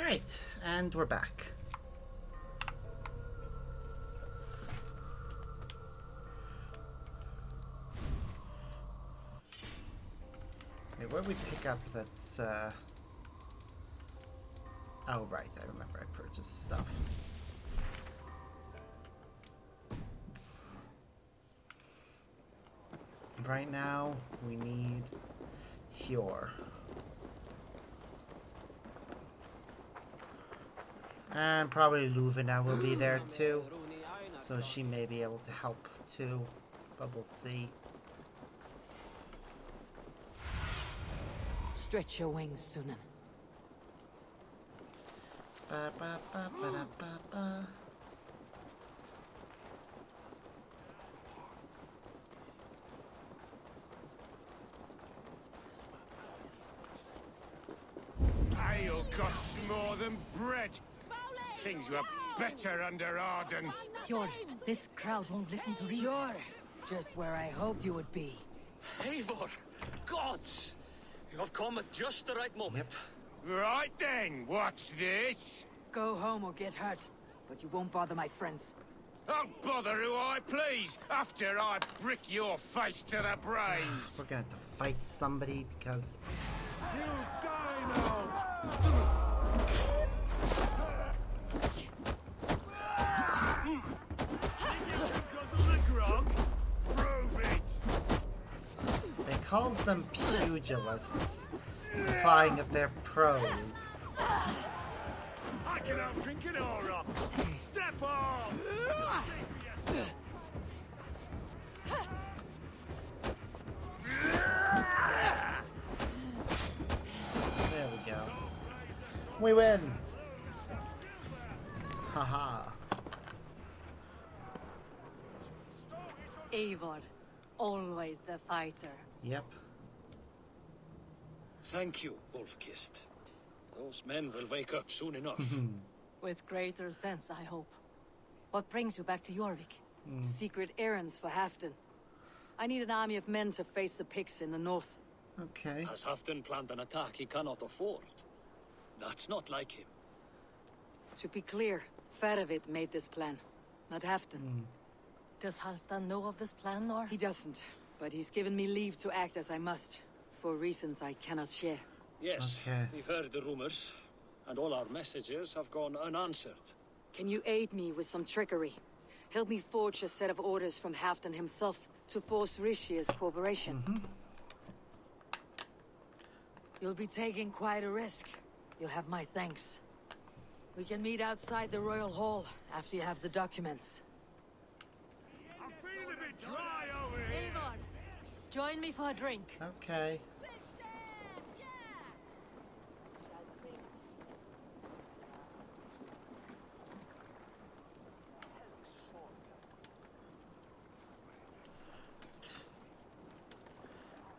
Alright, and we're back. Wait, where did we pick up that's, Oh, right, I remember I purchased stuff. Right now, we need Hjor. And probably Luvina will be there too. So she may be able to help too. But we'll see. Stretch your wings, Sunan. Ba, ba, ba, ba, da, ba, ba. Ale costs more than bread. Things were better under Arden. Hjor, this crowd won't listen to reason. Hjor, just where I hoped you would be. Eivor, gods! You have come at just the right moment. Right then, what's this? Go home or get hurt, but you won't bother my friends. I'll bother who I please after I brick your face to the brains. We're gonna have to fight somebody because... You die now! It calls them pugilists, implying that they're pros. I can outdrink an aura! Step off! There we go. We win! Haha. Eivor, always the fighter. Yep. Thank you, Wolf-Kissed. Those men will wake up soon enough. With greater sense, I hope. What brings you back to Jorvik? Secret errands for Halfdan. I need an army of men to face the Picts in the north. Okay. Has Halfdan planned an attack he cannot afford? That's not like him. To be clear, Faravid made this plan, not Halfdan. Does Halfdan know of this plan, or? He doesn't, but he's given me leave to act as I must, for reasons I cannot share. Yes, Okay. we've heard the rumors, and all our messages have gone unanswered. Can you aid me with some trickery? Help me forge a set of orders from Halfdan himself to force Rishia's cooperation. You'll be taking quite a risk. You'll have my thanks. We can meet outside the Royal Hall after you have the documents. I'm feeling a bit dry over here. Eivor, join me for a drink. Okay.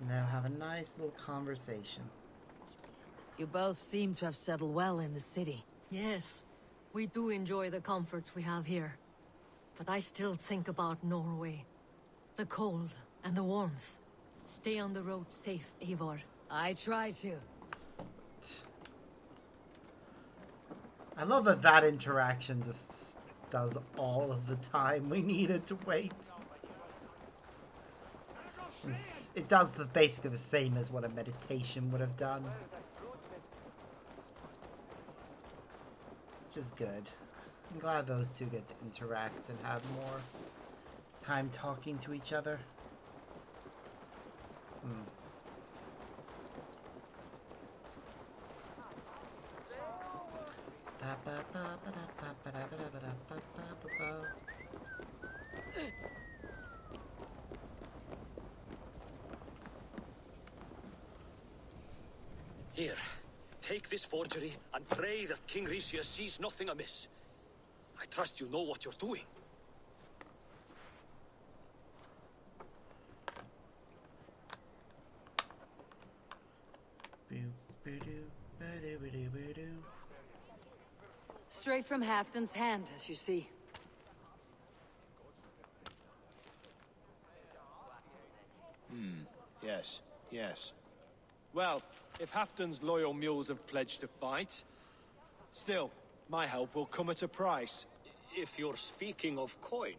Now have a nice little conversation. You both seem to have settled well in the city. Yes, we do enjoy the comforts we have here. But I still think about Norway. The cold and the warmth. Stay on the road safe, Eivor. I try to. I love that that interaction just does all of the time we needed to wait. It does basically the same as what a meditation would have done. Which is good. I'm glad those two get to interact and have more time talking to each other. Here, take this forgery and pray that King Rishia sees nothing amiss. I trust you know what you're doing. Straight from Halfdan's hand, as you see. Yes, yes. Well, if Halfdan's loyal mules have pledged to fight, Still, my help will come at a price. If you're speaking of coin.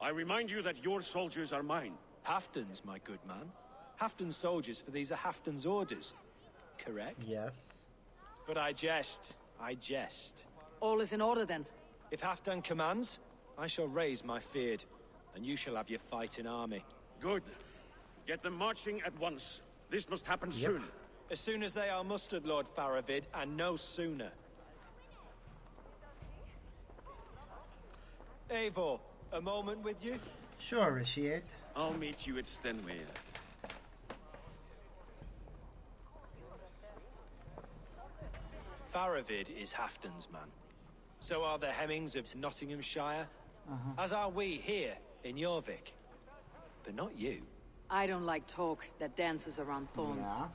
I remind you that your soldiers are mine. Halfton's, my good man. Halfton's soldiers, for these are Halfton's orders. Correct? Yes. But I jest. I jest. All is in order then. If Halfdan commands, I shall raise my feared, and you shall have your fighting army. Good. Get them marching at once. This must happen soon. As soon as they are mustered, Lord Faravid, and no sooner. Eivor, a moment with you? Sure, Rishiate. I'll meet you at Stenway. Faravid is Halfdan's man. So are the Hemmings of Nottinghamshire, as are we here in Jorvik. But not you. I don't like talk that dances around thorns. Yeah.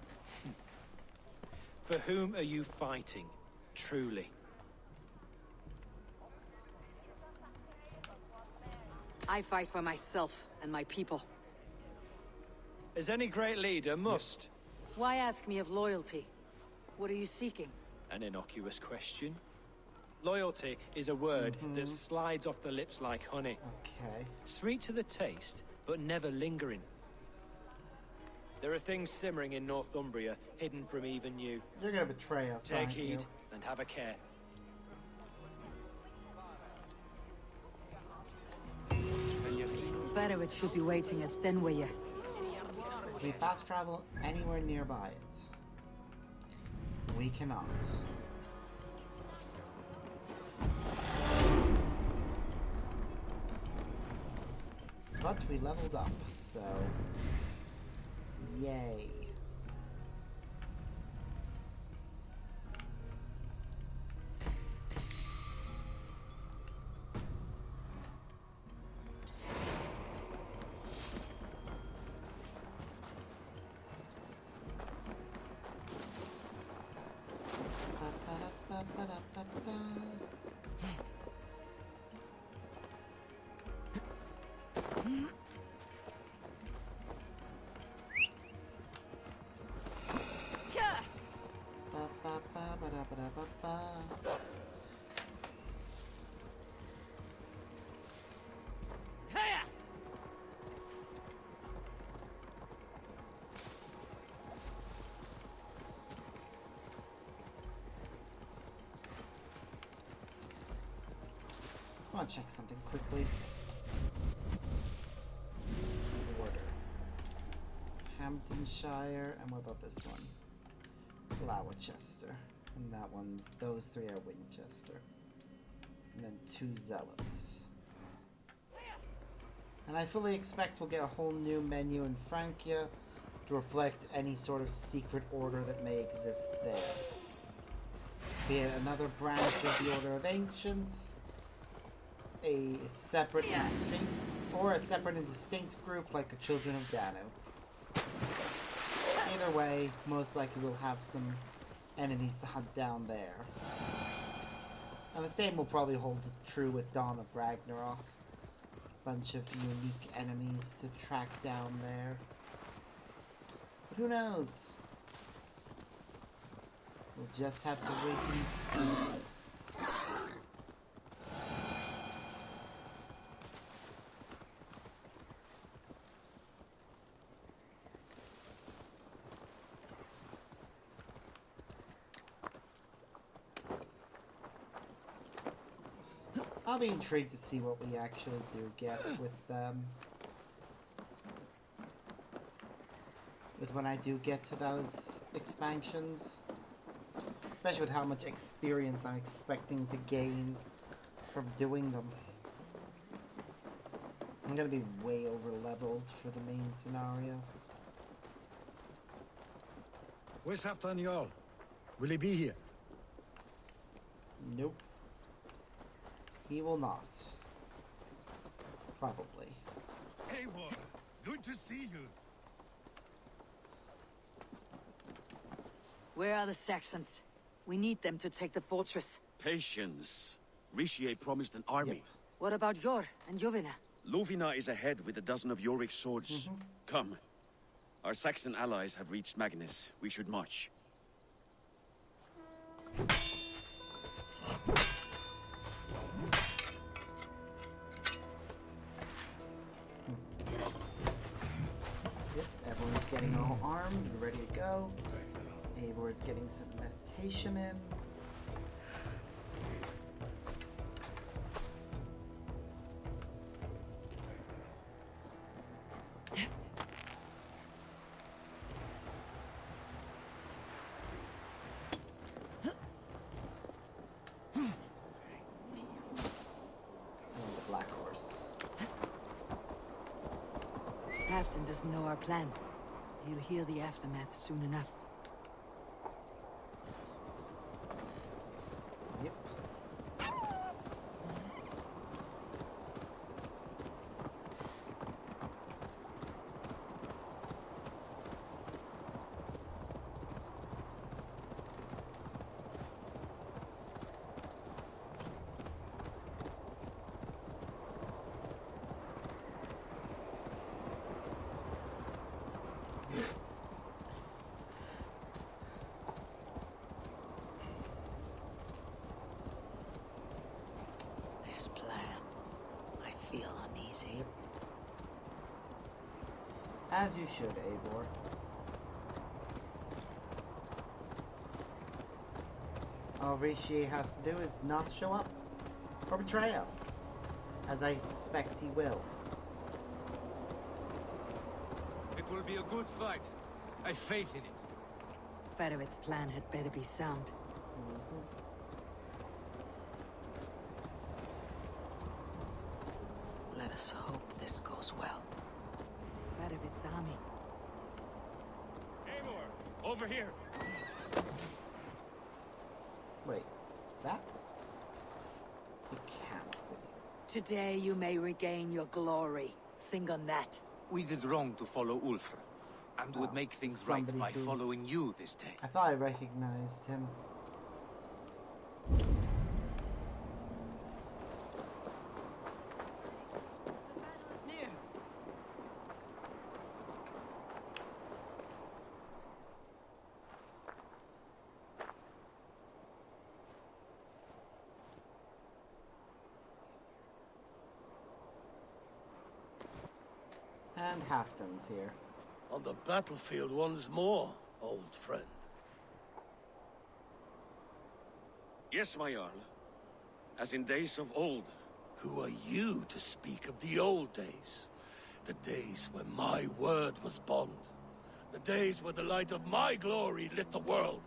For whom are you fighting, truly? I fight for myself and my people. As any great leader must. Why ask me of loyalty? What are you seeking? An innocuous question. Loyalty is a word that slides off the lips like honey. Okay. Sweet to the taste, but never lingering. There are things simmering in Northumbria, hidden from even you. You're gonna betray us, Take aren't heed, you? and have a care. Faravid should be waiting at Stenway. We fast travel anywhere nearby it. We cannot. But we leveled up, so yay. I want to check something quickly. Order. Hamptonshire, and what about this one? Flowerchester. And that one's, those three are Winchester. And then 2 Zealots. And I fully expect we'll get a whole new menu in Francia to reflect any sort of secret order that may exist there. Be it another branch of the Order of Ancients, a separate and distinct, or a separate and distinct group like the Children of Danu. Either way, most likely we'll have some enemies to hunt down there. And the same will probably hold true with Dawn of Ragnarok. Bunch of unique enemies to track down there. But who knows? We'll just have to wait and see. I'll be intrigued to see what we actually do get with when I do get to those expansions. Especially with how much experience I'm expecting to gain from doing them. I'm gonna be way over leveled for the main scenario. Where's Halfdan Jarl? Will he be here? Nope. He will not. Probably. Eivor, good to see you. Where are the Saxons? We need them to take the fortress. Patience. Rishiate promised an army. What about Jor and Jovina? Lovina is ahead with a dozen of Yorick's swords. Come. Our Saxon allies have reached Magnus. We should march. Yep, everyone's getting all armed and ready to go. Eivor's getting some meditation in. Halfton doesn't know our plan. He'll hear the aftermath soon enough. Yep. This plan. I feel uneasy. As you should, Eivor. All Rishi has to do is not show up or betray us, as I suspect he will. It will be a good fight. I have faith in it. Fedovit's plan had better be sound. Let us hope this goes well. Fedovit's army. Eivor, over here. Wait, is that? It can't be. Today you may regain your glory. Think on that. We did wrong to follow Ulfr, and would make things right by following you this day. I thought I recognized him. And Halfton's here. On the battlefield once more, old friend. Yes, my Jarl. As in days of old. Who are you to speak of the old days? The days when my word was bond. The days when the light of my glory lit the world.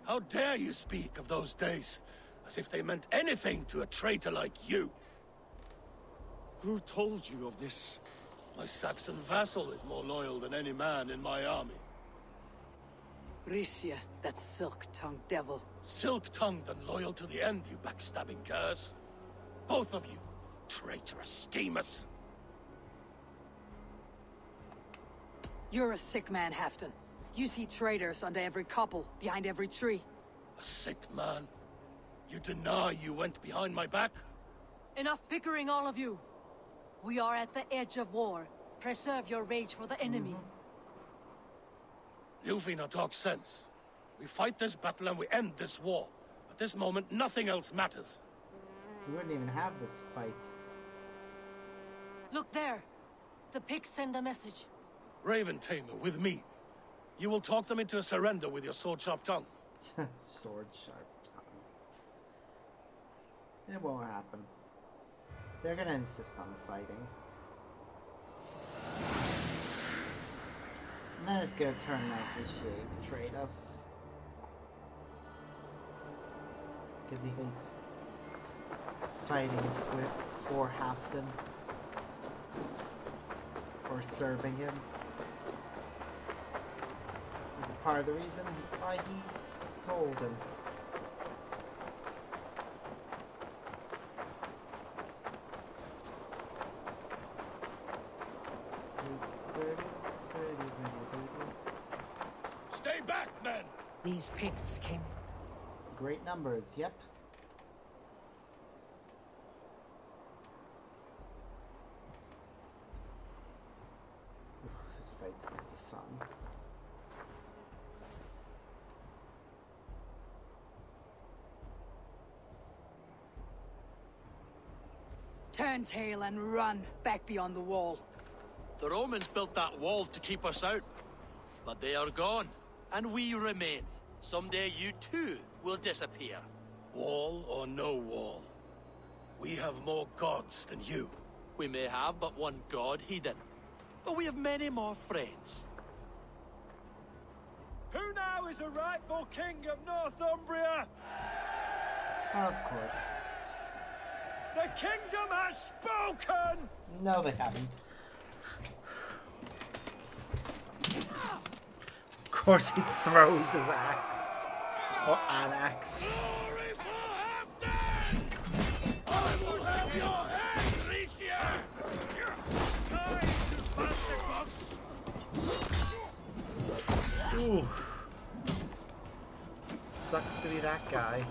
How dare you speak of those days, as if they meant anything to a traitor like you? Who told you of this? My Saxon vassal is more loyal than any man in my army. Risha, that silk-tongued devil. Silk-tongued and loyal to the end, you backstabbing curs. Both of you, traitorous schemers. You're a sick man, Halfton. You see traitors under every couple, behind every tree. A sick man? You deny you went behind my back? Enough bickering, all of you. We are at the edge of war. Preserve your rage for the enemy. Ljufina talks sense. We fight this battle and we end this war. At this moment, nothing else matters. We wouldn't even have this fight. Look there. The pigs send a message. Raven Tamer, with me. You will talk them into a surrender with your sword-sharp tongue. Sword-sharp tongue. It won't happen. They're gonna insist on fighting. And then it's gonna turn out Rishi betrayed us. Because he hates fighting for Halfton. Or serving him. Which is part of the reason why he's told him. Stay back, men! These Picts came... Great numbers, yep. Oof, this fight's gonna be fun. Turn tail and run back beyond the wall. The Romans built that wall to keep us out. But they are gone, and we remain. Someday you too will disappear. Wall or no wall, we have more gods than you. We may have but one god, Hedon. But we have many more friends. Who now is the rightful king of Northumbria? Of course. The kingdom has spoken! No, they haven't. Of course he throws his axe. Or an axe. I will have your head, Ricia! Ooh. Sucks to be that guy.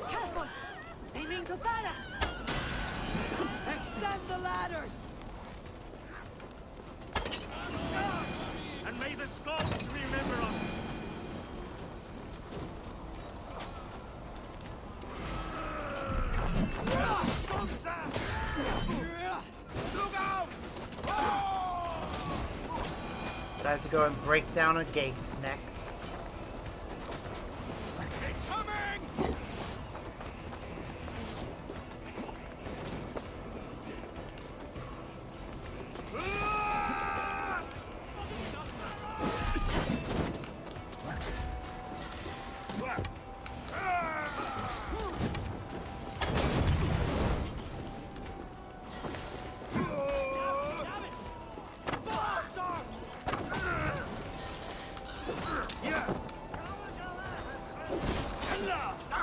Careful! They mean to bat us! Extend the ladders! And may the Scots remember us! Look out! So I have to go and break down a gate next. Coming!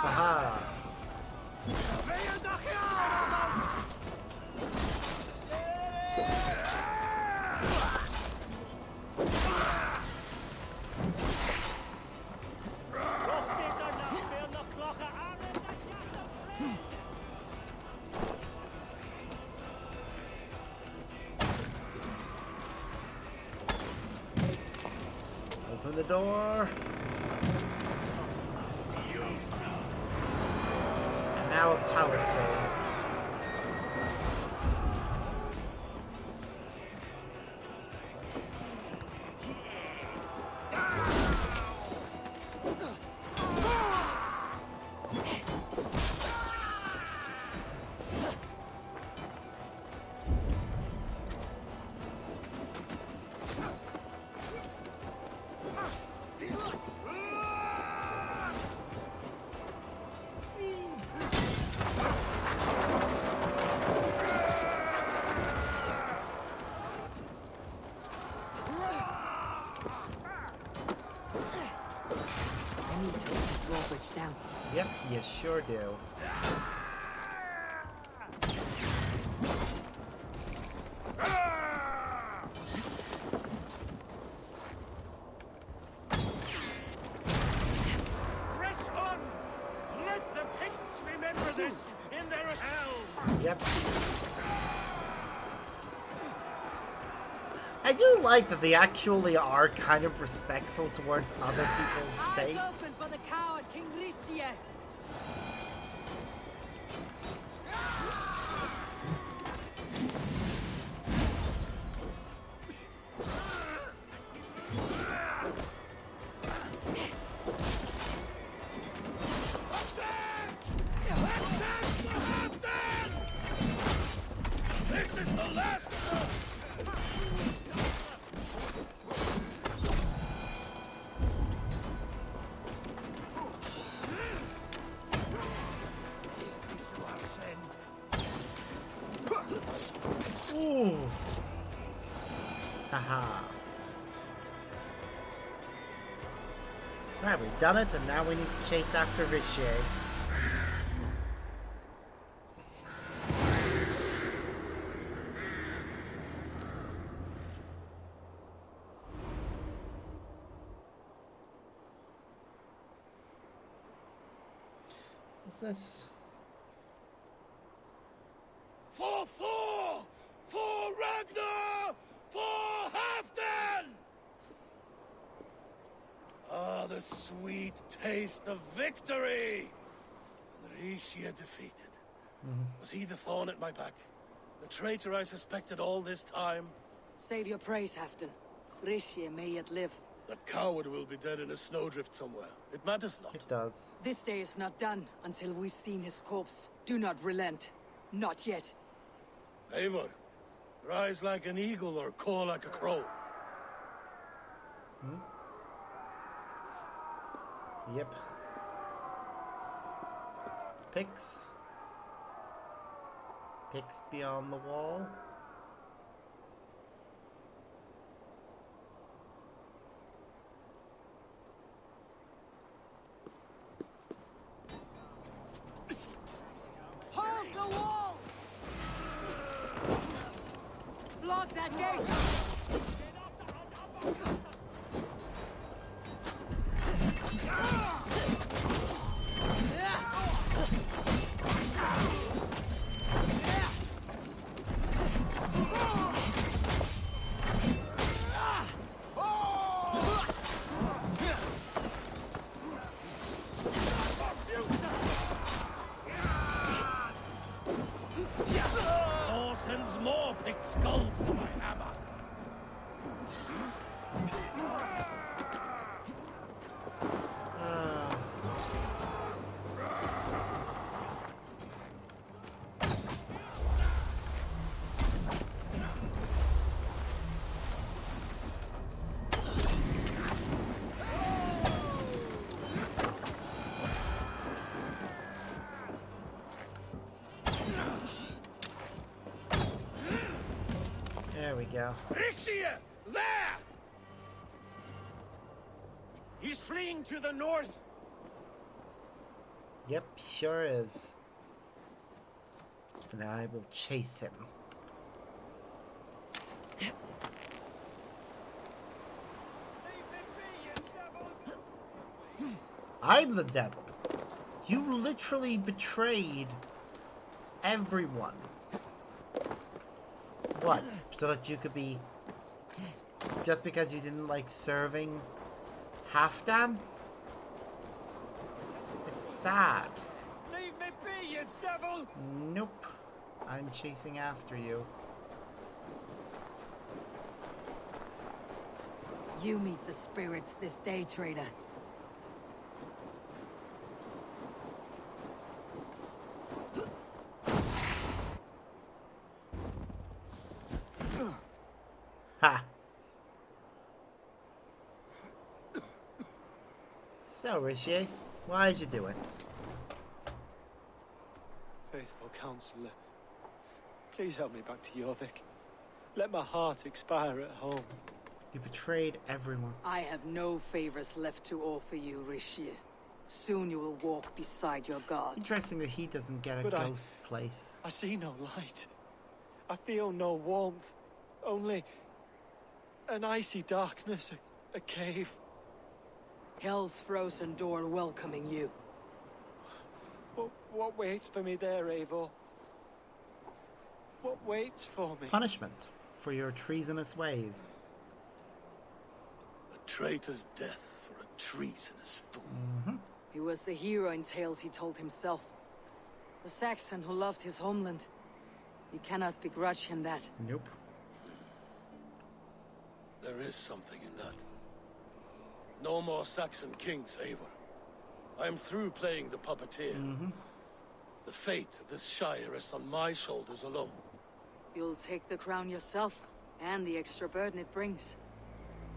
Aha! Open the door. And now a palisade. I need to put the drawbridge down. Yep, you sure do. Press on! Let the Picts remember this in their hell! Yep. I do like that they actually are kind of respectful towards other people's Eyes faiths. open for the coward, King Ricia! This is the last of them! Ooh. Haha. Alright, we've done it, and now we need to chase after Richier. What's this? For Thor! For Ragnar! For Halfdan! the sweet taste of victory! Rishia defeated. Was he the thorn at my back? The traitor I suspected all this time? Save your praise, Halfdan. Rishia may yet live. That coward will be dead in a snowdrift somewhere. It matters not. It does. This day is not done until we've seen his corpse. Do not relent. Not yet. Eivor, rise like an eagle or caw like a crow. Yep. Picks. Picks beyond the wall. Hold the wall! Block that gate! Thor sends more picked skulls to my hammer. There we go. Rixia! There! He's fleeing to the north. Yep, sure is. And I will chase him. I'm the devil. You literally betrayed everyone. What? So that you could be... Just because you didn't like serving Halfdan? It's sad. Leave me be, you devil! Nope. I'm chasing after you. You meet the spirits this day, traitor. Ha! So, Rishi, why'd you do it? Faithful counselor, please help me back to Jorvik. Let my heart expire at home. You betrayed everyone. I have no favors left to offer you, Rishi. Soon you will walk beside your god. Interesting that he doesn't get a But ghost place. I see no light. I feel no warmth. Only an icy darkness, a cave. Hell's frozen door welcoming you. What waits for me there, Eivor? What waits for me? Punishment for your treasonous ways. A traitor's death for a treasonous fool. He was the hero in tales he told himself. The Saxon who loved his homeland. You cannot begrudge him that. Nope. There is something in that. No more Saxon kings, Eivor. I am through playing the puppeteer. The fate of this shire rests on my shoulders alone. You'll take the crown yourself, and the extra burden it brings.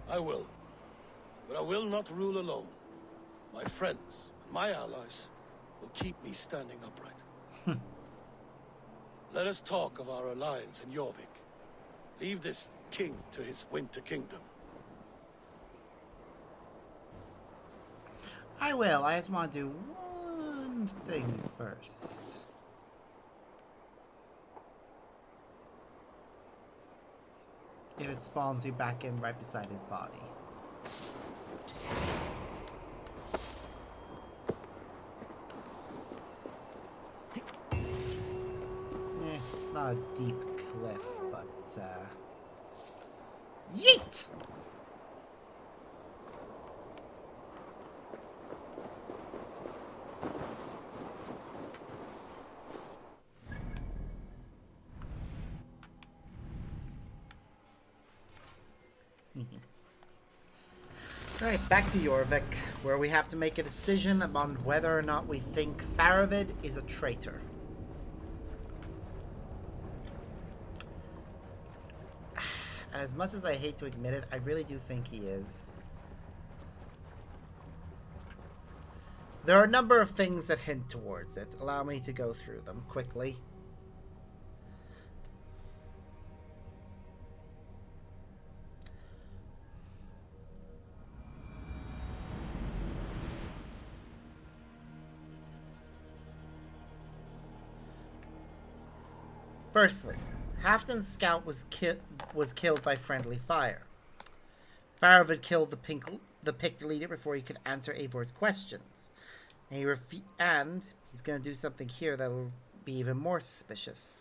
I will. But I will not rule alone. My friends and my allies will keep me standing upright. Let us talk of our alliance in Jorvik. Leave this king to his winter kingdom. I will. I just want to do one thing first. If it spawns you back in right beside his body. It's not a deep cliff, but yeet! Alright, back to Jorvik, where we have to make a decision on whether or not we think Faravid is a traitor. And as much as I hate to admit it, I really do think he is. There are a number of things that hint towards it. Allow me to go through them quickly. Firstly, Halfdan's scout was killed by friendly fire. Faravid killed the picked leader before he could answer Eivor's questions. And he's going to do something here that'll be even more suspicious.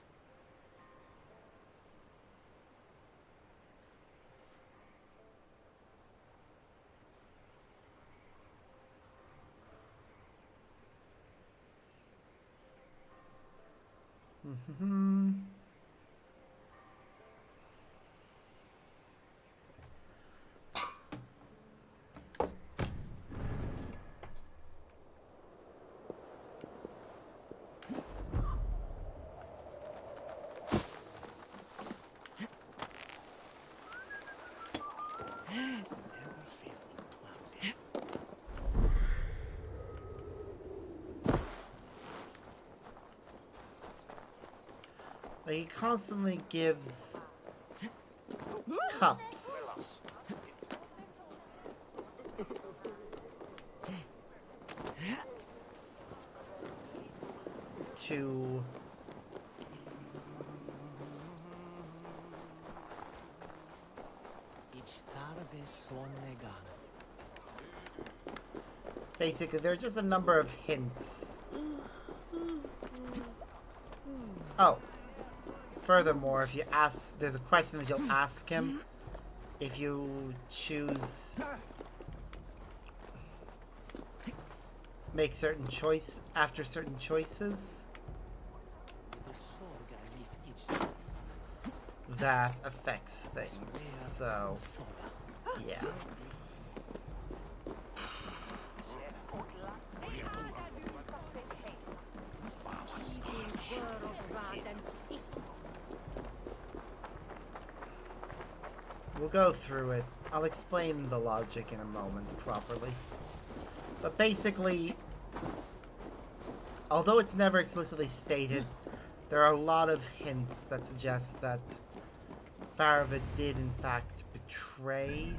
He constantly gives cups to basically, there are just a number of hints. Oh. Furthermore, if you ask, there's a question that you'll ask him if you choose, make certain choice after certain choices that affects things. So, yeah. We'll go through it. I'll explain the logic in a moment properly. But basically, although it's never explicitly stated, there are a lot of hints that suggest that Faravid did in fact betray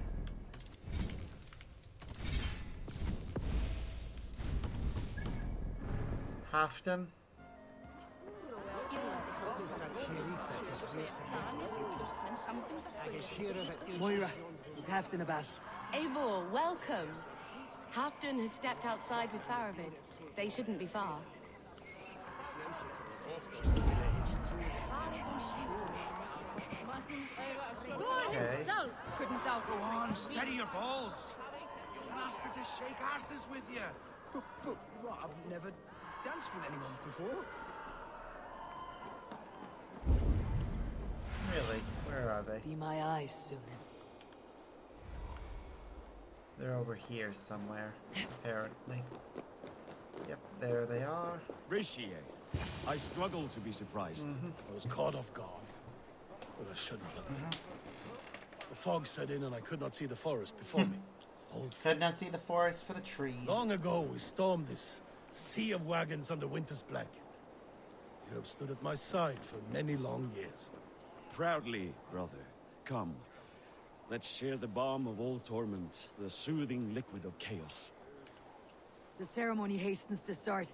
Halfdan. Moira, is Halfdan about? Eivor, welcome. Halfdan has stepped outside with Faravid. They shouldn't be far. Okay. Go on, steady your balls. And ask her to shake asses with you. But what? I've never danced with anyone before. Really? Where are they? Be my eyes, Sunan. They're over here somewhere, apparently. Yep, there they are. Rishi, I struggle to be surprised. I was caught off guard, but I shouldn't have been. The fog set in and I could not see the forest before me. Could not see the forest for the trees. Long ago, we stormed this sea of wagons under winter's blanket. You have stood at my side for many long years. Proudly, brother. Come. Let's share the balm of old torment, the soothing liquid of chaos. The ceremony hastens to start.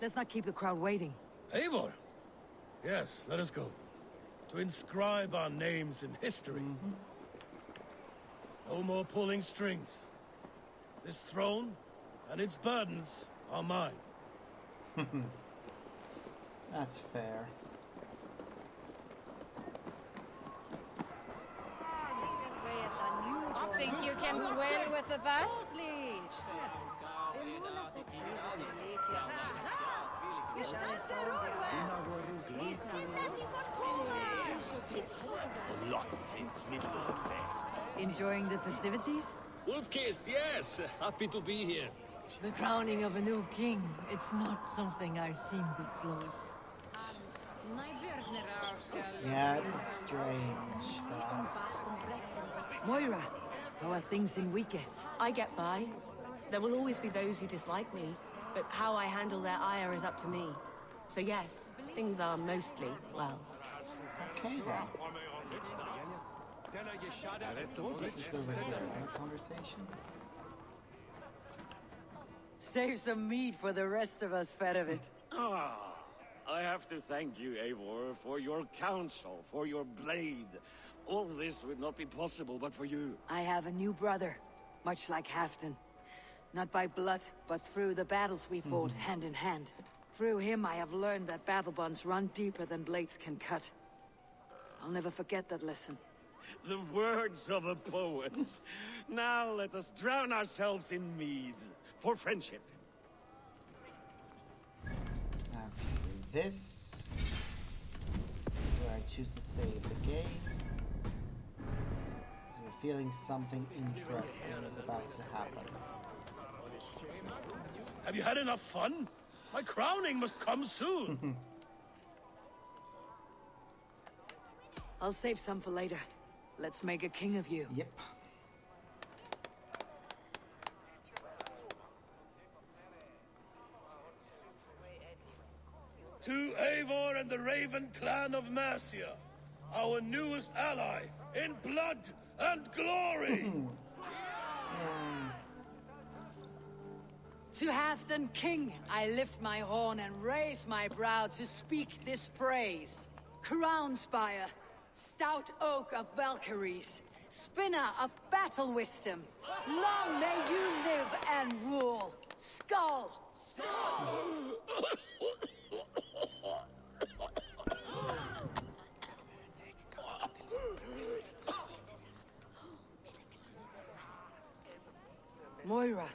Let's not keep the crowd waiting. Eivor! Yes, let us go. To inscribe our names in history. No more pulling strings. This throne and its burdens are mine. That's fair. Think you can swim with the best? Enjoying the festivities? Wolf-kissed, yes. Happy to be here. The crowning of a new king, it's not something I've seen this close. Yeah, it is strange. Moira, how are things in Wike? I get by. There will always be those who dislike me, but how I handle their ire is up to me. So yes, things are mostly well. Okay then. This is over here, right? Conversation. Save some meat for the rest of us, Ferovit. Ah, I have to thank you, Eivor, for your counsel, for your blade. All this would not be possible but for you. I have a new brother, much like Halfdan. Not by blood, but through the battles we fought hand in hand. Through him I have learned that battle bonds run deeper than blades can cut. I'll never forget that lesson. The words of a poet. Now let us drown ourselves in mead. For friendship. Okay, this is where I choose to save the game. So we're feeling something interesting is about to happen. Have you had enough fun? My crowning must come soon. I'll save some for later. Let's make a king of you. Yep. To Eivor and the Raven clan of Mercia, our newest ally in blood and glory. To Halfdan King, I lift my horn and raise my brow to speak this praise. Crown spire, stout oak of Valkyries, spinner of battle wisdom. Long may you live and rule. Skull! Moira,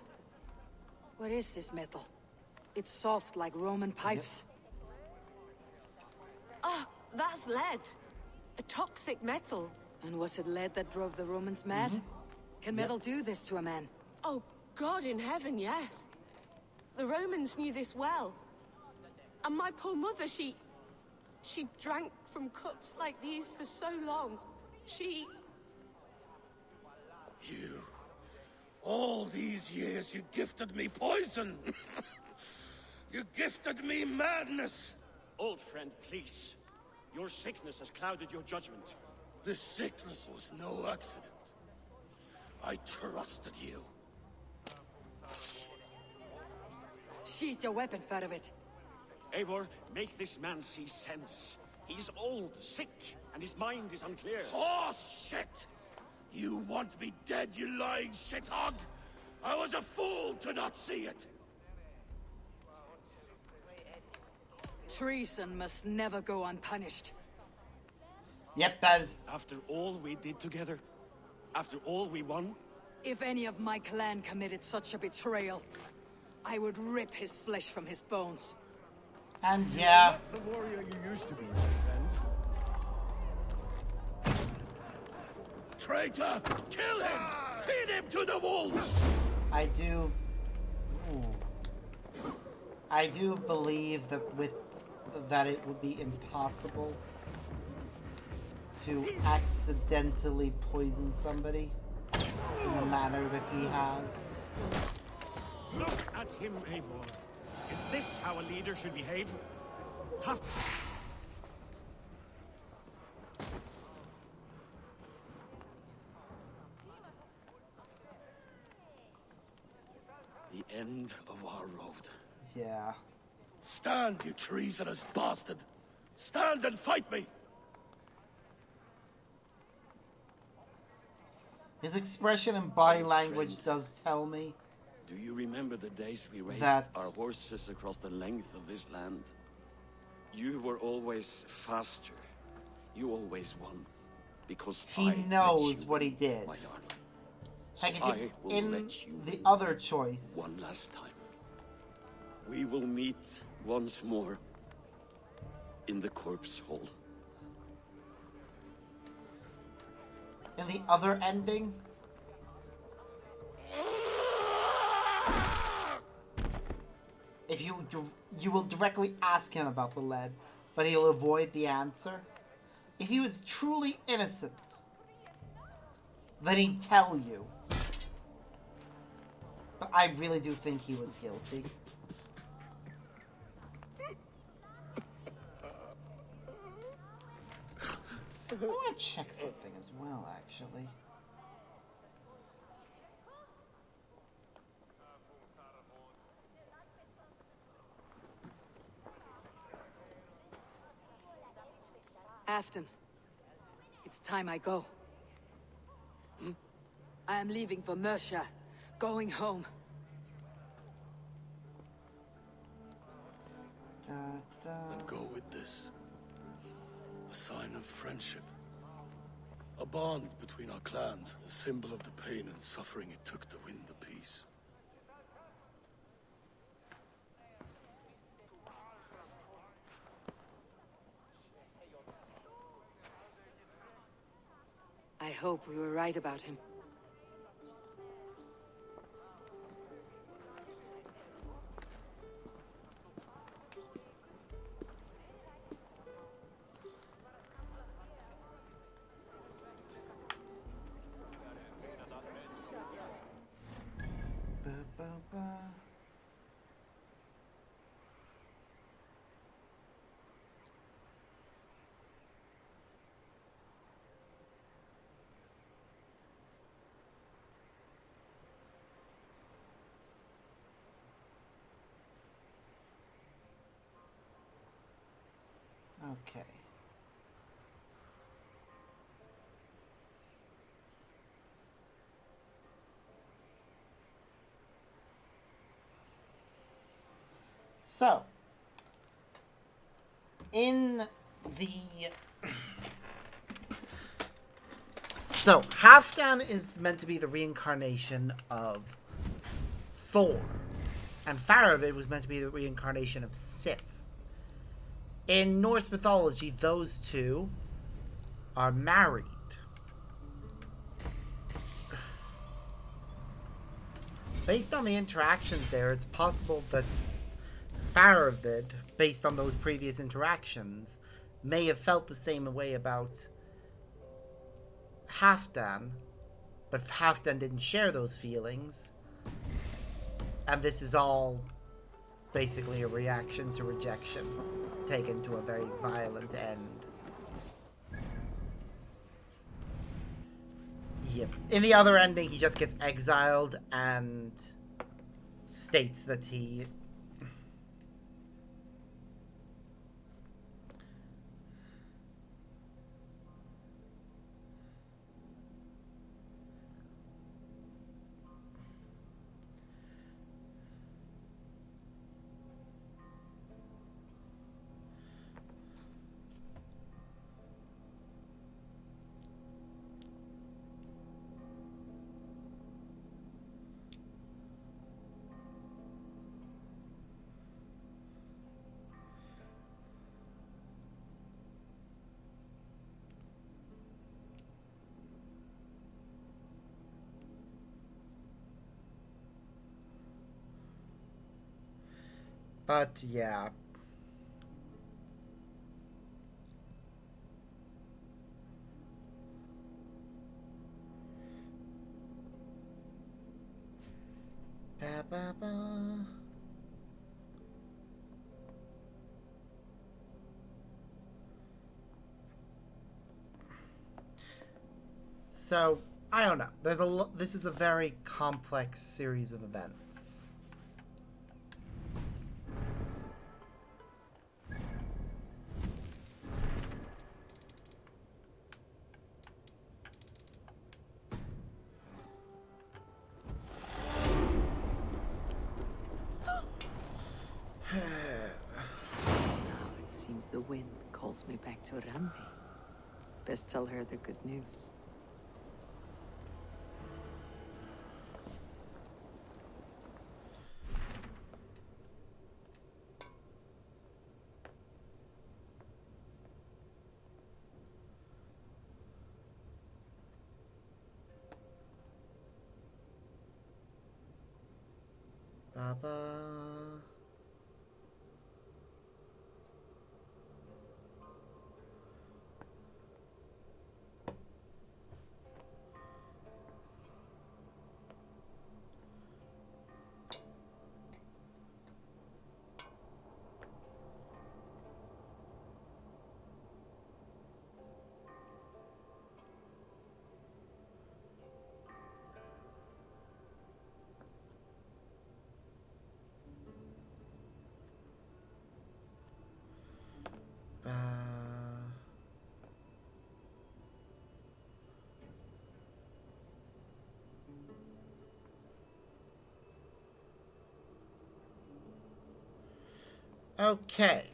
what is this metal? It's soft like Roman pipes. Ah, that's lead. A toxic metal. And was it lead that drove the Romans mad? Can metal do this to a man? Oh, God in heaven, yes. The Romans knew this well. And my poor mother, she drank from cups like these for so long. She... You... All these years you gifted me poison. You gifted me madness. Old friend, please. Your sickness has clouded your judgment. This sickness was no accident. I trusted you. Sheath your weapon, Ferovit. Eivor, make this man see sense. He's old, sick, and his mind is unclear. Horse shit! You want me dead, you lying shithog? I was a fool to not see it. Treason must never go unpunished. Yep, that is. After all we did together? After all we won? If any of my clan committed such a betrayal, I would rip his flesh from his bones. And yeah. The warrior you used to be, my friend. Traitor! Kill him! Feed him to the wolves! I do... Ooh. I do believe that it would be impossible to accidentally poison somebody in the manner that he has. Look at him, Eivor. Is this how a leader should behave? The end of our road. Yeah. Stand, you treasonous bastard! Stand and fight me! His expression and body language does tell me. Do you remember the days we raced That- our horses across the length of this land? You were always faster. You always won. Because He I knows let you what he win, did. my darling. So Like if I you, will in let you the win other choice, one last time. We will meet once more in the corpse hole. in the other ending, you will directly ask him about the lead, but he'll avoid the answer. If he was truly innocent, then he'd tell you. But I really do think he was guilty. I want to check something as well, actually. Afton, it's time I go. I am leaving for Mercia, going home. And go with this. A sign of friendship. A bond between our clans, a symbol of the pain and suffering it took to win the peace. I hope we were right about him. Okay. So, in the... So, Halfdan is meant to be the reincarnation of Thor. And Faravid was meant to be the reincarnation of Sif. In Norse mythology, those two are married. Based on the interactions there, it's possible that Faravid, based on those previous interactions, may have felt the same way about Halfdan, but Halfdan didn't share those feelings. And this is all basically a reaction to rejection, taken to a very violent end. Yep. In the other ending, he just gets exiled and states that he... But, yeah. Ba, ba, ba. So, I don't know. This is a very complex series of events. It seems the wind calls me back to Randi. Best tell her the good news. Ba, ba. Okay.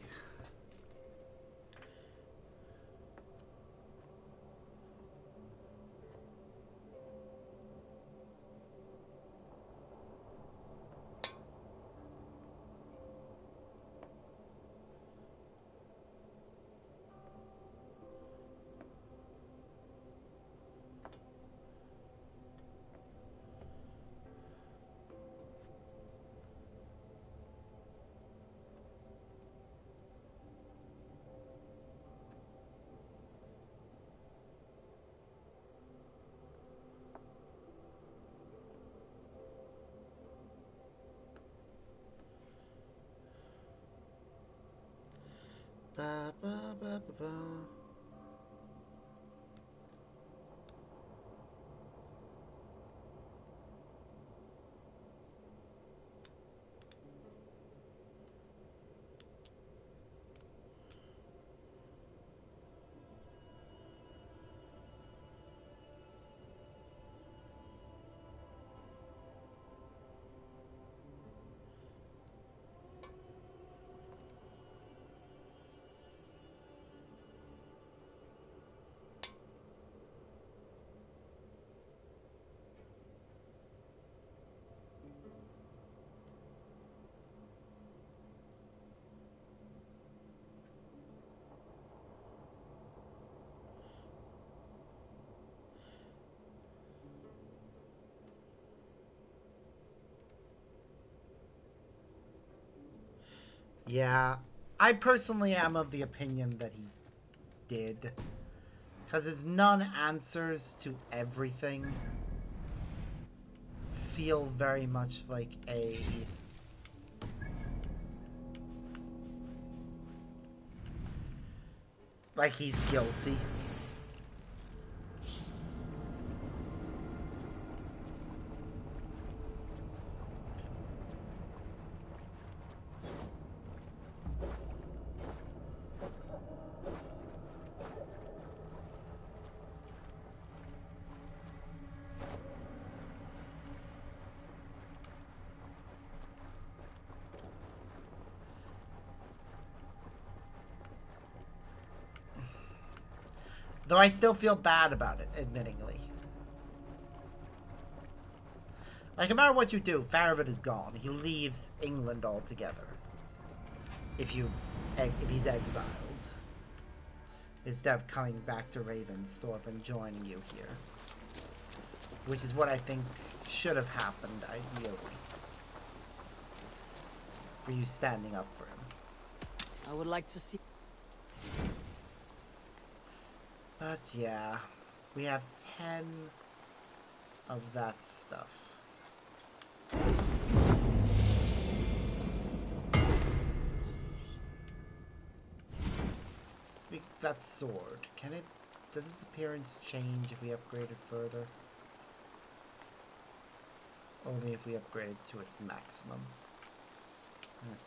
Ba, ba, ba, ba, ba. Yeah, I personally am of the opinion that he did. Because his non-answers to everything feel very much like a... like he's guilty. Though I still feel bad about it, admittingly. Like, no matter what you do, Faravid is gone. He leaves England altogether. If he's exiled. Instead of coming back to Ravensthorpe and joining you here. Which is what I think should have happened, ideally. For you standing up for him. I would like to see... But yeah, we have 10 of that stuff. Speak that sword. Can it? Does its appearance change if we upgrade it further? Only if we upgrade it to its maximum.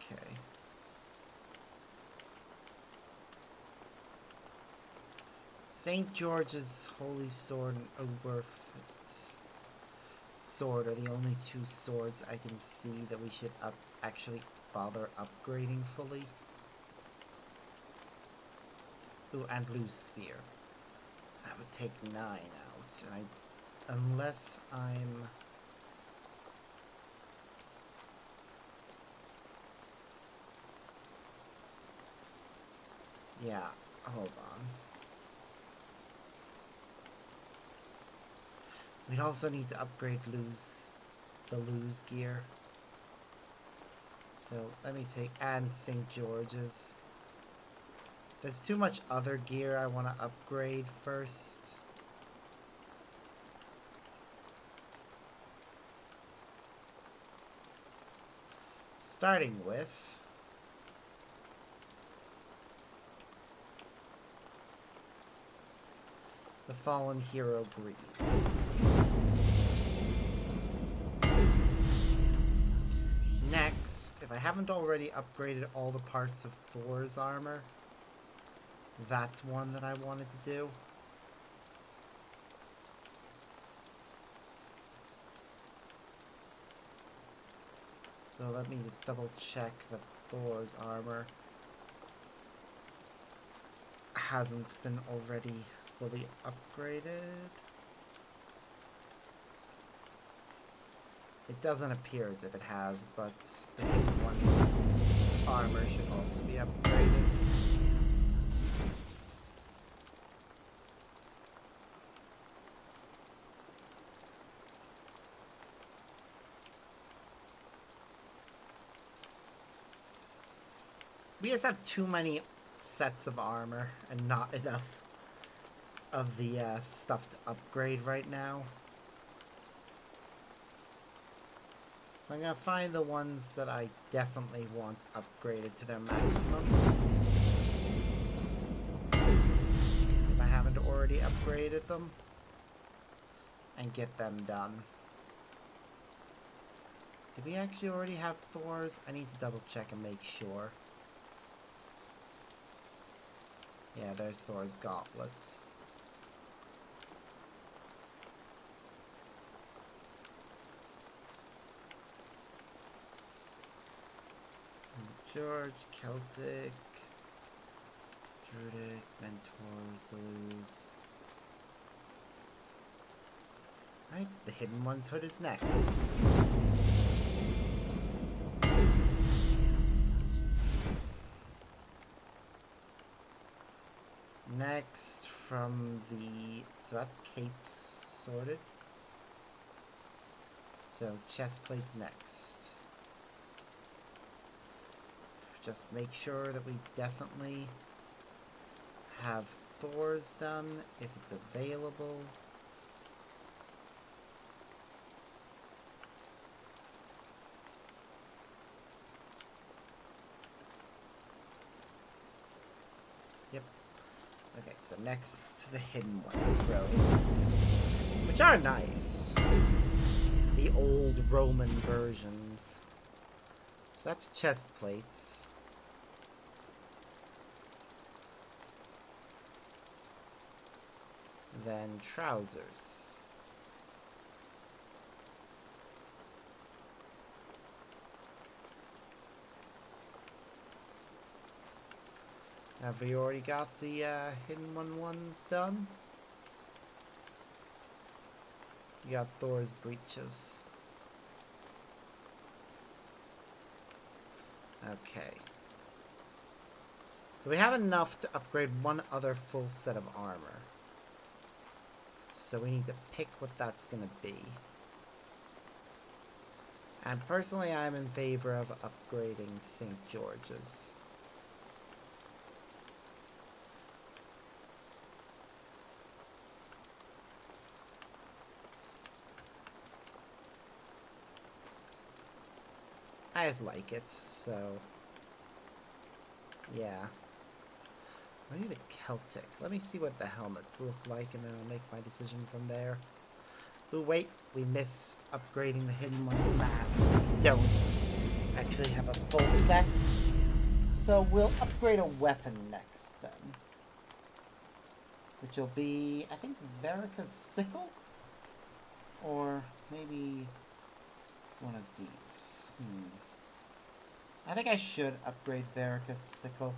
Okay. St. George's Holy Sword and Oberfit's Sword are the only two swords I can see that we should actually bother upgrading fully. Ooh, and Loose Spear. That would take 9 out, and unless I'm... Yeah, hold on. We'd also need to upgrade the Lose gear. So let me take, and St. George's. There's too much other gear I want to upgrade first. Starting with the Fallen Hero Greaves. Next, if I haven't already upgraded all the parts of Thor's armor, that's one that I wanted to do. So let me just double check that Thor's armor hasn't been already fully upgraded. It doesn't appear as if it has, but the hidden one's armor should also be upgraded. We just have too many sets of armor and not enough of the stuff to upgrade right now. I'm gonna find the ones that I definitely want upgraded to their maximum. If I haven't already upgraded them. And get them done. Did we actually already have Thor's? I need to double check and make sure. Yeah, there's Thor's gauntlets. George, Celtic, Druidic, Mentor, Zulus. Right, the Hidden One's hood is next. Next from the... so that's capes sorted. So chest plates next. Just make sure that we definitely have Thor's done if it's available. Yep. Okay, so next the hidden ones, robes, which are nice. The old Roman versions. So that's chest plates. Then trousers. Have we already got the hidden ones done? You got Thor's breeches. Okay. So we have enough to upgrade one other full set of armor. So we need to pick what that's going to be. And personally, I'm in favor of upgrading St. George's. I just like it, so yeah. Maybe the Celtic. Let me see what the helmets look like, and then I'll make my decision from there. Ooh, wait, we missed upgrading the hidden one's masks. We don't actually have a full set, so we'll upgrade a weapon next then, which will be, I think, Verica's sickle, or maybe one of these. I think I should upgrade Verica's sickle.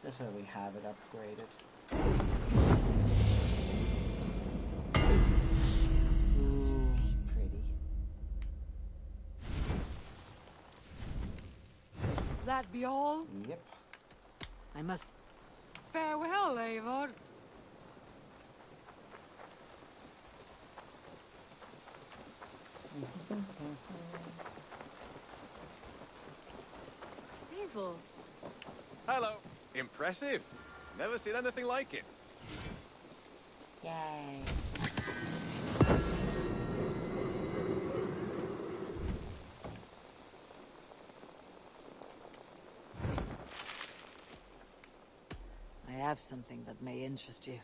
Just so we have it upgraded. Ooh, pretty. That be all? Yep. I must... Farewell, Eivor. Eivor. Hello. Impressive. Never seen anything like it. Yay. I have something that may interest you.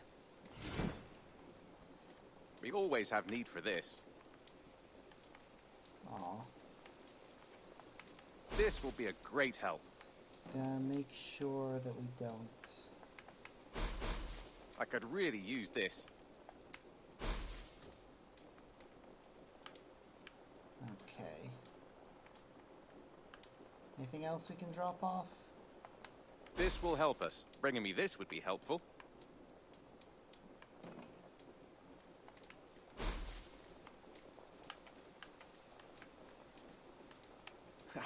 We always have need for this. Aw. This will be a great help. Just gotta make sure that we don't. I could really use this. Okay. Anything else we can drop off? This will help us. Bringing me this would be helpful.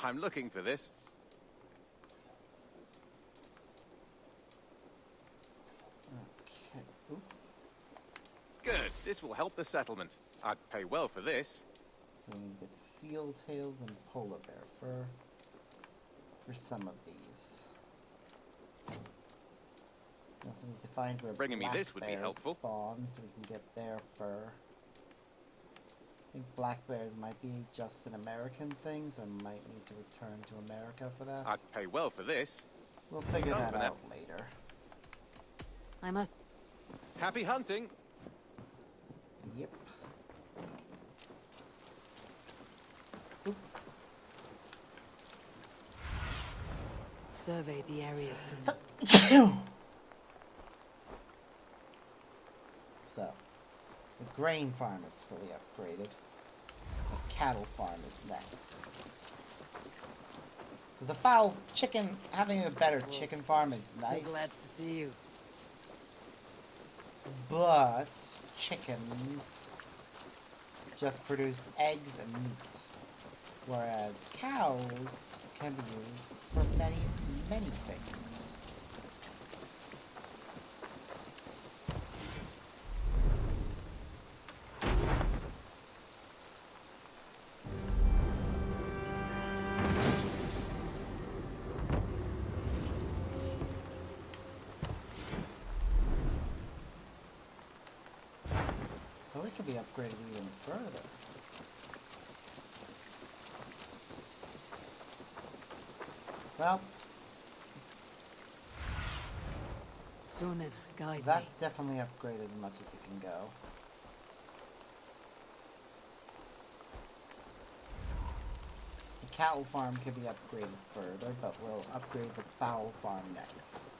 I'm looking for this. Okay. Oop. Good. This will help the settlement. I'd pay well for this. So we need to get seal tails and polar bear fur for some of these. We also need to find where Bringing me black this would be bears helpful. spawn so we can get their fur. I think black bears might be just an American thing, so I might need to return to America for that. I'd pay well for this. We'll figure Done that for now. out later. I must... Happy hunting! Yep. Survey the area soon. So, the grain farm is fully upgraded. The cattle farm is next. Because the fowl chicken, having a better chicken farm is nice. So glad to see you. But chickens just produce eggs and meat. Whereas cows can be used for many, many things. Oh, it can be upgraded even further. Well, Soon then, guide that's definitely upgraded as much as it can go. The cattle farm can be upgraded further, but we'll upgrade the fowl farm next.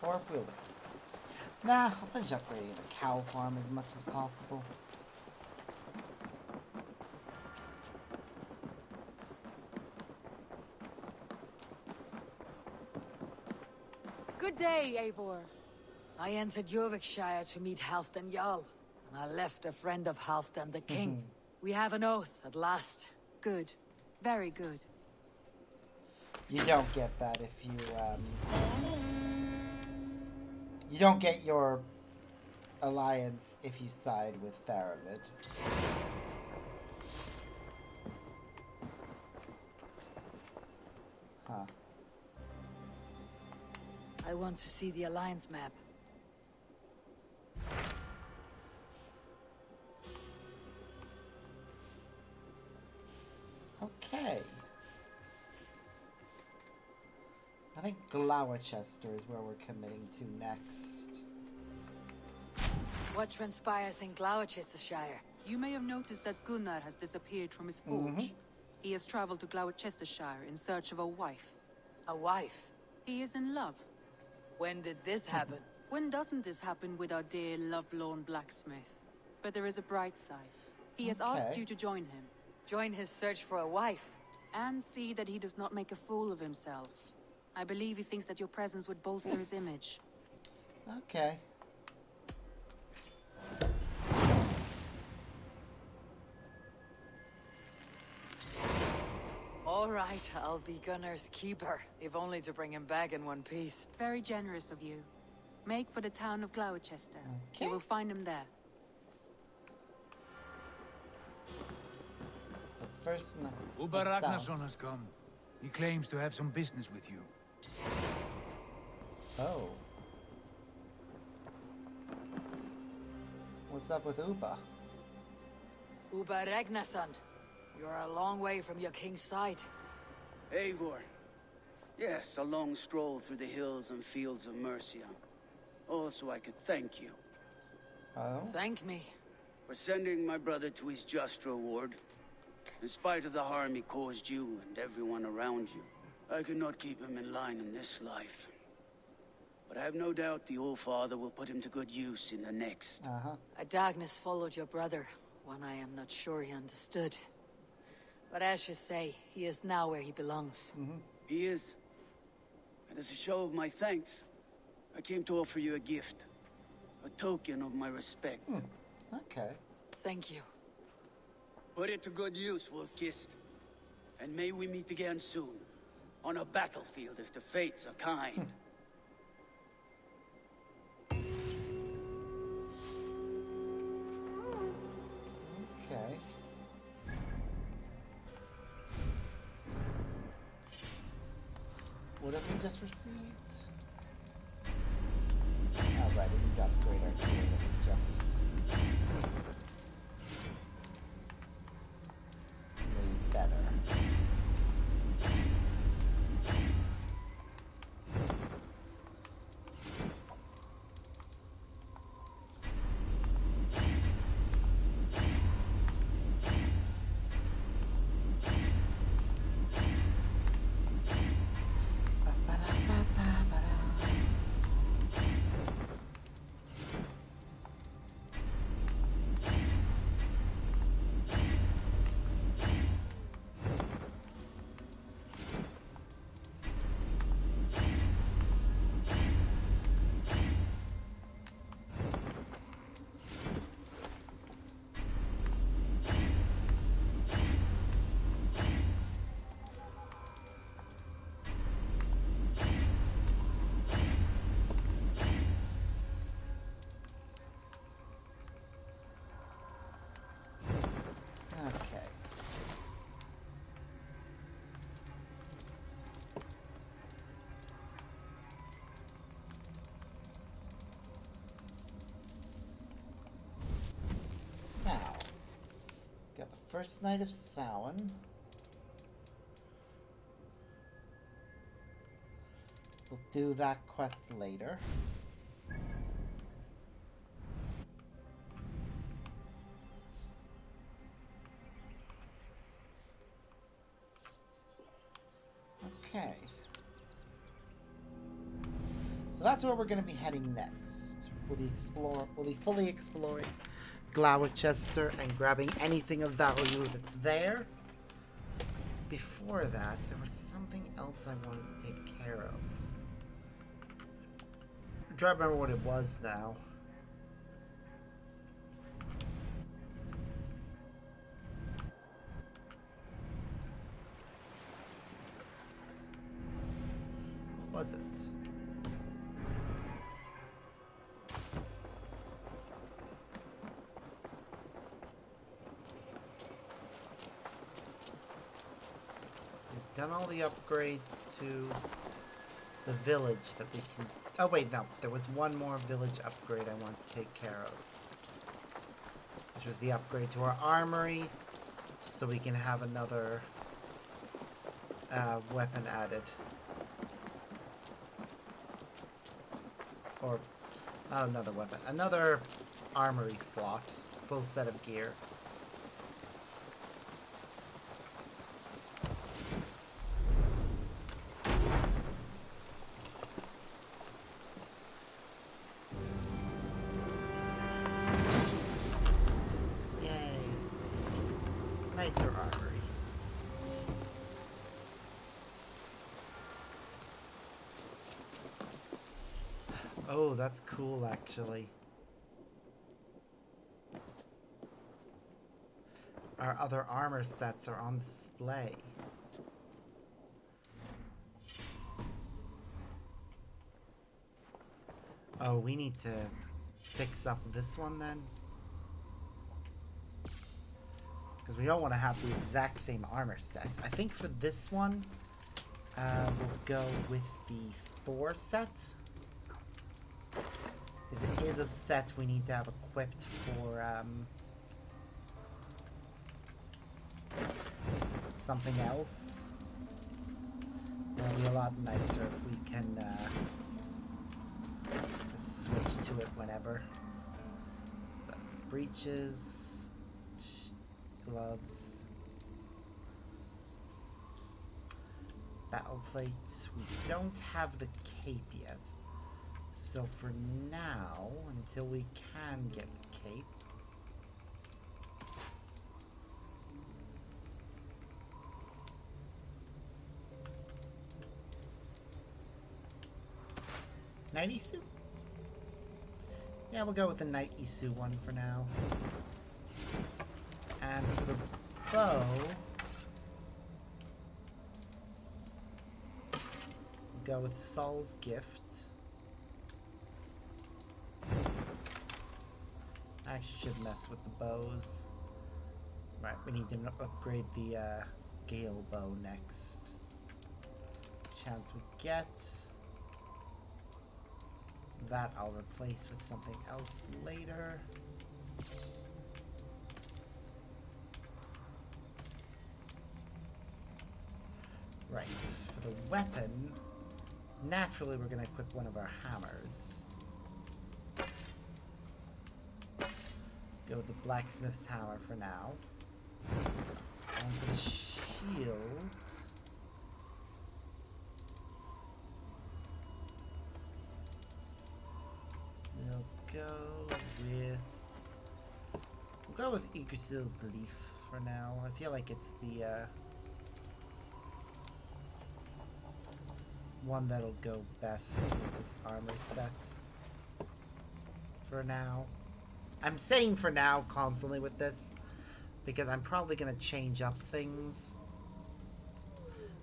Or will we? Nah, I'll finish upgrading the cow farm as much as possible. Good day, Eivor. I entered Jorvikshire to meet Halfdan Jarl, and I left a friend of Halfdan the King. We have an oath at last. Good. Very good. You don't get that if you, you don't get your alliance if you side with Faravid. Huh. I want to see the Alliance map. Okay. I think Gloucester is where we're committing to next. What transpires in Gloucestershire? You may have noticed that Gunnar has disappeared from his forge. He has traveled to Gloucestershire in search of a wife. A wife? He is in love. When did this happen? When doesn't this happen with our dear lovelorn blacksmith? But there is a bright side. He has asked you to join him. Join his search for a wife? And see that he does not make a fool of himself. I believe he thinks that your presence would bolster his image. Okay. All right, I'll be Gunnar's keeper, if only to bring him back in one piece. Very generous of you. Make for the town of Gloucester. You will find him there. But first, Uber Ragnarsson has come. He claims to have some business with you. Oh. What's up with Uba? Uber Ragnarsson, you're a long way from your king's side. Eivor. Yes, a long stroll through the hills and fields of Mercia. Also, I could thank you. Oh? Thank me. For sending my brother to his just reward. In spite of the harm he caused you and everyone around you, I could not keep him in line in this life. But I have no doubt the Old Father will put him to good use in the next. A darkness followed your brother, one I am not sure he understood. But as you say, he is now where he belongs. He is. And as a show of my thanks, I came to offer you a gift. A token of my respect. Okay. Thank you. Put it to good use, Wolf-Kissed. And may we meet again soon. On a battlefield if the fates are kind. Okay. What have we just received? Oh, right, we need to upgrade our gear that we just made better. Okay. Now, got the first night of Samhain. We'll do that quest later. Okay. So that's where we're going to be heading next. We'll be fully exploring Gloucester and grabbing anything of value that's there. Before that, there was something else I wanted to take care of. I'm trying to remember what it was now. What was it? We've done all the upgrades to the village that we can... Oh wait, no. There was one more village upgrade I wanted to take care of. Which was the upgrade to our armory. So we can have another weapon added. Or, not another weapon. Another armory slot. Full set of gear. Nicer armory. Oh, that's cool, actually. Our other armor sets are on display. Oh, we need to fix up this one then. Because we don't want to have the exact same armor set. I think for this one, we'll go with the Thor set. Because it is a set we need to have equipped for something else. It'll be a lot nicer if we can just switch to it whenever. So that's the breeches. Gloves, battle plate. We don't have the cape yet, so for now, until we can get the cape, Knight Isu? Yeah, we'll go with the Knight Isu one for now. And for the bow, we'll go with Saul's Gift. I actually should mess with the bows. Right, we need to upgrade the Gale bow next. Chance we get. That I'll replace with something else later. Right, for the weapon, naturally we're going to equip one of our hammers. Go with the blacksmith's hammer for now. And for the shield, we'll go with Yggdrasil's leaf for now. I feel like it's the one that'll go best with this armor set for now. I'm saying for now constantly with this because I'm probably gonna change up things.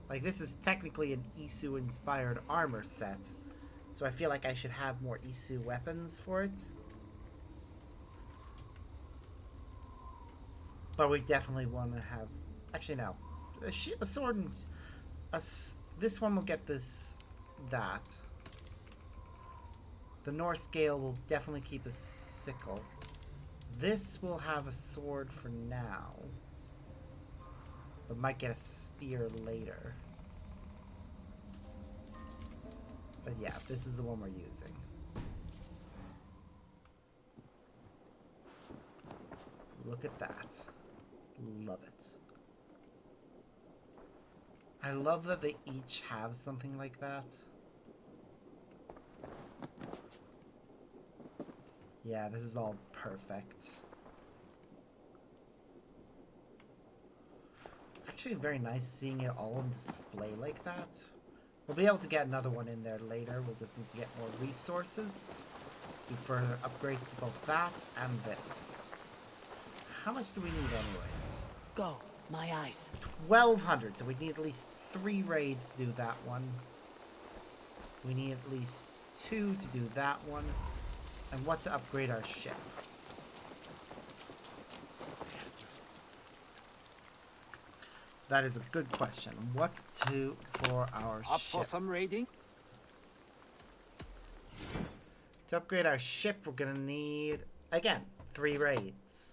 Like, this is technically an Isu inspired armor set, so I feel like I should have more Isu weapons for it. But we definitely want to have... Actually, no. A sword and... this one will get that. The Norse scale will definitely keep a sickle. This will have a sword for now. But might get a spear later. But yeah, this is the one we're using. Look at that. Love it. I love that they each have something like that. Yeah, this is all perfect. It's actually very nice seeing it all on display like that. We'll be able to get another one in there later. We'll just need to get more resources. Do further upgrades to both that and this. How much do we need anyways? Go, my eyes. 1,200, so we need at least 3 raids to do that one. We need at least 2 to do that one. And what to upgrade our ship? That is a good question. What to for our ship? Up for some raiding? To upgrade our ship, we're gonna need, again, 3 raids.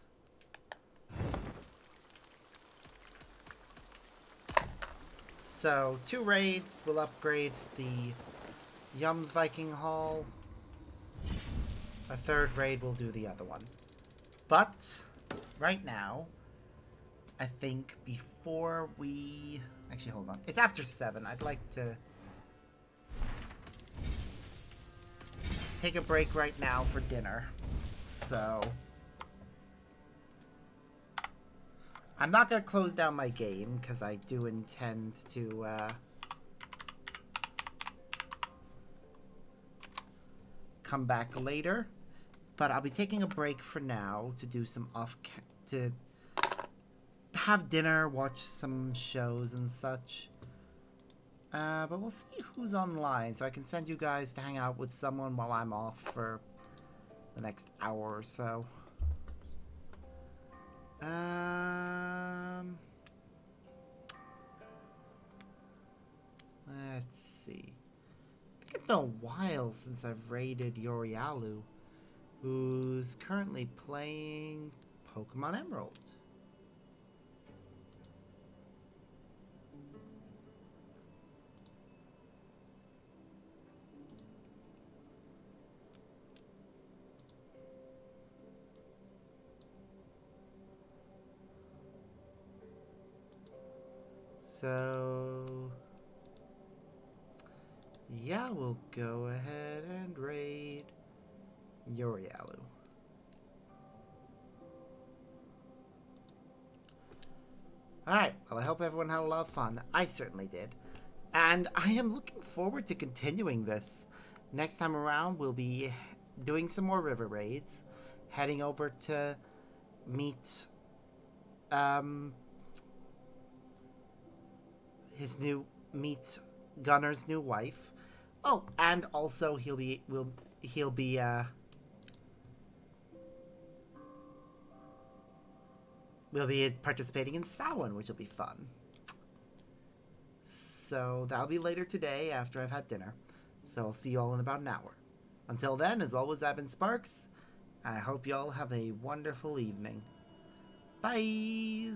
So, 2 raids will upgrade the Yums Viking Hall. A 3rd raid will do the other one. But, right now, I think before we... Actually, hold on. It's after 7. I'd like to take a break right now for dinner. So... I'm not going to close down my game, because I do intend to, come back later. But I'll be taking a break for now to do some to have dinner, watch some shows and such. But we'll see who's online, so I can send you guys to hang out with someone while I'm off for the next hour or so. Let's see. I think it's been a while since I've raided Yorialu, who's currently playing Pokemon Emerald. So, yeah, we'll go ahead and raid Yorialu. Alright, well, I hope everyone had a lot of fun. I certainly did. And I am looking forward to continuing this. next time around, we'll be doing some more river raids, heading over to meet Gunnar's new wife. Oh, and also he'll be participating in Samhain, which will be fun. So that'll be later today after I've had dinner. So I'll see you all in about an hour. Until then, as always, I've been Sparks. I hope you all have a wonderful evening. Bye.